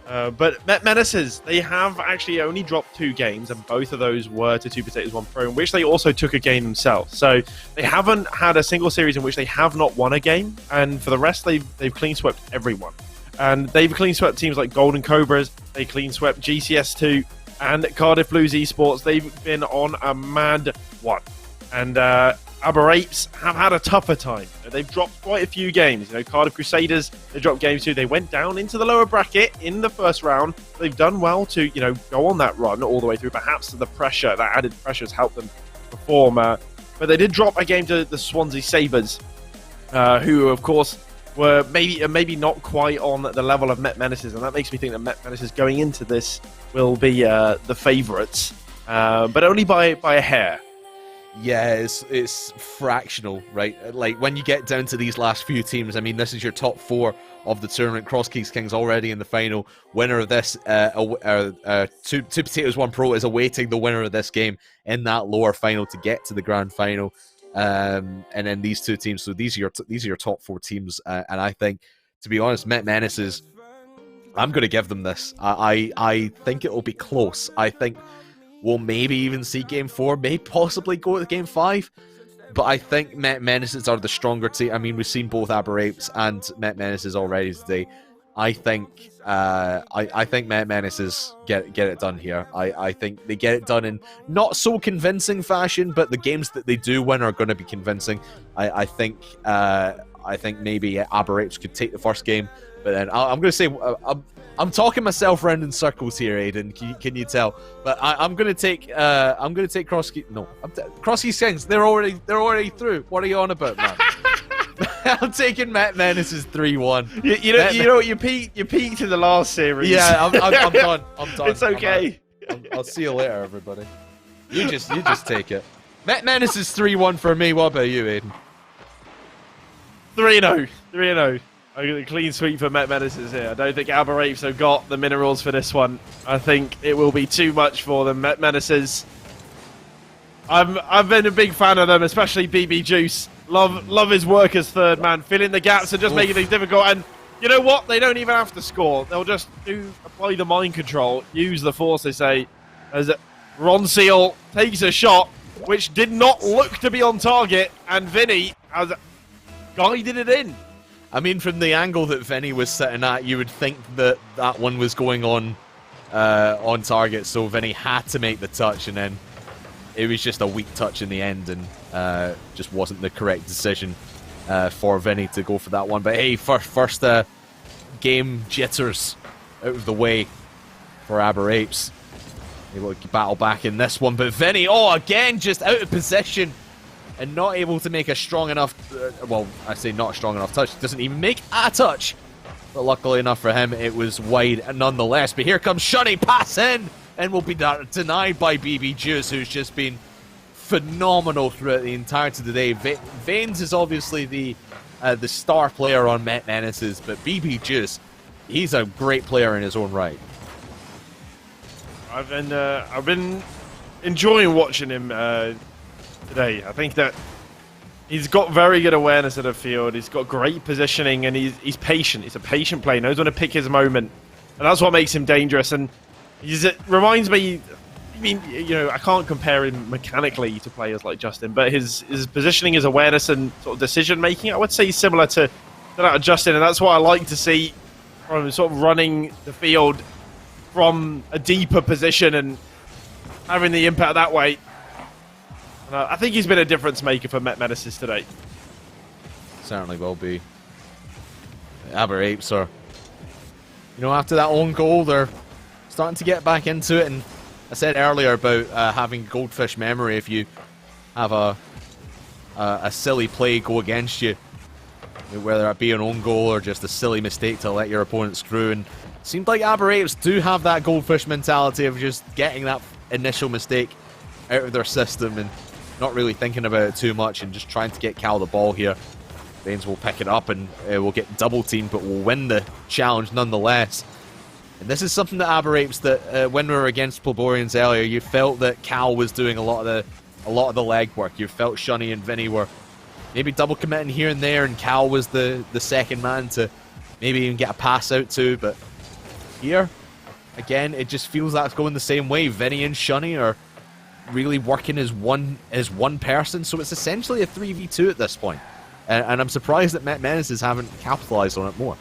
But Met Menaces, they have actually only dropped 2 games, and both of those were to Two Potatoes 1 Pro, in which they also took a game themselves. So they haven't had a single series in which they have not won a game, and for the rest, they've clean swept everyone. And they've clean swept teams like Golden Cobras, they clean swept GCS2, and Cardiff Blues Esports. They've been on a mad one. And Aber Apes have had a tougher time. They've dropped quite a few games. You know, Cardiff Crusaders, they dropped games too. They went down into the lower bracket in the first round. They've done well to, you know, go on that run all the way through. Perhaps the pressure, that added pressure has helped them perform. But they did drop a game to the Swansea Sabres, who, of course, were maybe not quite on the level of Met Menaces. And that makes me think that Met Menaces going into this will be the favourites, but only by a hair. Yeah, it's fractional, right? Like, when you get down to these last few teams, I mean, this is your top 4 of the tournament. Crosskeys Kings already in the final. Winner of this, Two Potatoes 1 Pro is awaiting the winner of this game in that lower final to get to the grand final. And then these 2 teams, so these are your top 4 teams. And I think, to be honest, Met Menaces, I'm going to give them this. I think it'll be close. I think we'll maybe even see Game 4, may possibly go to Game 5. But I think Met Menaces are the stronger team. I mean, we've seen both Aber Apes and Met Menaces already today. I think I think Met Menaces get it done here. I think they get it done in not so convincing fashion, but the games that they do win are going to be convincing. I think maybe Aber Apes could take the first game, but then I'm going to say I'm talking myself round in circles here, Aiden. Can you tell? But I'm going to take Crosskeys. No, Crosskeys Kings. They're already through. What are you on about, man? I'm taking Met Menaces 3-1. You know what? You peaked in the last series. Yeah, I'm done. I'm done. It's okay. I'll see you later, everybody. You just take it. Met Menaces 3-1 for me. What about you, Aiden? 3-0. 3-0. I got a clean sweep for Met Menaces here. I don't think Aber Apes have got the minerals for this one. I think it will be too much for them. Met Menaces, I've been a big fan of them, especially BB Juice. Love his work as third man, filling the gaps and just making things difficult. And you know what? They don't even have to score. They'll just apply the mind control, use the force, they say, as Ron Seal takes a shot, which did not look to be on target, and Vinny has guided it in. I mean, from the angle that Vinny was sitting at, you would think that one was going on target, so Vinny had to make the touch, and then it was just a weak touch in the end, and just wasn't the correct decision for Vinny to go for that one. But hey, first game jitters out of the way for Aber Apes. Able to battle back in this one, but Vinny, again, just out of position and not able to make a strong enough, well, I say not strong enough touch, doesn't even make a touch. But luckily enough for him, it was wide nonetheless. But here comes Shunny, pass in, and will be denied by BB Juice, who's just been phenomenal throughout the entirety of the day. Vanes is obviously the star player on Met Menaces, but BB Juice, he's a great player in his own right. I've been enjoying watching him today. I think that he's got very good awareness of the field. He's got great positioning, and he's patient. He's a patient player. Knows when to pick his moment, and that's what makes him dangerous. And it reminds me I mean, I can't compare him mechanically to players like Justin, but his positioning, his awareness, and sort of decision making, I would say he's similar to that of Justin, and that's what I like to see from sort of running the field from a deeper position and having the impact that way. And I think he's been a difference maker for Met Menaces today. Certainly will be. Aber Apes are, after that own goal, they're starting to get back into it. And I said earlier about having goldfish memory. If you have a silly play go against you, whether it be an own goal or just a silly mistake to let your opponent screw, and it seemed like Aber Apes do have that goldfish mentality of just getting that initial mistake out of their system and not really thinking about it too much and just trying to get Cal the ball here. Baines will pick it up and will get double teamed, but will win the challenge nonetheless. And this is something that Aber Apes, that when we were against Pleborians earlier, you felt that Cal was doing a lot of the legwork. You felt Shunny and Vinny were maybe double committing here and there, and Cal was the second man to maybe even get a pass out to. But here, again, it just feels like it's going the same way. Vinny and Shunny are really working as one person, so it's essentially a 3v2 at this point. And I'm surprised that Met Menaces haven't capitalized on it more.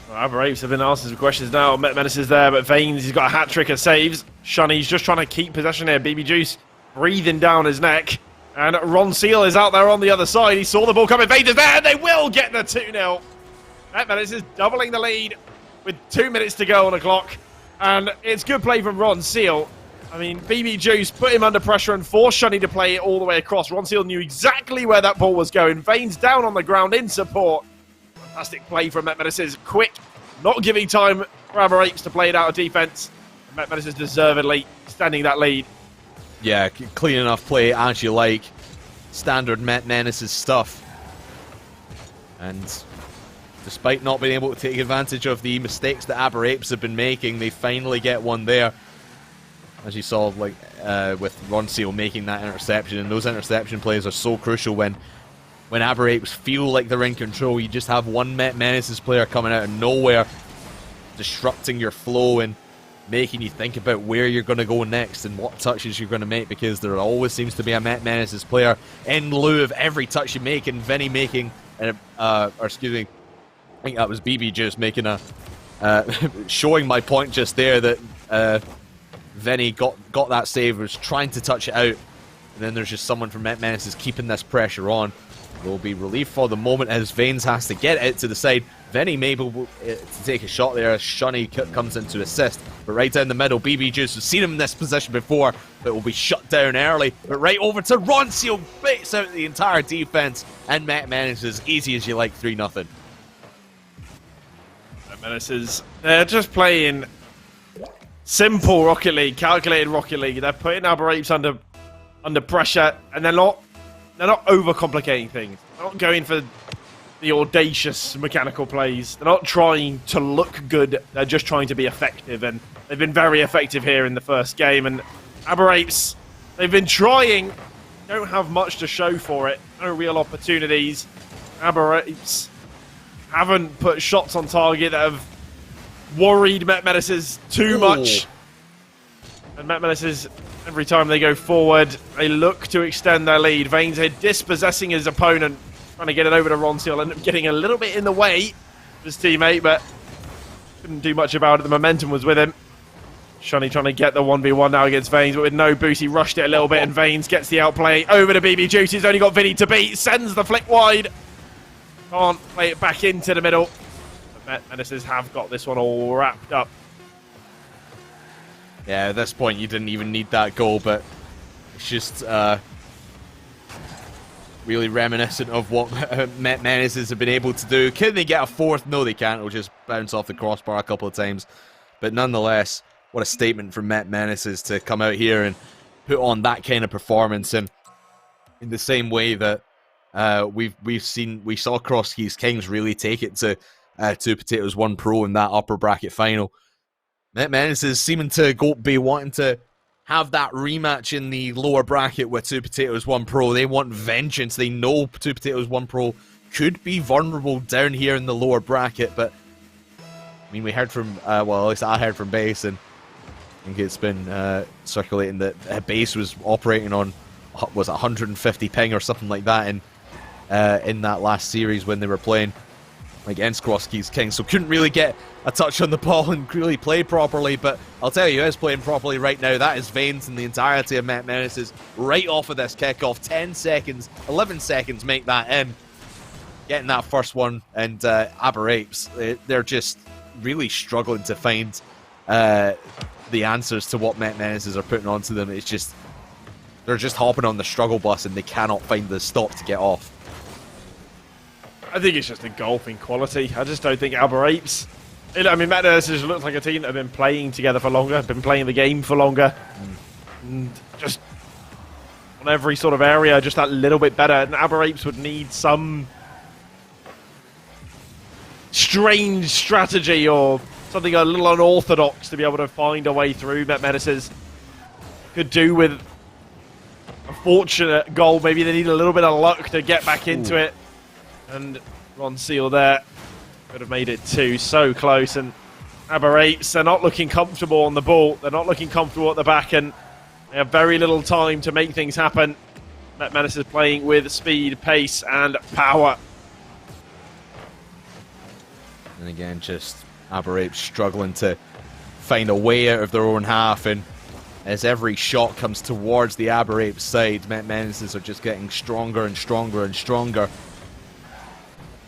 Well, Aber Apes have been asking some questions now. Met Menaces there, but Vanes, he's got a hat-trick of saves. Shunny's just trying to keep possession here. BB Juice breathing down his neck. And Ron Seal is out there on the other side. He saw the ball coming. Vanes is there, and they will get the 2-0. Met Menaces doubling the lead with 2 minutes to go on the clock. And it's good play from Ron Seal. I mean, BB Juice put him under pressure and forced Shunny to play it all the way across. Ron Seal knew exactly where that ball was going. Vanes down on the ground in support. Fantastic play from Met Menaces. Quick, not giving time for Aber Apes to play it out of defense. Met Menaces deservedly standing that lead. Yeah, clean enough play as you like. Standard Met Menaces stuff. And despite not being able to take advantage of the mistakes that Aber Apes have been making, they finally get one there. As you saw, with Ron Seal making that interception, and those interception plays are so crucial when Aber Apes feel like they're in control. You just have one Met Menaces player coming out of nowhere, disrupting your flow and making you think about where you're going to go next and what touches you're going to make, because there always seems to be a Met Menaces player in lieu of every touch you make, and Vinny making, I think that was BB just making showing my point just there that Vinny got that save, was trying to touch it out, and then there's just someone from Met Menaces keeping this pressure on. Will be relief for the moment as Vanes has to get it to the side. Vinny may be able to take a shot there as Shunny comes in to assist, but right down the middle, BB Juice has seen him in this position before, but will be shut down early. But right over to Ron Seal, baits out the entire defense, and Met Menaces, easy as you like, 3-0. Met Menaces, they're just playing simple Rocket League, calculated Rocket League. They're putting Aber Apes under pressure, and they're not overcomplicating things. They're not going for the audacious mechanical plays. They're not trying to look good. They're just trying to be effective, and they've been very effective here in the first game. And Aber Apes, they've been trying, don't have much to show for it. No real opportunities. Aber Apes haven't put shots on target that have worried Met Menaces too much. And Met Menaces, every time they go forward, they look to extend their lead. Vanes here dispossessing his opponent, trying to get it over to Ron Seal, and getting a little bit in the way of his teammate, but couldn't do much about it. The momentum was with him. Shunny trying to get the 1v1 now against Vanes, but with no boost, he rushed it a little bit, and Vanes gets the outplay over to BB Juice. He's only got Vinny to beat, sends the flick wide. Can't play it back into the middle. Met Menaces have got this one all wrapped up. Yeah, at this point you didn't even need that goal, but it's just really reminiscent of what Met Menaces have been able to do. Can they get a fourth? No, they can't. It'll just bounce off the crossbar a couple of times. But nonetheless, what a statement from Met Menaces to come out here and put on that kind of performance. And in the same way that we saw Cross Keys Kings really take it to Two Potatoes 1 Pro in that upper bracket final. Met Menaces seeming to be wanting to have that rematch in the lower bracket with Two Potatoes 1 Pro. They want vengeance. They know Two Potatoes 1 Pro could be vulnerable down here in the lower bracket, but I mean, we heard from, well, at least I heard from Base, and think it's been circulating that base was operating on, was it 150 ping or something like that in that last series when they were playing against Cross Keys King, so couldn't really get a touch on the ball and really play properly. But I'll tell you who is playing properly right now. That is Vanes and the entirety of Met Menaces right off of this kickoff. 10 seconds, 11 seconds make that in. Getting that first one, and Aber Apes, they're just really struggling to find the answers to what Met Menaces are putting onto them. It's just, they're just hopping on the struggle bus and they cannot find the stop to get off. I think it's just a golfing quality. I just don't think Aber Apes... I mean, Met Menaces looks like a team that have been playing together for longer, been playing the game for longer. And just on every sort of area, just that little bit better. And Aber Apes would need some strange strategy or something a little unorthodox to be able to find a way through. Met Menaces could do with a fortunate goal. Maybe they need a little bit of luck to get back into it. And Ron Seal there could have made it 2. So close. And Aber Apes, they're not looking comfortable on the ball. They're not looking comfortable at the back. And they have very little time to make things happen. Met Menaces playing with speed, pace, and power. And again, just Aber Apes struggling to find a way out of their own half. And as every shot comes towards the Aber Apes side, Met Menaces are just getting stronger and stronger and stronger.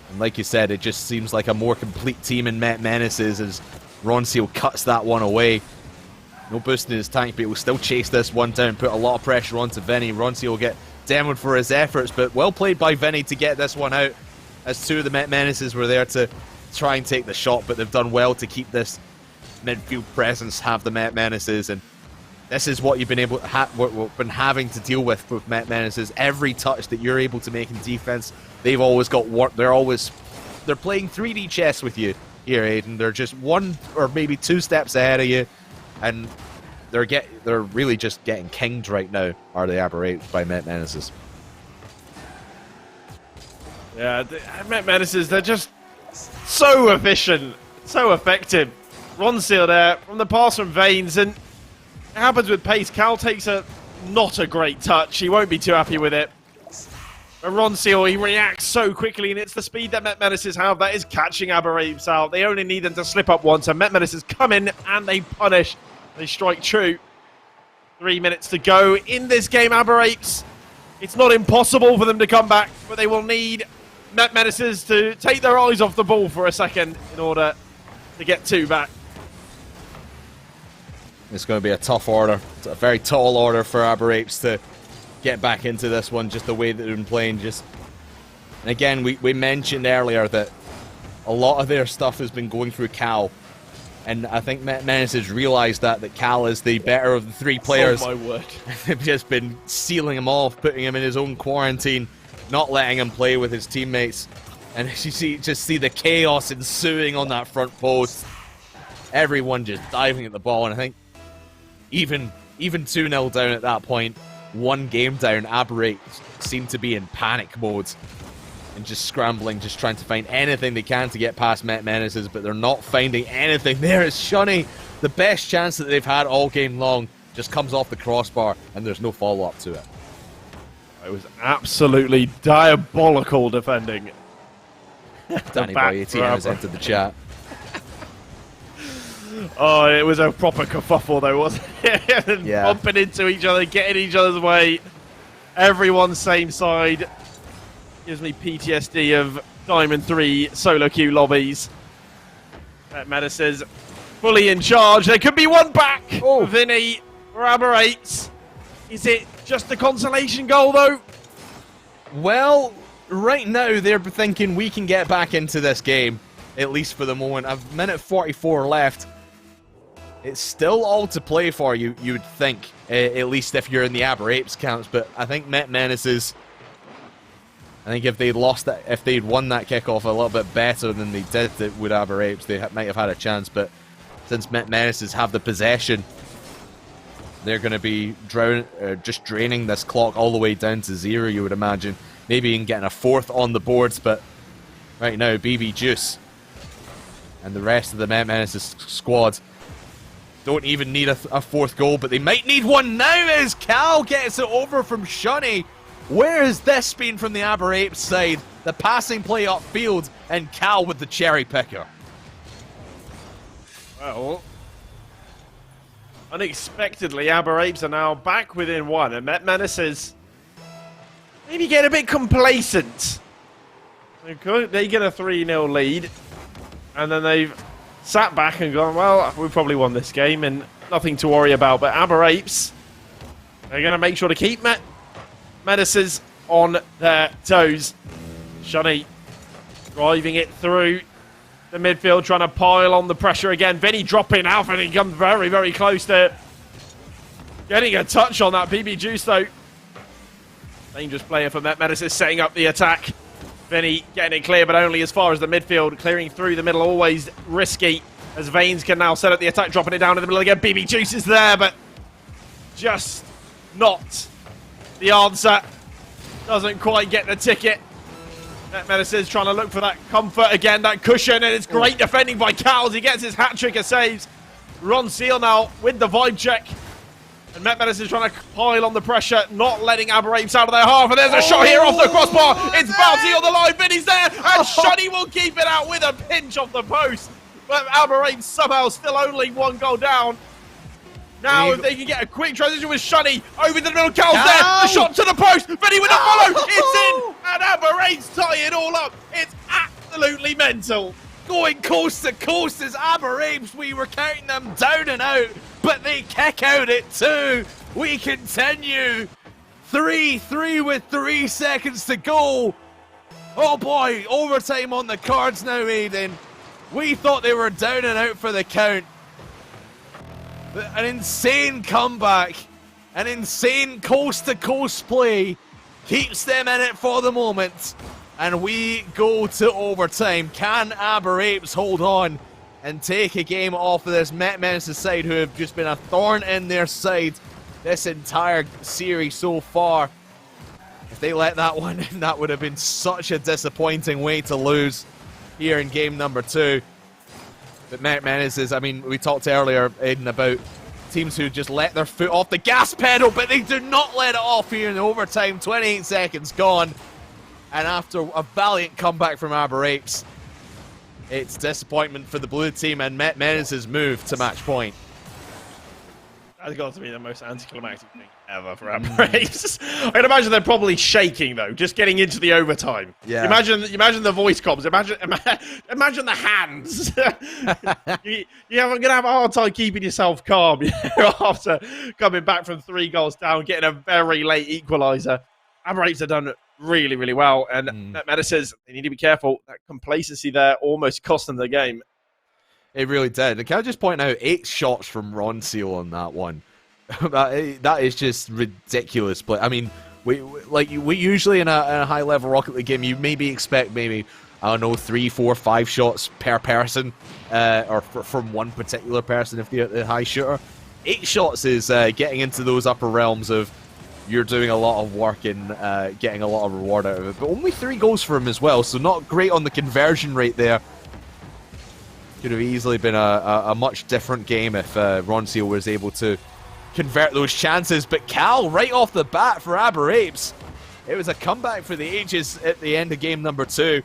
And like you said, it just seems like a more complete team in Met Menaces as Ron Seal cuts that one away. No boost in his tank, but he will still chase this one down, put a lot of pressure onto Vinny. Ron Seal will get demoed for his efforts, but well played by Vinny to get this one out, as 2 of the Met Menaces were there to try and take the shot, but they've done well to keep this midfield presence, have the Met Menaces, and this is what you've been able to been having to deal with Met Menaces. Every touch that you're able to make in defense, they've always got work. They're playing 3D chess with you here, Aiden. They're just 1 or maybe 2 steps ahead of you, and they're really just getting kinged right now. Are the Aber Apes by Met Menaces? Yeah, the Met Menaces, they're just so efficient, so effective. Ron Seal there from the pass from Vanes, and it happens with pace. Cal takes not a great touch. He won't be too happy with it. But Ron Seal, he reacts so quickly, and it's the speed that Met Menaces have that is catching Aber Apes out. They only need them to slip up once, and Met Menaces come in and they punish. They strike true. 3 minutes to go in this game, Aber Apes. It's not impossible for them to come back, but they will need Met Menaces to take their eyes off the ball for a second in order to get 2 back. It's going to be a tough order. It's a very tall order for Aber Apes to get back into this one, just the way that they've been playing. And again, we mentioned earlier that a lot of their stuff has been going through Cal. And I think Met Menaces realised that Cal is the better of the 3 players. Oh my word. They've just been sealing him off, putting him in his own quarantine, not letting him play with his teammates. And as you just see the chaos ensuing on that front post. Everyone just diving at the ball, and I think even 2-0 down at that point, 1 game down, Aber Apes seem to be in panic mode and just scrambling, just trying to find anything they can to get past Met Menaces, but they're not finding anything. There is Shunny, the best chance that they've had all game long, just comes off the crossbar, and there's no follow-up to it. It was absolutely diabolical defending. Danny Boy 18 has entered the chat. Oh, it was a proper kerfuffle though, wasn't it? Yeah. Bumping into each other, getting each other's way. Everyone same side. Gives me PTSD of Diamond 3 solo queue lobbies. Met Menaces fully in charge. There could be 1 back. Oh. Vinny for Aber Apes. Is it just a consolation goal though? Well, right now they're thinking we can get back into this game, at least for the moment. A minute 44 left. It's still all to play for, you would think, at least if you're in the Aber Apes camps. But I think Met Menaces, I think if they'd won that kickoff a little bit better than they did with Aber Apes, they might have had a chance. But since Met Menaces have the possession, they're going to be just draining this clock all the way down to 0, you would imagine. Maybe even getting a 4th on the boards, but right now, BB Juice and the rest of the Met Menaces squad don't even need a fourth goal, but they might need one now as Cal gets it over from Shunny. Where has this been from the Aber Apes side? The passing play upfield, and Cal with the cherry picker. Well, unexpectedly, Aber Apes are now back within one, and Met Menaces maybe get a bit complacent. They get a 3-0 lead, and then they've sat back and gone, well, we probably won this game, and nothing to worry about. But Aber Apes, they're going to make sure to keep Menaces on their toes. Shunny driving it through the midfield, trying to pile on the pressure again. Vinny dropping out, and he comes very, very close to getting a touch on that BB Juice, though. Dangerous player for Met Menaces, setting up the attack. Vinny getting it clear, but only as far as the midfield. Clearing through the middle, always risky, as Veins can now set up the attack, dropping it down in the middle again. BB Juice is there, but just not the answer. Doesn't quite get the ticket. Met Menaces trying to look for that comfort again, that cushion, and it's great defending by Cowles. He gets his hat-trick of saves. Ron Seal now with the vibe check. And Met Menaces trying to pile on the pressure, not letting Aber Apes out of their half. And there's a shot here off the crossbar. It's bouncing on the line. Vinny's there, and Shunny will keep it out with a pinch off the post. But Aber Apes somehow still only one goal down. Now, if they can get a quick transition with Shunny over to the middle, Cal's there. The shot to the post. Vinny with a follow. It's in. And Aber Apes tie it all up. It's absolutely mental. Going coast to coast as Aber Apes, we were counting them down and out, but they kick out at 2. We continue. 3-3 with 3 seconds to go. Oh boy, overtime on the cards now, Aiden. We thought they were down and out for the count. An insane comeback, an insane coast-to-coast play keeps them in it for the moment, and we go to overtime. Can Aber Apes hold on and take a game off of this Met Menaces side, who have just been a thorn in their side this entire series so far? If they let that one in, that would have been such a disappointing way to lose here in game number 2. But Met Menaces, I mean, we talked earlier, Aiden, about teams who just let their foot off the gas pedal, but they do not let it off here in overtime. 28 seconds gone. And after a valiant comeback from Aber Apes, it's disappointment for the blue team, and Met Menaces move to match point. That's got to be the most anticlimactic thing ever for Aber Apes. I can imagine they're probably shaking, though, just getting into the overtime. Yeah. Imagine the voice comms. Imagine the hands. You're going to have a hard time keeping yourself calm after coming back from 3 goals down, getting a very late equaliser. Aber Apes have done really, really well, and Met Menaces, they need to be careful. That complacency there almost cost them the game. It really did. And can I just point out 8 shots from Ron Seal on that one? that is just ridiculous. But I mean, we usually in a high level Rocket League game, you maybe expect I don't know, 3, 4, 5 shots per person, or from one particular person if they're the high shooter. 8 shots is getting into those upper realms of you're doing a lot of work and getting a lot of reward out of it. But only 3 goals for him as well, so not great on the conversion rate there. Could have easily been a much different game if Ron Seal was able to convert those chances. But Cal, right off the bat for Aber Apes, it was a comeback for the ages at the end of game number 2.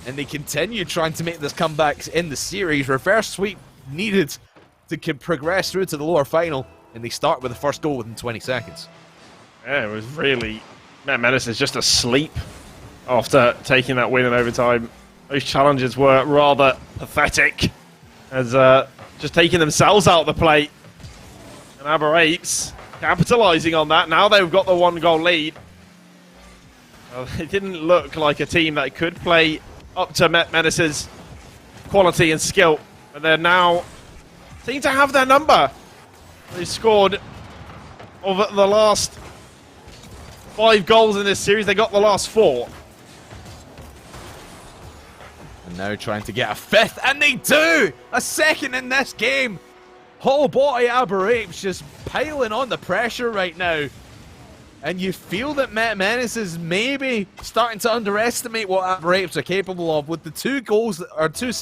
And they continue trying to make this comeback in the series. Reverse sweep needed to progress through to the lower final. And they start with the first goal within 20 seconds. Yeah, it was really... Met Menaces just asleep after taking that win in overtime. Those challenges were rather pathetic, as just taking themselves out of the play. And Aber Apes capitalising on that. Now they've got the 1-goal lead. It didn't look like a team that could play up to Met Menaces' quality and skill. But they're now seem to have their number. They scored over the last 5 goals in this series. They got the last 4. And now trying to get a 5th, and they do! A 2nd in this game! Oh boy, Aber Apes just piling on the pressure right now. And you feel that Met Menace is maybe starting to underestimate what Aber Apes are capable of with the 2 goals, or 2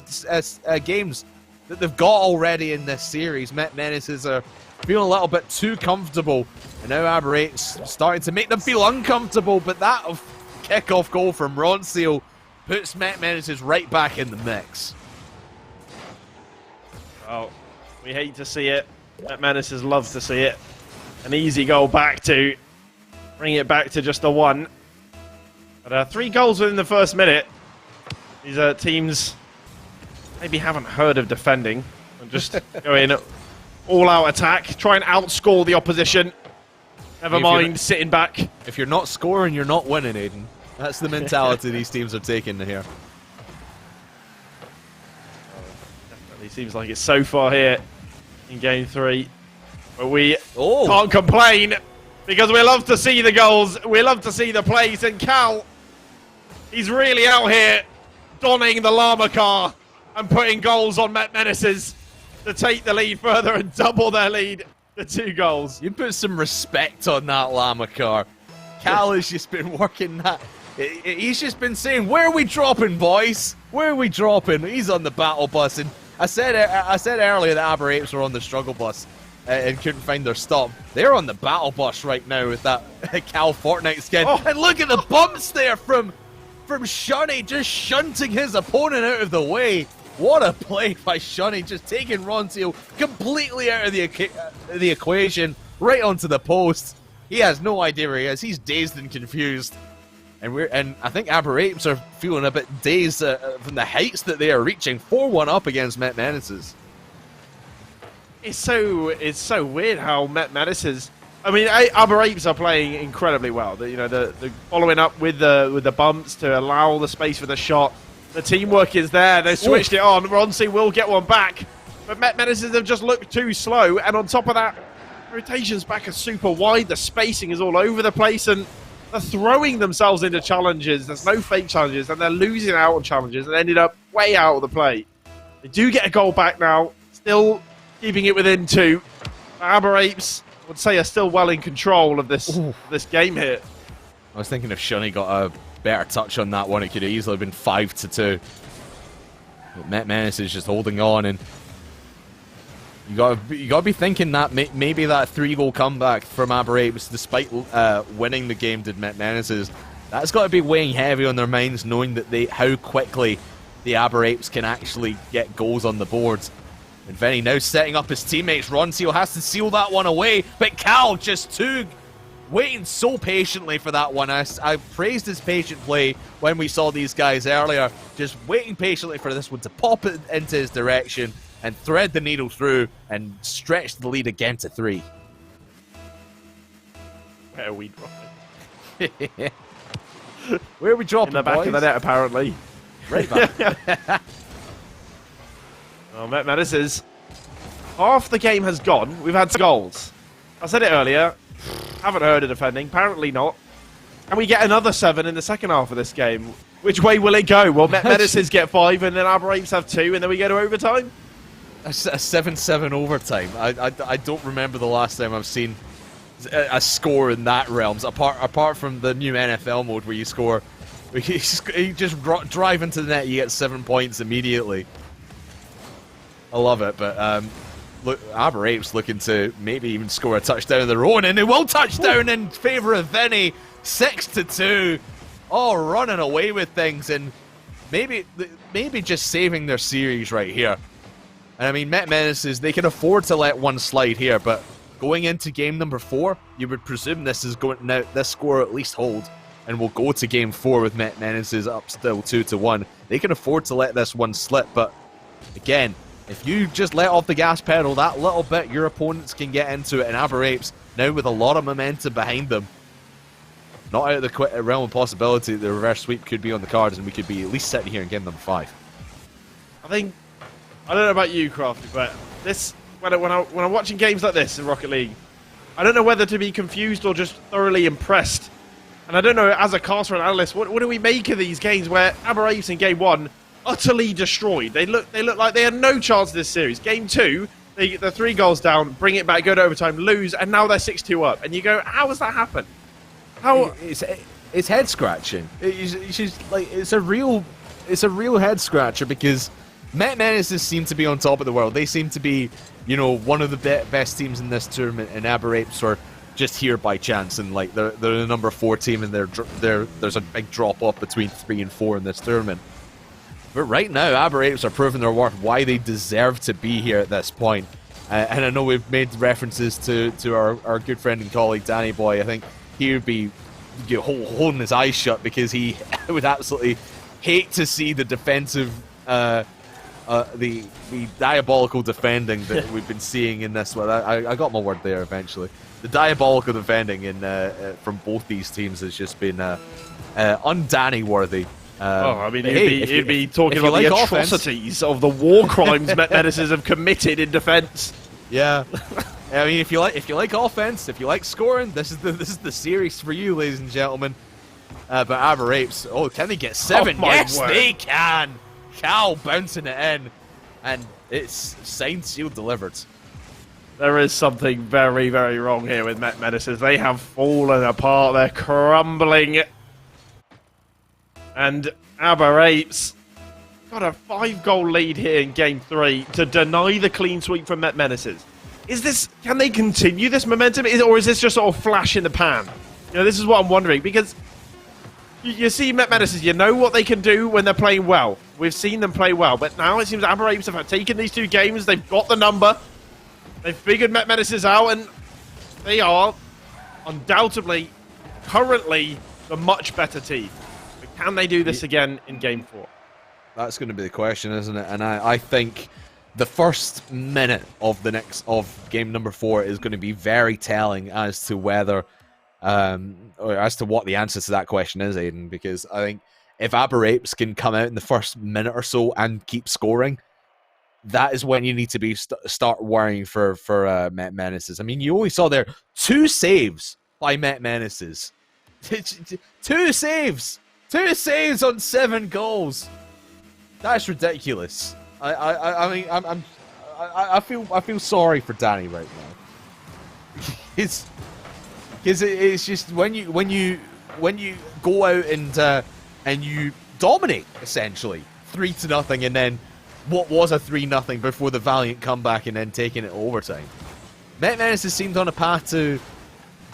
games that they've got already in this series. Met Menaces are feeling a little bit too comfortable, and now Aber8's starting to make them feel uncomfortable, but that kick-off goal from Ronseal puts Met Menaces right back in the mix. Oh, we hate to see it. Met Menaces love to see it. An easy goal back to bring it back to just a 1. But 3 goals within the first minute. These teams maybe haven't heard of defending and just go in all-out attack, try and outscore the opposition. Never mind sitting back. If you're not scoring, you're not winning, Aiden. That's the mentality these teams are taking here. Definitely seems like it's so far here in Game 3. But we can't complain because we love to see the goals. We love to see the plays. And Cal, he's really out here donning the llama car and putting goals on Met Menaces to take the lead further and double their lead to 2 goals. You put some respect on that llama car. Cal has just been working that. He's just been saying, "Where are we dropping, boys? Where are we dropping?" He's on the battle bus, and I said earlier that Aber8s were on the struggle bus and couldn't find their stop. They're on the battle bus right now with that Cal Fortnite skin. Oh. And look at the bumps there from Shunny, just shunting his opponent out of the way. What a play by Shunny, just taking Ronseal completely out of the equation, right onto the post. He has no idea where he is. He's dazed and confused. And I think Aber8s are feeling a bit dazed from the heights that they are reaching. 4-1 up against Met Menaces. It's so weird how Met Menaces. I mean, Aber8s are playing incredibly well. The following up with the bumps to allow the space for the shot. The teamwork is there. They switched it on. Ronsi will get one back, but Met Menaces have just looked too slow. And on top of that, rotations back are super wide. The spacing is all over the place, and they're throwing themselves into challenges. There's no fake challenges, and they're losing out on challenges and ended up way out of the play. They do get a goal back now, still keeping it within 2. Aber8s, I would say, are still well in control of this game here. I was thinking if Shunny got a better touch on that one, it could have easily been 5-2. But Met Menace is just holding on, and you gotta be thinking that maybe that 3-goal comeback from Aber8s, despite winning the game, did Met Menaces. That's got to be weighing heavy on their minds, knowing that how quickly the Aber8s can actually get goals on the boards. And Vinny now setting up his teammates. Ronseal has to seal that one away, but Cal just waiting so patiently for that one. I praised his patient play when we saw these guys earlier, just waiting patiently for this one to pop it into his direction and thread the needle through and stretch the lead again to 3. Where are we dropping? Where are we dropping, in the back boys? of the net, apparently. Right back. Well, Met Menaces, half the game has gone. We've had 2 goals. I said it earlier. Haven't heard of defending. Apparently not. And we get another 7 in the second half of this game. Which way will it go? Well, Met Menaces get 5, and then Aber8s have 2, and then we go to overtime? A 7-7 overtime. I don't remember the last time I've seen a score in that realms, apart from the new NFL mode where you score. You just drive into the net, you get 7 points immediately. I love it, but look, Aber8's looking to maybe even score a touchdown of their own, and they will touchdown in favour of Vinny. 6-2. Oh, running away with things, and maybe just saving their series right here. And I mean, Met Menaces, they can afford to let one slide here, but going into game number 4, you would presume this score at least hold, and we'll go to game 4 with Met Menaces up still 2-1. They can afford to let this one slip, but again, if you just let off the gas pedal that little bit, your opponents can get into it, and Aber8s, now with a lot of momentum behind them, not out of the realm of possibility that the reverse sweep could be on the cards, and we could be at least sitting here in game number 5. I don't know about you, Crafty, but when I'm watching games like this in Rocket League, I don't know whether to be confused or just thoroughly impressed. And I don't know, as a caster and analyst, what do we make of these games where Aber8s in game 1 utterly destroyed? They look like they had no chance in this series. Game 2, they're 3 goals down, bring it back, go to overtime, lose, and now they're 6-2 up. And you go, how has that happened? How? It's head scratching. It's a real head scratcher, because Met Menaces seem to be on top of the world. They seem to be, you know, one of the best teams in this tournament, and Aber Apes are just here by chance, and like they're the number 4 team, and there's a big drop off between 3 and 4 in this tournament. But right now, Aber Apes are proving their worth, why they deserve to be here at this point. And I know we've made references to our good friend and colleague Danny Boy. I think he would be holding his eyes shut because he would absolutely hate to see the defensive, the diabolical defending that we've been seeing in this one. I got my word there eventually. The diabolical defending from both these teams has just been un-Danny worthy. I mean, he'd be talking about the atrocities of the war crimes Met Menaces have committed in defense. Yeah, I mean, if you like offense, if you like scoring, this is the series for you, ladies and gentlemen. But Aber Apes, can they get 7? Oh, yes, word. they can. Cal bouncing it in, and it's signed, sealed, delivered. There is something very, very wrong here with Met Menaces. They have fallen apart. They're crumbling. And Aber Apes got a 5-goal lead here in Game 3 to deny the clean sweep from Met Menaces. Can they continue this momentum, or is this just sort of flash in the pan? You know, this is what I'm wondering, because you see Met Menaces, you know what they can do when they're playing well. We've seen them play well, but now it seems Aber Apes have taken these 2 games, they've got the number, they've figured Met Menaces out, and they are undoubtedly, currently, the much better team. But can they do this again in Game 4? That's going to be the question, isn't it? And I think the first minute of game number 4 is going to be very telling as to whether, or as to what the answer to that question is, Aiden. Because I think if Aber Apes can come out in the first minute or so and keep scoring, that is when you need to be start worrying for Met Menaces. I mean, you only saw there 2 saves by Met Menaces. 2 saves! 2 saves on 7 goals. That's ridiculous. I mean, I feel sorry for Danny right now. It's just when you go out and you dominate essentially 3-0, and then what was a 3-0 before the valiant comeback and then taking it overtime. Met Menaces seemed on a path to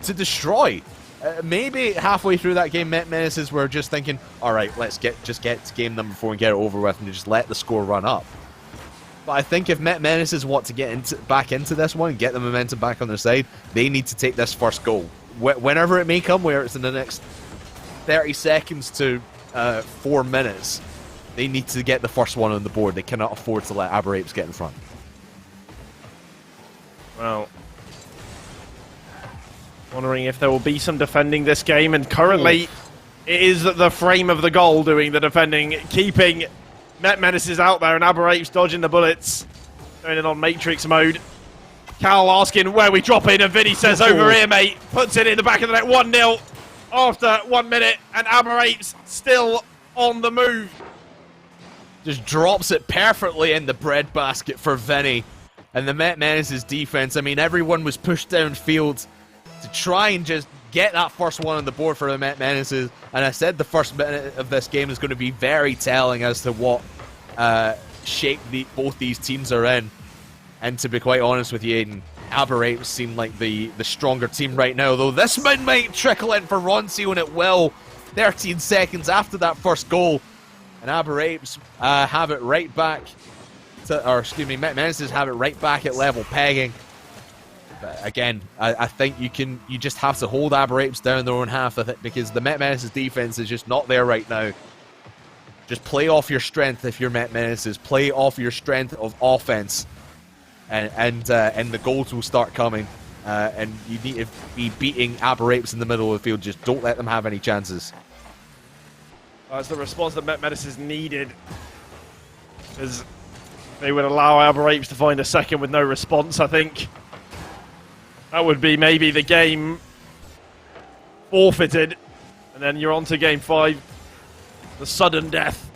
destroy. Maybe halfway through that game, Met Menaces were just thinking, all right, let's just get to game number 4 and get it over with, and just let the score run up. But I think if Met Menaces want to get back into this one and get the momentum back on their side, they need to take this first goal, whenever it may come, where it's in the next 30 seconds to 4 minutes. They need to get the first one on the board. They cannot afford to let Aber Apes get in front. Well, wondering if there will be some defending this game, and currently it is the frame of the goal doing the defending, keeping Met Menaces out there, and Aber Apes dodging the bullets, going in on Matrix mode. Cal asking where we drop in, and Vinny says, over here, mate. Puts it in the back of the net, 1-0 after 1 minute, and Aber Apes still on the move. Just drops it perfectly in the breadbasket for Vinny. And the Met Menaces defense, I mean, everyone was pushed downfield to try and just get that first one on the board for the Met Menaces. And I said the first minute of this game is going to be very telling as to what shape both these teams are in. And to be quite honest with you, Aiden, Aber Apes seem like the stronger team right now, though this might trickle in for Roncio, and it will. 13 seconds after that first goal. And Aber Apes have it right back Met Menaces have it right back at level pegging. But again, I think you just have to hold Aber Apes down their own half, because the Met Menaces defense is just not there right now. Just play off your strength if you're Met Menaces. Play off your strength of offense, and the goals will start coming. And you need to be beating Aber Apes in the middle of the field. Just don't let them have any chances. That's the response that Met Menaces needed, because they would allow Aber Apes to find a second with no response. I think that would be maybe the game forfeited, and then you're on to game 5. The sudden death.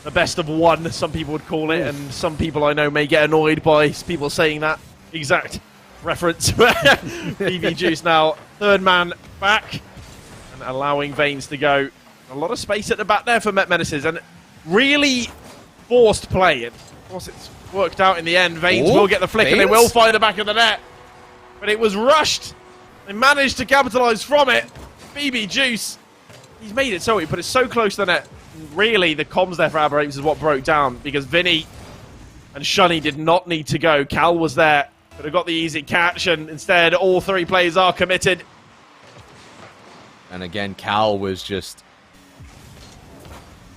The best of one, some people would call it, and some people I know may get annoyed by people saying that exact reference. BB Juice now, third man back, and allowing Veins to go. A lot of space at the back there for Met Menaces, and really forced play. Of course, it's worked out in the end. Veins Oh, will get the flick and they Veins? will find the back of the net. But it was rushed. They managed to capitalise from it. BB Juice, he's made it so he put it so close to the net. Really, the comms there for Apprenticeships is what broke down because Vinny and Shunny did not need to go. Cal was there, could have got the easy catch, and instead all three players are committed. And again, Cal was just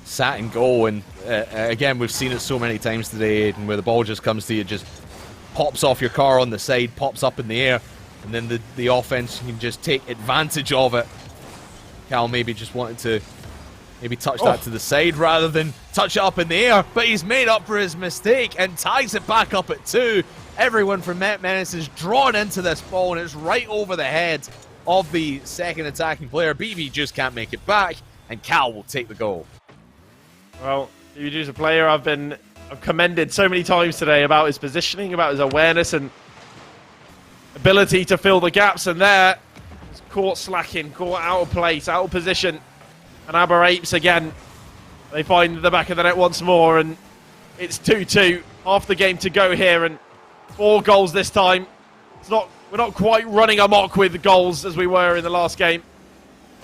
sat in goal, and again, we've seen it so many times today, and where the ball just comes to you, just pops off your car on the side, pops up in the air, and then the offense can just take advantage of it. Cal maybe just wanted to maybe touch that to the side rather than touch it up in the air, but he's made up for his mistake and ties it back up at 2. Everyone from Met Menace is drawn into this ball, and it's right over the head of the second attacking player. BB just can't make it back, and Cal will take the goal. Well, BB is a player I've commended so many times today about his positioning, about his awareness and ability to fill the gaps, and there was caught slacking, caught out of place, out of position. And Aber Apes again, they find the back of the net once more, and it's 2-2. Half the game to go here, and 4 goals this time. We're not quite running amok with goals as we were in the last game.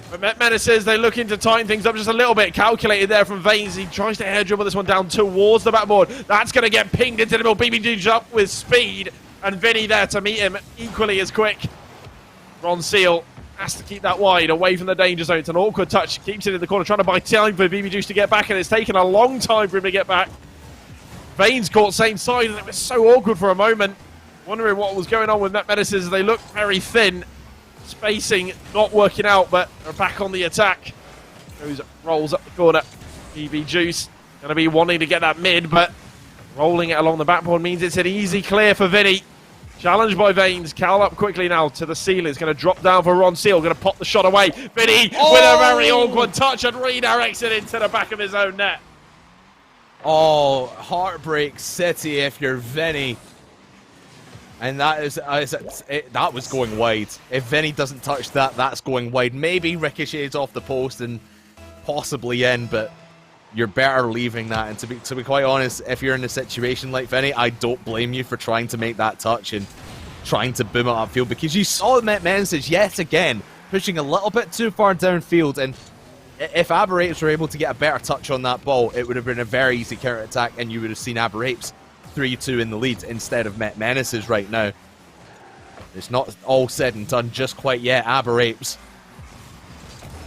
But Met Menaces, they're looking to tighten things up just a little bit. Calculated there from Veins. He tries to air dribble this one down towards the backboard. That's going to get pinged into the middle. BB up with speed, and Vinny there to meet him equally as quick. Ron Seal has to keep that wide, away from the danger zone. It's an awkward touch. Keeps it in the corner, trying to buy time for BB Juice to get back, and it's taken a long time for him to get back. Veins caught same side, and it was so awkward for a moment. Wondering what was going on with Met Menaces. They looked very thin. Spacing not working out, but they're back on the attack. Goes rolls up the corner. BB Juice going to be wanting to get that mid, but rolling it along the backboard means it's an easy clear for Vinny. Challenged by Veins. Cal up quickly now to the ceiling. It's going to drop down for Ron Seal. Going to pop the shot away. Vinny with a very awkward touch and redirects it into the back of his own net. Oh, Heartbreak City if you're Vinny. And that was going wide. If Vinny doesn't touch that, that's going wide. Maybe ricochets off the post and possibly in, but you're better leaving that. And to be quite honest, if you're in a situation like Vinny, I don't blame you for trying to make that touch and trying to boom it upfield, because you saw Met Menaces yet again pushing a little bit too far downfield, and if Aber Apes were able to get a better touch on that ball, it would have been a very easy counter attack, and you would have seen Aber Apes 3-2 in the lead instead of Met Menaces right now. It's not all said and done just quite yet. Aber Apes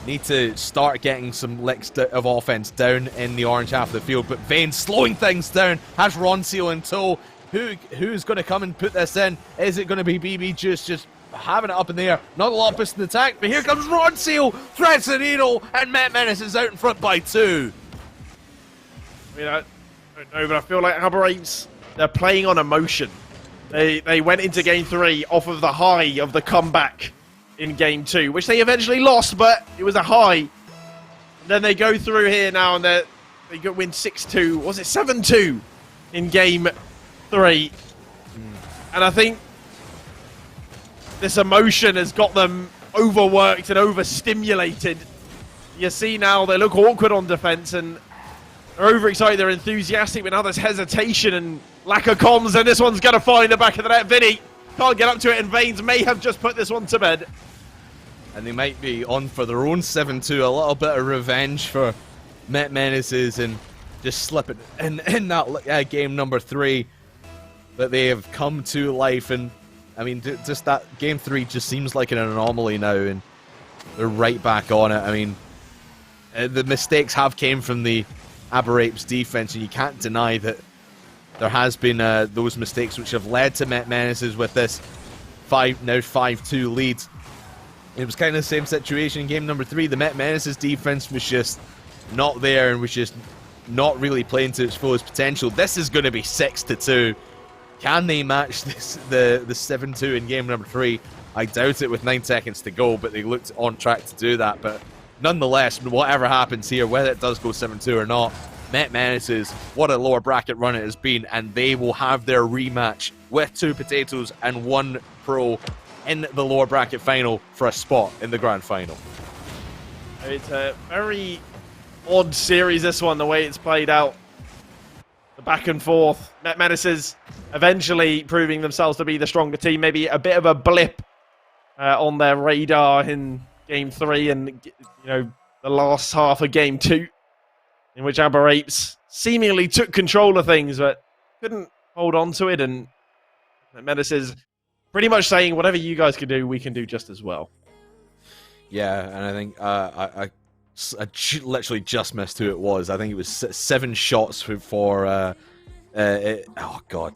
need to start getting some licks of offense down in the orange half of the field, but Vane slowing things down, has Ron Seal in tow. Who's going to come and put this in? Is it going to be BB Juice just having it up in the air? Not a lot of push in the attack, but here comes Ron Seal, threads the needle, and Met Menace is out in front by 2. I mean, I don't know, but I feel like Aber Apes, they're playing on emotion. They went into Game 3 off of the high of the comeback in Game 2, which they eventually lost, but it was a high. And then they go through here now, and they win 6-2. Was it 7-2 in Game 3? And I think this emotion has got them overworked and overstimulated. You see now they look awkward on defense, and they're overexcited, they're enthusiastic, but now there's hesitation and lack of comms, and this one's going to find the back of the net. Vinny can't get up to it, and Veins may have just put this one to bed. And they might be on for their own 7-2, a little bit of revenge for Met Menaces, and just slip it in that game number 3 that they have come to life. And I mean, just that Game 3 just seems like an anomaly now, and they're right back on it. I mean, the mistakes have came from the Aber Apes defense, and you can't deny that there has been those mistakes which have led to Met Menaces with this 5-2 lead. It was kind of the same situation in game number 3. The Met Menaces defense was just not there and was just not really playing to its fullest potential. This is going to be 6-2. Can they match the 7-2 in game number 3? I doubt it with 9 seconds to go, but they looked on track to do that. But nonetheless, whatever happens here, whether it does go 7-2 or not, Met Menaces, what a lower bracket run it has been, and they will have their rematch with 2 potatoes and 1 pro in the lower bracket final for a spot in the grand final. It's a very odd series, this one, the way it's played out. the back and forth. Met Menaces eventually proving themselves to be the stronger team. Maybe a bit of a blip on their radar in Game 3 and, the last half of Game 2, in which Aber Apes seemingly took control of things, but couldn't hold on to it. And Menaces pretty much saying, whatever you guys can do, we can do just as well. Yeah, and I think I literally just missed who it was. I think it was 7 shots for oh god,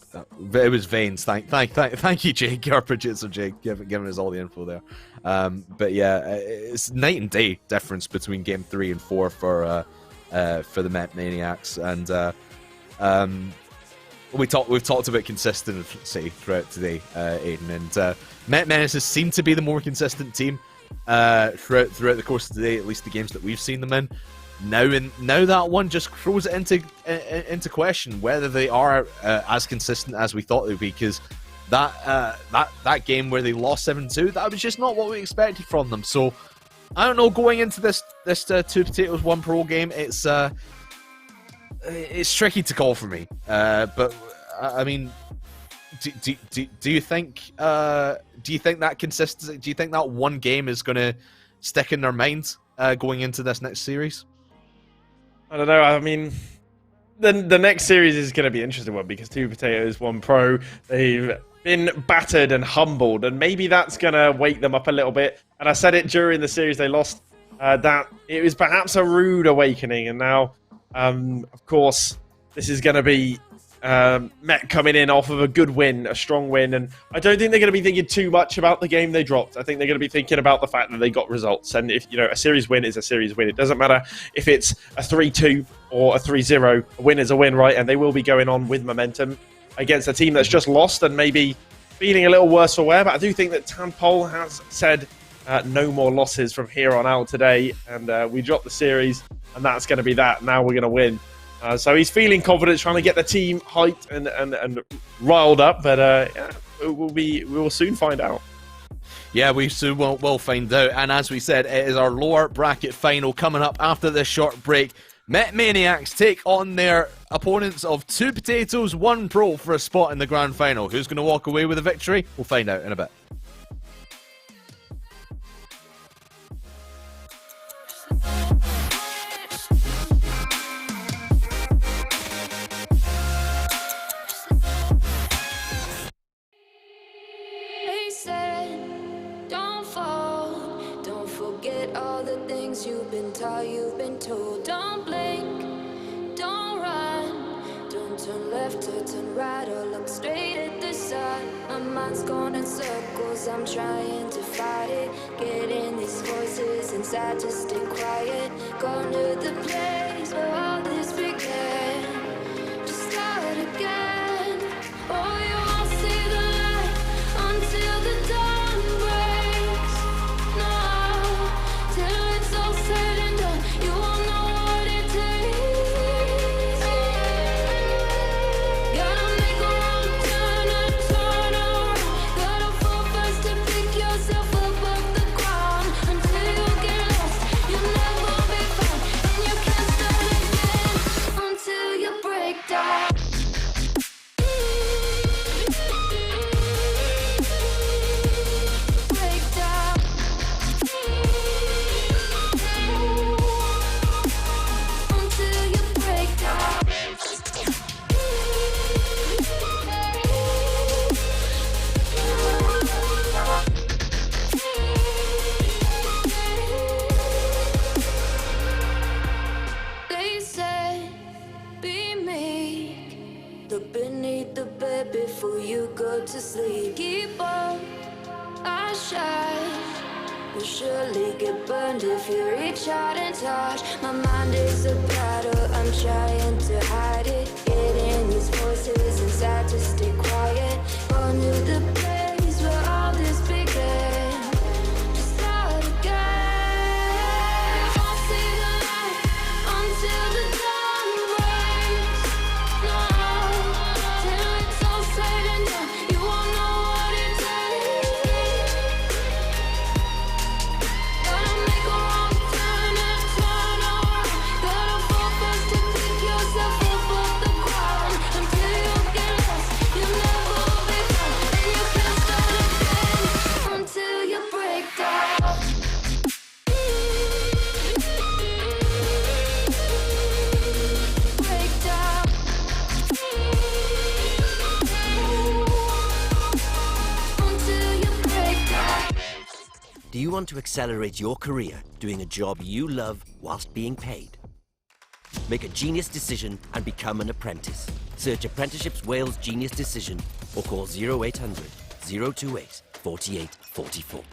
it was Veins. Thank you, Jake, our producer Jake, giving us all the info there. But yeah, it's night and day difference between Game 3 and 4 for the Met Maniacs, and we've talked about consistency throughout today, Aiden, and Met Menaces seem to be the more consistent team throughout the course of the day, at least the games that we've seen them in. Now that one just throws it into question whether they are as consistent as we thought they'd be, because that game where they lost 7-2, that was just not what we expected from them. So I don't know, going into this 2 potatoes 1 pro game, it's tricky to call for me. But I mean, do you think that consistency? Do you think that one game is going to stick in their minds going into this next series? I don't know. I mean, the next series is going to be an interesting one because 2 potatoes 1 pro. They've been battered and humbled, and maybe that's going to wake them up a little bit. And I said it during the series they lost, that it was perhaps a rude awakening, and now, of course, this is going to be Met coming in off of a good win, a strong win, and I don't think they're going to be thinking too much about the game they dropped. I think they're going to be thinking about the fact that they got results, and if a series win is a series win. It doesn't matter if it's a 3-2 or a 3-0. A win is a win, right? And they will be going on with momentum against a team that's just lost and maybe feeling a little worse for wear. But I do think that Tampol has said no more losses from here on out today, and we dropped the series, and that's going to be that. Now we're going to win. So he's feeling confident, trying to get the team hyped and riled up. But yeah, we will soon find out. Yeah, we soon will find out. And as we said, it is our lower bracket final coming up after this short break. Met Maniacs take on their opponents of 2 potatoes 1 pro for a spot in the grand final. Who's going to walk away with a victory? We'll find out in a bit. They said, don't fall, don't forget all the things you've been taught, you've been told. Don't blink, don't run, don't turn left or turn right or look straight at the sun. My mind's going in circles, I'm trying to fight it, getting these voices inside to stay quiet. Going to the place where all this began, to start again. Oh, you won't see the light until the dawn breaks. No, till it's all said and done, you won't know what it takes. Gotta make a wrong turn and turn around. Gotta fall fast to pick yourself up off the ground. Until you get lost, you'll never be found, and you can't start again until you break down. Break down. Until you break down. They said, be meek, look beneath the bed before you go to sleep. Keep on, I shine. You'll surely get burned if you reach out and touch. My mind is a battle, I'm trying to hide it. Getting these voices inside to stay quiet. On to the place where all this began, to start again. Won't see the light until the dawn breaks. No, till it's all said and done, you won't know what it takes. Gotta make a wrong turn and turn around. Gotta fall fast to pick yourself up off the ground. want to accelerate your career doing a job you love whilst being paid? Make a genius decision and become an apprentice. Search Apprenticeships Wales Genius Decision or call 0800 028 4844.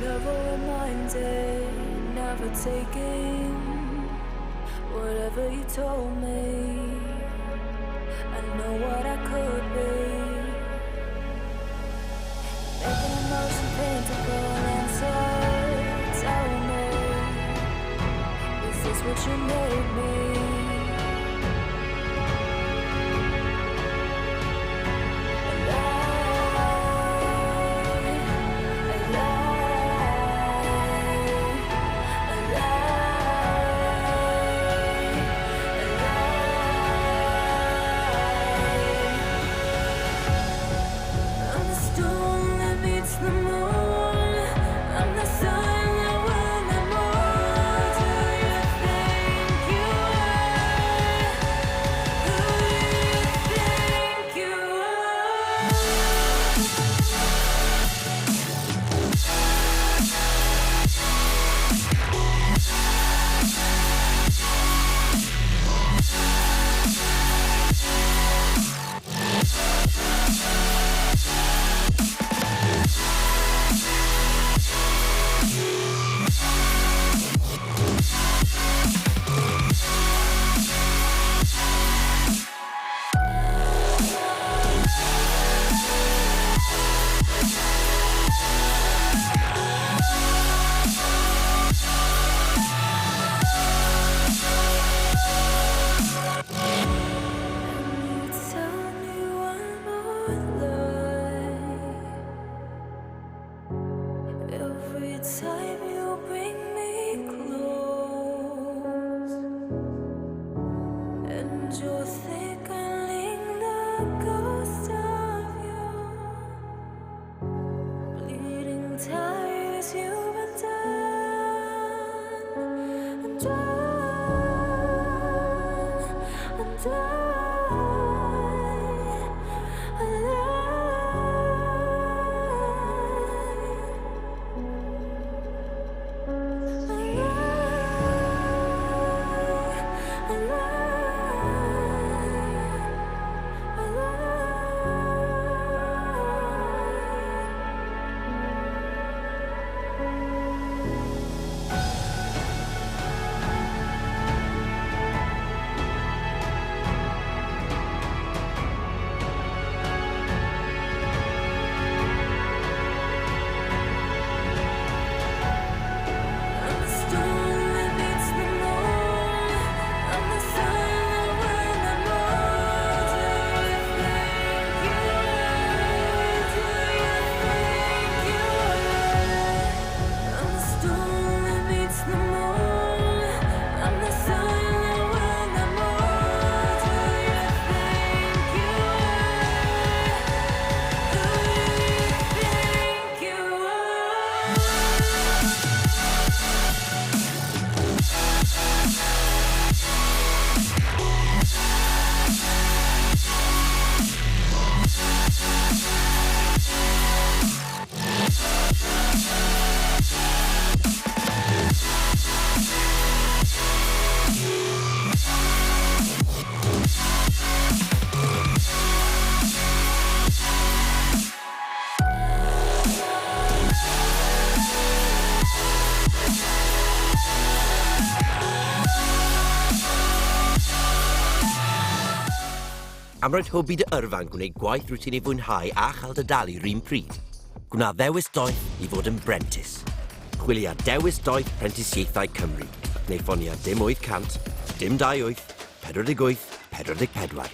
Never reminded, never taking whatever you told me. I know what I could be, making emotion paintable answer. Tell me, is this what you made me? I love Am roed hybi dy yrfa'n gwneud gwaith rwyt ti'n ei fwynhau a chael dy dalu rhywun pryd. Gwna ddewis doeth i fod yn brentis. Chwilio ar dewis doeth Prentisiaethau Cymru. Neu ffonia dim 800, dim 28, 48, 44.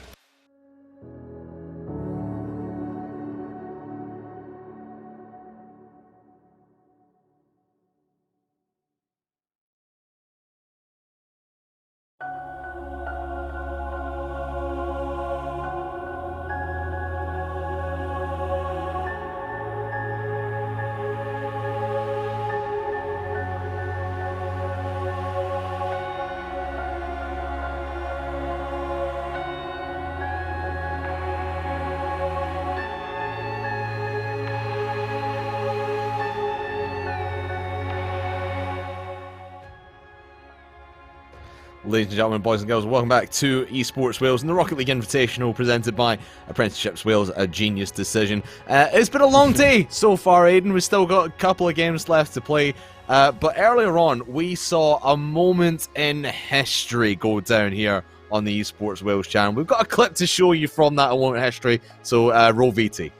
Ladies and gentlemen, boys and girls, welcome back to Esports Wales and the Rocket League Invitational presented by Apprenticeships Wales, a genius decision. It's been a long day so far, Aidan. We've still got a couple of games left to play. But earlier on, we saw a moment in history go down here on the Esports Wales channel. We've got a clip to show you from that moment in history, so roll VT.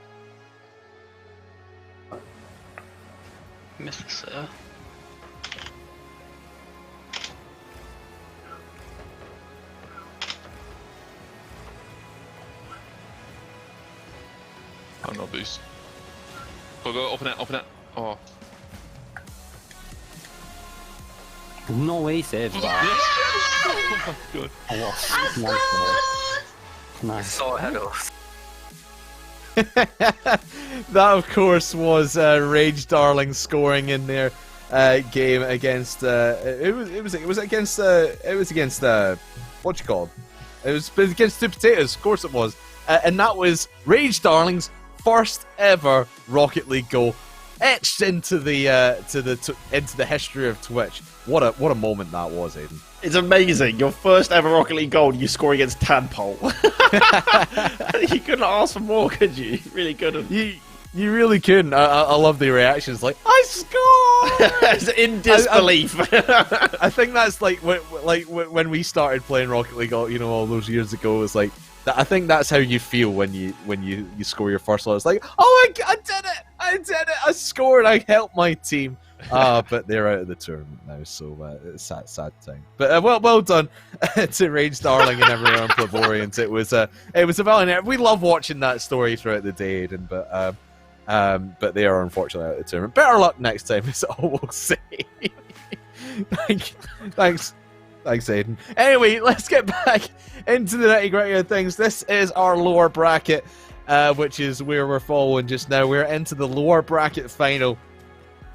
Mr. Sir. Oh, no boost. Go, open it. Oh. No way, save that. Oh my god. Oh, nice. So ahead of us. That, of course, was Rage Darling scoring in their game against. It was against what you call? It was against Two Potatoes. Of course, it was, and that was Rage Darling's first ever Rocket League goal, etched into the into the history of Twitch. What a moment that was, Aidan. It's amazing. Your first ever Rocket League goal, you score against Tadpole. You couldn't ask for more, could you? You really couldn't. You really couldn't. I love the reactions, like, I scored! It's in disbelief. I think that's like when we started playing Rocket League, all those years ago. It's like I think that's how you feel when you score your first goal. It's like, oh, I did it! I scored! I helped my team. But they're out of the tournament now, so it's a sad time. But well done to Rage Darling and everyone on Pleborians. It was a valiant. We love watching that story throughout the day, Aidan, but they are unfortunately out of the tournament. Better luck next time, is all we'll say. Thanks, Aidan. Anyway, let's get back into the nitty-gritty of things. This is our lower bracket, which is where we're following just now. We're into the lower bracket final.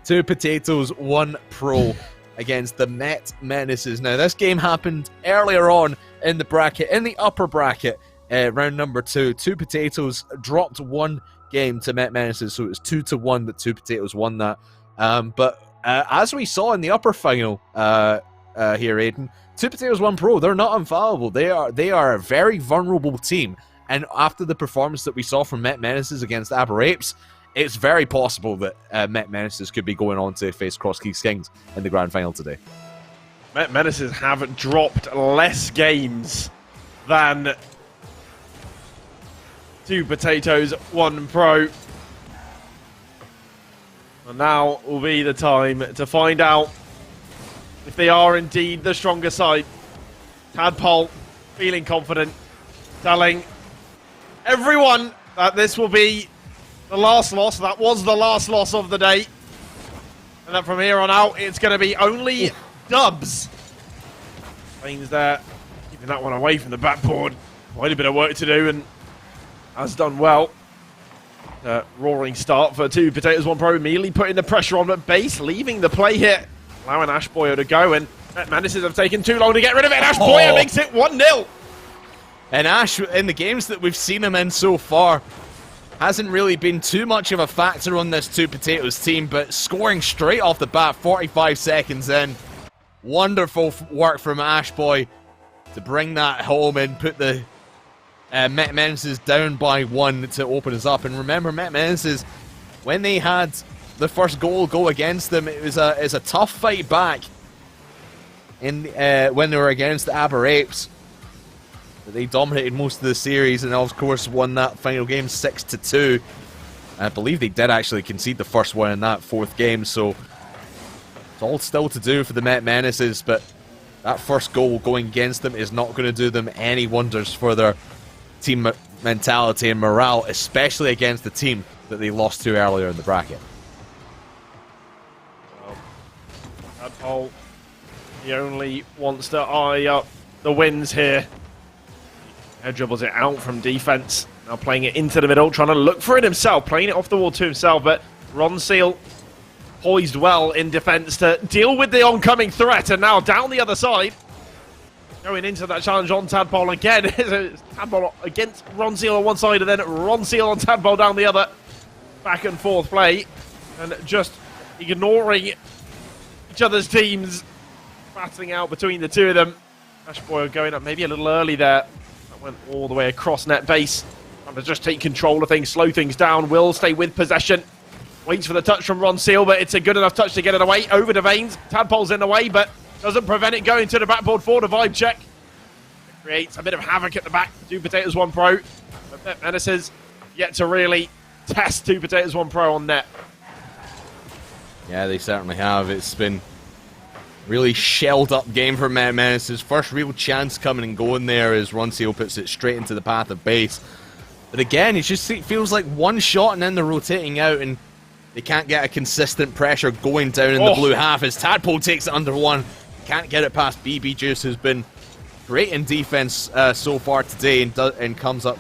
2 Potatoes, 1 Pro against the Met Menaces. Now, this game happened earlier on in the bracket, in the upper bracket, round number 2. 2 Potatoes dropped 1 game to Met Menaces, so it was 2-1 that 2 Potatoes won that. But as we saw in the upper final here, Aidan, 2 Potatoes, 1 Pro, they're not infallible. They are a very vulnerable team. And after the performance that we saw from Met Menaces against Aber Apes, it's very possible that Met Menaces could be going on to face Cross Keys Kings in the grand final today. Met Menaces have dropped less games than 2 Potatoes, 1 Pro. And now will be the time to find out if they are indeed the stronger side. Tadpole feeling confident, telling everyone that this will be the last loss. That was the last loss of the day. And that from here on out, it's going to be only dubs. Means that keeping that one away from the backboard. Quite a bit of work to do, and has done well. Roaring start for 2 Potatoes, 1 Pro. Immediately putting the pressure on, but Base leaving the play here. Allowing Ashboyer to go, and Menaces have taken too long to get rid of it. Ashboyer makes it 1-0. And Ash, in the games that we've seen him in so far, hasn't really been too much of a factor on this 2 Potatoes team, but scoring straight off the bat, 45 seconds in. Wonderful work from Ashboy to bring that home and put the Met Menaces down by 1 to open us up. And remember, Met Menaces, when they had the first goal go against them, it's a tough fight back in when they were against the Aber Apes. But they dominated most of the series and, of course, won that final game 6-2. I believe they did actually concede the first one in that 4th game, so it's all still to do for the Met Menaces, but that first goal going against them is not going to do them any wonders for their team mentality and morale, especially against the team that they lost to earlier in the bracket. Well, Tadpole, he only wants to eye up the wins here. Air dribbles it out from defense. Now playing it into the middle, trying to look for it himself, playing it off the wall to himself, but Ron Seal poised well in defense to deal with the oncoming threat, and now down the other side, going into that challenge on Tadpole again. Tadpole against Ron Seal on one side, and then Ron Seal on Tadpole down the other. Back and forth play, and just ignoring each other's teams, battling out between the two of them. Ash Boyle going up maybe a little early there. That went all the way across net base. Trying to just take control of things, slow things down. Will stay with possession. Waits for the touch from Ron Seal, but it's a good enough touch to get it away. Over to Veins. Tadpole's in the way, but doesn't prevent it going to the backboard for the vibe check. It creates a bit of havoc at the back. 2 Potatoes 1 Pro. But Menaces yet to really test 2 Potatoes 1 Pro on net. Yeah, they certainly have. It's been really shelled up game for Met Menaces. First real chance coming and going there as Ron Seal puts it straight into the path of base. But again, it feels like one shot and then they're rotating out and they can't get a consistent pressure going down in the blue half as Tadpole takes it under one. Can't get it past BB Juice, who's been great in defense so far today and comes up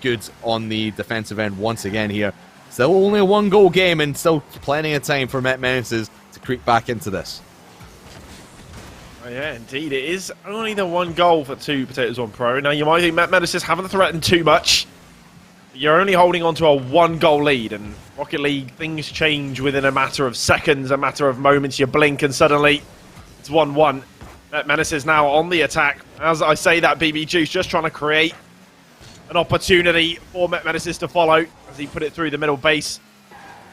good on the defensive end once again here. Still only a 1-goal game and still plenty of time for Met Menaces to creep back into this. Oh, yeah, indeed. It is only the 1 goal for 2 Potatoes 1 Pro. Now, you might think Met Menaces haven't threatened too much. You're only holding on to a 1-goal lead, and Rocket League, things change within a matter of seconds, a matter of moments. You blink and suddenly it's 1-1. Met Menaces now on the attack. As I say that, BB Juice just trying to create an opportunity for Met Menaces to follow as he put it through the middle base.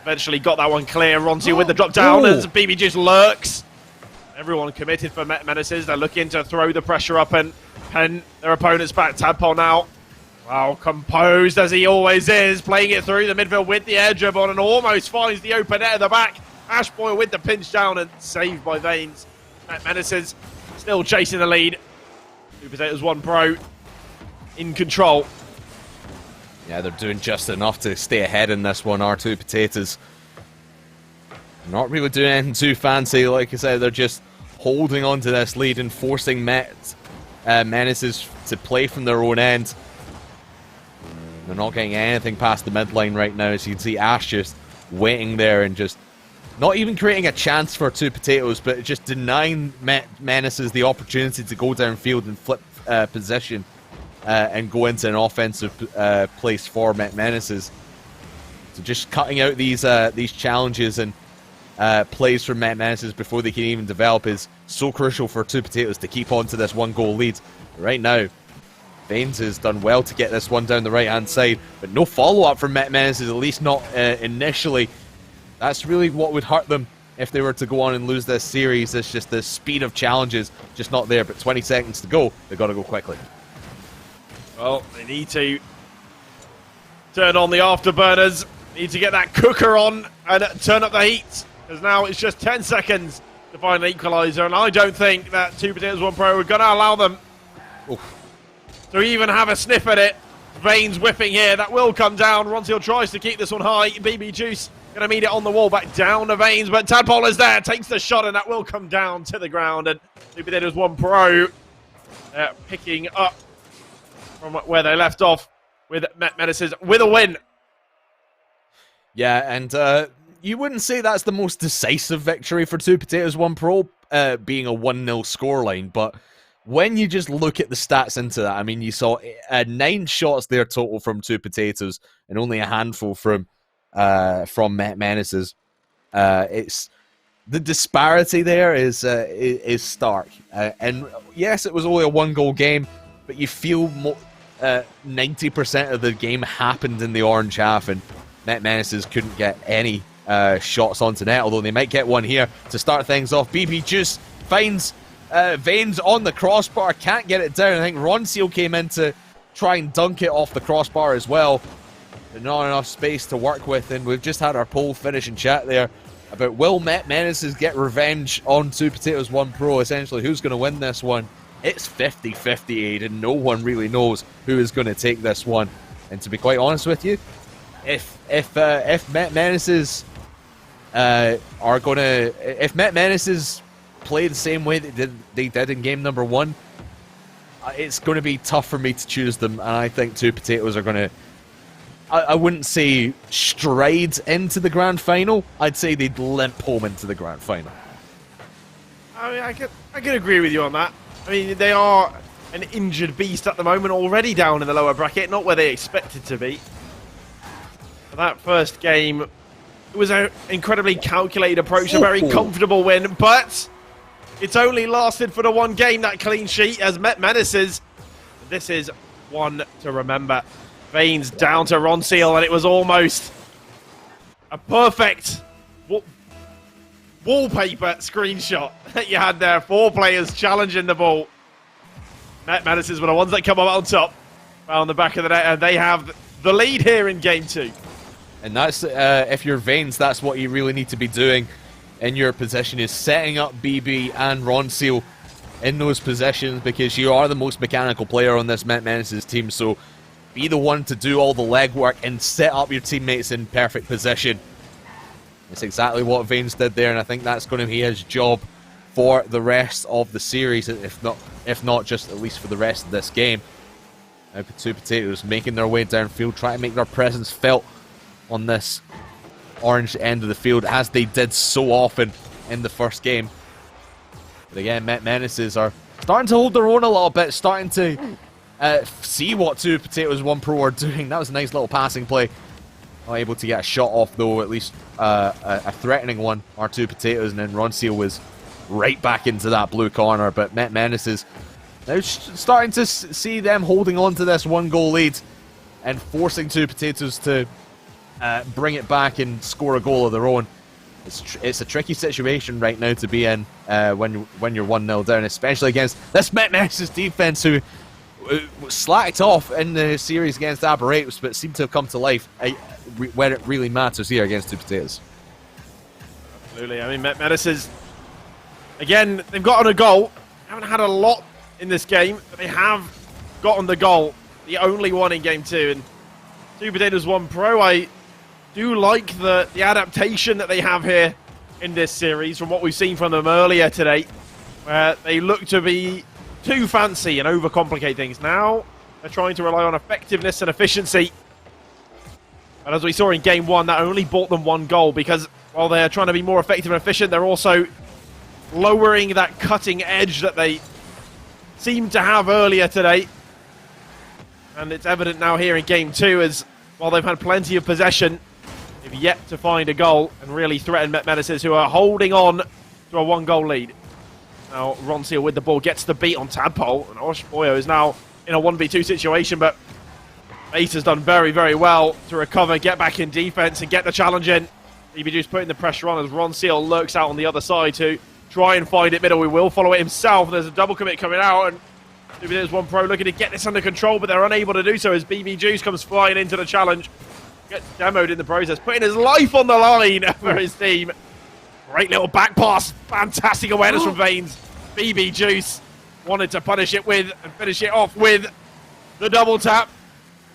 Eventually got that one clear. Ronzi with the drop down as BB Juice lurks. Everyone committed for Met Menaces. They're looking to throw the pressure up and pen their opponents back. Tadpole now, well, composed as he always is, playing it through the midfield with the air dribble and almost finds the open net at the back. Ash Boyle with the pinch down and saved by Veins. Met Menaces still chasing the lead. 2 Potatoes 1 Pro in control. Yeah, they're doing just enough to stay ahead in this one, R2 Potatoes. Not really doing anything too fancy, like I said, they're just holding on to this lead and forcing Menaces to play from their own end. They're not getting anything past the midline right now, as you can see Ash just waiting there and just not even creating a chance for 2 Potatoes, but just denying Menaces the opportunity to go downfield and flip position and go into an offensive place for Menaces. So just cutting out these challenges and plays from Met Menaces before they can even develop is so crucial for 2 Potatoes to keep on to this 1-goal lead. Right now, Veins has done well to get this one down the right-hand side, but no follow-up from Met Menaces, at least not initially. That's really what would hurt them if they were to go on and lose this series. It's just the speed of challenges just not there, but 20 seconds to go. They've got to go quickly. Well, they need to turn on the afterburners, need to get that cooker on and turn up the heat, because now it's just 10 seconds to find an equaliser, and I don't think that 2 Potatoes 1 Pro are going to allow them to even have a sniff at it. Veins whipping here, that will come down. Ronseal tries to keep this one high. BB Juice going to meet it on the wall, back down to Veins, but Tadpole is there, takes the shot, and that will come down to the ground, and 2 Potatoes 1 Pro picking up from where they left off with Met Menaces with a win. Yeah, and you wouldn't say that's the most decisive victory for 2 Potatoes 1 Pro, being a 1-0 scoreline, but when you just look at the stats into that, I mean, you saw 9 shots there total from 2 Potatoes and only a handful from Met Menaces. It's the disparity there is stark. And yes, it was only a 1-goal game, but you feel 90% of the game happened in the orange half, and Met Menaces couldn't get any shots onto net, although they might get one here to start things off. BB Juice finds Veins on the crossbar, can't get it down. I think Ronseal came in to try and dunk it off the crossbar as well. But not enough space to work with, and we've just had our poll finish in chat there about will Met Menaces get revenge on Two Potatoes 1 Pro, essentially. Who's going to win this one? It's 50-50, Aiden. No one really knows who is going to take this one. And to be quite honest with you, if Met Menaces if Met Menaces play the same way they did in game number 1, it's going to be tough for me to choose them, and I think Two Potatoes are going to, I wouldn't say stride into the grand final, I'd say they'd limp home into the grand final. I mean, I can agree with you on that. I mean, they are an injured beast at the moment, already down in the lower bracket, not where they expected to be. For that first game, it was an incredibly calculated approach, a very comfortable win, but it's only lasted for the one game, that clean sheet, as Met Menaces. This is one to remember. Veins down to Ronseal, and it was almost a perfect wallpaper screenshot that you had there. 4 players challenging the ball. Met Menaces were the ones that come up on top, on the back of the net, and they have the lead here in game 2. And that's, if you're Veins, that's what you really need to be doing in your position, is setting up BB and Ronseal in those positions, because you are the most mechanical player on this Met Menaces team, so be the one to do all the legwork and set up your teammates in perfect position. It's exactly what Veins did there, and I think that's going to be his job for the rest of the series, if not just at least for the rest of this game. Now Two Potatoes making their way downfield, trying to make their presence felt on this orange end of the field, as they did so often in the first game. But again, Met Menaces are starting to hold their own a little bit, starting to see what Two Potatoes 1 Pro are doing. That was a nice little passing play. Not able to get a shot off, though, at least a threatening one, our Two Potatoes, and then Ronseal was right back into that blue corner. But Met Menaces now starting to see them holding on to this 1-goal lead and forcing Two Potatoes to bring it back and score a goal of their own. It's a tricky situation right now to be in when you're 1-0 down, especially against this Met Menaces defense, who slacked off in the series against Apprenticeships, but seemed to have come to life where it really matters here against Two Potatoes. Absolutely. I mean, Met Menaces, again, they've gotten a goal. Haven't had a lot in this game, but they have gotten the goal. The only one in game 2. And Two Potatoes 1 Pro, I do like the adaptation that they have here in this series from what we've seen from them earlier today, where they look to be too fancy and overcomplicate things. Now they're trying to rely on effectiveness and efficiency. And as we saw in game 1, that only bought them 1 goal, because while they're trying to be more effective and efficient, they're also lowering that cutting edge that they seemed to have earlier today. And it's evident now here in game 2, as while they've had plenty of possession, they've yet to find a goal and really threaten Met Menaces, who are holding on to a 1-goal lead. Now Ronseal with the ball gets the beat on Tadpole, and Osh Boyo is now in a 1v2 situation, but Ace has done very, very well to recover, get back in defense and get the challenge in. BBJ's putting the pressure on as Ronseal lurks out on the other side to try and find it middle. We will follow it himself. There's a double commit coming out, and there's 1 Pro looking to get this under control, but they're unable to do so as BB Juice comes flying into the challenge. Gets demoed in the process, putting his life on the line for his team. Great little back pass. Fantastic awareness from Veins. BB Juice wanted to punish it with and finish it off with the double tap.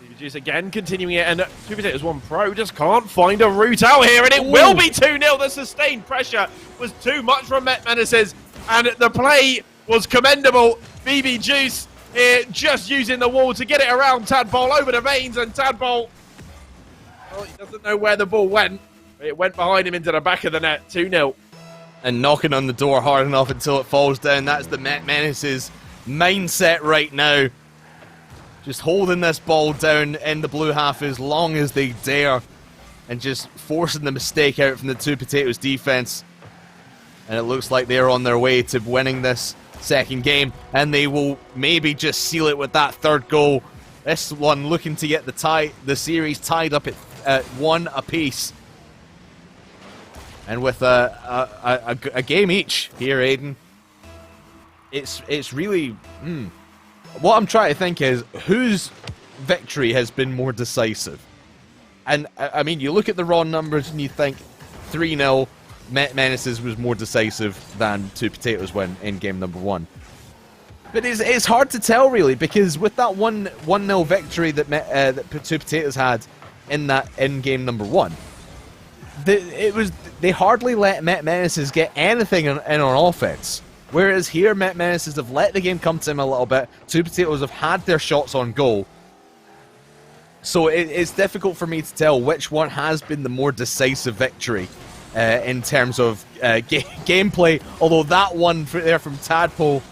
BB Juice again continuing it, and Two Potatoes 1 Pro just can't find a route out here, and it will be 2-0. The sustained pressure was too much from Met Menaces, and the play was commendable. BB Juice here just using the wall to get it around Tadpole over the Veins, and Tadpole, well, he doesn't know where the ball went, but it went behind him into the back of the net. 2-0. And knocking on the door hard enough until it falls down. That's the Met Menaces mindset right now. Just holding this ball down in the blue half as long as they dare, and just forcing the mistake out from the Two Potatoes defense. And it looks like they're on their way to winning this second game, and they will maybe just seal it with that 3rd goal. This one looking to get the series tied up at 1 apiece, and with a game each here, Aiden. it's really what I'm trying to think is whose victory has been more decisive. And I mean, you look at the raw numbers and you think 3-0 Met Menaces was more decisive than Two Potatoes win in game number 1. But it's hard to tell really, because with that 1-0 victory that Two Potatoes had in game number 1, they hardly let Met Menaces get anything in on offense. Whereas here, Met Menaces have let the game come to them a little bit. Two Potatoes have had their shots on goal. So it's difficult for me to tell which one has been the more decisive victory in terms of gameplay. Although that one there from Tadpole,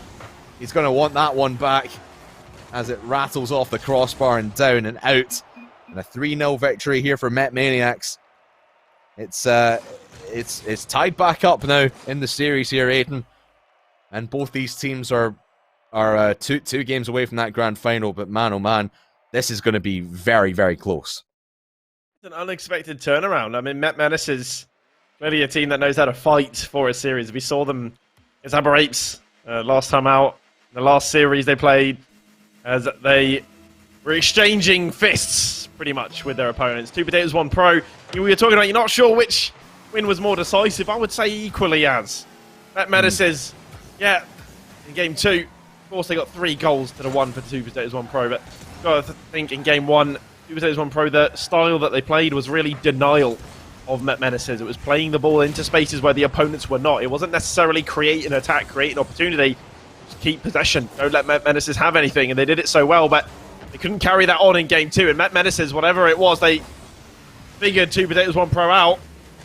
he's going to want that one back as it rattles off the crossbar and down and out. And a 3-0 victory here for Met Maniacs. It's tied back up now in the series here, Aiden. And both these teams are two games away from that grand final. But man, oh man, this is going to be very, very close. It's an unexpected turnaround. I mean, Met Menace is clearly a team that knows how to fight for a series. We saw them as Aber Apes last time out. In the last series they played, as they were exchanging fists pretty much with their opponents. Two Potatoes, one Pro. We were talking about you're not sure which win was more decisive. I would say equally as. Met Menace is, yeah, in game 2, of course they got 3 goals to the 1 for Two Potatoes, one Pro, but got to think in game 1, Two Potatoes, one Pro, the style that they played was really denial of Met Menaces. It was playing the ball into spaces where the opponents were not. It wasn't necessarily create an attack, create an opportunity. Just keep possession. Don't let Met Menaces have anything, and they did it so well, but they couldn't carry that on in game 2. And Met Menaces, whatever it was, they figured Two Potatoes, one Pro out.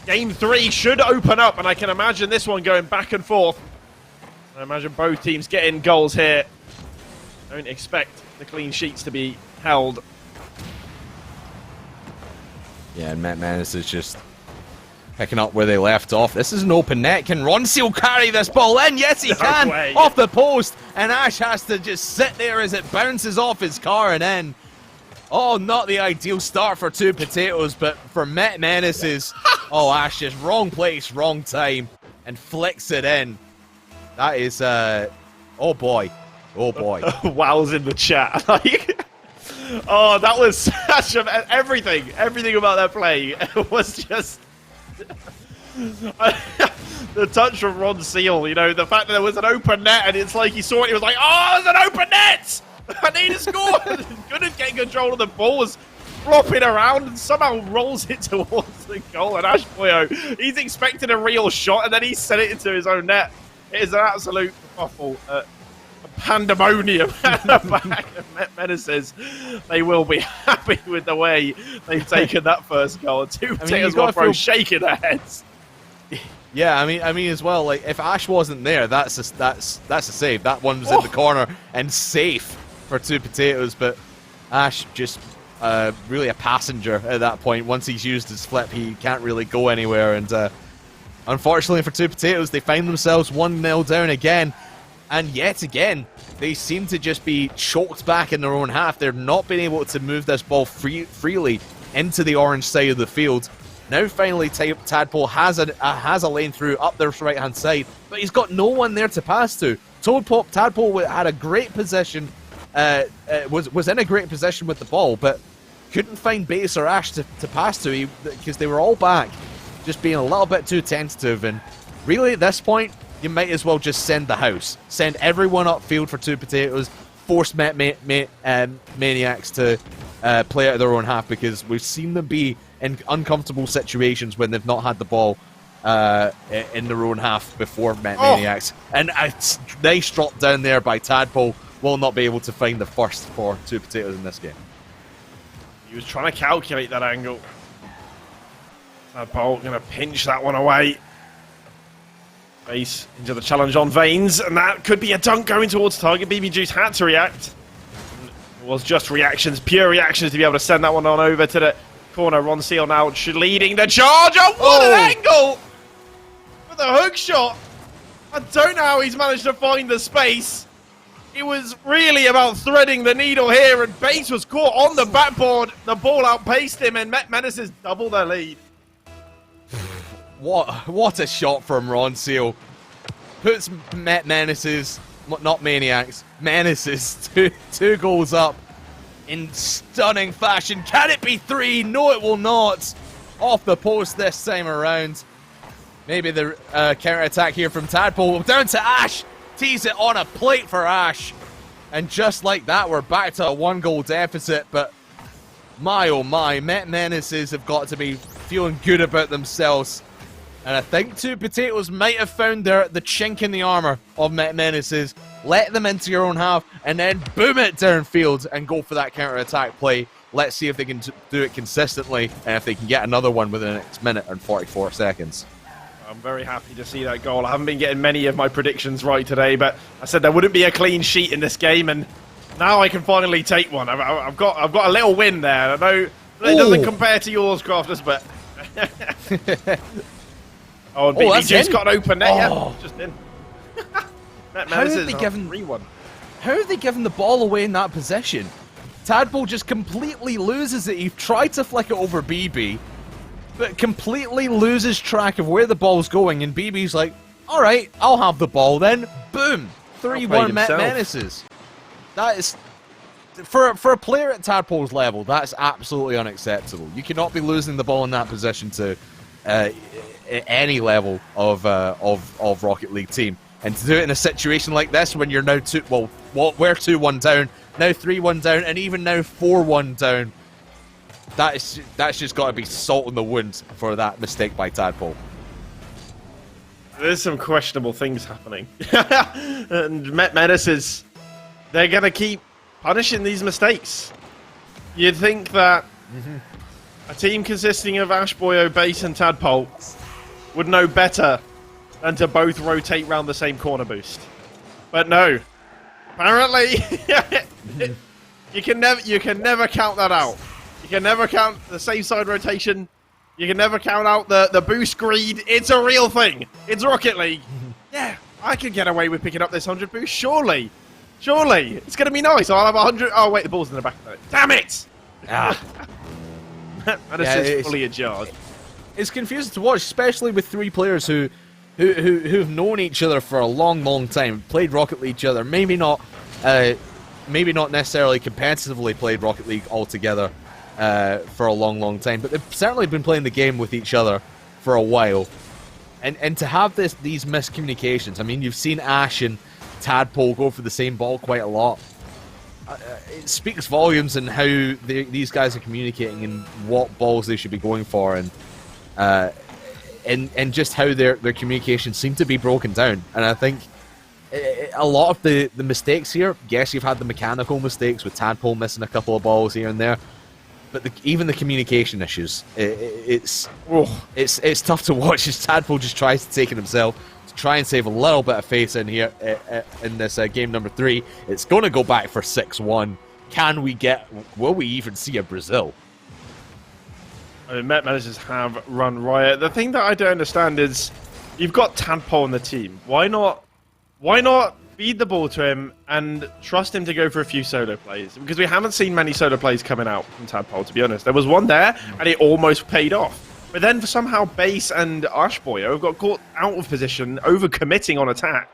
Game 3 should open up, and I can imagine this one going back and forth. I imagine both teams getting goals here. Don't expect the clean sheets to be held. Yeah, and Met Menace is just picking up where they left off. This is an open net. Can Ronseal carry this ball in? Yes, he can. Way. Off the post. And Ash has to just sit there as it bounces off his car and in. Oh, not the ideal start for Two Potatoes, but for Met Menaces, oh, Ash just wrong place, wrong time, and flicks it in. That is, oh boy. Oh boy. Wow's in the chat. Oh, that was such everything about that play was just the touch from Ron Seal. You know, the fact that there was an open net and it's like he saw it, he was like, oh, there's an open net! I need to score! Couldn't get control of the ball, was flopping around and somehow rolls it towards the goal. And Ash Boyo, he's expecting a real shot and then he sent it into his own net. It is an absolute awful pandemonium at the back of Met Menaces. They will be happy with the way they've taken that first goal. Two Potatoes, one Pro shaking their heads. Yeah, I mean as well. Like if Ash wasn't there, that's a save. That one was in the corner and safe for Two Potatoes. But Ash just really a passenger at that point. Once he's used his flip, he can't really go anywhere. And unfortunately for Two Potatoes, they find themselves 1-0 down again. And yet again, they seem to just be choked back in their own half. They're not being able to move this ball freely into the orange side of the field. Now finally Tadpole has a lane through up their right-hand side, but he's got no one there to pass to. Tadpole had a great position, was in a great position with the ball, but couldn't find Base or Ash to pass to because they were all back, just being a little bit too tentative. And really at this point, you might as well just send the house. Send everyone upfield for Two Potatoes. Force Maniacs to play out of their own half, because we've seen them be in uncomfortable situations when they've not had the ball in their own half before Maniacs. And a nice drop down there by Tadpole. Will not be able to find the first for Two Potatoes in this game. He was trying to calculate that angle. Tadpole going to pinch that one away. Base into the challenge on Veins, and that could be a dunk going towards target. BB Juice had to react. It was just reactions, pure reactions, to be able to send that one on over to the corner. Ron Seal now leading the charge. Oh, what an angle! With a hook shot. I don't know how he's managed to find the space. It was really about threading the needle here, and Base was caught on the backboard. The ball outpaced him, and Met Menaces double their lead. What a shot from Ron Seal. Puts Met Menaces not Maniacs, Menaces. Two goals up in stunning fashion. Can it be 3? No, it will not. Off the post this time around. Maybe the counter-attack here from Tadpole. Down to Ash. Tees it on a plate for Ash. And just like that, we're back to a 1-goal deficit. But my oh my, Met Menaces have got to be feeling good about themselves. And I think Two Potatoes might have found the chink in the armor of Met Menaces. Let them into your own half and then boom it downfield and go for that counter-attack play. Let's see if they can do it consistently and if they can get another one within the next minute and 44 seconds. I'm very happy to see that goal. I haven't been getting many of my predictions right today, but I said there wouldn't be a clean sheet in this game, and now I can finally take one. I've got a little win there. I know it doesn't compare to yours, Crafters, but... Oh, and BBJ's got an open net, yeah. Just in. How have they given 3-1? How have they given the ball away in that position? Tadpole just completely loses it. He tried to flick it over BB, but completely loses track of where the ball's going, and BB's like, alright, I'll have the ball then. Boom! 3-1 Met Menaces. That is... For a player at Tadpole's level, that's absolutely unacceptable. You cannot be losing the ball in that position to any level of Rocket League team. And to do it in a situation like this, when you're now we're 2-1 down, now 3-1 down, and even now 4-1 down, that's just got to be salt in the wound for that mistake by Tadpole. There's some questionable things happening. And Met Menaces, they're going to keep punishing these mistakes. You'd think that a team consisting of Ashboyo, Base, and Tadpole would know better than to both rotate round the same corner boost. But no. Apparently, you can never count that out. You can never count the same side rotation. You can never count out the boost greed. It's a real thing. It's Rocket League. Yeah, I could get away with picking up this 100 boost, surely. Surely. It's going to be nice. I'll have 100. Oh, wait, the ball's in the back of it. Damn it! Madison's fully ajar. It's confusing to watch, especially with 3 players who've known each other for a long time, played Rocket League each other, maybe not necessarily competitively played Rocket League altogether for a long time, but they've certainly been playing the game with each other for a while. And to have these miscommunications, I mean, you've seen Ash and Tadpole go for the same ball quite a lot. It speaks volumes in how these guys are communicating and what balls they should be going for, and just how their communication seem to be broken down. And I think a lot of the mistakes here, yes, you've had the mechanical mistakes with Tadpole missing a couple of balls here and there, but even the communication issues, it's tough to watch as Tadpole just tries to take it himself to try and save a little bit of face in here in this game number 3. It's going to go back for 6-1. Will we even see a Brazil? I mean, Met Managers have run riot. The thing that I don't understand is you've got Tadpole on the team. Why not feed the ball to him and trust him to go for a few solo plays? Because we haven't seen many solo plays coming out from Tadpole, to be honest. There was one there, and it almost paid off. But then somehow Base and Ashboyo have got caught out of position, over-committing on attack.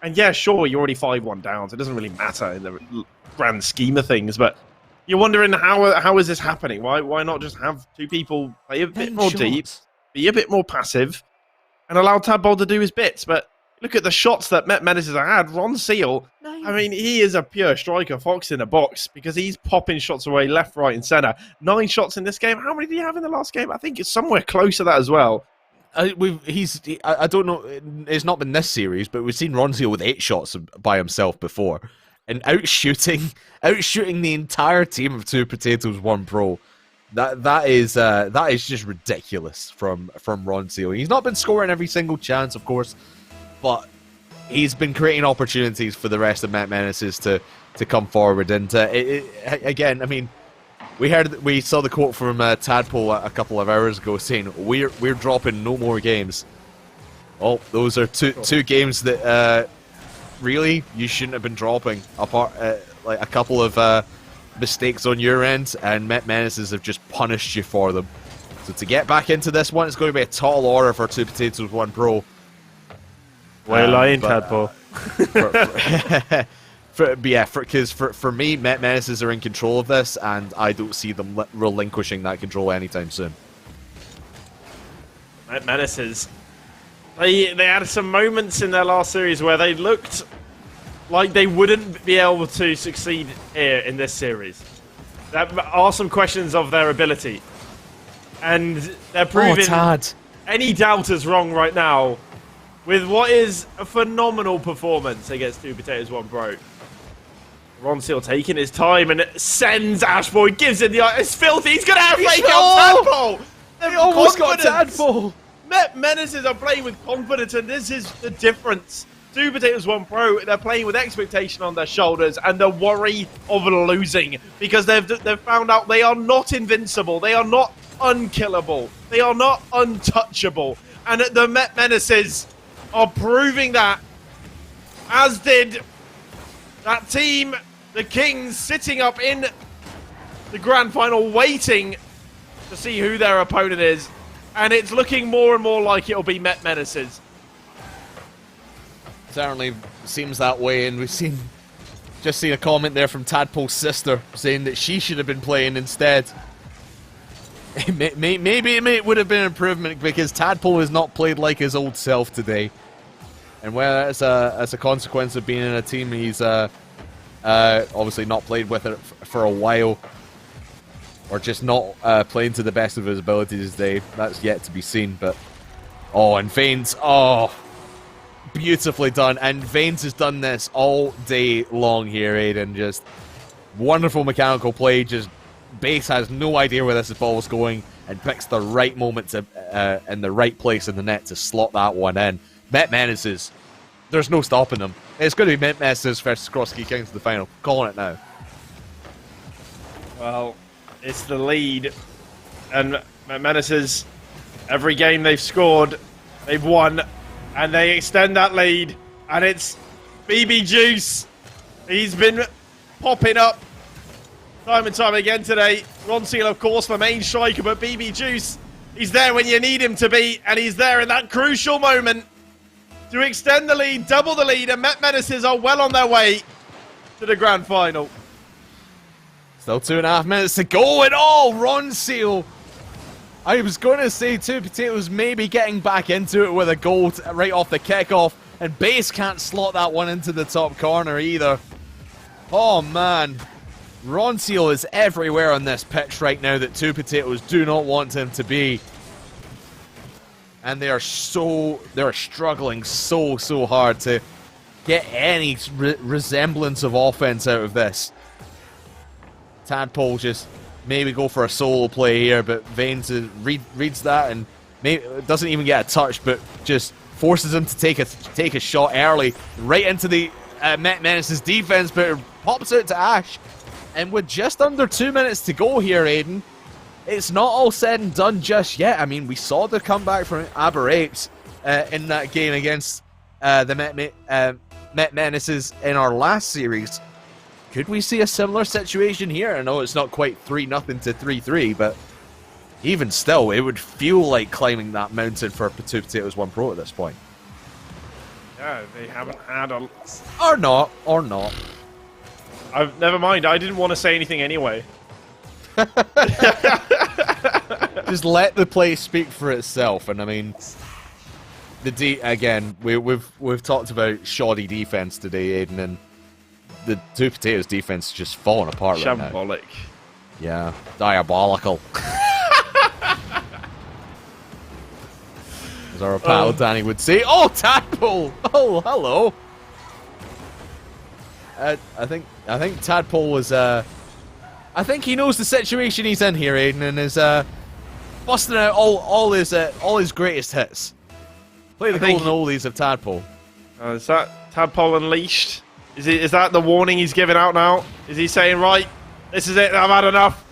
And yeah, sure, you're already 5-1 down, so it doesn't really matter in the grand scheme of things, but you're wondering how is this happening? Why not just have 2 people play a bit more deep, be a bit more passive, and allow Tadpole to do his bits? But look at the shots that Met Menaces have had. Ron Seal, I mean, he is a pure striker, fox in a box, because he's popping shots away left, right, and centre. 9 shots in this game. How many did he have in the last game? I think it's somewhere close to that as well. I don't know. It's not been this series, but we've seen Ron Seal with 8 shots by himself before, and outshooting the entire team of 2 Potatoes 1 Pro. That is just ridiculous from Ron Seal. He's not been scoring every single chance, of course, but he's been creating opportunities for the rest of Met Menaces to come forward. And again, I mean, we saw the quote from Tadpole a couple of hours ago saying we're dropping no more games. Well, those are two games that really you shouldn't have been dropping. Apart like a couple of mistakes on your end, and Met Menaces have just punished you for them. So to get back into this one, it's going to be a tall order for 2 Potatoes 1 Pro. Why are you lying, Tadpole? Because for me, Met Menaces are in control of this, and I don't see them relinquishing that control anytime soon. Met Menaces. They had some moments in their last series where they looked like they wouldn't be able to succeed here in this series. There are some questions of their ability. And they're proving any doubters wrong right now with what is a phenomenal performance against 2 Potatoes 1 Pro. Ron Seal taking his time and sends Ashboy, gives it the eye. It's filthy. He's going to have fake out Tadpole. He almost got Tadpole. Met Menaces are playing with confidence, and this is the difference. 2 Potatoes 1 Pro, they're playing with expectation on their shoulders and the worry of losing, because they've found out they are not invincible. They are not unkillable. They are not untouchable. And the Met Menaces are proving that, as did that team, the Kings, sitting up in the grand final waiting to see who their opponent is. And it's looking more and more like it'll be Met Menaces. Certainly seems that way, and we've just seen a comment there from Tadpole's sister saying that she should have been playing instead. Maybe it would have been an improvement, because Tadpole has not played like his old self today. And whether it's a consequence of being in a team he's obviously not played with it for a while, or just not playing to the best of his abilities today, that's yet to be seen. But and Veins, beautifully done. And Veins has done this all day long here, Aiden. Just wonderful mechanical play. Just Base has no idea where this ball is going and picks the right moment to in the right place in the net to slot that one in. Met Menaces, there's no stopping them. It's going to be Met Menaces versus Cross-Key Kings in the final. Calling it now. Well, it's the lead. And Met Menaces, every game they've scored, they've won. And they extend that lead. And it's BB Juice. He's been popping up time and time again today. Ron Seal, of course, the main striker, but BB Juice, he's there when you need him to be, and he's there in that crucial moment to extend the lead, double the lead, and Met Menaces are well on their way to the grand final. Still 2.5 minutes to go, and Ron Seal. I was going to say 2 Potatoes maybe getting back into it with a goal right off the kickoff, and Base can't slot that one into the top corner either. Oh man. Ron Seal is everywhere on this pitch right now that 2 Potatoes do not want him to be. And they're struggling so hard to get any resemblance of offense out of this. Tadpole just maybe go for a solo play here, but Veins reads that and doesn't even get a touch, but just forces him to take a shot early right into the Met Menaces defense, but it pops out to Ash. And with just under 2 minutes to go here, Aiden, it's not all said and done just yet. I mean, we saw the comeback from Apes in that game against the Met Menaces in our last series. Could we see a similar situation here? I know it's not quite 3-0 to 3-3, but even still, it would feel like climbing that mountain for 2 Potatoes 1 Pro at this point. Yeah, they haven't had a... Or not. Never mind, I didn't want to say anything anyway. Just let the play speak for itself, and I mean, again, we've talked about shoddy defense today, Aiden, and the 2 Potatoes defense is just falling apart right now. Shambolic. Yeah, diabolical. As our pal Danny would say. Oh, Tadpole! Oh, hello. I think Tadpole was. I think he knows the situation he's in here, Aiden, and is busting out all his greatest hits. Play the golden oldies of Tadpole. Is that Tadpole unleashed? Is that the warning he's giving out now? Is he saying, right, this is it, I've had enough.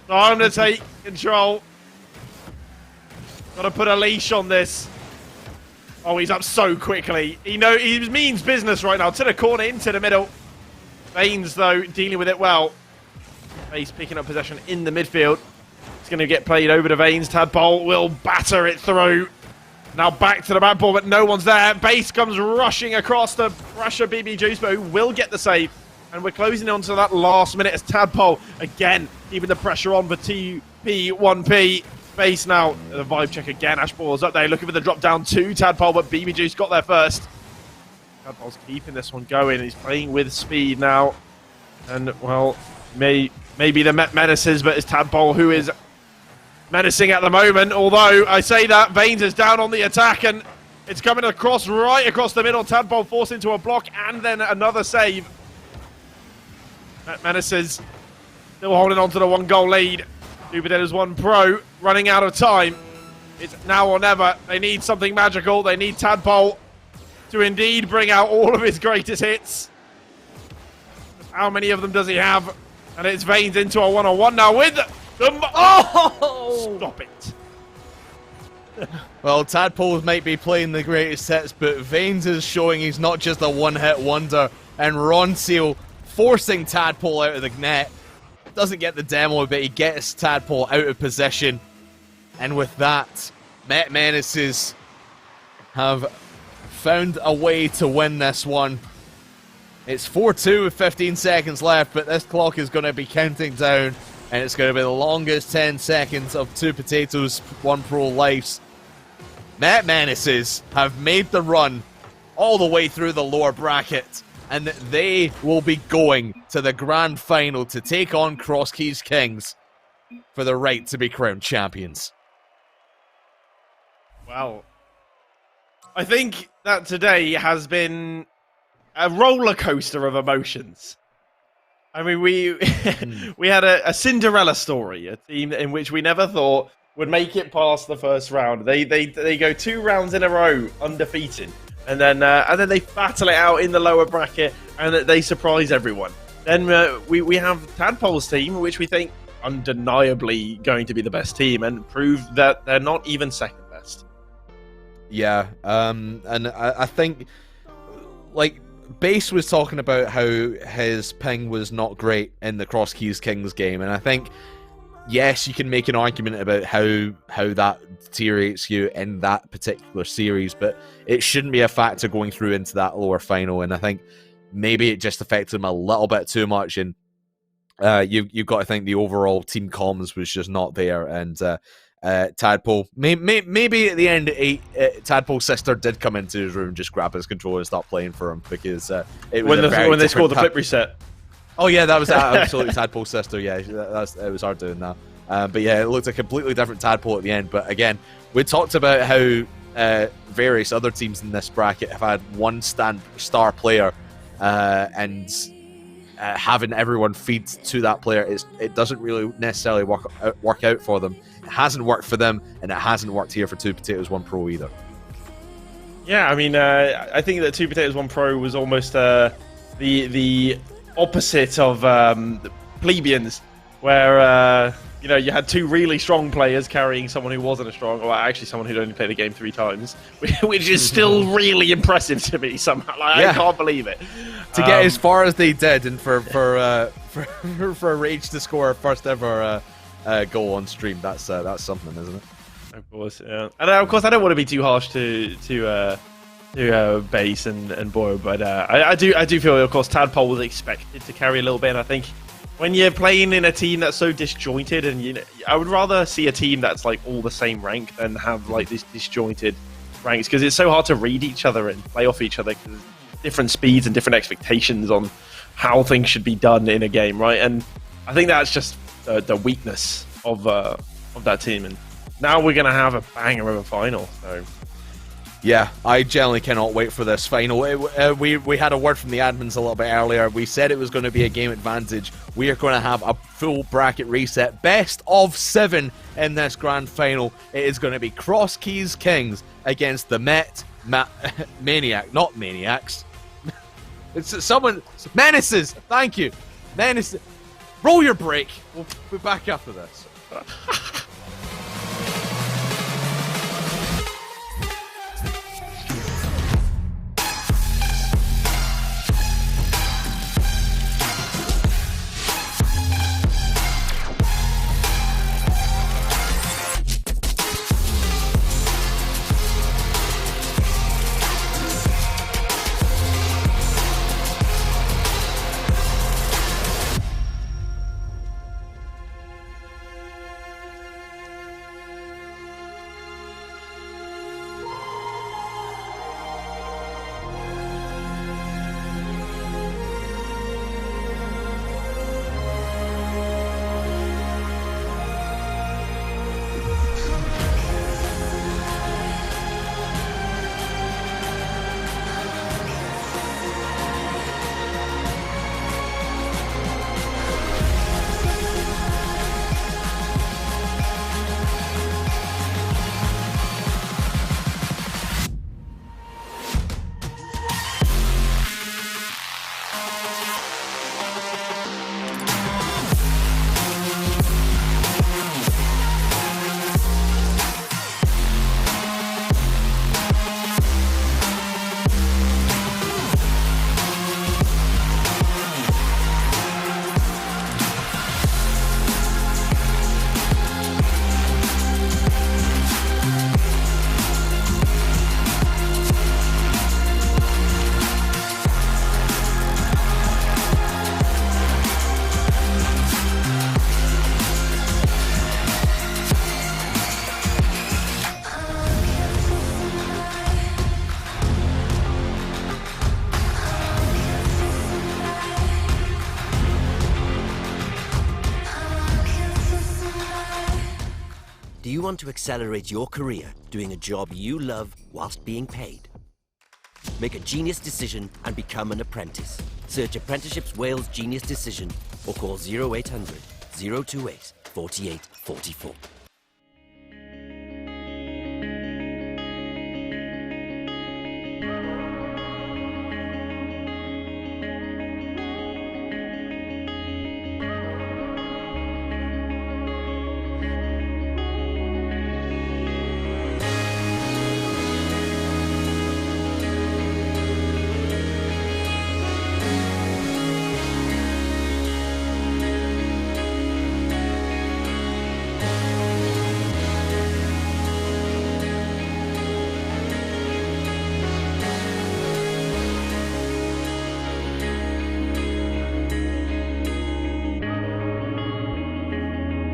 Time to take control. Gotta put a leash on this. Oh, he's up so quickly. He means business right now. To the corner, into the middle. Veins, though, dealing with it well. Base picking up possession in the midfield. It's going to get played over to Veins. Tadpole will batter it through. Now back to the back ball, but no one's there. Base comes rushing across to pressure BB Juice, but who will get the save. And we're closing on to that last minute as Tadpole, again, keeping the pressure on for TP1P. Base now, the vibe check again. Ashball's up there, looking for the drop down to Tadpole, but BB Juice got there first. Tadpole's keeping this one going. He's playing with speed now. And, well, maybe the menaces, but it's Tadpole who is menacing at the moment. Although, I say that, Baines is down on the attack, and it's coming across, right across the middle. Tadpole forced into a block, and then another save. Menaces still holding on to the 1-goal lead. Jupiter's 1 pro running out of time. It's now or never. They need something magical. They need Tadpole to indeed bring out all of his greatest hits. How many of them does he have? And it's Veins into a 1-on-1 now with them. Oh! Stop it. Well, Tadpole might be playing the greatest hits, but Veins is showing he's not just a one-hit wonder. And Ronseal forcing Tadpole out of the net. Doesn't get the demo, but he gets Tadpole out of position. And with that, Met Menaces have found a way to win this one. It's 4-2 with 15 seconds left, but this clock is going to be counting down, and it's going to be the longest 10 seconds of 2 Potatoes, 1 Pro lives. Met Menaces have made the run all the way through the lower bracket, and they will be going to the grand final to take on Cross Keys Kings for the right to be crowned champions. Well, I think that today has been a roller coaster of emotions. I mean, we had a Cinderella story, a team in which we never thought would make it past the first round. They go 2 rounds in a row undefeated. And then they battle it out in the lower bracket, and they surprise everyone. Then we have Tadpole's team, which we think undeniably going to be the best team, and prove that they're not even second best. Yeah, and I think, like, Base was talking about how his ping was not great in the Cross Keys Kings game, and I think, yes, you can make an argument about how that deteriorates you in that particular series, but it shouldn't be a factor going through into that lower final, and I think maybe it just affected him a little bit too much, and you've got to think the overall team comms was just not there, and Tadpole, maybe at the end, Tadpole's sister did come into his room, just grab his controller and start playing for him, because it was when they scored the flip reset. Oh yeah, that was absolutely Tadpole's sister. Yeah, it was hard doing that. But yeah, it looked a completely different Tadpole at the end. But again, we talked about how various other teams in this bracket have had one star player, and having everyone feed to that player, it doesn't really necessarily work out for them. It hasn't worked for them, and it hasn't worked here for 2 Potatoes 1 Pro either. Yeah, I mean, I think that 2 Potatoes 1 Pro was almost the opposite of the plebeians, where you had 2 really strong players carrying someone who wasn't as strong, or actually someone who'd only played the game 3 times, which is still really impressive to me somehow. I can't believe it. To get as far as they did, and for Rage to score a first ever goal on stream, that's something, isn't it? Of course, yeah. And of course, I don't want to be too harsh to Base and Boyle, but I do feel, of course, Tadpole was expected to carry a little bit, and I think when you're playing in a team that's so disjointed, and I would rather see a team that's like all the same rank than have like these disjointed ranks, because it's so hard to read each other and play off each other, because different speeds and different expectations on how things should be done in a game, right? And I think that's just the weakness of that team, and now we're going to have a banger of a final, so... Yeah, I generally cannot wait for this final. We had a word from the admins a little bit earlier. We said it was going to be a game advantage. We are going to have a full bracket reset. Best of 7 in this grand final. It is going to be Cross Keys Kings against the Maniac. Not Maniacs. It's someone... Menaces! Thank you. Menaces. Roll your break. We'll be back after this. you want to accelerate your career doing a job you love whilst being paid? Make a genius decision and become an apprentice. Search Apprenticeships Wales Genius Decision or call 0800 028 4844.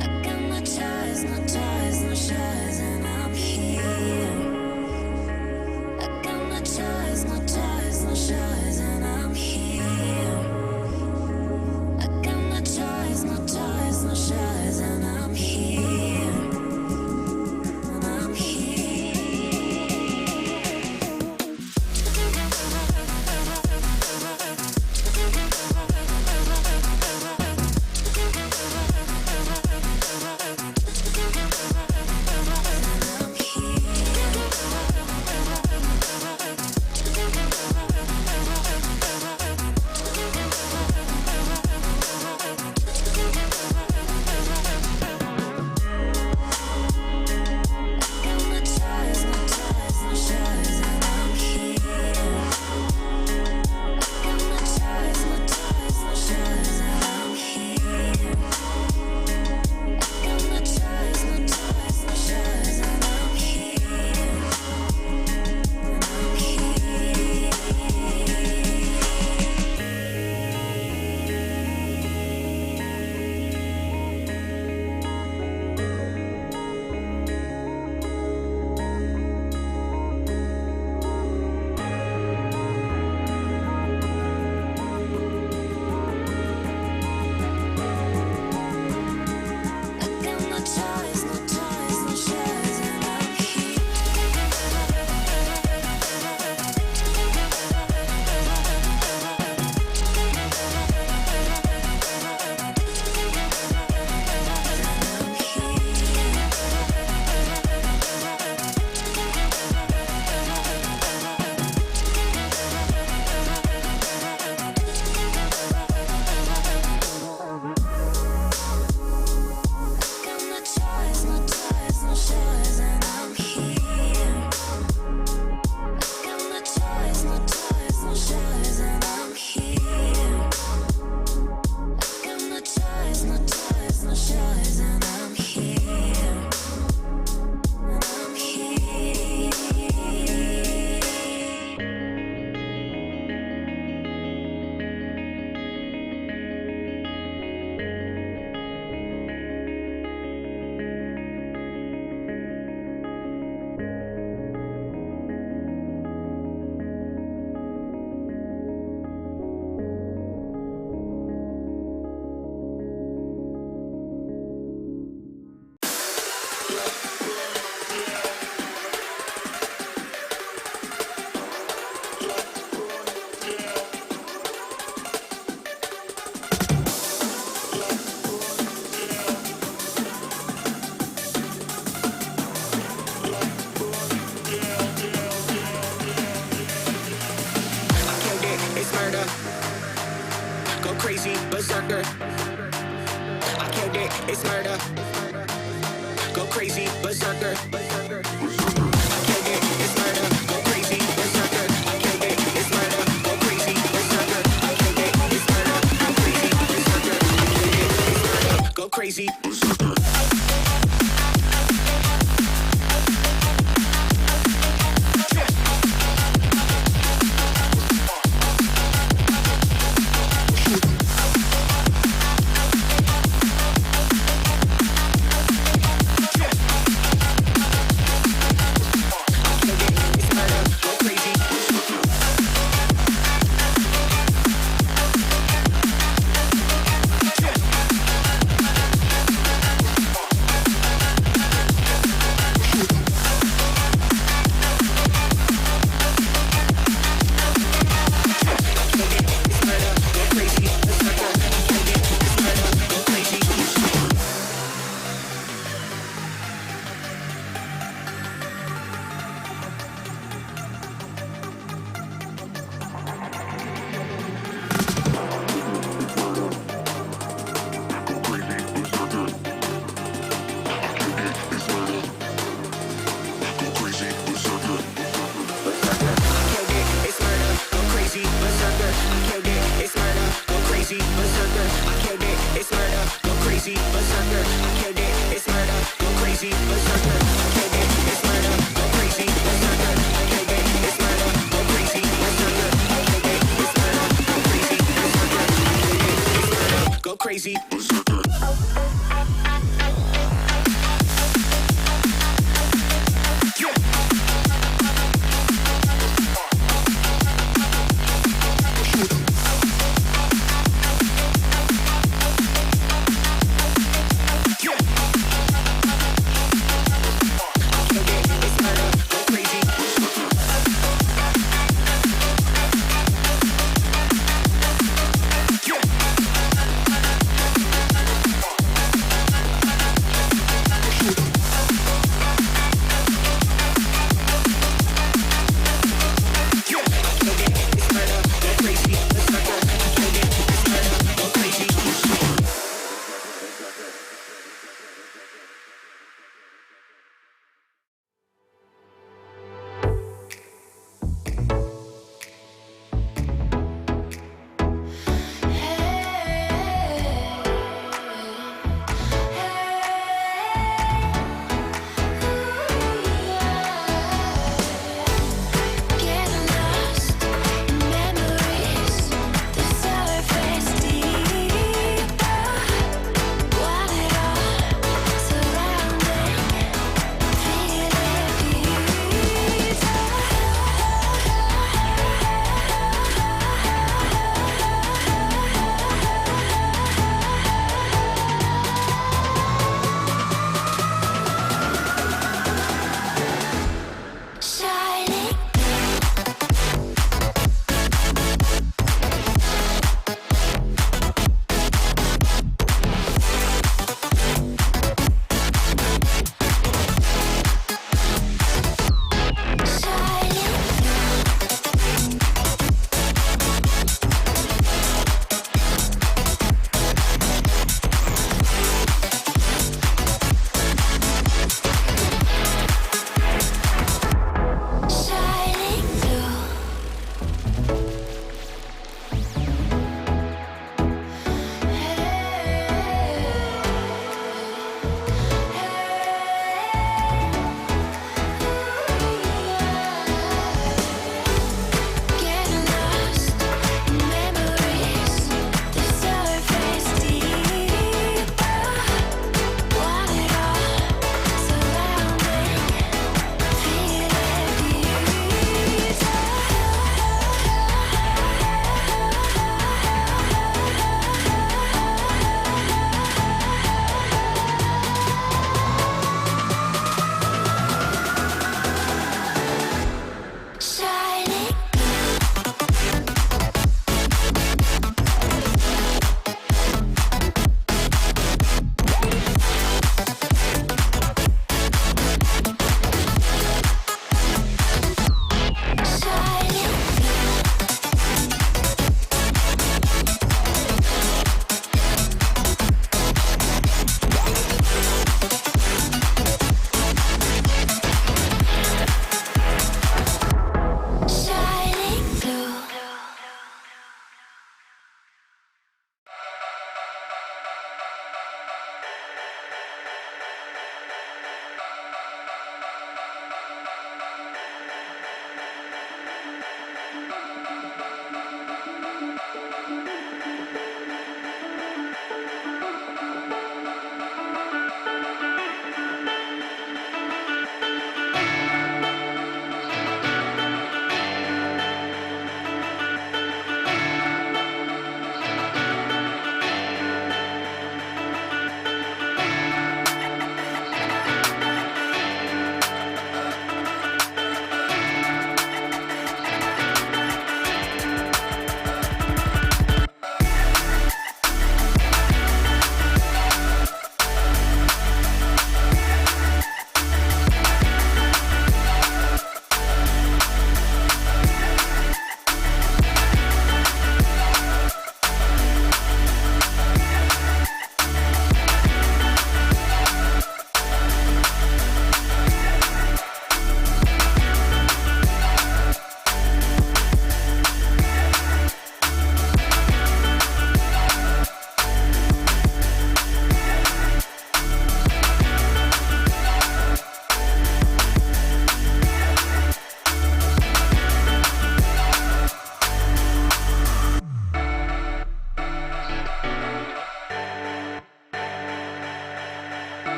I got no ties, no ties, no shies, and I'm here. I got no ties, no ties, no shies, and I'm here. I got no ties, no ties, no shies, and I'm here. And I'm crazy berserker. I killed it, it's murder. Go crazy berserker. I killed it, it's murder. Go crazy berserker. I killed it, it's murder. Go crazy berserker. I killed it, it's murder. Go crazy berserker. I killed it, it's murder. Go crazy berserker. crazy, berserker. I killed it, it's murder. Go crazy, berserker. I killed it, it's murder. Go crazy, berserker. I killed it, it's murder. Go crazy, berserker. I killed it, it's murder. Go crazy, berserker. I killed it, it's murder. Go crazy, berserker.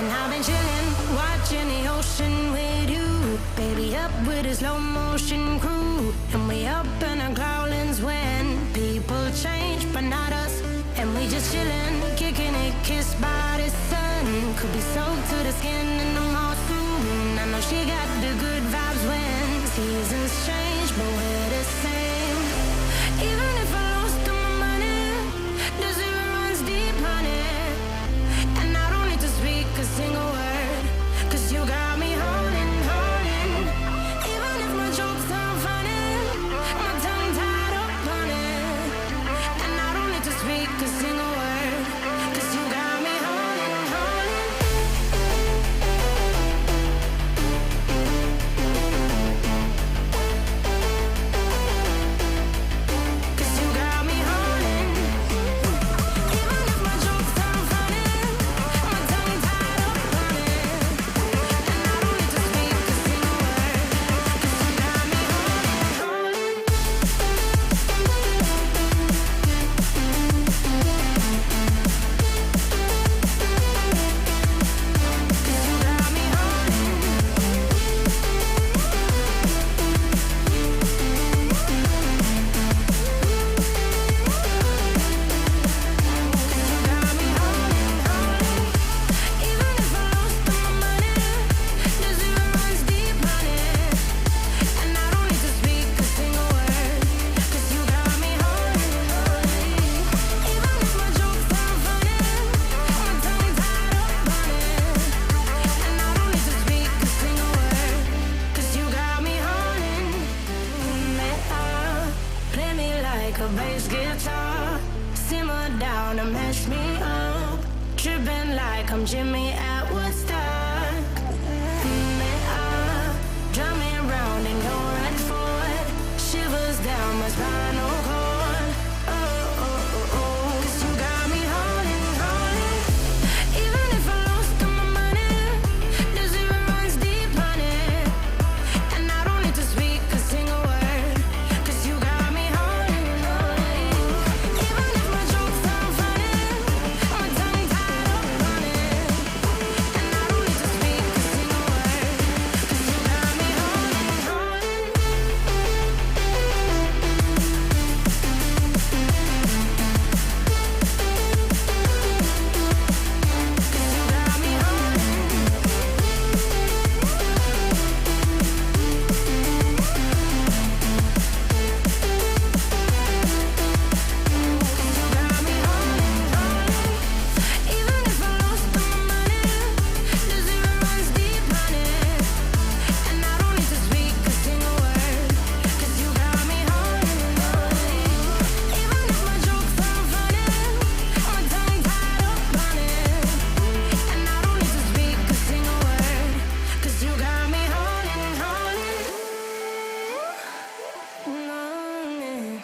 And I've been chilling, watching the ocean with you. Baby, up with a slow motion crew. And we up in our growlings when people change, but not us. And we just chilling, kicking it, kissed by the sun. Could be soaked to the skin in the mall soon. I know she got the good vibes when seasons change, but we're the same. Even if I lost all my money, the zero runs deep, honey. And I don't need to speak a single word, 'cause you got me holding, holding. Even if my jokes sound funny, my tongue tied up on it. And I don't need to speak a single word, 'cause you got me holding, holding. 'Cause you got me holding. Even if my jokes sound funny, my tongue tied up on it. And I don't need to speak a single word, 'cause you got me holding, holding. 'Cause you got me holding. Got me holding, holding. Even if I lost all my money, the zero runs deep, honey. And I don't need to speak a single word, 'cause you got me holding, holding. Even if my jokes sound funny, my tongue tied up on it. And I don't need to speak a single word, 'cause you got me holding me up. Play me like a bass guitar. Simmer down and mash me up. Tripping like I'm Jimmy at Woodstock. Me up. Drum me round and go right forward. Shivers down my spinal cord. Oh, oh, oh, oh. 'Cause you got me holding, holding. Even if I lost all my money, the zero runs deep, honey. And I don't need to speak a single word, 'cause you got me holding, holding. Even if my jokes sound funny, my tongue tied up on it. And I don't need to speak a single word, 'cause you got me holding, holding. 'Cause you got me holding. Got me holding, holding. Even if I lost all my money, the zero runs deep, honey. And I don't need to speak a single word, 'cause you got me holding, holding. Even if my jokes sound funny, my tongue tied up on it. And I don't need to speak a single word, 'cause you got me holding, holding. No, yeah.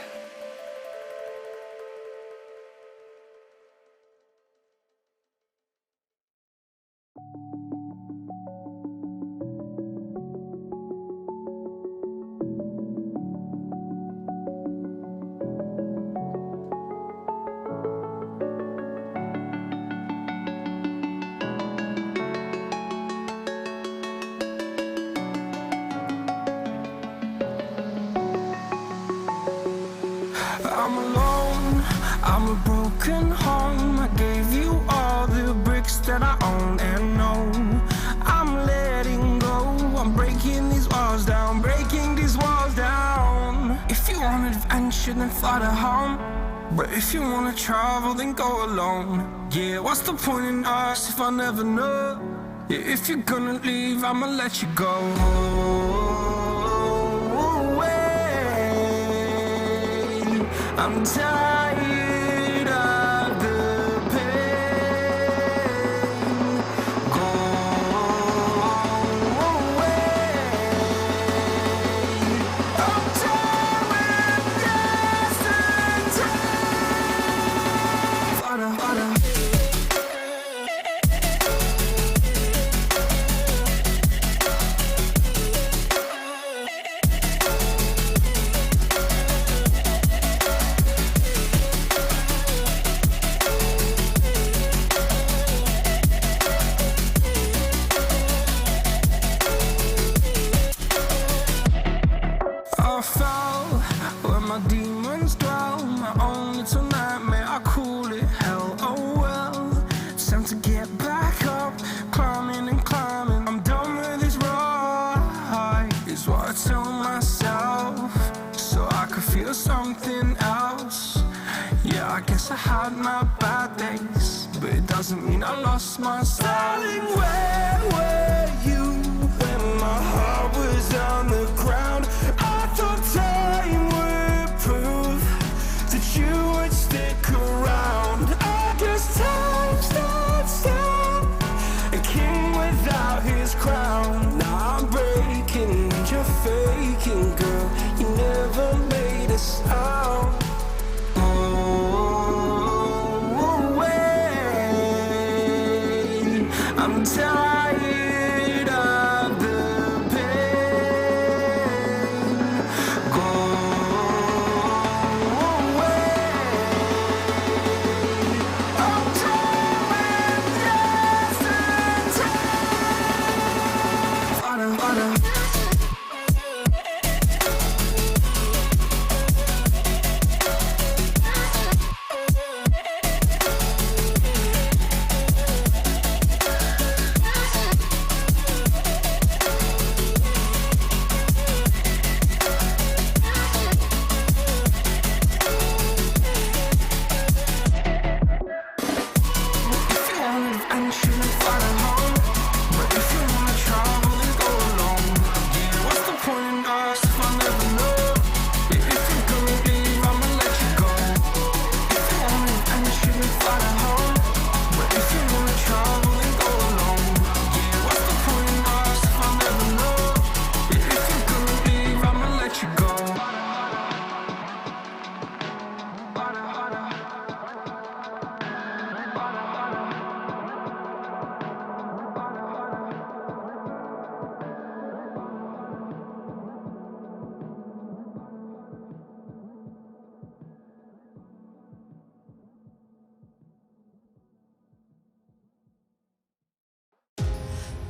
I'm alone, I'm a broken home. I gave you all the bricks that I own and know. I'm letting go, I'm breaking these walls down, breaking these walls down. If you want adventure, then fly to home. But if you wanna travel, then go alone. Yeah, what's the point in us if I never know? Yeah, if you're gonna leave, I'ma let you go. I'm tired of the pain. Go away. I'm tired of yesterday. Harder, harder. Yeah, I guess I had my bad days, but it doesn't mean I lost my style. Darling, where were you when my heart was on the ground? I thought time would prove that you would stick around. I guess time stands still, a king without his crown. Now I'm breaking and you're faking, girl. You never made a sound. I'm tired of the pain. Go away. I'm done with yesterday.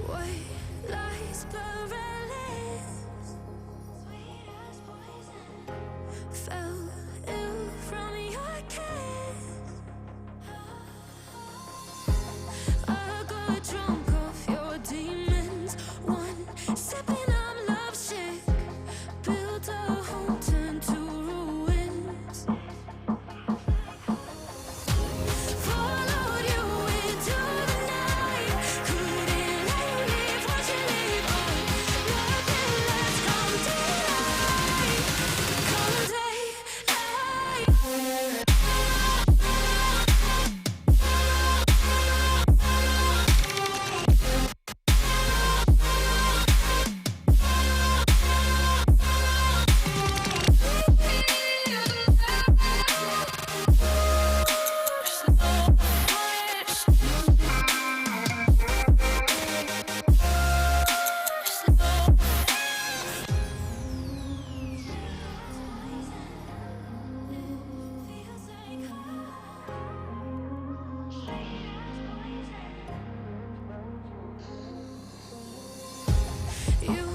White lies, blurred lips, sweet as poison. Fell ill from your kiss. I got drunk off your demons. One sipping, I'm lovesick. Built a home, turned to ruins. Followed you into the night. Couldn't let you leave. Once you leave, oh, nothing left. Come daylight, come daylight. You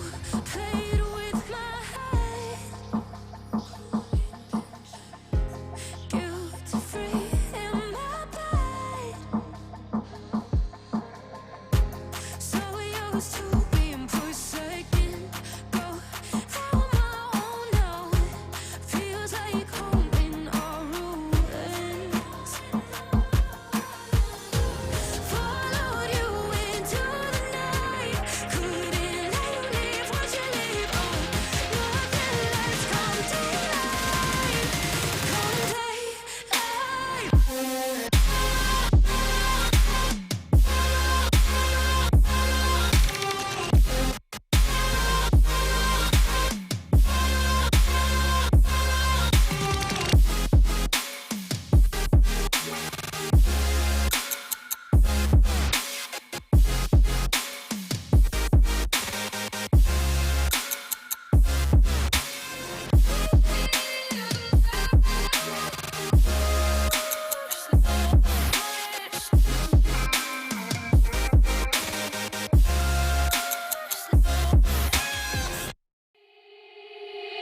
played with my head, guilt free in my bed. So used to being forsaken, go down my own now. Feels like home in our ruins. Followed you into the night. Couldn't let you leave. Once you leave, oh, nothing left. Come daylight, come daylight.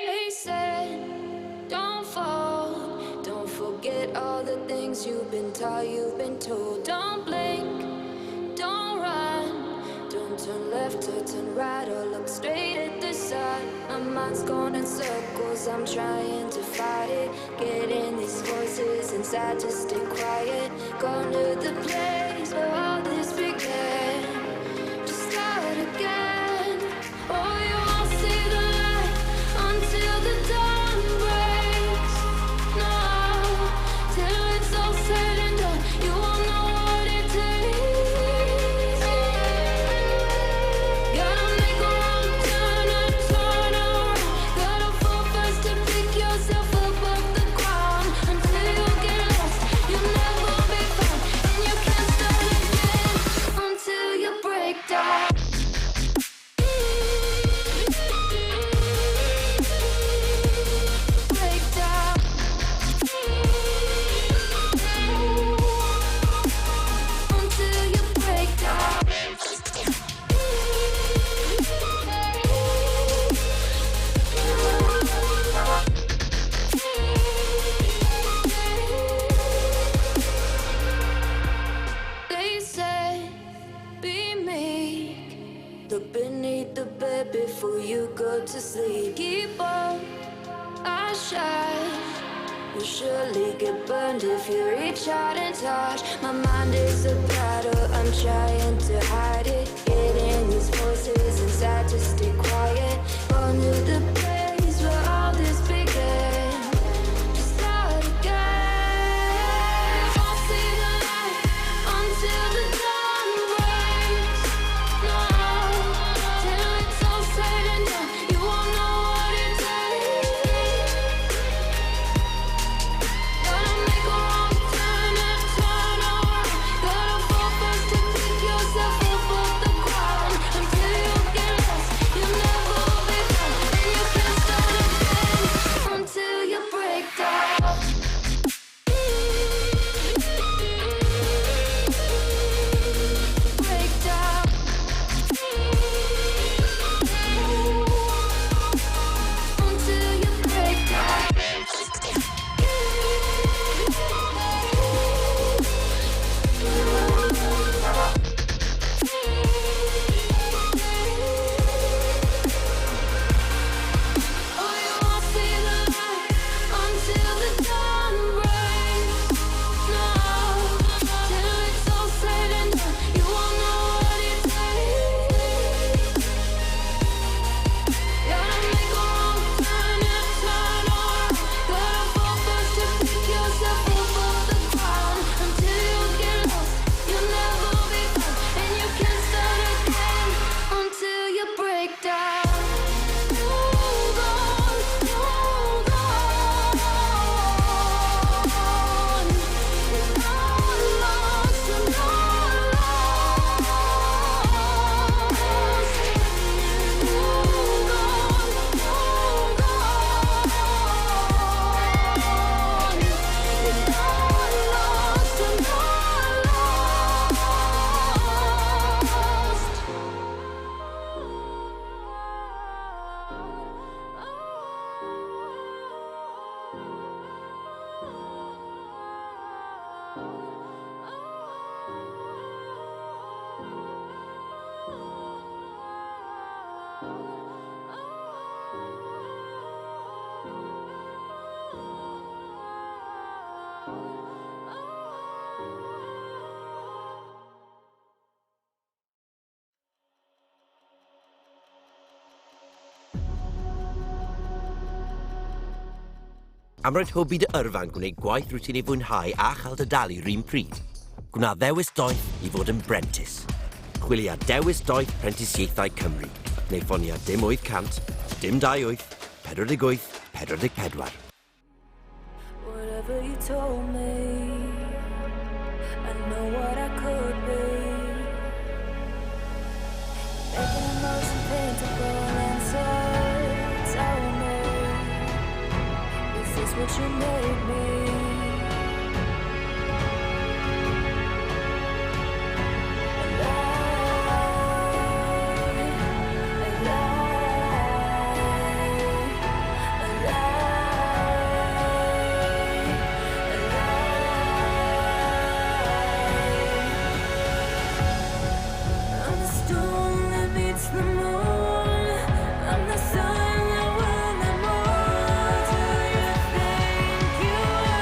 They said, don't fall, don't forget all the things you've been taught, you've been told. Don't blink, don't run, don't turn left or turn right or look straight at the sun. My mind's going in circles, I'm trying to fight it, getting these voices inside. inside to stay quiet. Gone to the place where all this began. To start again. Oh, you won't see the light until the dawn breaks. No, till it's all said and done, you won't know what it takes. Gotta make a wrong turn and turn around. Gotta fall fast to pick yourself up off the ground. Until you get lost, you'll never be found. And you can't start again until you break down. Break down. Until you break down. They said, be meek. Look beneath the bed before you go to sleep. Keep on, I shine. You'll surely get burned if you reach out and touch. My mind is a battle, I'm trying to hide it. Getting these voices inside to stay quiet. Gone to the place where all this began. To start again. Won't see the light until the dawn breaks. No, till it's all said and done, you won't know what it takes. Gotta make a wrong turn and turn around. Gotta fall fast to pick yourself up off the ground. Until you get lost, you'll never be found. And you can't start again until you break down. Break down. Until you break down. Oh, you won't see the light until the dawn breaks. No, till it's all said and done, you won't know what it takes. Gotta make a wrong turn and turn around. Gotta fall fast to pick yourself up off the ground. Until you get lost, you'll never be found. And you can't start again until you break down. Hold on, hold on. You're not lost, you're not lost. Hold on, hold on. You're not lost, you're Am roed hybi dy yrfan gwneud gwaith rwyt ti'n ei fwynhau a chael dy dalu rhywun pryd. Gwna ddewis doeth i fod yn brentis. Chwilio dewis doeth Prentisiaethau Cymru. Neu ffonia dim 800, dim 28, 48, 44. Whatever you told me, I know what I could be. Making emotion paintable and so tell me, is this what you made me? I'm the storm that meets the moon. I'm the sun that will not move. Do you think you are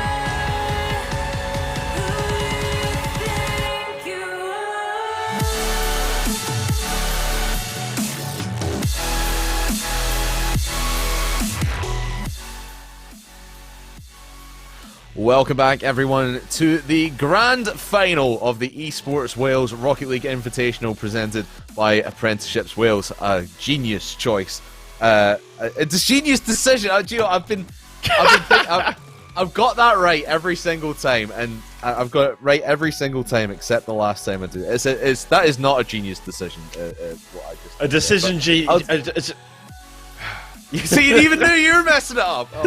Welcome back, everyone, to the grand final of the Esports Wales Rocket League Invitational presented by Apprenticeships Wales. A genius choice. It's a genius decision. I've got that right every single time, and I've got it right every single time except the last time I did it. That is not a genius decision. What I just A decision, You see, you even knew you were messing it up. Oh.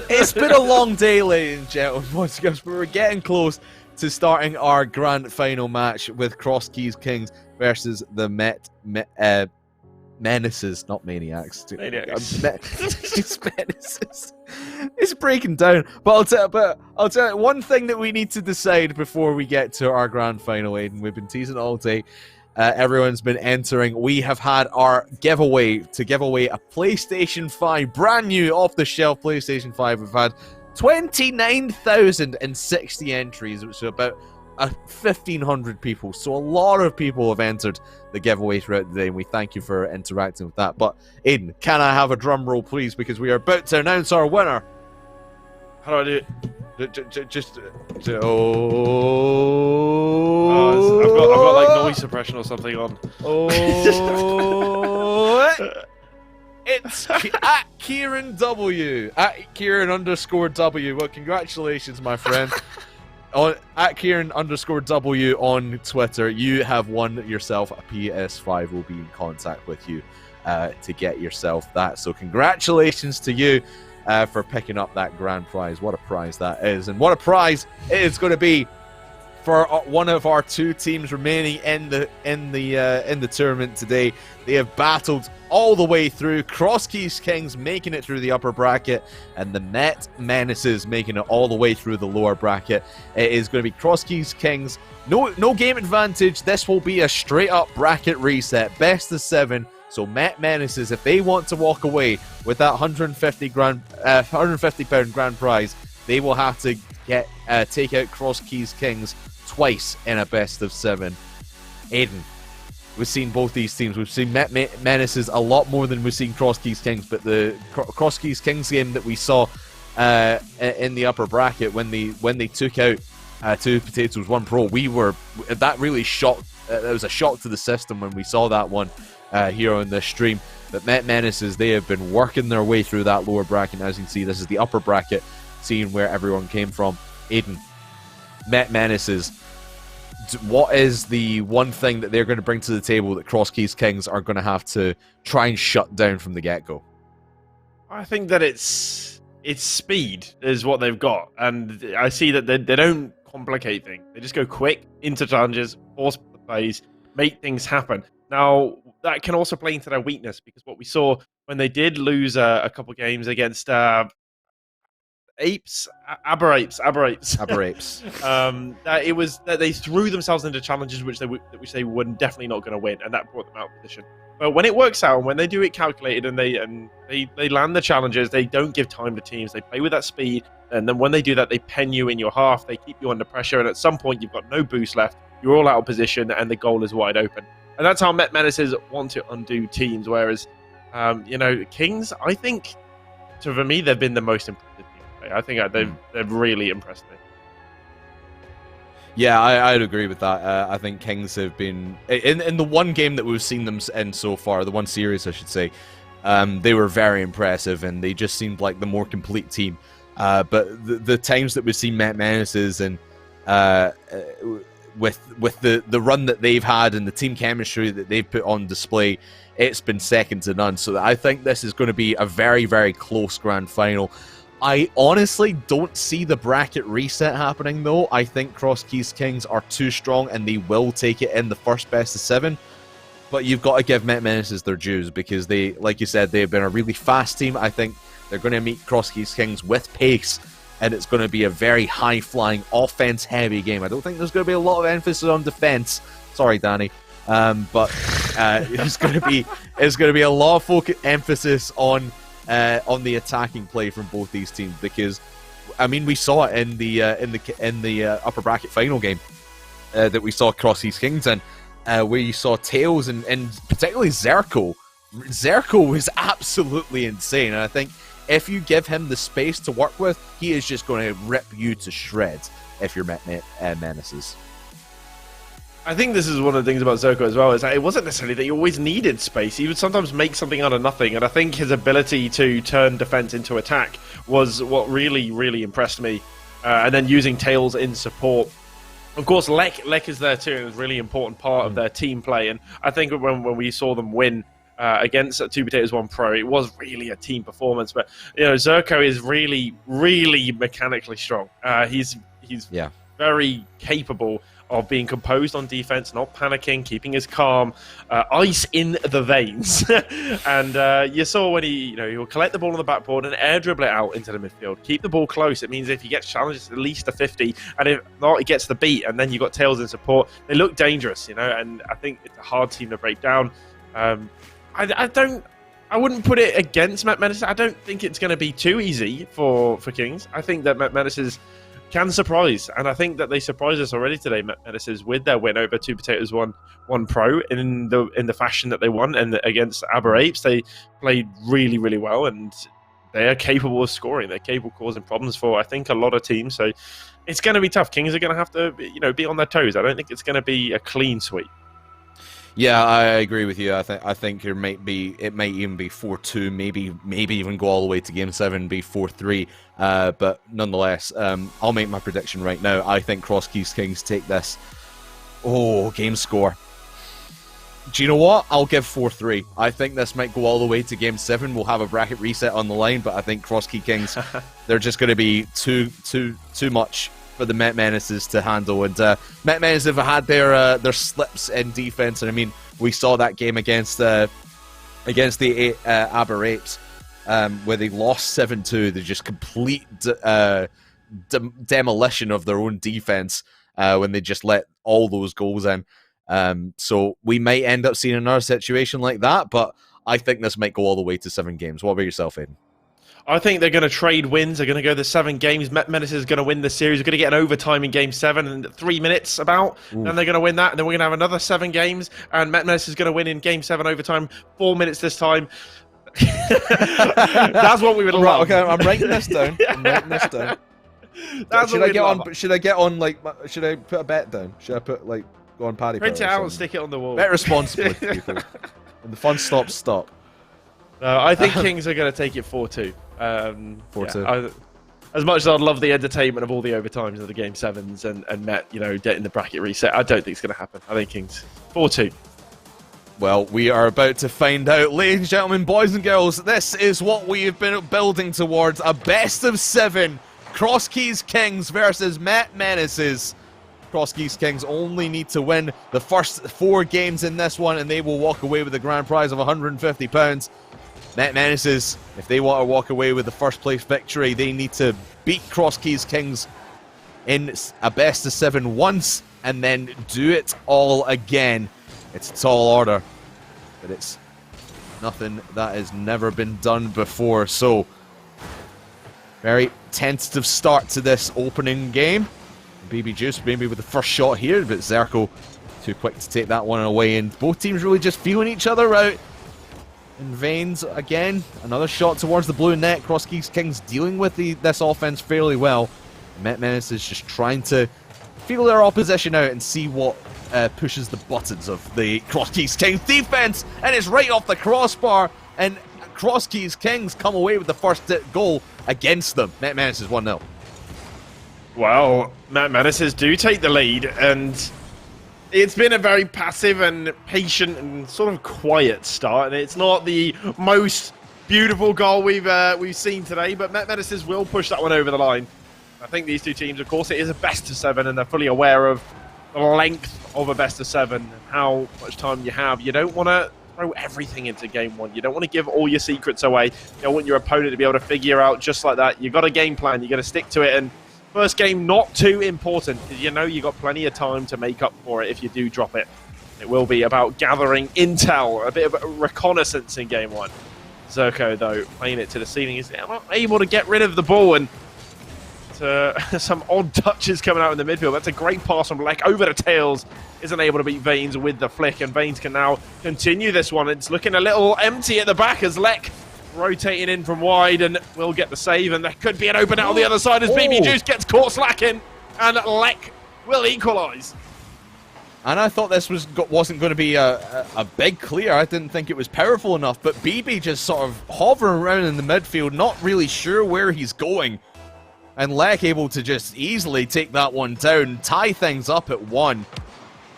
It's been a long day, ladies and gentlemen. Once again, but we're getting close to starting our grand final match with Cross Keys Kings versus the Menaces, not Maniacs. Maniacs. It's Menaces. It's breaking down. But I'll tell you one thing that we need to decide before we get to our grand final, Aiden. We've been teasing it all day. Everyone's been entering. We have had our giveaway to give away a PlayStation 5, brand new off-the-shelf PlayStation 5. We've had 29,060 entries, which is about 1,500 people. So a lot of people have entered the giveaway throughout the day, and we thank you for interacting with that. But Aiden, can I have a drum roll, please? Because we are about to announce our winner. How do I do it? I've got like noise suppression or something on. It's at Kieran W. At Kieran_W. Well, congratulations, my friend. At Kieran_W on Twitter, you have won yourself a PS5. We'll be in contact with you to get yourself that. So congratulations to you for picking up that grand prize. What a prize that is, and what a prize it is going to be for one of our two teams remaining in the tournament today. They have battled all the way through. Cross Keys Kings making it through the upper bracket, and the Met Menaces making it all the way through the lower bracket. It is going to be Cross Keys Kings. No game advantage. This will be a straight up bracket reset, best of 7. So Met Menaces, if they want to walk away with that £150 grand prize, they will have to take out Cross Keys Kings twice in a best of 7. Aiden, we've seen both these teams. We've seen Met Menaces a lot more than we've seen Cross Keys Kings, but the Cross Keys Kings game that we saw in the upper bracket when they took out 2 Potatoes 1 Pro, that really shocked. It was a shock to the system when we saw that one here on this stream. But Met Menaces, they have been working their way through that lower bracket. As you can see, this is the upper bracket, seeing where everyone came from. Aiden, Met Menaces, what is the one thing that they're going to bring to the table that Cross Keys Kings are going to have to try and shut down from the get-go? I think that it's speed is what they've got, and I see that they don't complicate things. They just go quick into challenges, force the plays, make things happen. Now, that can also play into their weakness, because what we saw when they did lose Aber Apes. That it was that they threw themselves into challenges which they were definitely not going to win, and that brought them out of position. But when it works out, when they do it calculated and they land the challenges, they don't give time to teams. They play with that speed, and then when they do that, they pen you in your half. They keep you under pressure, and at some point, you've got no boost left. You're all out of position, and the goal is wide open. And that's how Met Menaces want to undo teams. Whereas, Kings, I think, for me, they've been the most impressive team. I think they've really impressed me. Yeah, I'd agree with that. I think Kings have been in the one game that we've seen them in so far, the one series, I should say. They were very impressive, and they just seemed like the more complete team. But the times that we've seen Met Menaces and with the run that they've had and the team chemistry that they've put on display, it's been second to none. So I think this is going to be a very, very close grand final. I honestly don't see the bracket reset happening, though. I think Cross Keys Kings are too strong, and they will take it in the first best of 7. But you've got to give Met Menaces their dues, because they, like you said, they've been a really fast team. I think they're going to meet Cross Keys Kings with pace, and it's going to be a very high-flying, offense-heavy game. I don't think there's going to be a lot of emphasis on defense. Sorry, Danny. But it's going to be a lot of emphasis on the attacking play from both these teams, because I mean, we saw it in the upper bracket final game that we saw Cross Keys Kings in, where you saw Tails and particularly Zerko. Zerko was absolutely insane, and I think if you give him the space to work with, he is just going to rip you to shreds if you're Menaces. I think this is one of the things about Zerko as well, is that it wasn't necessarily that he always needed space. He would sometimes make something out of nothing, and I think his ability to turn defense into attack was what really, really impressed me. And then using Tails in support. Of course, Lek is there too, and is a really important part of their team play. And I think when we saw them win against 2 Potatoes 1 Pro, it was really a team performance. But Zerko is really, really mechanically strong. He's very capable of being composed on defense, not panicking, keeping his calm, ice in the veins. And you saw when he will collect the ball on the backboard and air dribble it out into the midfield. Keep the ball close. It means if he gets challenged, it's at least a 50, and if not, he gets the beat. And then you've got Tails in support. They look dangerous, and I think it's a hard team to break down. I wouldn't put it against Met Menaces. I don't think it's going to be too easy for Kings. I think that Met Menaces can surprise, and I think that they surprised us already today, Menaces, with their win over 2 Potatoes 1 Pro in the fashion that they won, and against Aber Apes they played really, really well, and they are capable of scoring. They're capable of causing problems for, I think, a lot of teams. So it's going to be tough. Kings are going to have to be on their toes. I don't think it's going to be a clean sweep. Yeah, I agree with you. I think it might even be 4-2, maybe even go all the way to Game 7, be 4-3. But nonetheless, I'll make my prediction right now. I think Cross Keys Kings take this. Oh, game score. Do you know what? I'll give 4-3. I think this might go all the way to Game 7. We'll have a bracket reset on the line, but I think Cross Key Kings, they're just going to be too much for the Met Menaces to handle, and Met Menaces have had their slips in defense, and I mean we saw that game against the Aber Apes where they lost 7-2. They just complete demolition of their own defense when they just let all those goals in. So we might end up seeing another situation like that, but I think this might go all the way to 7 games. What about yourself, Aiden? I think they're going to trade wins. They're going to go the 7 games. Met Menaces is going to win the series. We're going to get an overtime in Game 7 in 3 minutes about. Ooh. And they're going to win that. And then we're going to have another 7 games. And Met Menaces is going to win in Game 7 overtime. 4 minutes this time. That's what we would love. Okay, I'm writing this down. Should I put a bet down? Should I put, go on Paddy? Print it out and stick it on the wall. Bet responsibly, people. When the fun stops, stop. I think Kings are going to take it 4-2. 4-2. As much as I'd love the entertainment of all the overtimes of the Game 7s and Met, getting the bracket reset, I don't think it's going to happen. I think Kings 4-2. Well, we are about to find out. Ladies and gentlemen, boys and girls, this is what we have been building towards. A best of 7. Cross Keys Kings versus Met Menaces. Cross Keys Kings only need to win the first 4 games in this one, and they will walk away with the grand prize of £150. Met Menaces, if they want to walk away with the first place victory, they need to beat Cross Keys Kings in a best of 7 once and then do it all again. It's a tall order, but it's nothing that has never been done before. So, very tentative start to this opening game. BB Juice maybe with the first shot here, but Zerko too quick to take that one away, and both teams really just feeling each other out. In Veins again, another shot towards the blue net. Cross Keys Kings dealing with this offense fairly well. Met Menace is just trying to feel their opposition out and see what pushes the buttons of the Cross Keys Kings defense, and it's right off the crossbar, and Cross Keys Kings come away with the first goal against them. Met Menace is 1-0. Well, Met Menaces do take the lead, and it's been a very passive and patient and sort of quiet start, and it's not the most beautiful goal we've seen today, but Met Menaces will push that one over the line. I think these two teams, of course, it is a best of 7, and they're fully aware of the length of a best of 7 and how much time you have. You don't want to throw everything into Game 1. You don't want to give all your secrets away. You don't want your opponent to be able to figure out just like that. You've got a game plan. You've got to stick to it, and first game, not too important, because you've got plenty of time to make up for it if you do drop it. It will be about gathering intel, a bit of reconnaissance in Game 1. Zerko, though, playing it to the ceiling, is not able to get rid of the ball, and some odd touches coming out in the midfield. That's a great pass from Lek over to Tails. Isn't able to beat Veins with the flick, and Veins can now continue this one. It's looking a little empty at the back as Lek rotating in from wide and will get the save, and there could be an open out on the other side as BB Juice gets caught slacking, and Lek will equalise. And I thought this wasn't going to be a big clear. I didn't think it was powerful enough, but BB just sort of hovering around in the midfield, not really sure where he's going. And Lek able to just easily take that one down, tie things up at 1.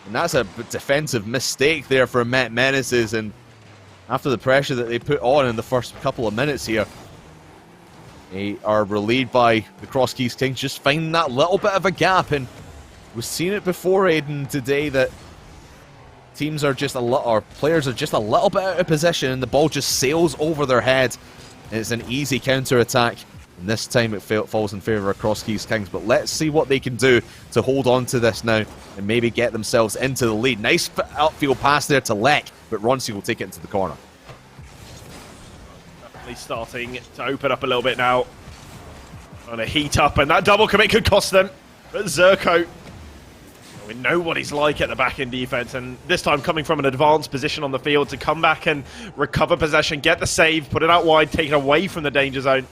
And that's a defensive mistake there for Met Menaces, and after the pressure that they put on in the first couple of minutes here, they are relieved by the Cross Keys Kings just finding that little bit of a gap. And we've seen it before, Aiden, today, that teams are just or players are just a little bit out of position and the ball just sails over their head. And it's an easy counter-attack. And this time it falls in favour of Cross Keys Kings. But let's see what they can do to hold on to this now and maybe get themselves into the lead. Nice outfield pass there to Lek, but Ronsi will take it into the corner. Definitely starting to open up a little bit now. Trying to heat up, and that double commit could cost them. But Zerko, we know what he's like at the back in defense, and this time coming from an advanced position on the field to come back and recover possession, get the save, put it out wide, take it away from the danger zone.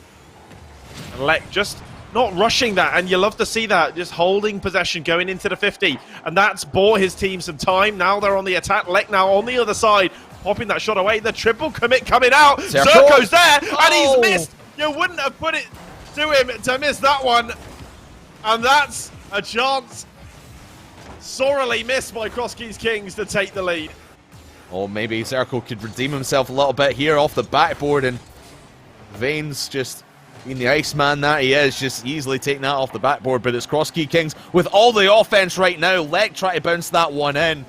And Lek just not rushing that, and you love to see that, just holding possession going into the 50, and that's bought his team some time. Now they're on the attack. Lek now on the other side, popping that shot away. The triple commit coming out. Zerko's there, and he's missed. You wouldn't have put it to him to miss that one, and that's a chance sorely missed by Cross Keys Kings to take the lead. Oh, maybe Zerko could redeem himself a little bit here off the backboard, and Vane's just being the Iceman that he is, just easily taking that off the backboard. But it's Cross Key Kings with all the offense right now. Lek try to bounce that one in.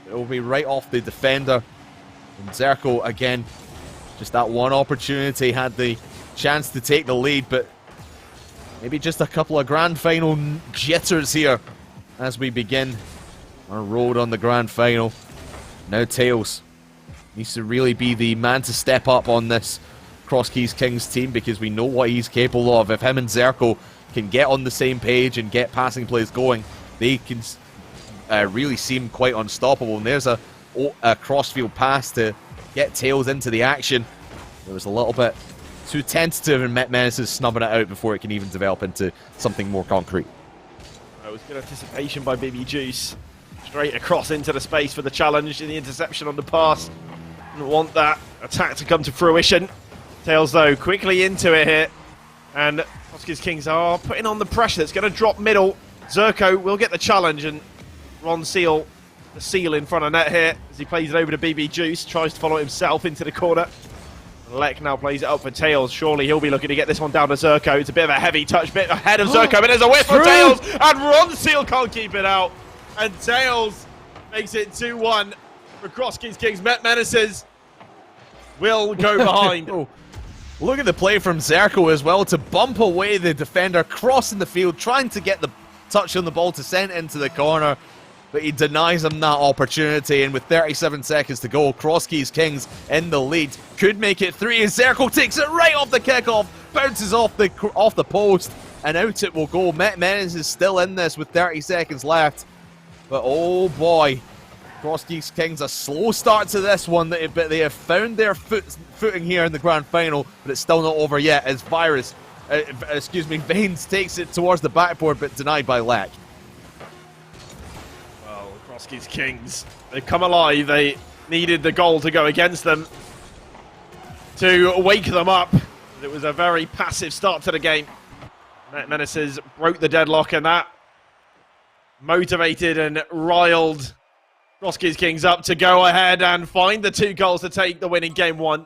It will be right off the defender. And Zerko, again, just that one opportunity, had the chance to take the lead, but maybe just a couple of grand final jitters here as we begin our road on the grand final. Now Tails needs to really be the man to step up on this Cross Keys Kings team, because we know what he's capable of. If him and Zerko can get on the same page and get passing plays going, they can really seem quite unstoppable. And there's a crossfield pass to get Tails into the action. It was a little bit too tentative, and Met Menaces snubbing it out before it can even develop into something more concrete. It was good anticipation by BB Juice. Straight across into the space for the challenge and the interception on the pass. Didn't want that attack to come to fruition. Tails, though, quickly into it here. And Cross Keys Kings are putting on the pressure. It's going to drop middle. Zerko will get the challenge, and Ron Seal, the seal in front of net here, as he plays it over to BB Juice. Tries to follow himself into the corner. Lek now plays it up for Tails. Surely he'll be looking to get this one down to Zerko. It's a bit of a heavy touch, bit ahead of Zerko, but there's a whiff for Tails, and Ron Seal can't keep it out. And Tails makes it 2-1 for Cross Keys Kings. Met Menaces will go behind. Oh. Look at the play from Zerko as well to bump away the defender, crossing the field, trying to get the touch on the ball to send it into the corner. But he denies him that opportunity, and with 37 seconds to go, Cross Keys Kings in the lead. Could make it 3, and Zerko takes it right off the kickoff, bounces off the post, and out it will go. Met Menace is still in this with 30 seconds left. But oh boy, Cross Keys Kings, a slow start to this one, but they have found their footing here in the grand final, but it's still not over yet as Vanes takes it towards the backboard, but denied by Lek. Well, Cross Keys Kings, they've come alive. They needed the goal to go against them to wake them up. It was a very passive start to the game. Met Menaces broke the deadlock, and that motivated and riled Cross Keys Kings up to go ahead and find the 2 goals to take the win in game 1.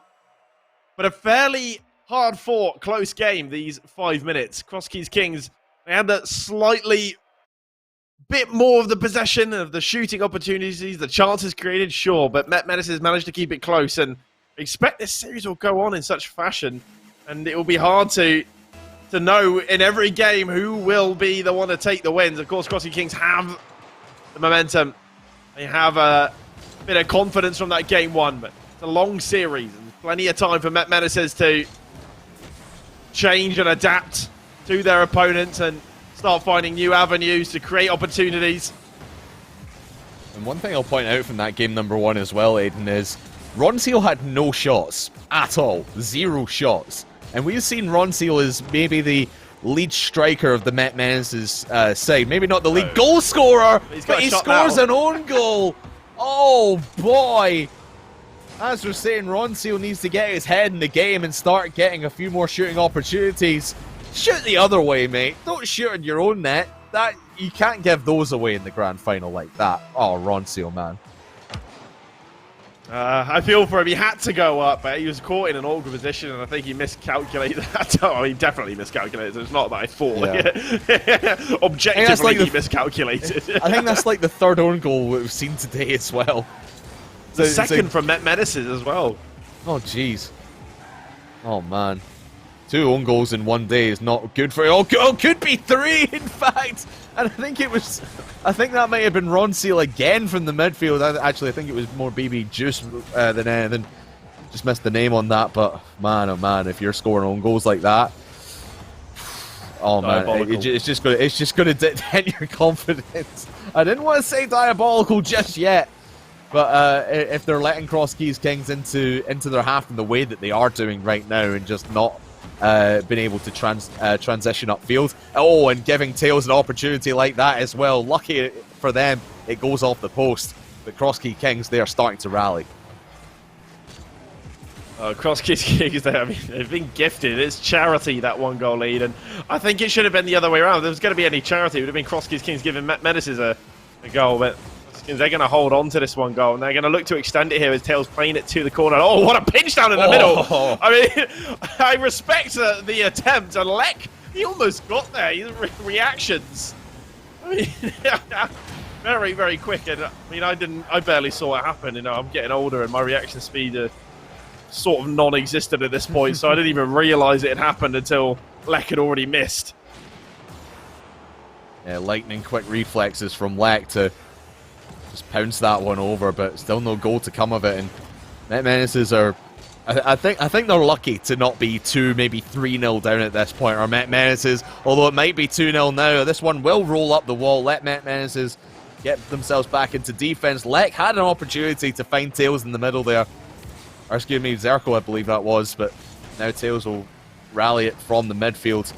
But a fairly hard-fought, close game, these 5 minutes. Cross Keys Kings, they had that slightly bit more of the possession, of the shooting opportunities, the chances created, sure, but Met Menaces managed to keep it close, and expect this series will go on in such fashion, and it will be hard to know in every game who will be the one to take the wins. Of course, Cross Keys Kings have the momentum. They have a bit of confidence from that game 1, but it's a long series and plenty of time for Met Menaces to change and adapt to their opponents and start finding new avenues to create opportunities. And one thing I'll point out from that game number 1 as well, Aiden, is Ron Seal had no shots at all. 0 shots. And we've seen Ron Seal as maybe the lead striker of the Met Menace's side. Maybe not the lead goal scorer, but he scores an own goal. Oh, boy. As we're saying, Ron Seal needs to get his head in the game and start getting a few more shooting opportunities. Shoot the other way, mate. Don't shoot in your own net. You can't give those away in the grand final like that. Oh, Ron Seal, man. I feel for him. He had to go up, but he was caught in an awkward position, and I think he miscalculated that. Oh, he definitely miscalculated. It's not that I thought. Yeah. Objectively, he miscalculated. I think that's like the third own goal we've seen today as well. The second from Met Menaces as well. Oh, jeez. Oh, man. 2 own goals in one day is not good for you. Oh, could be 3, in fact. And I think that might have been Ron Seal again from the midfield. Actually, I think it was more BB Juice than anything. Just missed the name on that, but man, oh man, if you're scoring own goals like that, oh man, it's just gonna dent your confidence. I didn't want to say diabolical just yet, but if they're letting Cross Keys Kings into their half in the way that they are doing right now, and just not been able to transition upfield. Oh, and giving Tails an opportunity like that as well. Lucky for them, it goes off the post. But Cross Key Kings, they are starting to rally. Cross Key Kings, I mean, they've been gifted. It's charity, that 1-goal lead, and I think it should have been the other way around. If there was going to be any charity, it would have been Cross Key Kings giving Menaces a goal, but they're going to hold on to this 1 goal, and they're going to look to extend it here as Tails playing it to the corner. Oh, what a pinch down in the middle! I mean, I respect the attempt, and Lek, he almost got there. His reactions, I mean, very, very quick. And I mean, I barely saw it happen. You know, I'm getting older, and my reaction speed are sort of non-existent at this point, so I didn't even realise it had happened until Lek had already missed. Yeah, lightning quick reflexes from Lek to just pounce that one over, but still no goal to come of it. And Met Menaces are, I think they're lucky to not be 2, maybe 3-0 down at this point. Or Met Menaces, although it might be 2-0 now, this one will roll up the wall. Let Met Menaces get themselves back into defense. Lek had an opportunity to find Tails in the middle there. Or excuse me, Zerko, I believe that was, but now Tails will rally it from the midfield.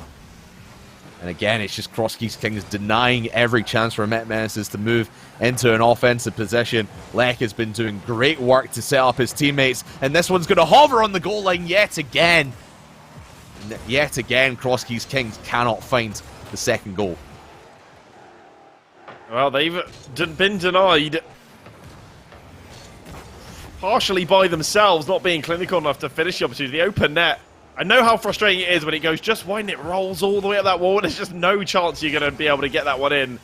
And again, it's just Cross Keys Kings denying every chance for Met Menaces to move into an offensive position. Lek has been doing great work to set up his teammates, and this one's going to hover on the goal line yet again. And yet again, Cross Keys Kings cannot find the second goal. Well, they've been denied partially by themselves, not being clinical enough to finish the opportunity. The open net. I know how frustrating it is when it goes just wide and it rolls all the way up that wall, and there's just no chance you're going to be able to get that one in.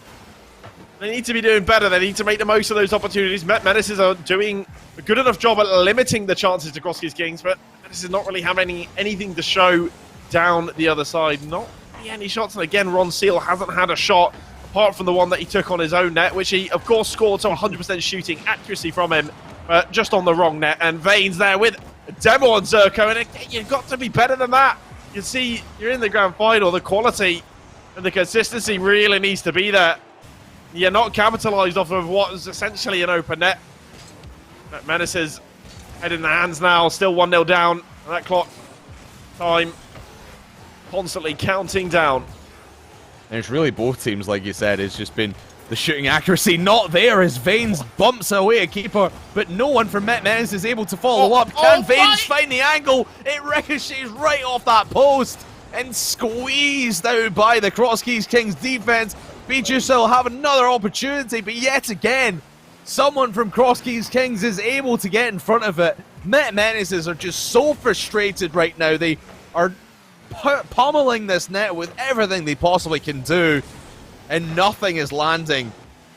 They need to be doing better. They need to make the most of those opportunities. Met Menaces are doing a good enough job at limiting the chances to Cross Keys Kings, but Menaces not really having anything to show down the other side. Not really any shots. And again, Ron Seal hasn't had a shot apart from the one that he took on his own net, which he, of course, scored to 100% shooting accuracy from him, but just on the wrong net. And Vane's there with a demo on Zerko, and again, you've got to be better than that. You see, you're in the grand final. The quality and the consistency really needs to be there. You're not capitalised off of what is essentially an open net. Menaces head in the hands now, still 1-0 down. And that clock time constantly counting down. And it's really both teams, like you said, it's just been the shooting accuracy not there as Vanes bumps away a keeper, but no one from Met Menace is able to follow up. Can Vanes find the angle? It ricochets right off that post and squeezed out by the Cross Keys Kings defense. Beatrice will have another opportunity, but yet again, someone from Cross Keys Kings is able to get in front of it. Met Menaces are just so frustrated right now. They are pummeling this net with everything they possibly can do, and nothing is landing.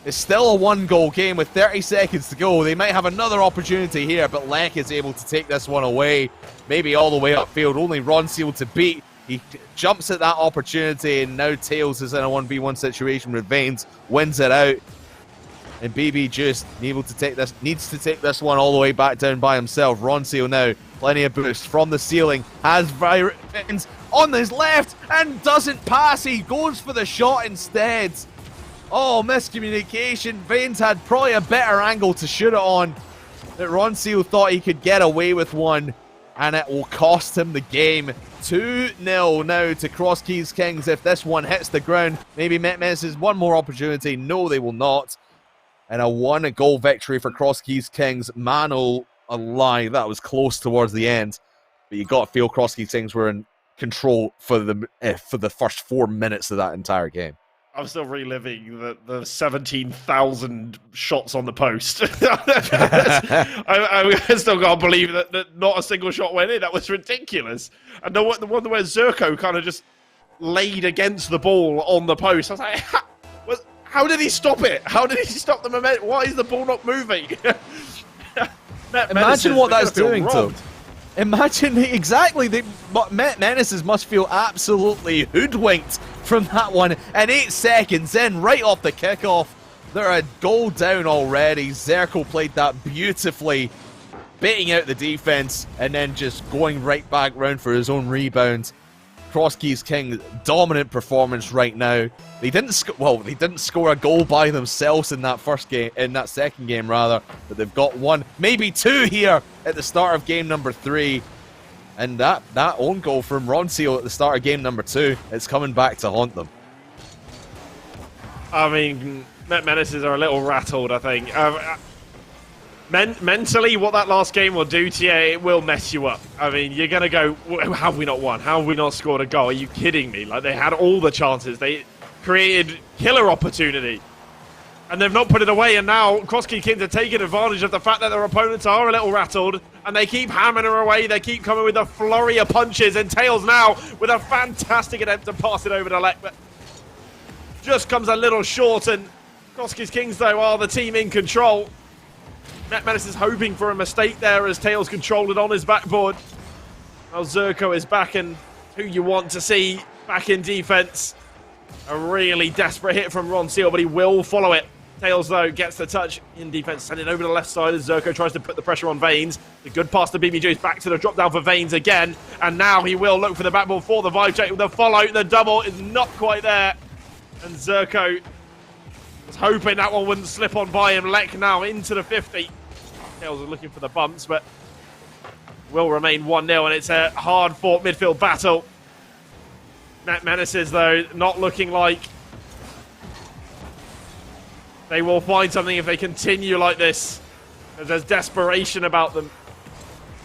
It's still a 1-goal game with 30 seconds to go. They might have another opportunity here, but Lek is able to take this one away, maybe all the way upfield. Only Ron Seal to beat. He jumps at that opportunity, and now Tails is in a 1v1 situation with Vanes, wins it out. And BB just needs to take this one all the way back down by himself. Ron Seal now, plenty of boost from the ceiling, has Vanes on his left and doesn't pass. He goes for the shot instead. Oh, miscommunication. Vanes had probably a better angle to shoot it on. that Ronseal thought he could get away with one, and it will cost him the game. 2-0 now to Cross Keys Kings. If this one hits the ground, maybe Met misses one more opportunity. No, they will not. And a 1-goal victory for Cross Keys Kings. Mano alive. That was close towards the end. But you got to feel Cross Keys Kings were in control for the first 4 minutes of that entire game. I'm still reliving the 17,000 shots on the post. I still can't believe that not a single shot went in. That was ridiculous. And the one where Zerko kind of just laid against the ball on the post. I was like, how did he stop it? How did he stop the momentum? Why is the ball not moving? Imagine what that's doing to him. Imagine, exactly, Menaces must feel absolutely hoodwinked from that one. And 8 seconds in, right off the kickoff, they're a goal down already. Zerko played that beautifully, baiting out the defense, and then just going right back round for his own rebound. Cross Keys King, dominant performance right now. They didn't score a goal by themselves in that second game rather, but they've got one, maybe two here at the start of game number 3. And that own goal from Ronseal at the start of game number 2, it's coming back to haunt them. I mean, Menaces are a little rattled, I think. Mentally, what that last game will do to you, it will mess you up. I mean, you're going to go, how have we not won? How have we not scored a goal? Are you kidding me? Like, they had all the chances. They created killer opportunity. And they've not put it away, and now Cross Keys Kings are taking advantage of the fact that their opponents are a little rattled, and they keep hammering away. They keep coming with a flurry of punches, and Tails now with a fantastic attempt to pass it over to Lek, but just comes a little short, and Cross Keys Kings, though, are the team in control. Menace is hoping for a mistake there as Tails controlled it on his backboard. Now Zerko is back, and who you want to see back in defense. A really desperate hit from Ronseal, but he will follow it. Tails, though, gets the touch in defense, send it over to the left side as Zerko tries to put the pressure on Veins. The good pass to BB Juice, back to the drop down for Veins again. And now he will look for the backboard for the Vibe Check with the follow. The double is not quite there. And Zerko was hoping that one wouldn't slip on by him. Lek now into the 50. Tails are looking for the bumps, but will remain 1-0, and it's a hard-fought midfield battle. Menaces, though, not looking like they will find something if they continue like this. There's desperation about them.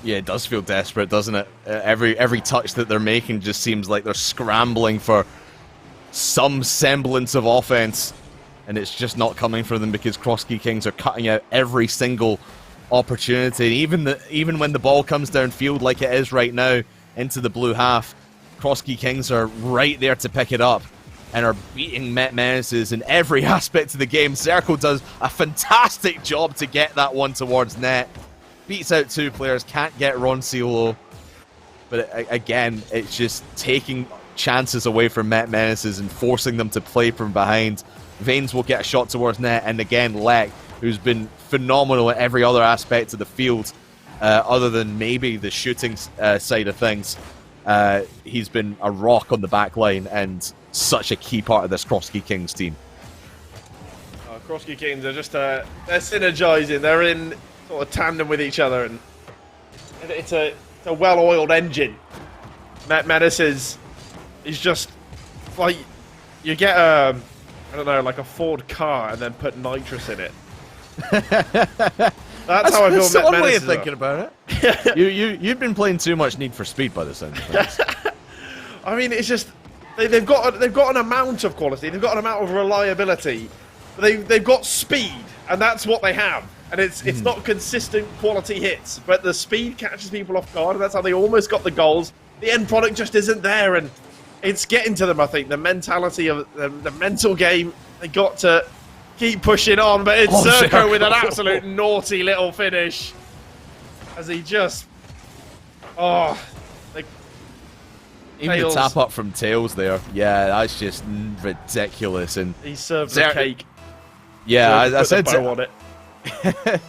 Yeah, it does feel desperate, doesn't it? Every touch that they're making just seems like they're scrambling for some semblance of offense, and it's just not coming from them because Cross Keys Kings are cutting out every single opportunity. Even when the ball comes downfield like it is right now into the blue half, Cross Keys Kings are right there to pick it up and are beating Met Menaces in every aspect of the game. Zerko does a fantastic job to get that one towards net. Beats out 2 players, can't get Ronseal, but again, it's just taking chances away from Met Menaces and forcing them to play from behind. Veins will get a shot towards net, and again, Lek, who's been phenomenal at every other aspect of the field, other than maybe the shooting side of things. He's been a rock on the back line and such a key part of this Cross Keys Kings team. Cross Keys Kings are just they're synergizing. They're in sort of tandem with each other, and it's a well-oiled engine. Menaces is just like you get I don't know, like a Ford car and then put nitrous in it. That's how I feel. That's one way of thinking about it. You've been playing too much Need for Speed by the sound of things. I mean, it's just they've got an amount of quality, they've got an amount of reliability, but they've got speed, and that's what they have. And it's not consistent quality hits, but the speed catches people off guard, and that's how they almost got the goals. The end product just isn't there, and it's getting to them. I think the mentality of the mental game, they got to keep pushing on, but it's Zerko with an absolute naughty little finish as he just even the tap up from Tails there, yeah, that's just ridiculous. And he served the cake. Yeah, I said bow on it.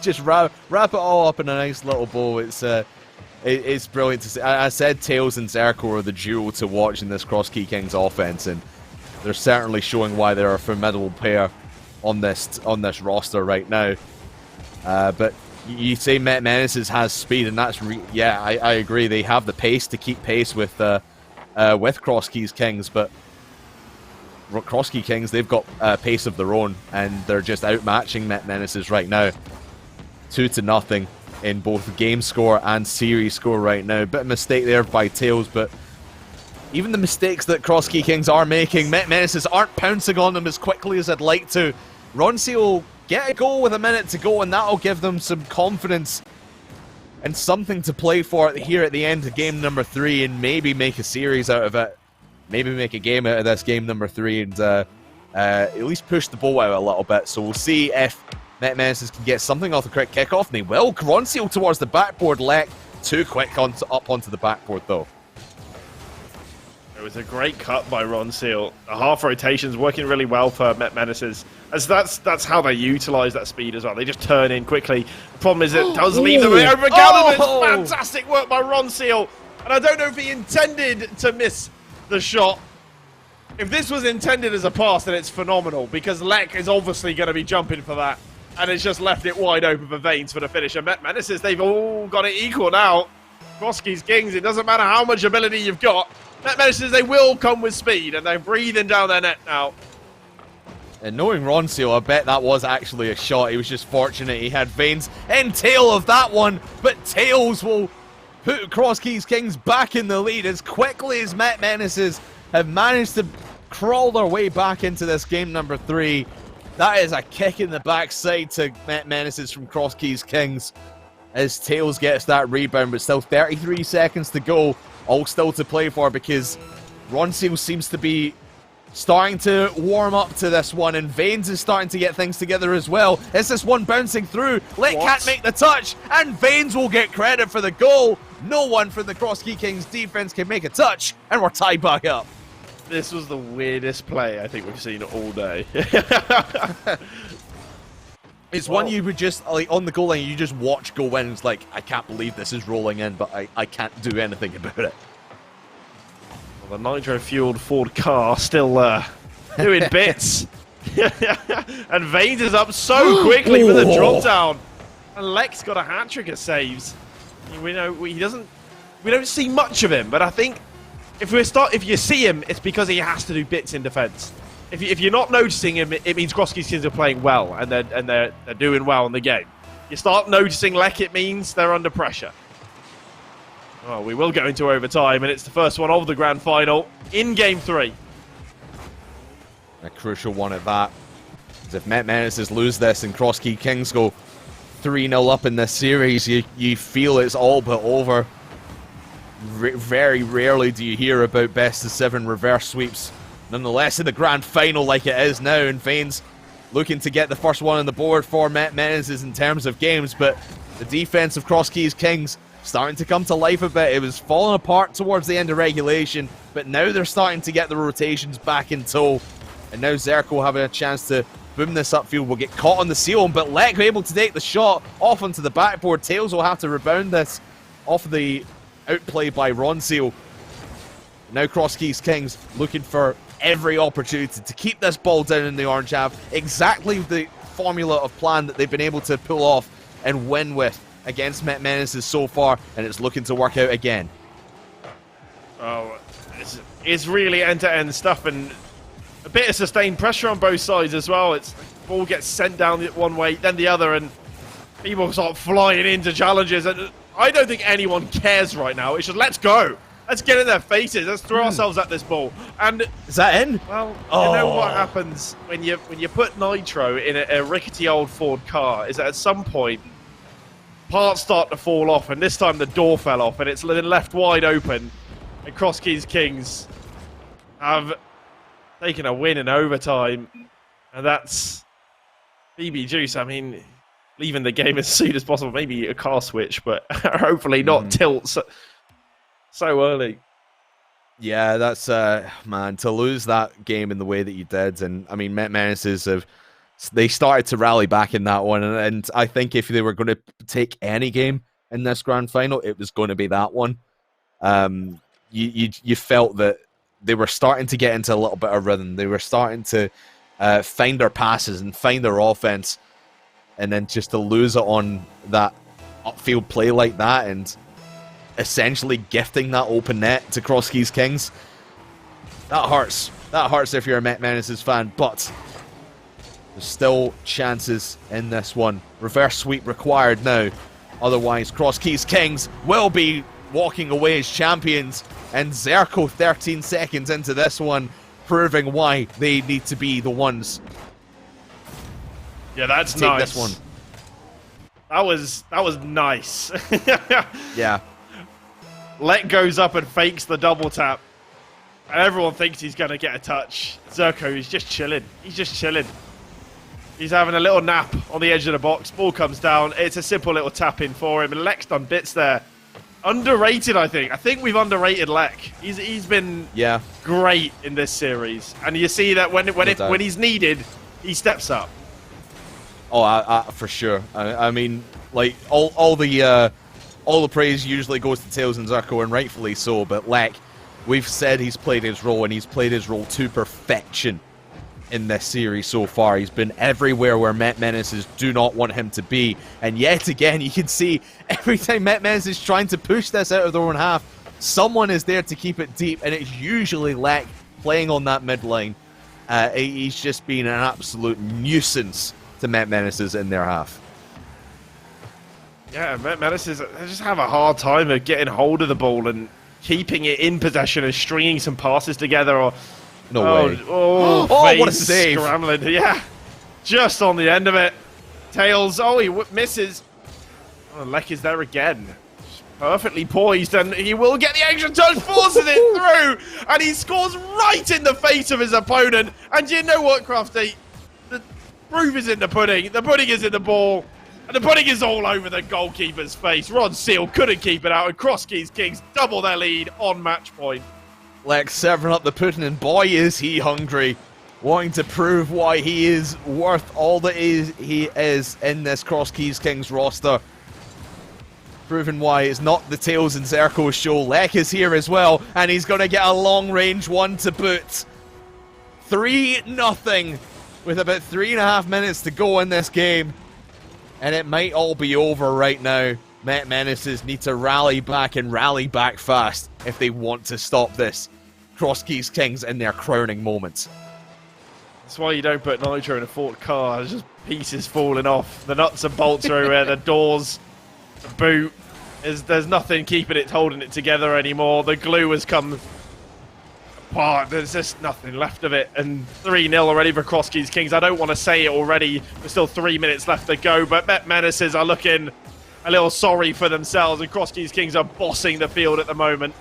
Just wrap it all up in a nice little bow. It's brilliant to see. I said Tails and Zerko are the duo to watch in this Cross Keys Kings offense, and they're certainly showing why they're a formidable pair on this roster right now. But You say Met Menaces has speed, and that's I agree. They have the pace to keep pace with Cross Keys Kings, but Cross Key Kings, they've got pace of their own, and they're just outmatching Met Menaces right now. 2-0 in both game score and series score right now. Bit of mistake there by Tails, but even the mistakes that Cross Key Kings are making, Met Menaces aren't pouncing on them as quickly as I'd like to. Ronsi will get a goal with a minute to go, and that'll give them some confidence and something to play for here at the end of game number 3, and maybe make a series out of it. Maybe make a game out of this game number 3, and at least push the ball out a little bit. So we'll see if Met Menaces can get something off the quick kickoff, and they will. Ronseal towards the backboard. Lek too quick up onto the backboard though. It was a great cut by Ronseal. The half rotation's working really well for Met Menaces, as that's how they utilize that speed as well. They just turn in quickly. The problem is it does leave them over again. It's fantastic work by Ronseal, and I don't know if he intended to miss the shot. If this was intended as a pass, then it's phenomenal, because Lek is obviously going to be jumping for that, and it's just left it wide open for Veins for the finish. And Met Menaces, they've all got it equal now. Crosskeys Kings, it doesn't matter how much ability you've got. Met Menaces, they will come with speed, and they're breathing down their net now. And knowing Ronseal, I bet that was actually a shot. He was just fortunate he had Veins in tail of that one, but Tails will put Cross Keys Kings back in the lead as quickly as Met Menaces have managed to crawl their way back into this game number 3. That is a kick in the backside to Met Menaces from Cross Keys Kings as Tails gets that rebound, but still 33 seconds to go. All still to play for, because Ronseal seems to be starting to warm up to this one, and Veins is starting to get things together as well. Is this one bouncing through? Lek can't make the touch, and Veins will get credit for the goal. No one from the Cross Key Kings defense can make a touch, and we're tied back up. This was the weirdest play I think we've seen all day. It's one you would just, like, on the goal line, you just watch go in. It's like, I can't believe this is rolling in, but I can't do anything about it. Well, the nitro-fueled Ford car still doing bits. And Veins is up so quickly with a drop down. And Lek's got a hat-trick of saves. We don't see much of him, but I think if you see him, it's because he has to do bits in defense. If you're not noticing him, it means Crosskeys Kings are playing well, and they're doing well in the game. You start noticing Lek, it means they're under pressure. Oh, we will go into overtime, and it's the first one of the grand final in game 3. A crucial one at that. As if Met Menaces lose this and Cross Key Kings go 3-0 up in this series, you feel it's all but over. Very rarely do you hear about best of 7 reverse sweeps. Nonetheless, in the grand final like it is now, and Veins looking to get the first one on the board for Met Menaces in terms of games, but the defense of Cross Keys Kings starting to come to life a bit. It was falling apart towards the end of regulation, but now they're starting to get the rotations back in tow, and now Zerko having a chance to boom this upfield. Will get caught on the seal, but Lek able to take the shot off onto the backboard. Tails will have to rebound this off the outplay by Ronseal. Now Cross Keys Kings looking for every opportunity to keep this ball down in the orange half. Exactly the formula of plan that they've been able to pull off and win with against Met Menaces so far, and it's looking to work out again. Oh, it's really end-to-end stuff, and a bit of sustained pressure on both sides as well. It's ball gets sent down one way, then the other, and people start flying into challenges, and I don't think anyone cares right now. It's just, let's go. Let's get in their faces. Let's throw ourselves at this ball. And is that in? Well, you know what happens when you put nitro in a rickety old Ford car is that at some point parts start to fall off, and this time the door fell off, and it's been left wide open. And Cross Keys Kings have taken a win in overtime, and that's BB Juice. I mean, leaving the game as soon as possible. Maybe a car switch, but hopefully not tilt so early. Yeah, that's man, to lose that game in the way that you did. And I mean, Met Menaces they started to rally back in that one, and I think if they were going to take any game in this grand final, it was going to be that one. You felt that they were starting to get into a little bit of rhythm. They were starting to find their passes and find their offense. and then just to lose it on that upfield play like that, and essentially gifting that open net to Crosskeys Kings. That hurts. That hurts if you're a Met Menaces fan, but there's still chances in this one. Reverse sweep required now. Otherwise, Crosskeys Kings will be walking away as champions, and Zerko 13 seconds into this one, proving why they need to be the ones. Yeah, that's take nice. This one. That was nice. Yeah. Lek goes up and fakes the double tap. And everyone thinks he's going to get a touch. Zerko is just chilling. He's just chilling. He's having a little nap on the edge of the box. Ball comes down. It's a simple little tap in for him. And Lek's done bits there. Underrated, I think. I think we've underrated Lek. He's been great in this series. And you see that when he's needed, he steps up. Oh, for sure. I mean, like, all the praise usually goes to Tails and Zerko, and rightfully so, but Lek, we've said he's played his role, and he's played his role to perfection in this series so far. He's been everywhere where Met Menaces do not want him to be, and yet again, you can see every time Met Menace is trying to push this out of their own half, someone is there to keep it deep, and it's usually Lek playing on that mid line. He's just been an absolute nuisance to Met Menaces in their half. Yeah, Met Menaces, they just have a hard time of getting hold of the ball and keeping it in possession and stringing some passes together. Or no way. Oh, what a save. Scrambling. Yeah, just on the end of it. Tails, he misses. Oh, Lek is there again. Perfectly poised, and he will get the extra touch, forces it through, and he scores right in the face of his opponent. And you know what, Crafty? The proof is in the pudding. The pudding is in the ball. And the pudding is all over the goalkeeper's face. Rod Seal couldn't keep it out, and Crosskeys Kings double their lead on match point. Lek serving up the pudding, and boy is he hungry, wanting to prove why he is worth all that he is in this Crosskeys Kings roster. Proving why it's not the Tails and Zerko show. Lek is here as well, and he's going to get a long-range one to boot. 3-0 with about 3.5 minutes to go in this game. And it might all be over right now. Met Menaces need to rally back, and rally back fast if they want to stop this. Crosskeys Kings in their crowning moments. That's why you don't put nitro in a Ford car. There's just pieces falling off. The nuts and bolts are everywhere. The doors, the boot. There's nothing keeping it, holding it together anymore. The glue has come apart. There's just nothing left of it. And 3-0 already for Crosskeys Kings. I don't want to say it already. There's still 3 minutes left to go. But Met Menaces are looking a little sorry for themselves. And Crosskeys Kings are bossing the field at the moment.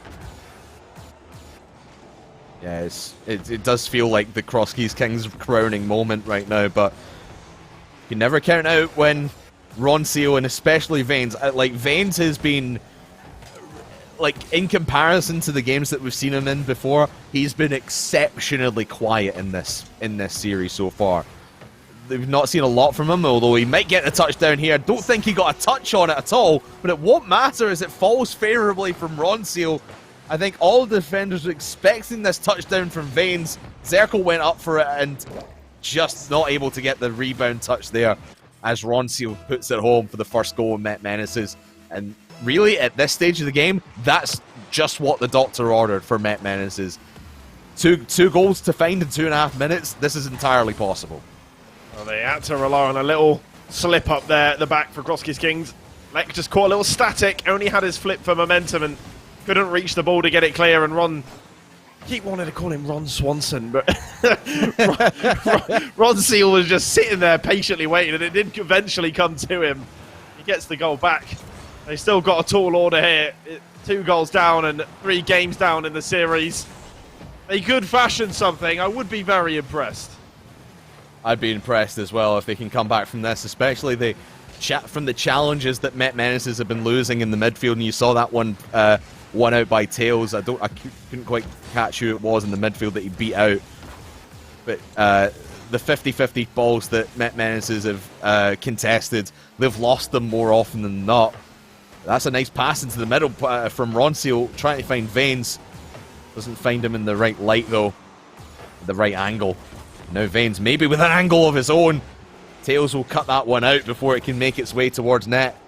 Yeah, it does feel like the Crosskeys Kings crowning moment right now. But you can never count out when Ron Seal, and especially Veins, like Veins has been, like, in comparison to the games that we've seen him in before, he's been exceptionally quiet in this series so far. We've not seen a lot from him, although he might get the touchdown here. I don't think he got a touch on it at all, but it won't matter as it falls favorably from Ron Seal. I think all the defenders were expecting this touchdown from Veins. Zerko went up for it and just not able to get the rebound touch there, as Ron Seal puts it home for the first goal in Met Menaces. And really, at this stage of the game, that's just what the doctor ordered for Met Menaces. Two goals to find in 2.5 minutes. This is entirely possible. Well, they had to rely on a little slip up there at the back for Crosskeys Kings. Lek just caught a little static, only had his flip for momentum and couldn't reach the ball to get it clear. And Ron, I keep wanting to call him Ron Swanson, but Ron Seal was just sitting there patiently waiting, and it did eventually come to him. He gets the goal back. They still got a tall order here. 2 goals down and 3 games down in the series. They could fashion something. I would be very impressed. I'd be impressed as well if they can come back from this, especially from the challenges that Met Menaces have been losing in the midfield. And you saw that one won out by Tails. I couldn't quite catch who it was in the midfield that he beat out. But the 50-50 balls that Met Menaces have contested, they've lost them more often than not. That's a nice pass into the middle from Ron Seal, trying to find Veins. Doesn't find him in the right light, though. The right angle. Now Veins, maybe with an angle of his own. Tails will cut that one out before it can make its way towards net.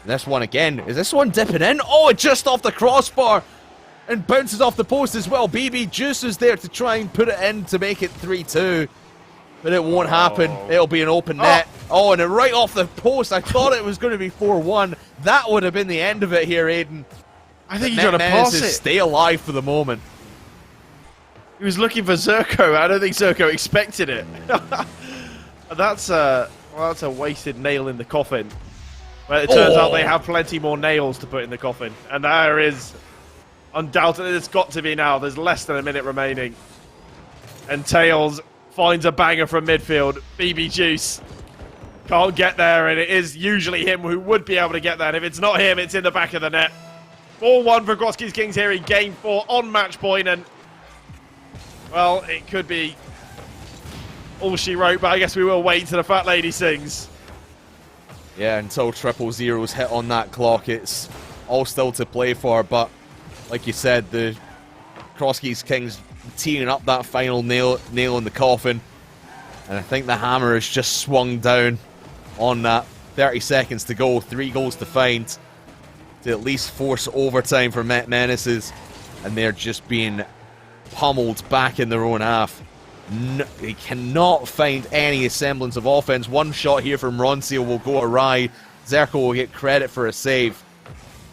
This one again. Is this one dipping in? Oh, it just off the crossbar and bounces off the post as well. BB Juice is there to try and put it in to make it 3-2. But it won't happen. It'll be an open net. Oh, and it right off the post. I thought it was going to be 4-1. That would have been the end of it here, Aiden. I think he's going to pass it. Stay alive for the moment. He was looking for Zerko. I don't think Zerko expected it. That's a wasted nail in the coffin. But it turns out they have plenty more nails to put in the coffin. And there is undoubtedly, it's got to be now. There's less than a minute remaining. And Tails finds a banger from midfield. BB Juice can't get there, and it is usually him who would be able to get there. And if it's not him, it's in the back of the net. 4-1 for Groski's Kings here in Game 4 on match point, and well, it could be all she wrote, but I guess we will wait till the fat lady sings. Yeah, until 000's hit on that clock, it's all still to play for, but like you said, the Groski's Kings teeing up that final nail in the coffin, and I think the hammer has just swung down on that. 30 seconds to go, 3 goals to find to at least force overtime for Met Menaces, and they're just being pummeled back in their own half. They cannot find any semblance of offense. One shot here from Ronseal will go awry. Zerko will get credit for a save,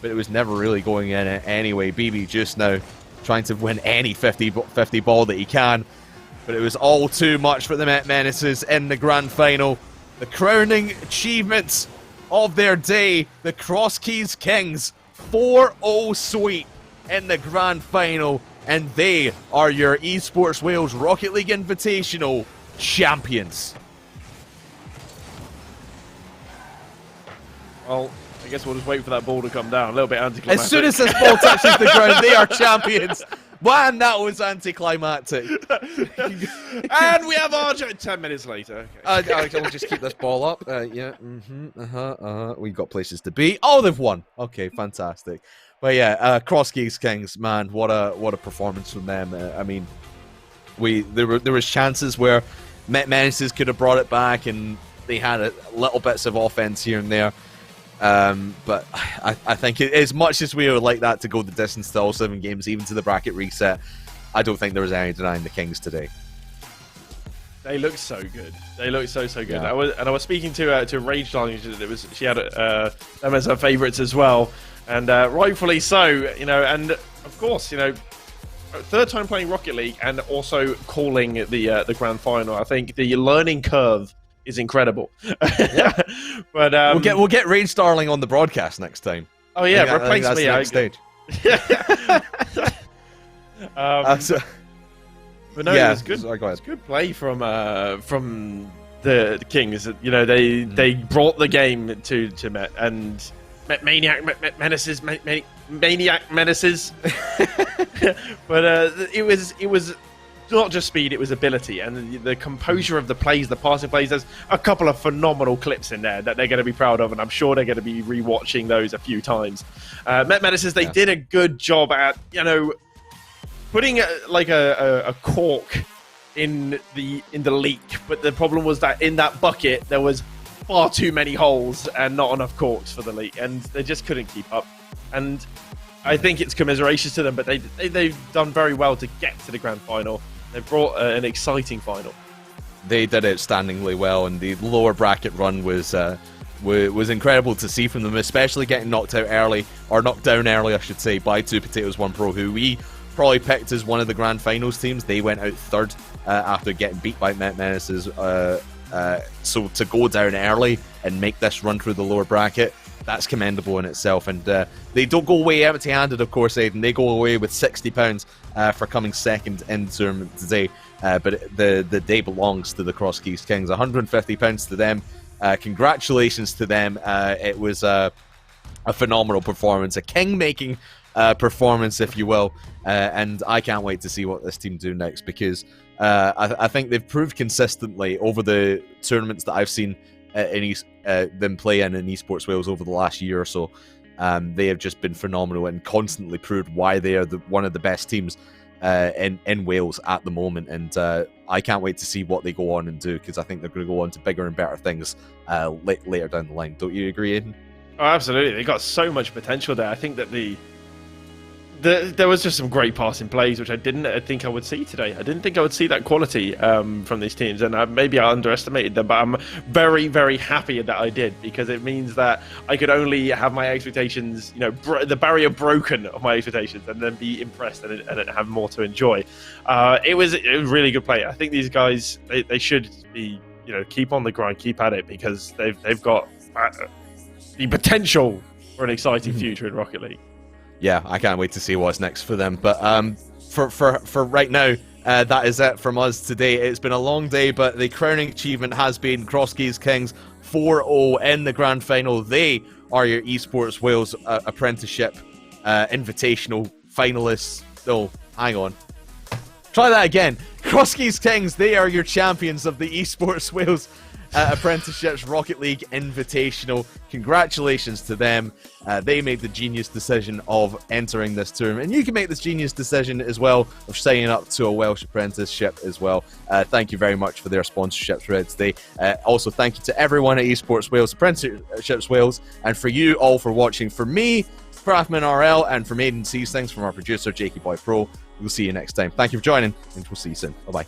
but it was never really going in anyway. BB just now trying to win any 50 ball that he can, but it was all too much for the Met Menaces in the grand final. The crowning achievements of their day, the Groski's Kings 4-0 sweep in the grand final, and they are your Esports Wales Rocket League Invitational champions. Well, I guess we'll just wait for that ball to come down. A little bit anticlimactic. As soon as this ball touches the ground, they are champions. Man, that was anticlimactic. And we have our 10 minutes later. Okay. I'll just keep this ball up. We've got places to be. Oh, they've won. Okay, fantastic. But yeah, Groski's Kings, man, what a performance from them. I mean, there was chances where Met Menaces could have brought it back, and they had little bits of offense here and there. But I think as much as we would like that to go the distance to all 7 games, even to the bracket reset, I don't think there was any denying the Kings today. They look so good. They look so good. Yeah. I was speaking to Rage Darling. She had them as her favourites as well, and rightfully so. You know, and of course, you know, third time playing Rocket League and also calling the grand final. I think the learning curve is incredible. Yeah. But we'll get Rage Darling on the broadcast next time. Oh yeah, replace me. The next stage. But no, yeah, it's good. Sorry, go ahead. It's good play from the Kings. You know, they brought the game to Met and Maniac Menaces. But it was not just speed, it was ability and the composure of the plays, the passing plays. There's a couple of phenomenal clips in there that they're going to be proud of, and I'm sure they're going to be rewatching those a few times. Met Menaces, they did a good job at, you know, putting a cork in the leak, but the problem was that in that bucket there was far too many holes and not enough corks for the leak, and they just couldn't keep up. And I think it's commiserations to them, but they've done very well to get to the grand final. They brought an exciting final. They did outstandingly well, and the lower bracket run was incredible to see from them, especially getting knocked down early, I should say, by 2 Potatoes 1 Pro, who we probably picked as one of the grand finals teams. They went out third after getting beat by Met Menaces. So to go down early and make this run through the lower bracket, that's commendable in itself. And they don't go away empty-handed, of course, Aiden. They go away with £60 for coming second in the tournament today. But the day belongs to the Groski's Kings. £150 to them. Congratulations to them. It was a phenomenal performance, a king-making performance, if you will. And I can't wait to see what this team do next, because I think they've proved consistently over the tournaments that I've seen them play in Esports Wales over the last year or so. They have just been phenomenal and constantly proved why they are one of the best teams in Wales at the moment, and I can't wait to see what they go on and do, because I think they're going to go on to bigger and better things later down the line. Don't you agree, Aidan? Oh, absolutely. They got so much potential there. I think that there was just some great passing plays, which I didn't think I would see today. I didn't think I would see that quality from these teams, and maybe I underestimated them, but I'm very, very happy that I did, because it means that I could only have my expectations, the barrier broken of my expectations, and then be impressed and have more to enjoy. It was a really good play. I think these guys, they should be, keep on the grind, keep at it, because they've got the potential for an exciting future in Rocket League. Yeah, I can't wait to see what's next for them. But for right now, that is it from us today. It's been a long day, but the crowning achievement has been Crosskeys Kings 4-0 in the grand final. They are your Esports Wales Apprenticeship Invitational finalists. Oh, hang on. Try that again. Crosskeys Kings, they are your champions of the Esports Wales Apprenticeships Rocket League Invitational. Congratulations to them. They made the genius decision of entering this tournament, and you can make this genius decision as well of signing up to a Welsh apprenticeship as well. Thank you very much for their sponsorships throughout today. Also, thank you to everyone at Esports Wales, Apprenticeships Wales, and for you all for watching. For me, Craftman RL, and for Maiden Seas, thanks from our producer, Jakey Boy Pro. We'll see you next time. Thank you for joining, and we'll see you soon. Bye-bye.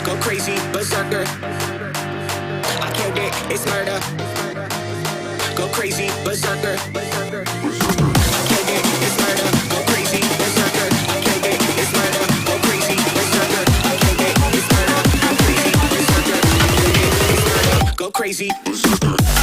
Go crazy, berserker. I killed it, it's murder. Go crazy, berserker. I killed it, it's murder. Go crazy, berserker. I killed it, it's murder. Go crazy, berserker. I killed it, it's murder. Go crazy, berserker. I killed it, it's murder. Go crazy, berserker.